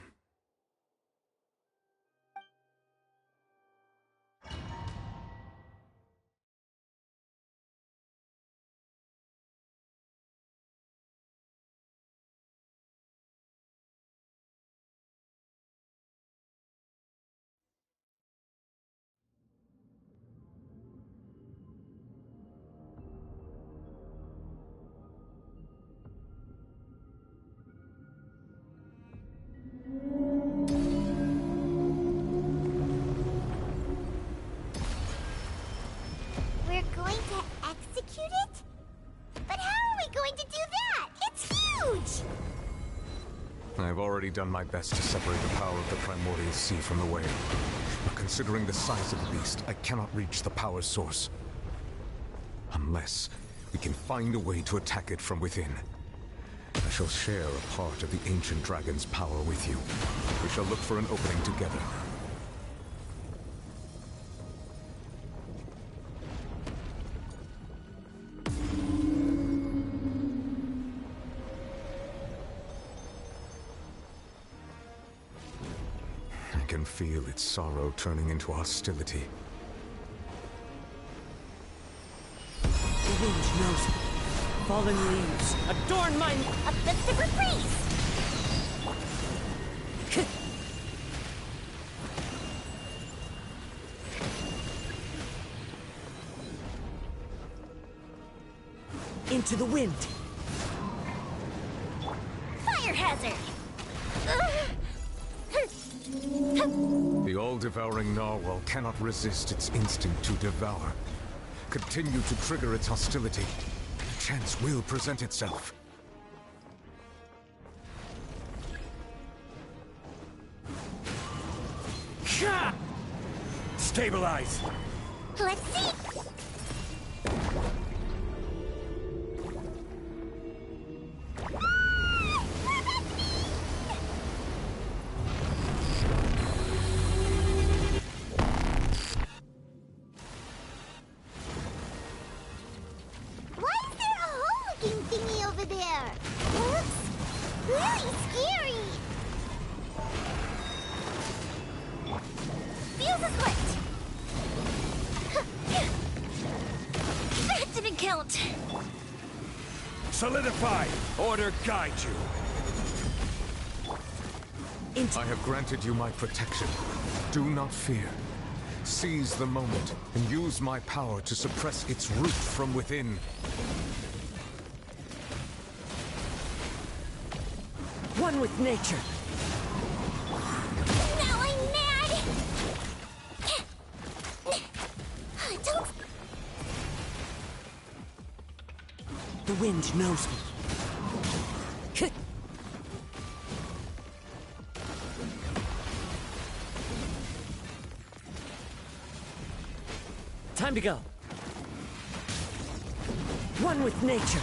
We're going to execute it? But how are we going to do that? It's huge! I've already done my best to separate the power of the Primordial Sea from the whale. But considering the size of the beast, I cannot reach the power source. Unless we can find a way to attack it from within. I shall share a part of the ancient dragon's power with you. We shall look for an opening together. I can feel its sorrow turning into hostility. The wind knows me. Fallen leaves adorn my... A festival breeze! Into the wind. Fire hazard! The all-devouring Narwhal cannot resist its instinct to devour. Continue to trigger its hostility. Chance will present itself. Stabilize! Let's see! Why is there a hole-looking thingy over there? It looks really scary! Fuse is lit! That didn't count! Solidify! Order guide you! I have granted you my protection. Do not fear. Seize the moment and use my power to suppress its root from within. One with nature. Now I'm mad! Don't... The wind knows me. Time to go. One with nature.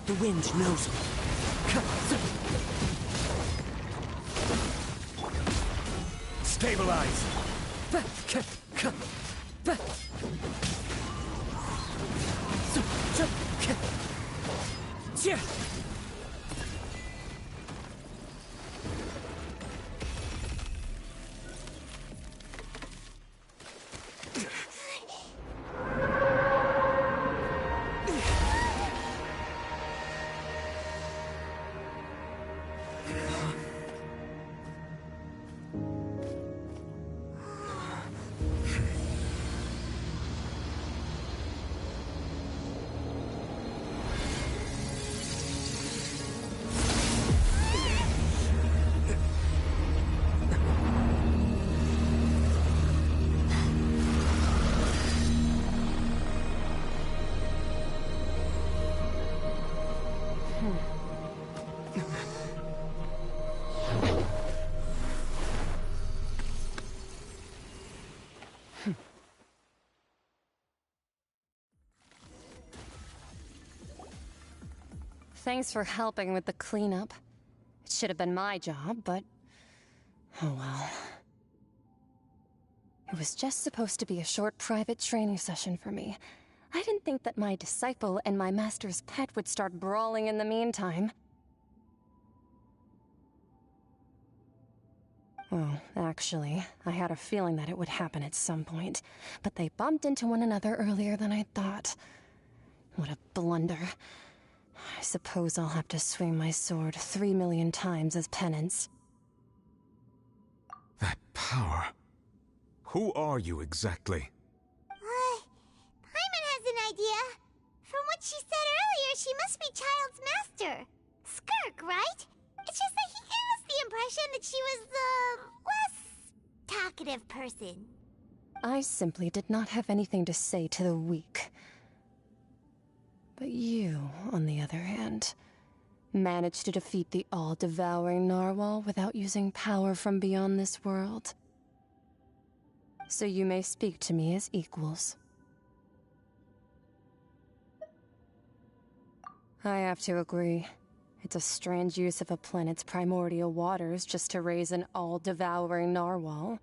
The wind knows me. Stabilize! Thanks for helping with the cleanup. It should have been my job, but... oh well. It was just supposed to be a short private training session for me. I didn't think that my disciple and my master's pet would start brawling in the meantime. Well, actually, I had a feeling that it would happen at some point, but they bumped into one another earlier than I thought. What a blunder. I suppose I'll have to swing my sword 3 million times as penance. That power. Who are you exactly? Paimon has an idea. From what she said earlier, she must be Child's master. Skirk, right? It's just that he gave us the impression that she was the less talkative person. I simply did not have anything to say to the weak. But you, on the other hand, managed to defeat the all-devouring narwhal without using power from beyond this world. So you may speak to me as equals. I have to agree. It's a strange use of a planet's primordial waters just to raise an all-devouring narwhal.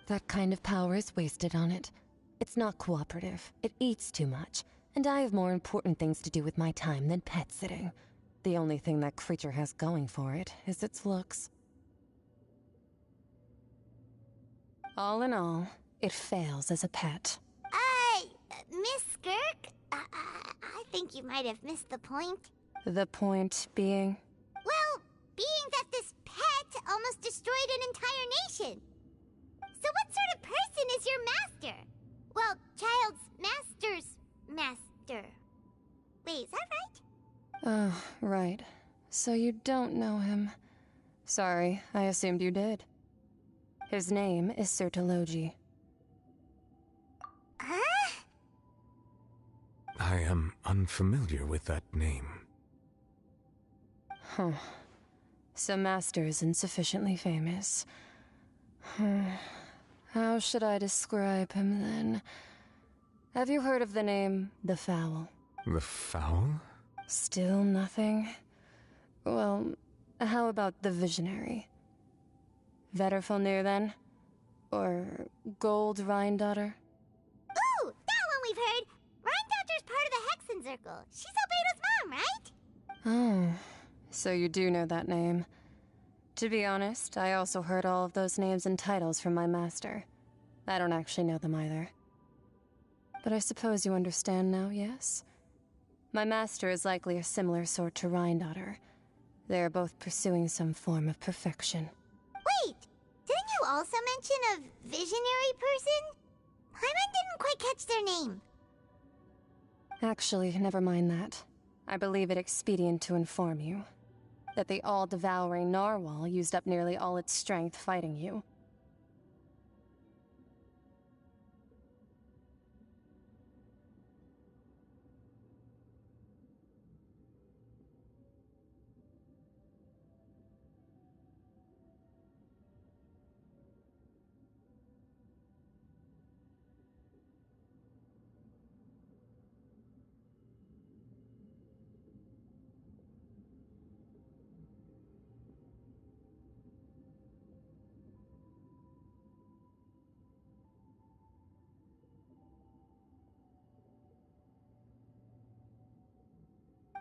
That kind of power is wasted on it. It's not cooperative. It eats too much. And I have more important things to do with my time than pet sitting. The only thing that creature has going for it is its looks. All in all, it fails as a pet. Miss Skirk? I think you might have missed the point. The point being? Well, being that this pet almost destroyed an entire nation. So what sort of person is your master? Well, Child's master's master. Wait, is that right? Oh, right. So you don't know him. Sorry, I assumed you did. His name is Sertologi. Huh? I am unfamiliar with that name. Huh. So Master isn't sufficiently famous. How should I describe him then? Have you heard of the name The Fowl? The Fowl? Still nothing? Well, how about the Visionary? Vetterfulnir then? Or Gold Rhindaughter? Ooh, that one we've heard! Rhindaughter's part of the Hexen Circle. She's Albedo's mom, right? Oh, so you do know that name. To be honest, I also heard all of those names and titles from my master. I don't actually know them either. But I suppose you understand now, yes? My master is likely a similar sort to Rhindaughter. They are both pursuing some form of perfection. Wait! Didn't you also mention a visionary person? Paimon didn't quite catch their name. Actually, never mind that. I believe it expedient to inform you that the all-devouring narwhal used up nearly all its strength fighting you.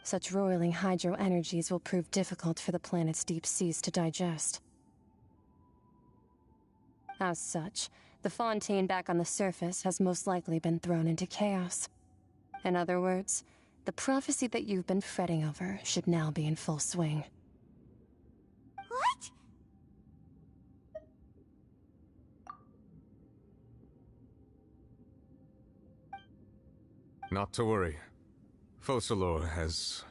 Such roiling hydro energies will prove difficult for the planet's deep seas to digest. As such, the Fontaine back on the surface has most likely been thrown into chaos. In other words, the prophecy that you've been fretting over should now be in full swing. What? Not to worry. Focalor has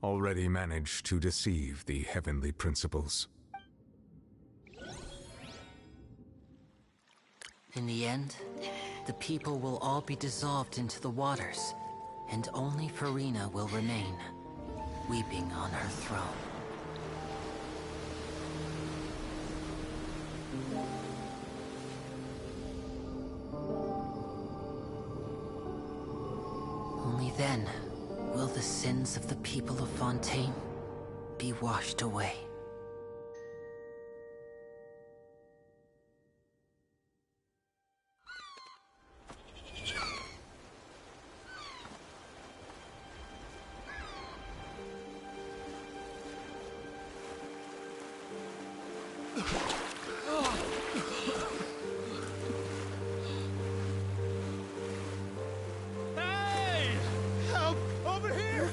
already managed to deceive the heavenly principles. In the end, the people will all be dissolved into the waters, and only Farina will remain, weeping on her throne. Only then will the sins of the people of Fontaine be washed away. Hey! Help! Over here!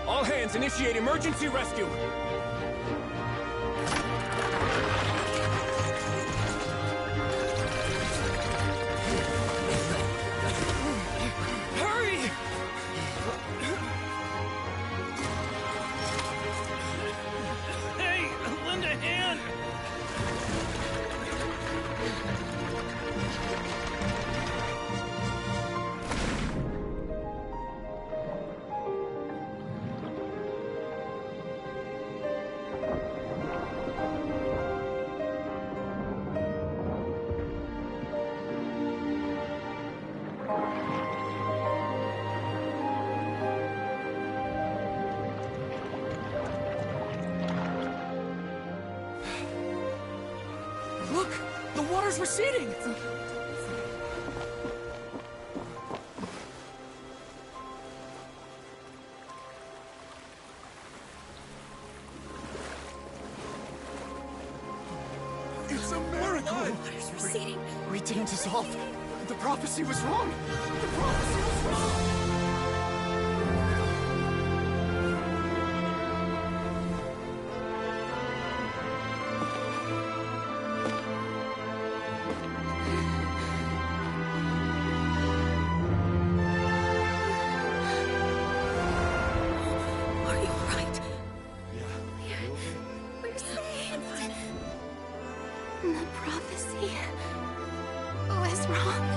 All hands, initiate emergency rescue! Hurry! Hey, lend a hand! Look! The water's receding! It's a miracle! Water's receding. We didn't dissolve. The prophecy was wrong. The prophecy was wrong. Are you right? Yeah. We're saved. The prophecy was wrong.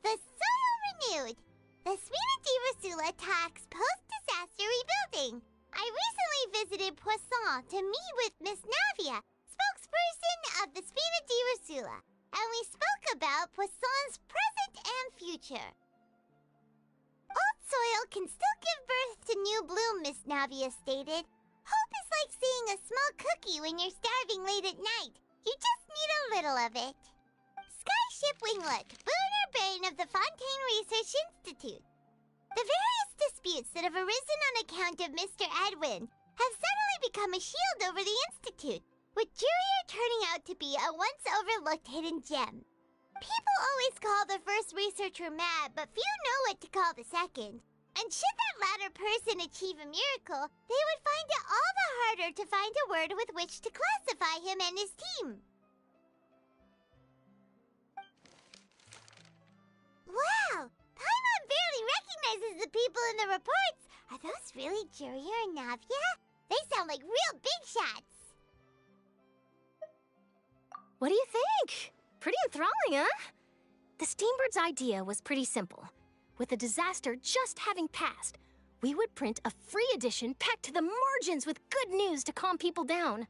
The soil renewed. The Sphena talks post-disaster rebuilding. I recently visited Poisson to meet with Miss Navia, spokesperson of the Sphena, and we spoke about Poisson's present and future. Old soil can still give birth to new bloom, Miss Navia stated. Hope is like seeing a small cookie when you're starving late at night. You just need a little of it. Skyship Winglet, Booner Bane of the Fontaine Research Institute. The various disputes that have arisen on account of Mr. Edwin have suddenly become a shield over the Institute, with Jurier turning out to be a once overlooked hidden gem. People always call the first researcher mad, but few know what to call the second. And should that latter person achieve a miracle, they would find it all the harder to find a word with which to classify him and his team. Wow! Paimon barely recognizes the people in the reports. Are those really Jurier and Navia? They sound like real big shots. What do you think? Pretty enthralling, huh? The Steambird's idea was pretty simple. With the disaster just having passed, we would print a free edition packed to the margins with good news to calm people down.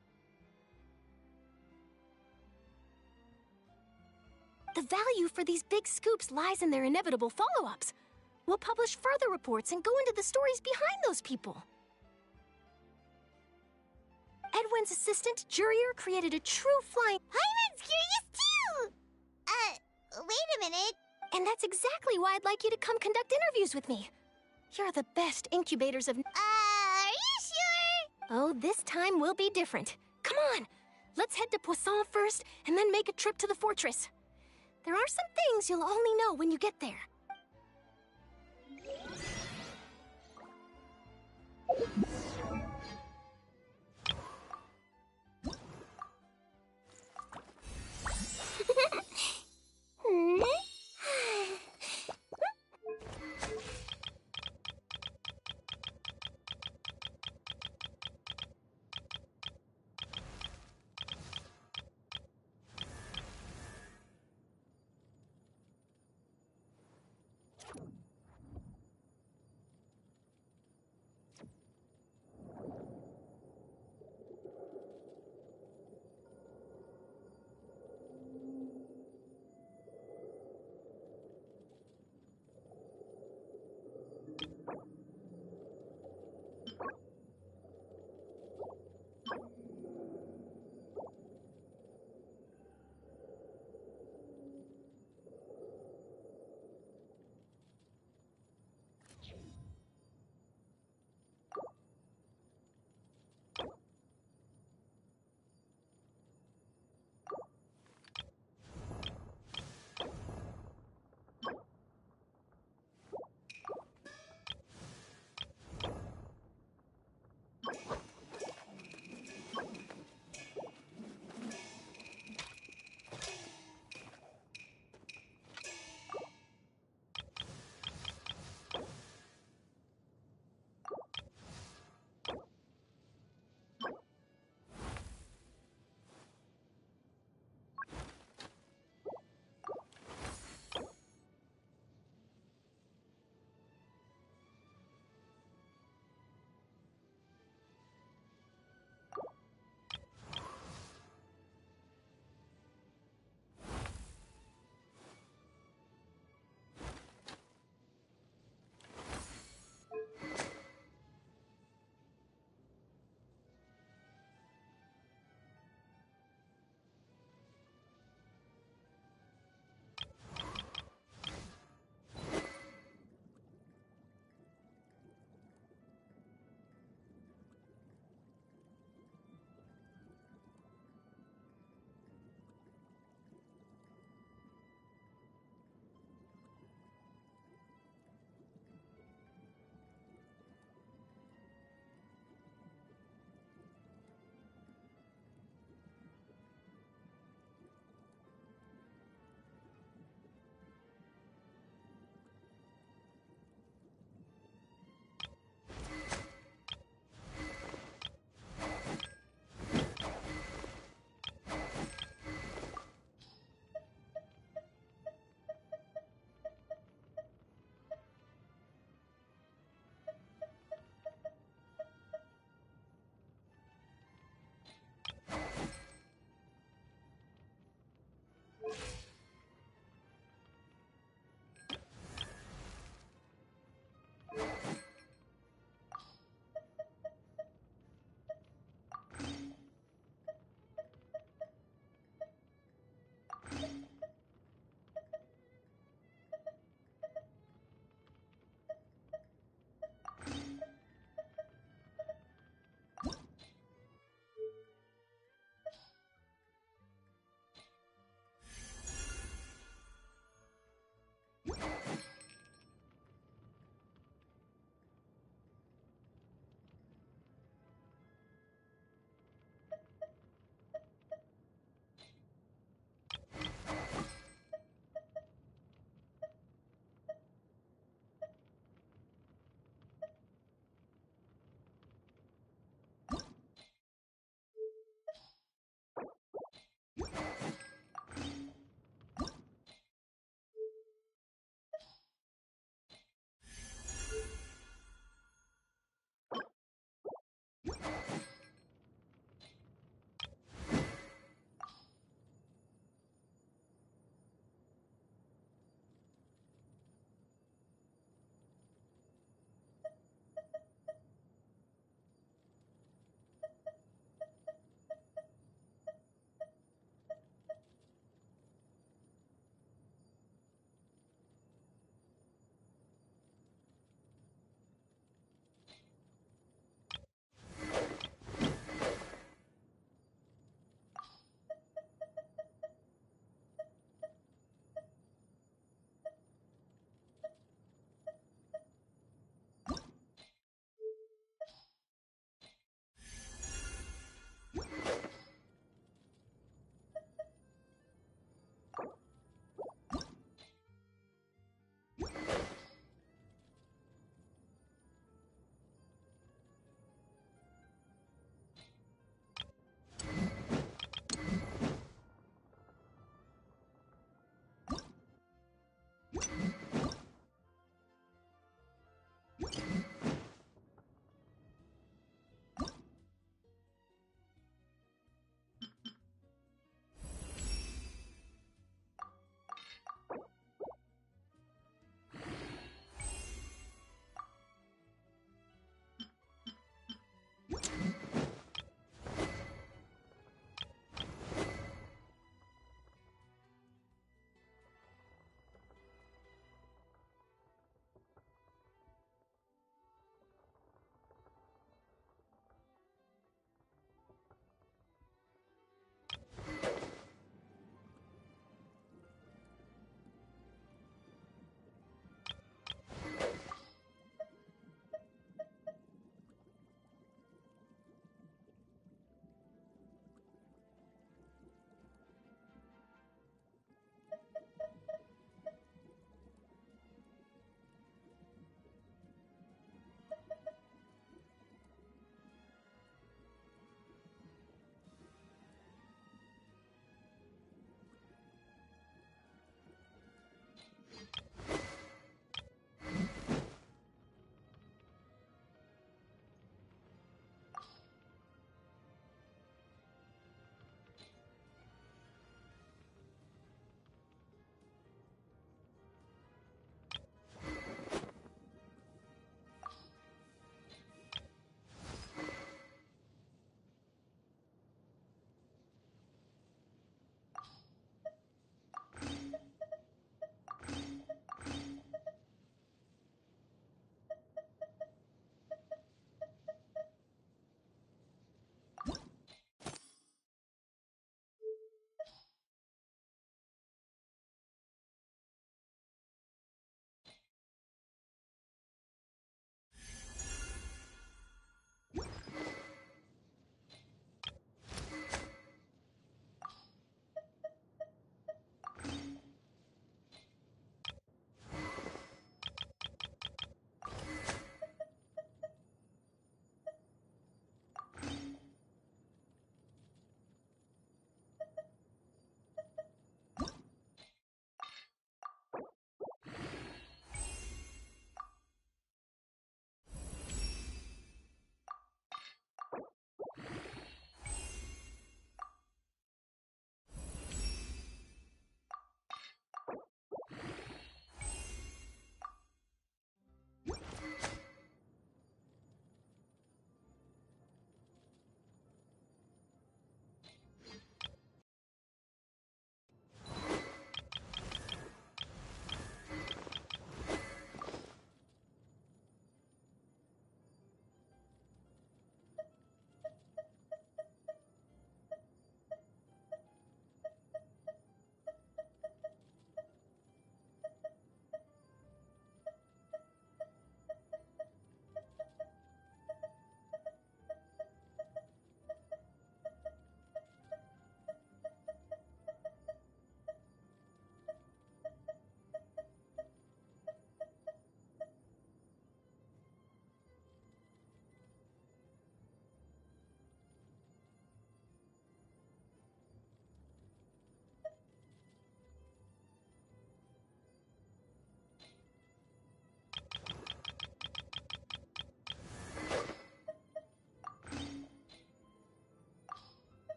The value for these big scoops lies in their inevitable follow-ups. We'll publish further reports and go into the stories behind those people. Edwin's assistant, Jurier, created a true flying... Hyman's curious too! Wait a minute. And that's exactly why I'd like you to come conduct interviews with me. You're the best incubators of... Are you sure? Oh, this time will be different. Come on! Let's head to Poisson first, and then make a trip to the fortress. There are some things you'll only know when you get there.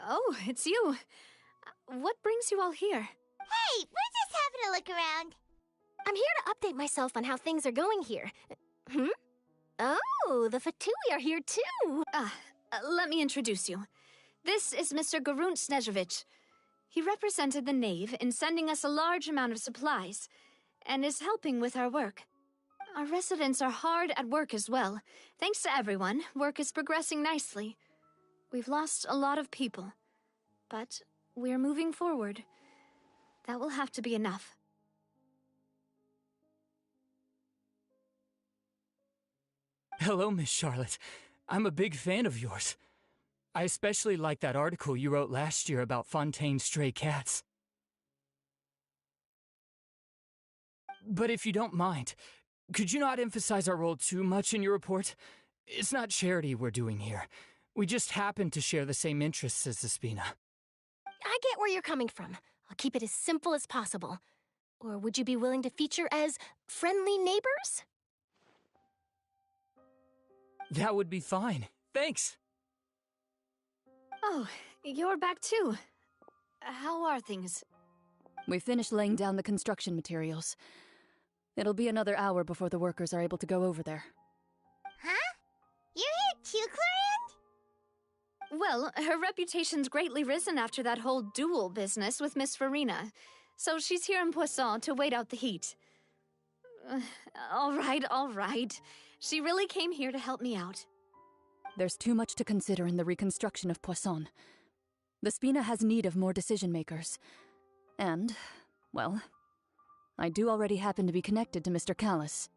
Oh, it's you. What brings you all here? Hey, we're just having a look around. I'm here to update myself on how things are going here. Oh, the Fatui are here too! Let me introduce you. This is Mr. Knumknuttzofficial. He represented the Knave in sending us a large amount of supplies, and is helping with our work. Our residents are hard at work as well. Thanks to everyone, work is progressing nicely. We've lost a lot of people, but we're moving forward. That will have to be enough. Hello, Miss Charlotte. I'm a big fan of yours. I especially like that article you wrote last year about Fontaine's stray cats. But if you don't mind, could you not emphasize our role too much in your report? It's not charity we're doing here. We just happen to share the same interests as Despina. I get where you're coming from. I'll keep it as simple as possible. Or would you be willing to feature as friendly neighbors? That would be fine. Thanks. Oh, you're back too. How are things? We finished laying down the construction materials. It'll be another hour before the workers are able to go over there. Huh? You're here too, Clorinde? Well, her reputation's greatly risen after that whole duel business with Miss Farina, so she's here in Poisson to wait out the heat. All right. She really came here to help me out. There's too much to consider in the reconstruction of Poisson. The Spina has need of more decision-makers. And, well, I do already happen to be connected to Mr. Callis.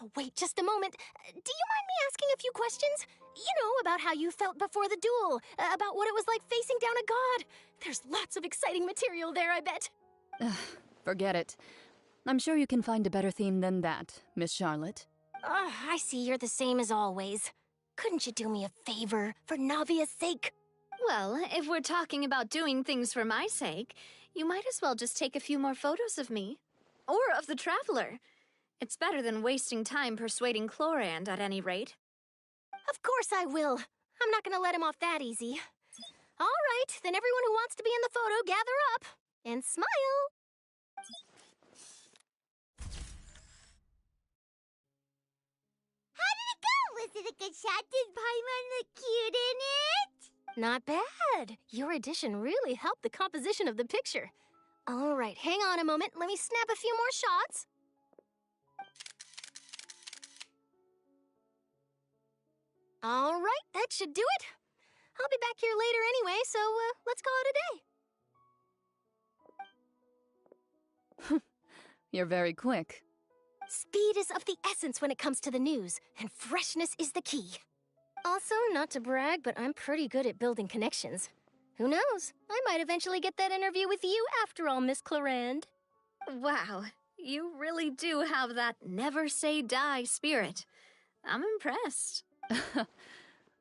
Oh, wait just a moment. Do you mind me asking a few questions? You know, about how you felt before the duel, about what it was like facing down a god. There's lots of exciting material there, I bet. Forget it. I'm sure you can find a better theme than that, Miss Charlotte. I see you're the same as always. Couldn't you do me a favor, for Navia's sake? Well, if we're talking about doing things for my sake, you might as well just take a few more photos of me. Or of the Traveler. It's better than wasting time persuading Clorinde, at any rate. Of course I will. I'm not gonna let him off that easy. All right, then everyone who wants to be in the photo, gather up. And smile! How did it go? Was it a good shot? Did Paimon look cute in it? Not bad. Your addition really helped the composition of the picture. All right, hang on a moment. Let me snap a few more shots. All right, that should do it. I'll be back here later anyway, so let's call it a day. You're very quick. Speed is of the essence when it comes to the news, and freshness is the key. Also, not to brag, but I'm pretty good at building connections. Who knows? I might eventually get that interview with you after all, Miss Clorinde. Wow, you really do have that never say die spirit. I'm impressed.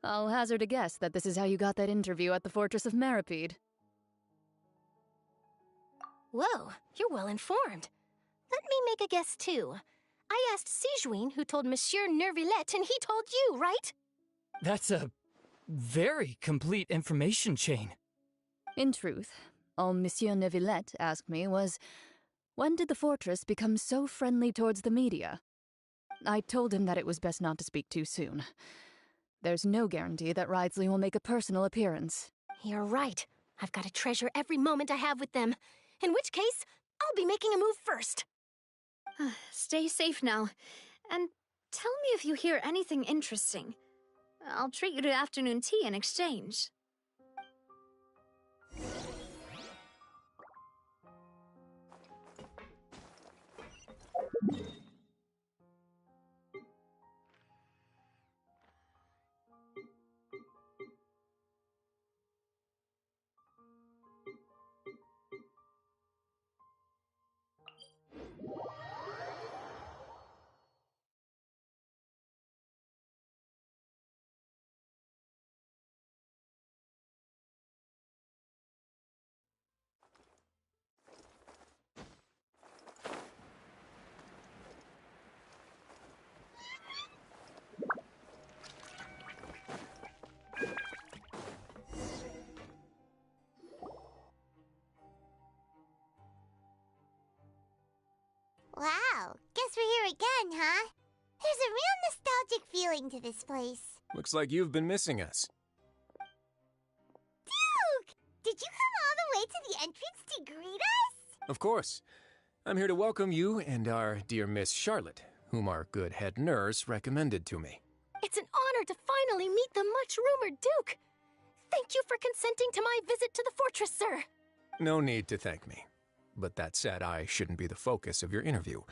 I'll hazard a guess that this is how you got that interview at the Fortress of Meripede. Whoa, you're well informed. Let me make a guess too. I asked Sijuin, who told Monsieur Neuvillette, and he told you, right? That's a very complete information chain. In truth, all Monsieur Neuvillette asked me was, when did the fortress become so friendly towards the media? I told him that it was best not to speak too soon. There's no guarantee that Ridsley will make a personal appearance. You're right. I've got to treasure every moment I have with them. In which case, I'll be making a move first. Stay safe now, and tell me if you hear anything interesting. I'll treat you to afternoon tea in exchange. again, huh? There's a real nostalgic feeling to this place. Looks like you've been missing us. Duke! Did you come all the way to the entrance to greet us? Of course. I'm here to welcome you and our dear Miss Charlotte, whom our good head nurse recommended to me. It's an honor to finally meet the much-rumored Duke. Thank you for consenting to my visit to the fortress, sir. No need to thank me. But that said, I shouldn't be the focus of your interview.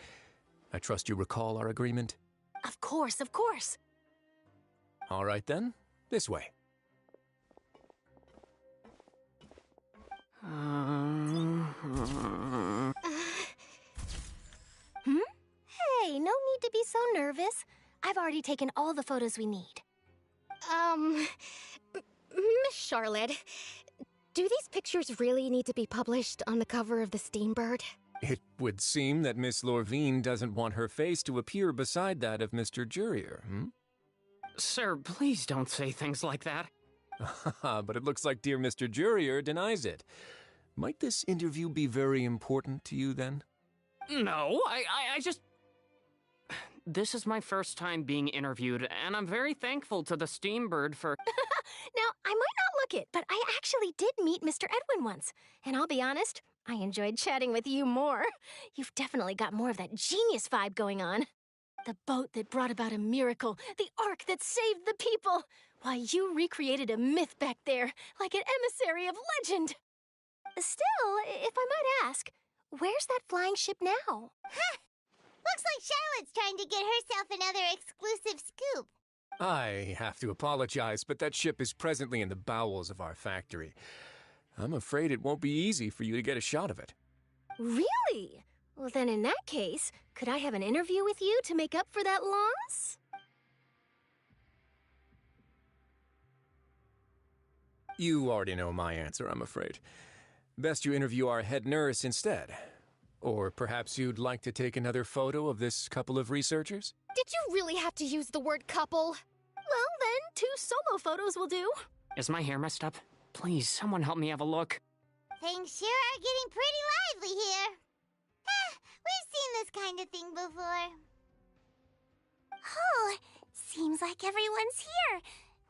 I trust you recall our agreement? Of course, of course. All right then, this way. Hey, no need to be so nervous. I've already taken all the photos we need. Miss Charlotte, do these pictures really need to be published on the cover of the Steambird? It would seem that Miss Lorvine doesn't want her face to appear beside that of Mr. Jurier, Sir, please don't say things like that. But it looks like dear Mr. Jurier denies it. Might this interview be very important to you, then? No, I just... This is my first time being interviewed, and I'm very thankful to the Steambird for... Now, I might not look it, but I actually did meet Mr. Edwin once. And I'll be honest, I enjoyed chatting with you more. You've definitely got more of that genius vibe going on. The boat that brought about a miracle, the ark that saved the people. Why, you recreated a myth back there, like an emissary of legend. Still, if I might ask, where's that flying ship now? Looks like Charlotte's trying to get herself another exclusive scoop. I have to apologize, but that ship is presently in the bowels of our factory. I'm afraid it won't be easy for you to get a shot of it. Really? Well, then in that case, could I have an interview with you to make up for that loss? You already know my answer, I'm afraid. Best you interview our head nurse instead. Or perhaps you'd like to take another photo of this couple of researchers? Did you really have to use the word couple? Well, then, 2 solo photos will do. Is my hair messed up? Please, someone help me have a look. Things sure are getting pretty lively here. We've seen this kind of thing before. Oh, seems like everyone's here.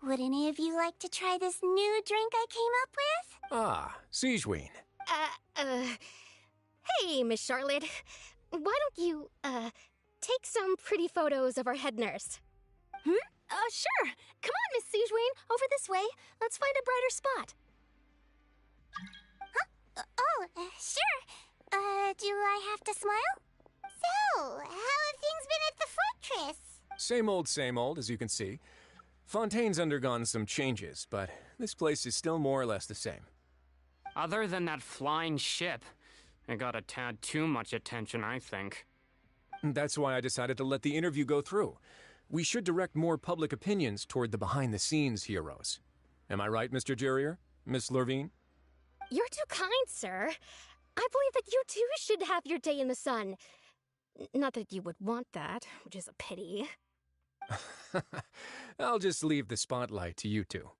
Would any of you like to try this new drink I came up with? Ah, Sigewinne. Hey, Miss Charlotte. Why don't you, take some pretty photos of our head nurse? Sure. Come on, Miss Sigewinne. Over this way. Let's find a brighter spot. Sure. Do I have to smile? So, how have things been at the fortress? Same old, as you can see. Fontaine's undergone some changes, but this place is still more or less the same. Other than that flying ship, it got a tad too much attention, I think. That's why I decided to let the interview go through. We should direct more public opinions toward the behind-the-scenes heroes. Am I right, Mr. Jurier? Miss Lorvine? You're too kind, sir. I believe that you too should have your day in the sun. Not that you would want that, which is a pity. I'll just leave the spotlight to you two.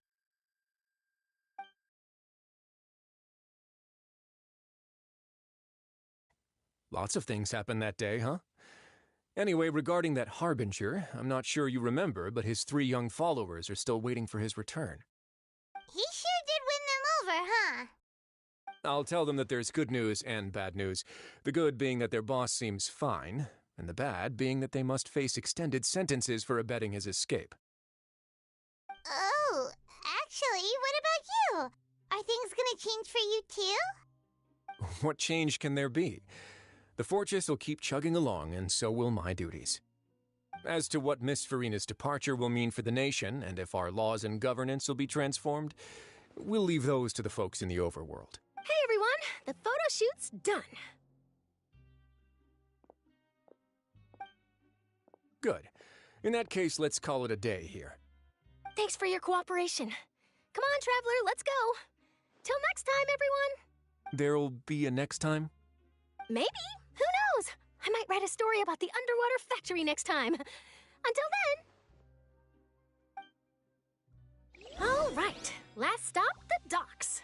Lots of things happened that day, huh? Anyway, regarding that Harbinger, I'm not sure you remember, but his 3 young followers are still waiting for his return. He sure did win them over, huh? I'll tell them that there's good news and bad news. The good being that their boss seems fine, and the bad being that they must face extended sentences for abetting his escape. Oh, actually, what about you? Are things gonna change for you too? What change can there be? The fortress will keep chugging along, and so will my duties. As to what Miss Furina's departure will mean for the nation, and if our laws and governance will be transformed, we'll leave those to the folks in the overworld. Hey everyone, the photo shoot's done. Good. In that case, let's call it a day here. Thanks for your cooperation. Come on, Traveler, let's go. Till next time, everyone. There'll be a next time? Maybe. Who knows? I might write a story about the underwater factory next time. Until then. All right. Last stop, the docks.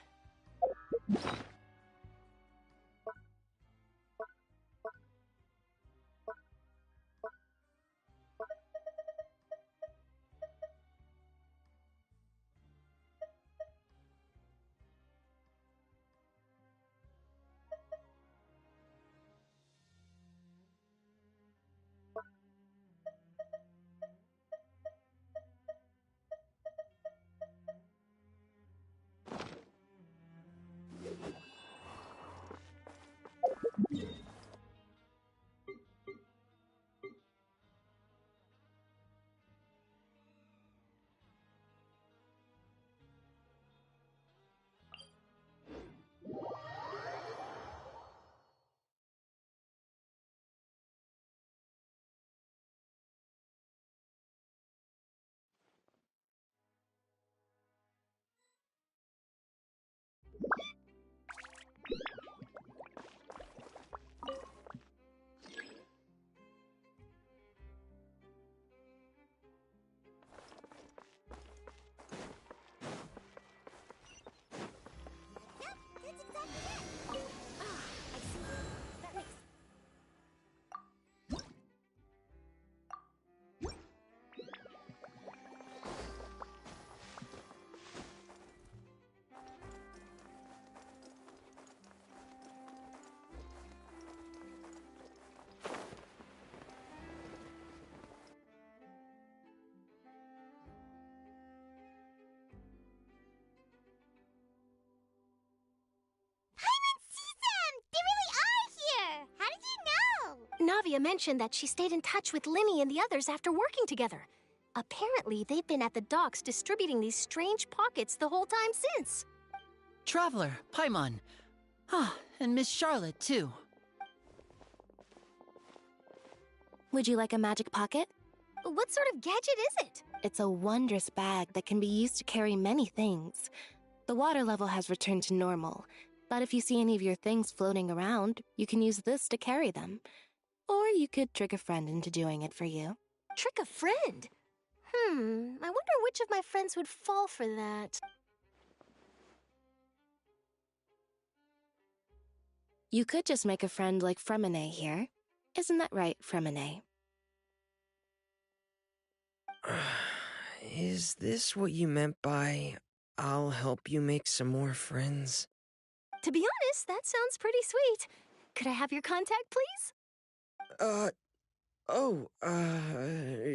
Navia mentioned that she stayed in touch with Linny and the others after working together. Apparently, they've been at the docks distributing these strange pockets the whole time since. Traveler, Paimon. And Miss Charlotte, too. Would you like a magic pocket? What sort of gadget is it? It's a wondrous bag that can be used to carry many things. The water level has returned to normal, but if you see any of your things floating around, you can use this to carry them. Or you could trick a friend into doing it for you. Trick a friend? I wonder which of my friends would fall for that. You could just make a friend like Fremine here. Isn't that right, Fremine? Is this what you meant by, I'll help you make some more friends? To be honest, that sounds pretty sweet. Could I have your contact, please?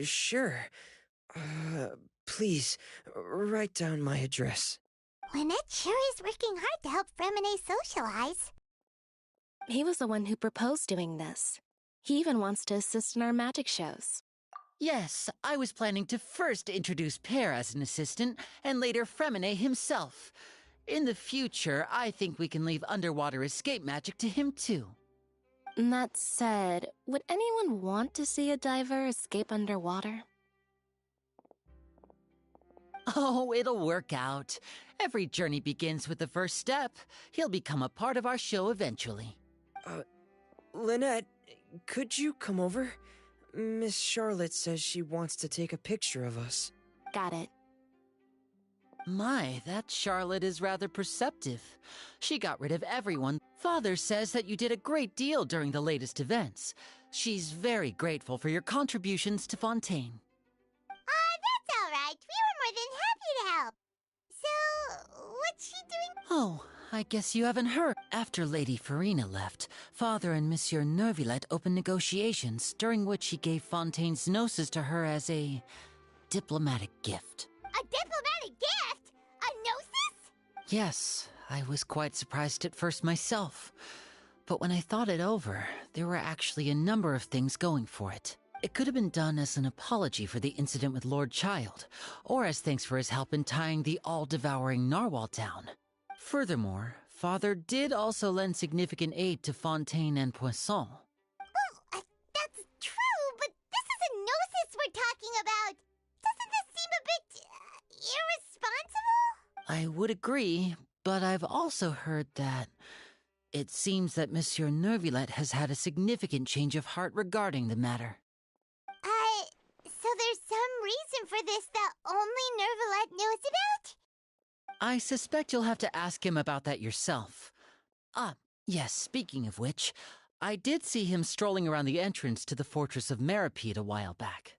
Sure. Please, write down my address. Lynette sure is working hard to help Fremine socialize. He was the one who proposed doing this. He even wants to assist in our magic shows. Yes, I was planning to first introduce Pear as an assistant, and later Fremine himself. In the future, I think we can leave underwater escape magic to him too. That said, would anyone want to see a diver escape underwater? Oh, it'll work out. Every journey begins with the first step. He'll become a part of our show eventually. Lynette, could you come over? Miss Charlotte says she wants to take a picture of us. Got it. My, that Charlotte is rather perceptive. She got rid of everyone. Father says that you did a great deal during the latest events. She's very grateful for your contributions to Fontaine. That's all right. We were more than happy to help. So, what's she doing? Oh, I guess you haven't heard. After Lady Farina left, Father and Monsieur Nervillet opened negotiations, during which he gave Fontaine's gnosis to her as a diplomatic gift. A diplomatic gift? A gnosis? Yes, I was quite surprised at first myself. But when I thought it over, there were actually a number of things going for it. It could have been done as an apology for the incident with Lord Child, or as thanks for his help in tying the all-devouring narwhal down. Furthermore, Father did also lend significant aid to Fontaine and Poisson. Well, that's true, but this is a gnosis we're talking about. Doesn't this seem a bit irresponsible? I would agree, but I've also heard that it seems that Monsieur Nervillet has had a significant change of heart regarding the matter. So there's some reason for this that only Nervillet knows about? I suspect you'll have to ask him about that yourself. Yes, speaking of which, I did see him strolling around the entrance to the Fortress of Meripede a while back.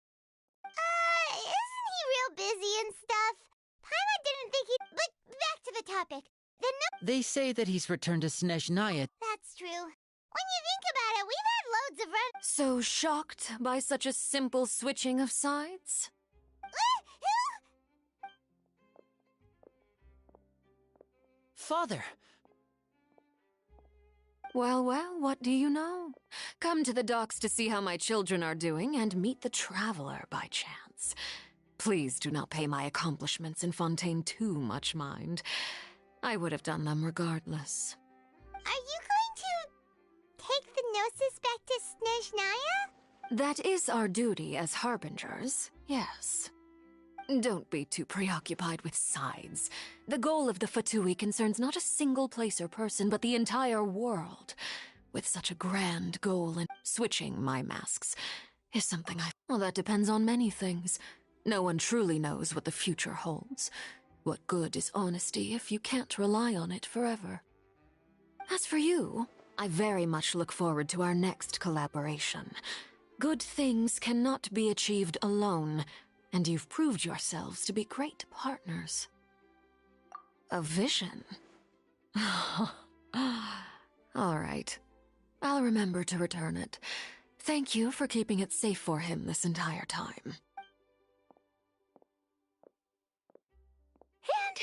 Isn't he real busy and stuff? Paimon didn't think he'd... But back to the topic. They say that he's returned to Snezhnaya. That's true. When you think about it, we've had loads of run... So shocked by such a simple switching of sides? Father! Well, what do you know? Come to the docks to see how my children are doing and meet the traveler by chance. Please do not pay my accomplishments in Fontaine too much mind. I would have done them regardless. Are you going to take the gnosis back to Snezhnaya? That is our duty as harbingers, yes. Don't be too preoccupied with sides. The goal of the Fatui concerns not a single place or person, but the entire world. With such a grand goal, and switching my masks is something well, that depends on many things. No one truly knows what the future holds. What good is honesty if you can't rely on it forever? As for you, I very much look forward to our next collaboration. Good things cannot be achieved alone, and you've proved yourselves to be great partners. A vision? All right. I'll remember to return it. Thank you for keeping it safe for him this entire time.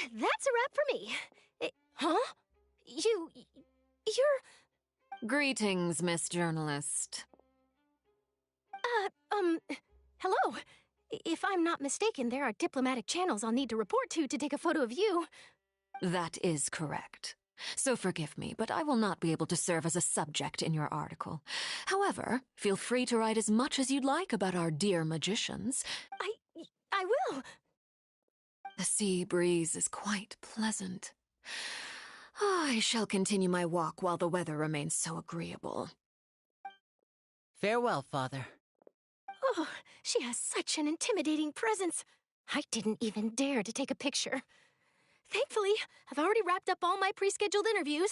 And that's a wrap for me. Huh? You're... Greetings, Miss Journalist. Hello? If I'm not mistaken, there are diplomatic channels I'll need to report to take a photo of you. That is correct. So forgive me, but I will not be able to serve as a subject in your article. However, feel free to write as much as you'd like about our dear magicians. I will. The sea breeze is quite pleasant. I shall continue my walk while the weather remains so agreeable. Farewell, Father. Oh, she has such an intimidating presence. I didn't even dare to take a picture. Thankfully, I've already wrapped up all my pre-scheduled interviews.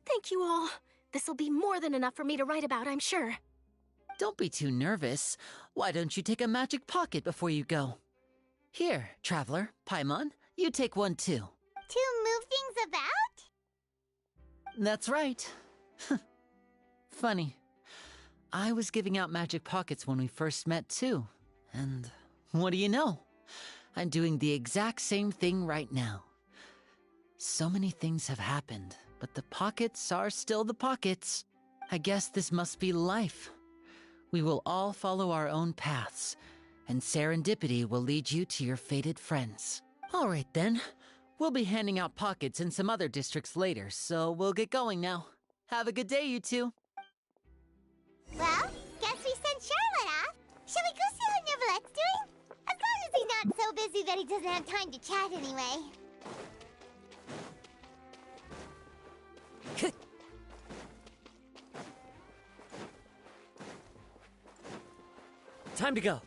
Thank you all. This'll be more than enough for me to write about, I'm sure. Don't be too nervous. Why don't you take a magic pocket before you go? Here, Traveler, Paimon, you take one too. To move things about? That's right. Funny. I was giving out magic pockets when we first met too. And what do you know? I'm doing the exact same thing right now. So many things have happened, but the pockets are still the pockets. I guess this must be life. We will all follow our own paths, and serendipity will lead you to your fated friends. All right then. We'll be handing out pockets in some other districts later, so we'll get going now. Have a good day, you two. Well, guess we sent Charlotte off. Shall we go see how Neverlette's doing? As long as he's not so busy that he doesn't have time to chat anyway. Time to go.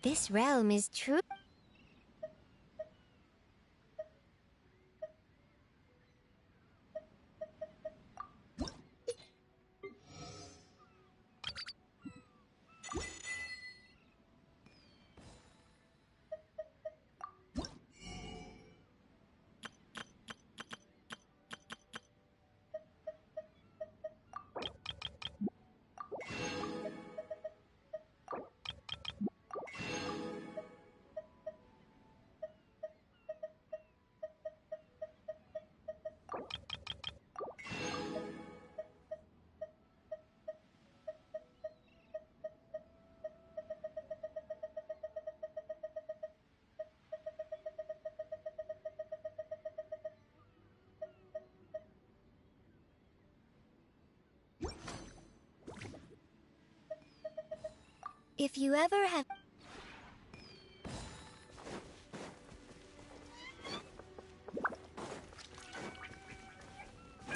This realm is true. If you ever have...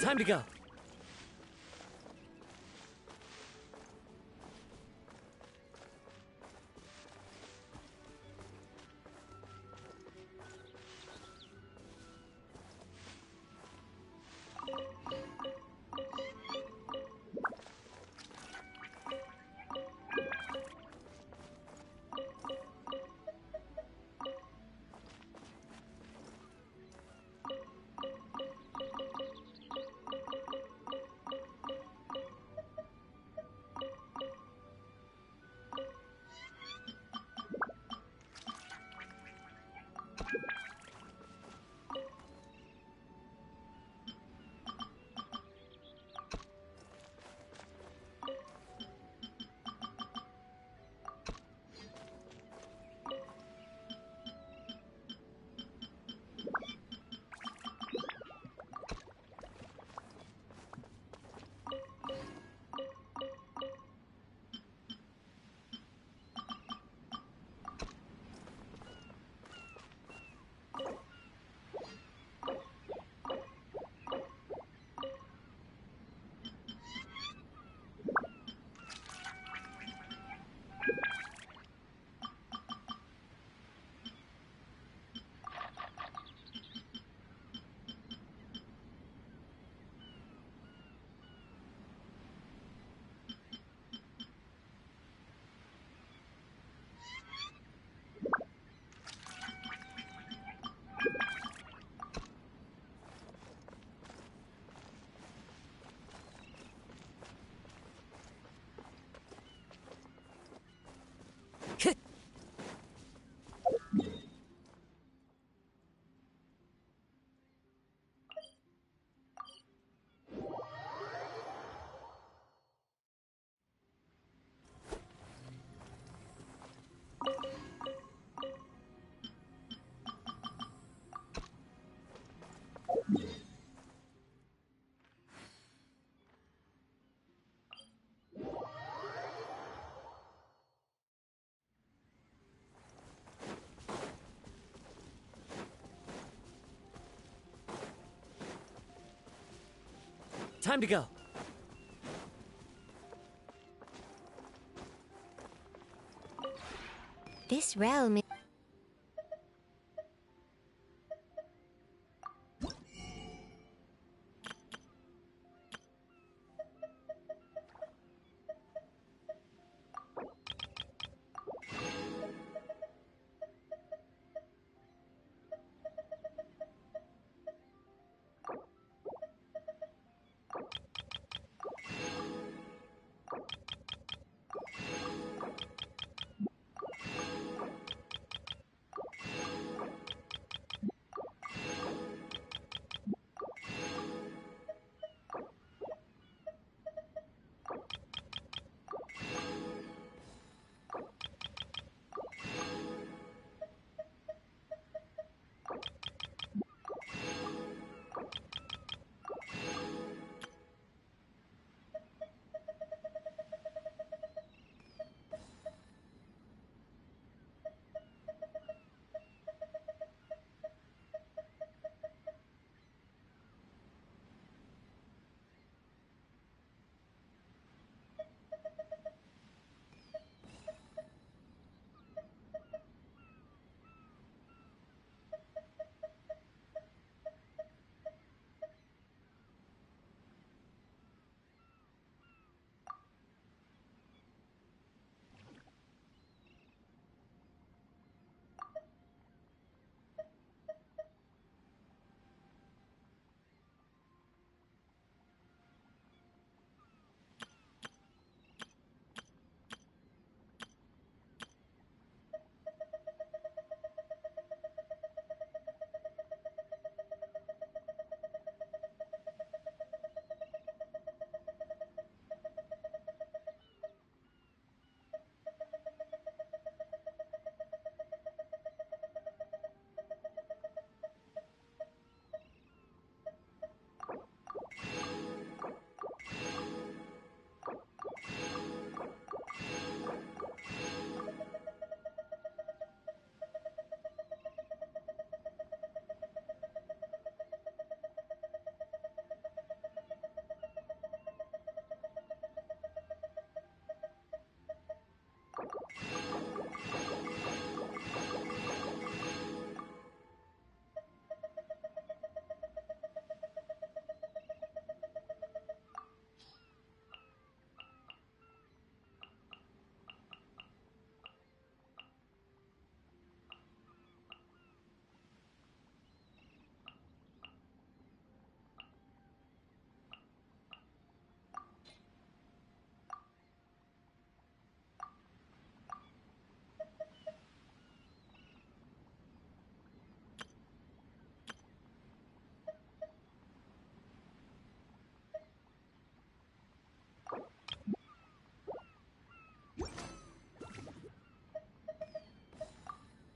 Time to go. Time to go. This realm...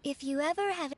If you ever have...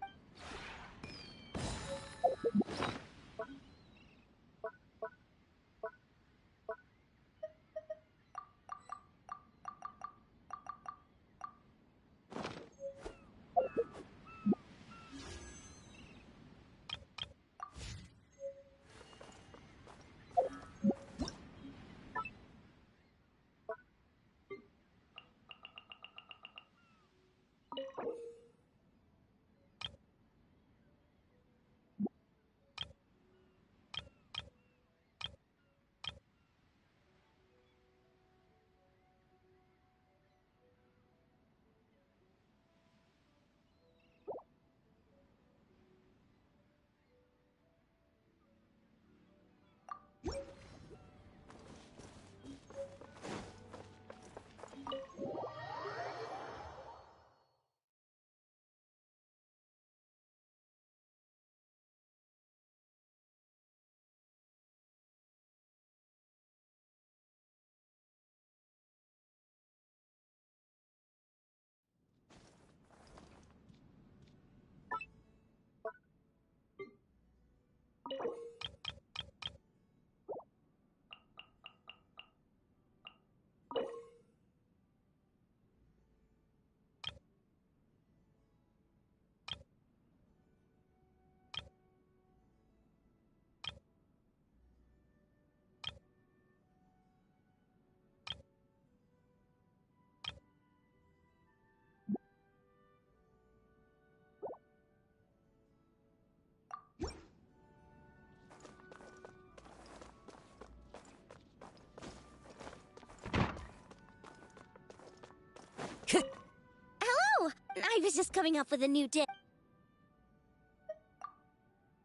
Hello! I was just coming up with a new dish.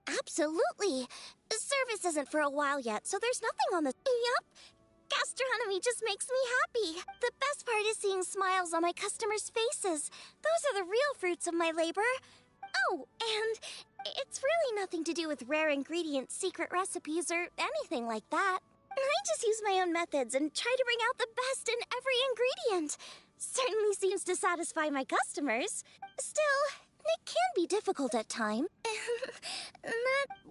Absolutely! Service isn't for a while yet, so there's nothing on the... Yup! Gastronomy just makes me happy. The best part is seeing smiles on my customers' faces. Those are the real fruits of my labor. Oh, and it's really nothing to do with rare ingredients, secret recipes, or anything like that. I just use my own methods and try to bring out the best in every ingredient. Certainly seems to satisfy my customers. Still, it can be difficult at times.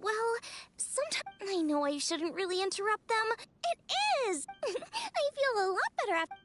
Well, sometimes I know I shouldn't really interrupt them. It is! I feel a lot better after...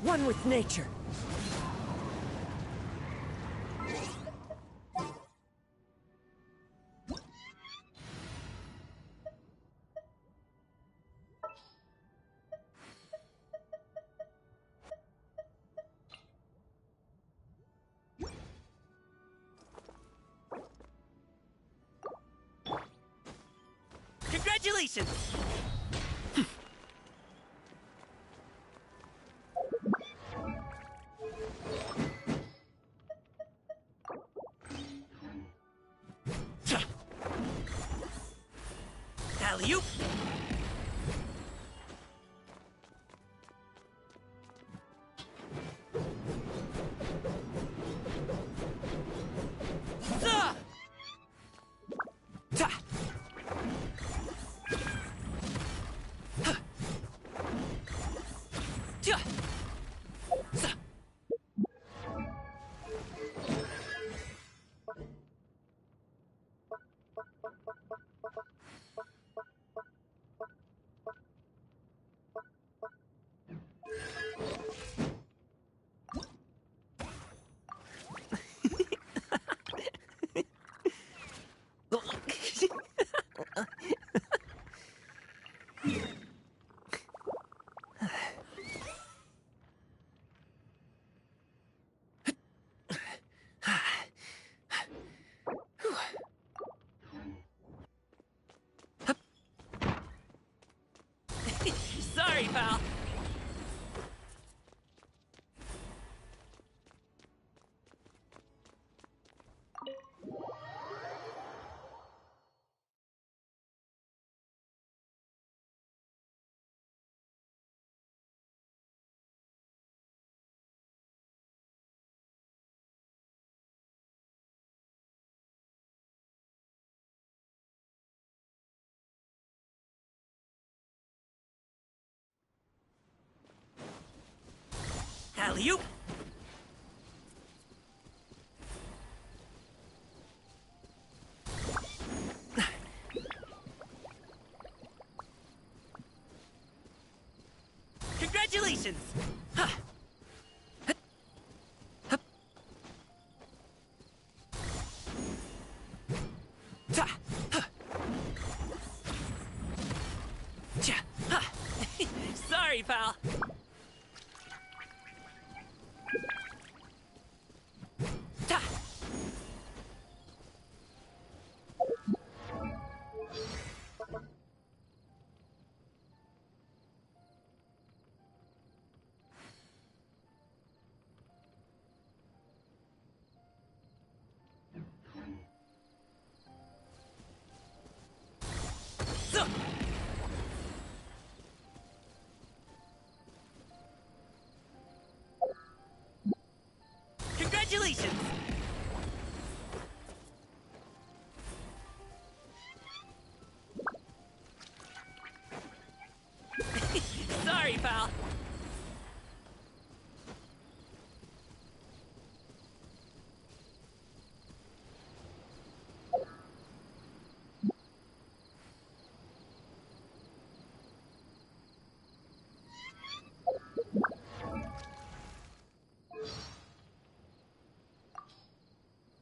One with nature. Congratulations! Alley-oop! pal. Alley-oop! Congratulations! Huh. Sorry, pal. Congratulations! Sorry, pal.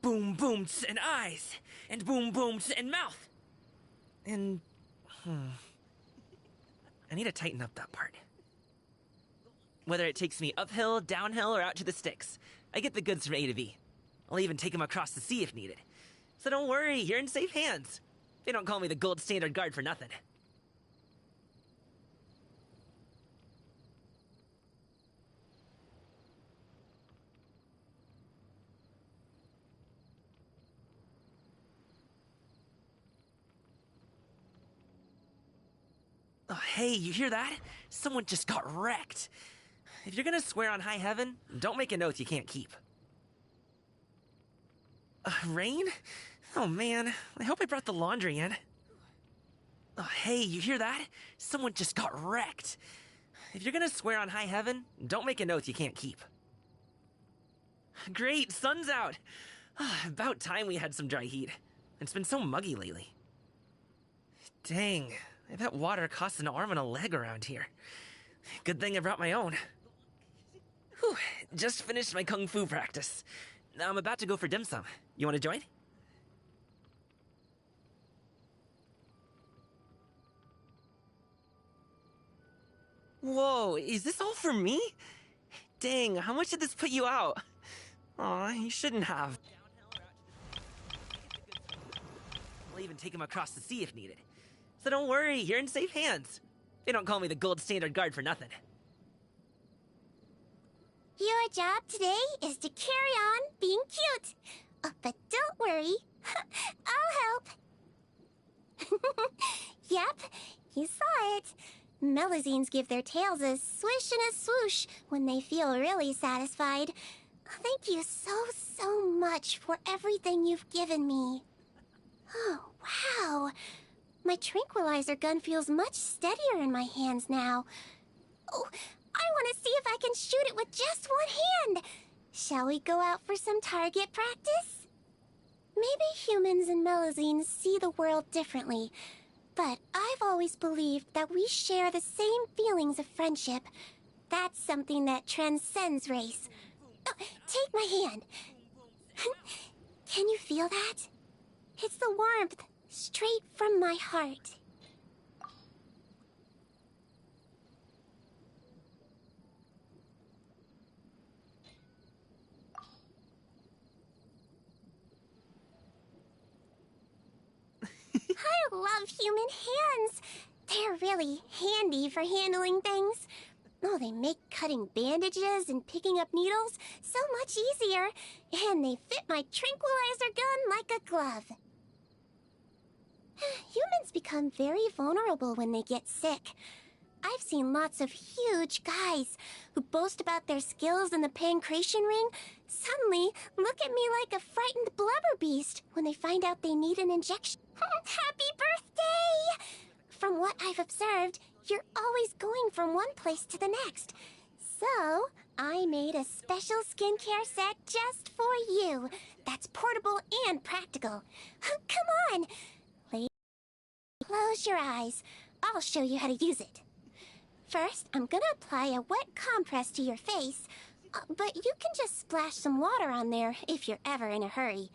Boom booms and eyes, and boom booms and mouth. And, I need to tighten up that part. Whether it takes me uphill, downhill, or out to the sticks, I get the goods from A to B. I'll even take them across the sea if needed. So don't worry, you're in safe hands. They don't call me the gold standard guard for nothing. Oh, hey, you hear that? Someone just got wrecked. If you're gonna swear on high heaven, don't make an oath you can't keep. Rain? Oh man, I hope I brought the laundry in. Oh, hey, you hear that? Someone just got wrecked. If you're gonna swear on high heaven, don't make an oath you can't keep. Great, sun's out. About time we had some dry heat. It's been so muggy lately. Dang, I bet water costs an arm and a leg around here. Good thing I brought my own. Whew, just finished my kung fu practice. I'm about to go for dim sum. You want to join? Whoa, is this all for me? Dang, how much did this put you out? Aw, you shouldn't have. I'll even take him across the sea if needed. So don't worry, you're in safe hands. They don't call me the gold standard guard for nothing. Your job today is to carry on being cute. But don't worry, I'll help. Yep, you saw it. Melazines give their tails a swish and a swoosh when they feel really satisfied. Thank you so much for everything you've given me. Oh, wow. My tranquilizer gun feels much steadier in my hands now. Oh, I want to see if I can shoot it with just one hand. Shall we go out for some target practice? Maybe humans and Melazines see the world differently, but I've always believed that we share the same feelings of friendship. That's something that transcends race. Oh, take my hand. Can you feel that? It's the warmth straight from my heart. I love human hands. They're really handy for handling things. Oh, they make cutting bandages and picking up needles so much easier, and they fit my tranquilizer gun like a glove. Humans become very vulnerable when they get sick. I've seen lots of huge guys who boast about their skills in the pancration ring suddenly look at me like a frightened blubber beast when they find out they need an injection. Happy birthday! From what I've observed, you're always going from one place to the next. So, I made a special skincare set just for you. That's portable and practical. Come on! Close your eyes. I'll show you how to use it. First, I'm gonna apply a wet compress to your face, but you can just splash some water on there if you're ever in a hurry.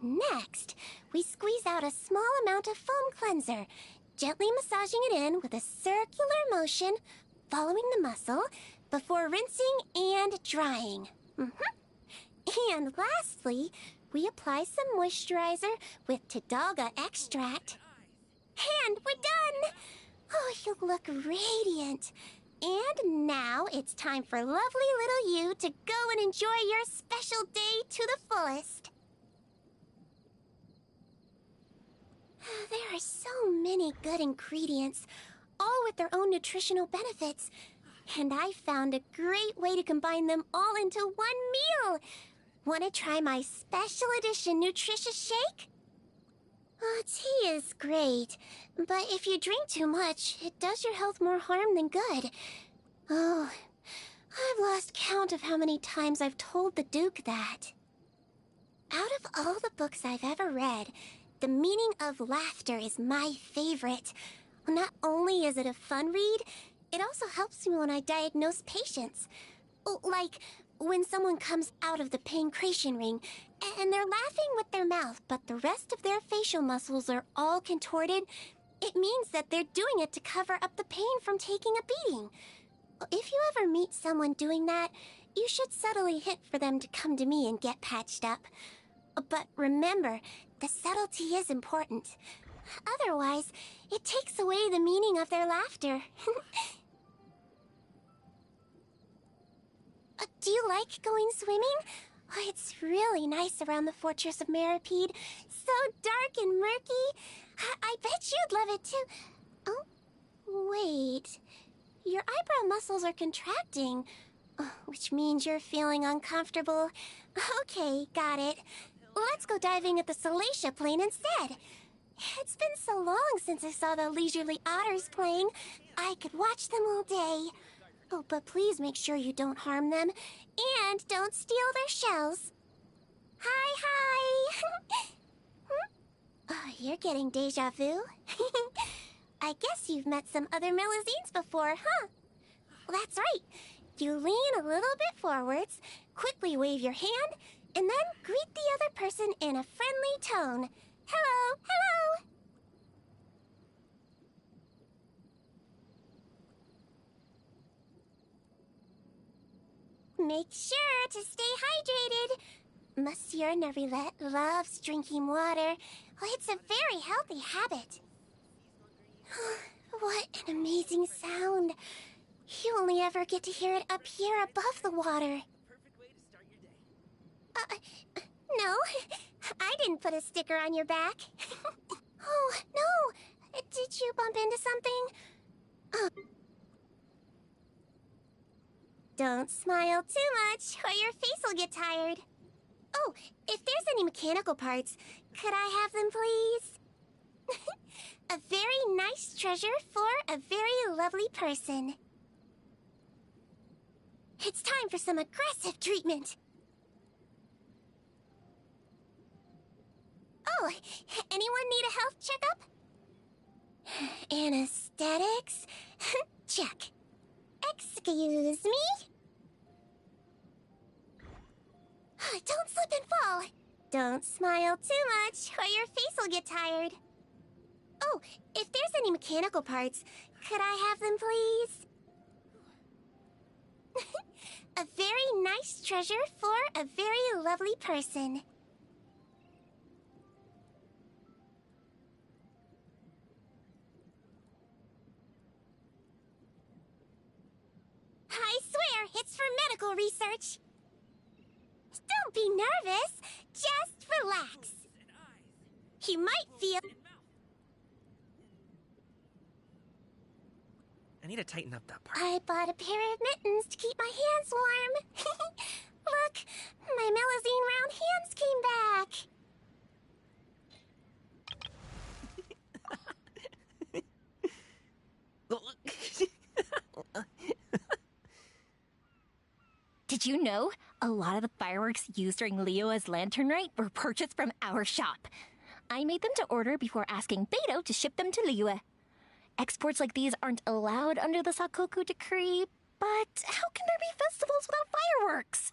Next, we squeeze out a small amount of foam cleanser, gently massaging it in with a circular motion, following the muscle, before rinsing and drying. And lastly, we apply some moisturizer with Tidalga extract. And we're done! Oh, you look radiant. And now it's time for lovely little you to go and enjoy your special day to the fullest. There are so many good ingredients, all with their own nutritional benefits. And I found a great way to combine them all into one meal. Want to try my special edition nutritious shake? Tea is great, but if you drink too much, it does your health more harm than good. Oh, I've lost count of how many times I've told the Duke that. Out of all the books I've ever read, The Meaning of Laughter is my favorite. Not only is it a fun read, it also helps me when I diagnose patients. Like when someone comes out of the pancration ring and they're laughing with their mouth, but the rest of their facial muscles are all contorted, it means that they're doing it to cover up the pain from taking a beating. If you ever meet someone doing that, you should subtly hint for them to come to me and get patched up. But remember, the subtlety is important. Otherwise, it takes away the meaning of their laughter. Do you like going swimming? Oh, it's really nice around the Fortress of Meripede. So dark and murky. I bet you'd love it too. Oh, wait. Your eyebrow muscles are contracting, which means you're feeling uncomfortable. Okay, got it. Let's go diving at the Salacia Plain instead. It's been so long since I saw the leisurely otters playing. I could watch them all day. Oh, but please make sure you don't harm them, and don't steal their shells. Hi! Oh, you're getting deja vu. I guess you've met some other Melusines before, huh? Well, that's right. You lean a little bit forwards, quickly wave your hand, and then greet the other person in a friendly tone. Hello, hello! Make sure to stay hydrated. Monsieur Neuvillette loves drinking water. Oh, it's a very healthy habit. What an amazing sound. You only ever get to hear it up here above the water. No, I didn't put a sticker on your back. Oh, no. Did you bump into something? Don't smile too much, or your face will get tired. Oh, if there's any mechanical parts, could I have them, please? A very nice treasure for a very lovely person. It's time for some aggressive treatment. Oh, anyone need a health checkup? Anesthetics? Check. Excuse me? Don't slip and fall. Don't smile too much, or your face will get tired. Oh, if there's any mechanical parts, could I have them, please? A very nice treasure for a very lovely person. medical research. Don't be nervous. Just relax. You might feel... I need to tighten up that part. I bought a pair of mittens to keep my hands warm. Look, my Melusine round hands came back. Did you know a lot of the fireworks used during Liyue's Lantern Rite were purchased from our shop? I made them to order before asking Beidou to ship them to Liyue. Exports like these aren't allowed under the Sakoku decree, but how can there be festivals without fireworks?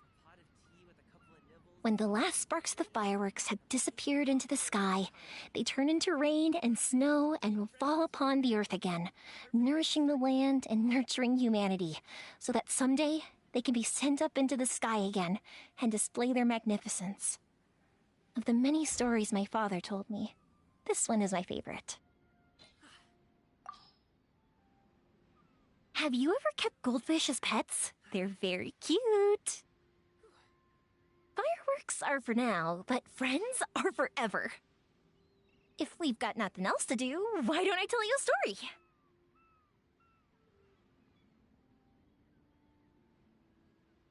When the last sparks of the fireworks have disappeared into the sky, they turn into rain and snow and will fall upon the earth again, nourishing the land and nurturing humanity, so that someday they can be sent up into the sky again and display their magnificence. Of the many stories my father told me, this one is my favorite. Have you ever kept goldfish as pets? They're very cute. Fireworks are for now, but friends are forever. If we've got nothing else to do, why don't I tell you a story?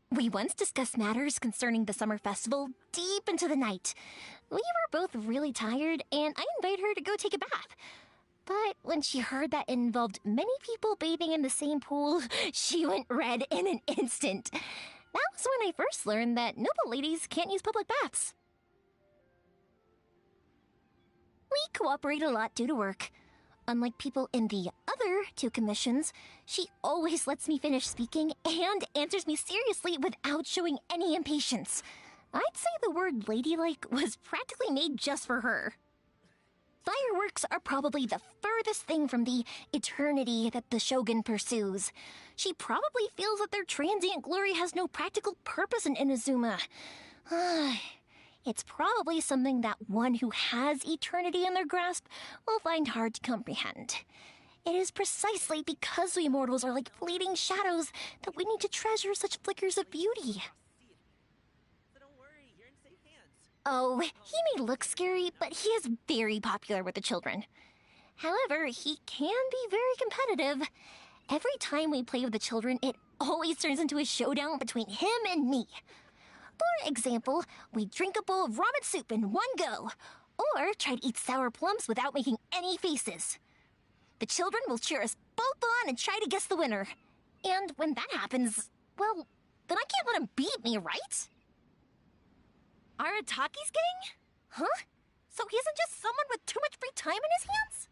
We once discussed matters concerning the summer festival deep into the night. We were both really tired, and I invited her to go take a bath. But when she heard that it involved many people bathing in the same pool, she went red in an instant. That was when I first learned that noble ladies can't use public baths. We cooperate a lot due to work. Unlike people in the other two commissions, she always lets me finish speaking and answers me seriously without showing any impatience. I'd say the word ladylike was practically made just for her. Fireworks are probably the furthest thing from the eternity that the Shogun pursues. She probably feels that their transient glory has no practical purpose in Inazuma. It's probably something that one who has eternity in their grasp will find hard to comprehend. It is precisely because we mortals are like fleeting shadows that we need to treasure such flickers of beauty. Oh, he may look scary, but he is very popular with the children. However, he can be very competitive. Every time we play with the children, it always turns into a showdown between him and me. For example, we drink a bowl of ramen soup in one go, or try to eat sour plums without making any faces. The children will cheer us both on and try to guess the winner. And when that happens, well, then I can't let him beat me, right? Arataki's getting? Huh? So he isn't just someone with too much free time in his hands?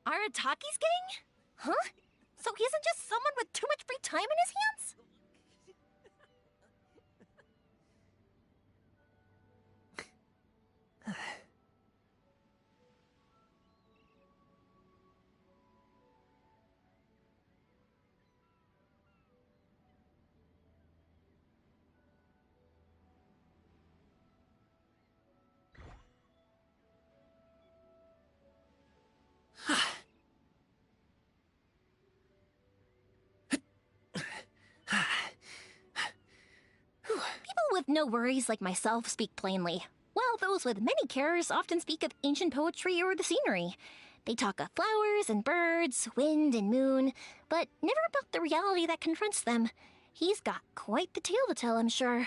Arataki's getting? Huh? So he isn't just someone with too much free time in his hands? With no worries like myself speak plainly, while those with many cares often speak of ancient poetry or the scenery. They talk of flowers and birds, wind and moon, but never about the reality that confronts them. He's got quite the tale to tell, I'm sure.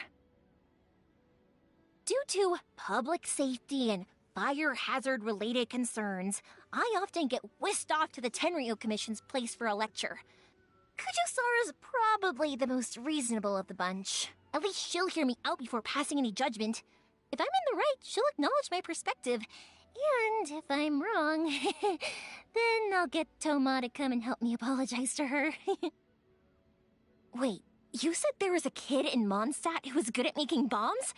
Due to public safety and fire hazard-related concerns, I often get whisked off to the Tenryo Commission's place for a lecture. Kujusara's probably the most reasonable of the bunch. At least she'll hear me out before passing any judgment. If I'm in the right, she'll acknowledge my perspective. And if I'm wrong, then I'll get Toma to come and help me apologize to her. Wait, you said there was a kid in Mondstadt who was good at making bombs?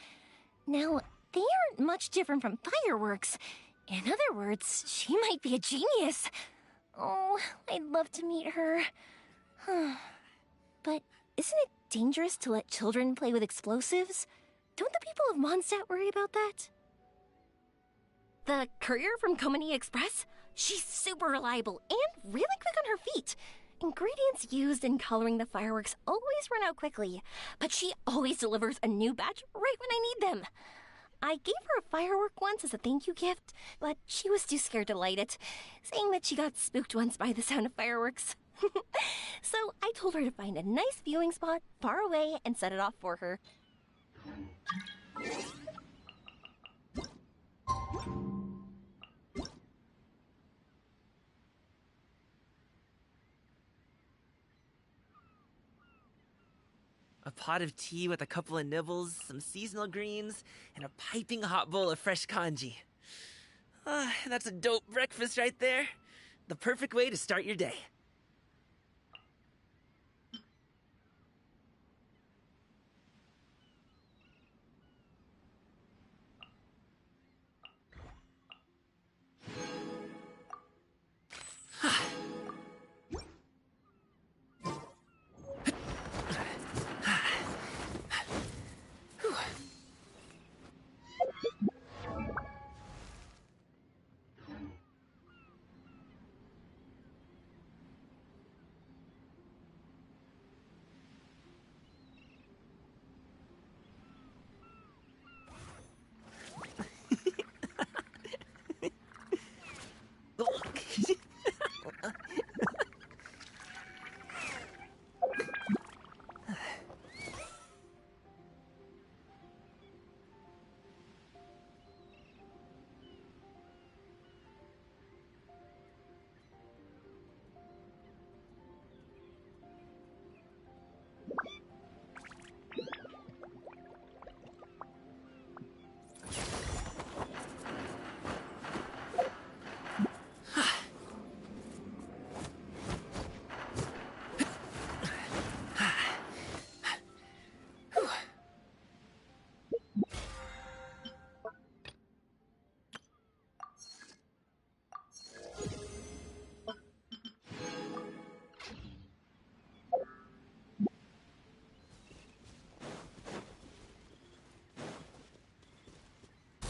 Now, they aren't much different from fireworks. In other words, she might be a genius. Oh, I'd love to meet her. But isn't it dangerous to let children play with explosives? Don't the people of Mondstadt worry about that? The courier from Komani Express? She's super reliable and really quick on her feet. Ingredients used in coloring the fireworks always run out quickly, but she always delivers a new batch right when I need them. I gave her a firework once as a thank you gift, but she was too scared to light it, saying that she got spooked once by the sound of fireworks. So I told her to find a nice viewing spot far away and set it off for her. A pot of tea with a couple of nibbles, some seasonal greens, and a piping hot bowl of fresh congee. That's a dope breakfast right there. The perfect way to start your day.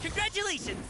Congratulations!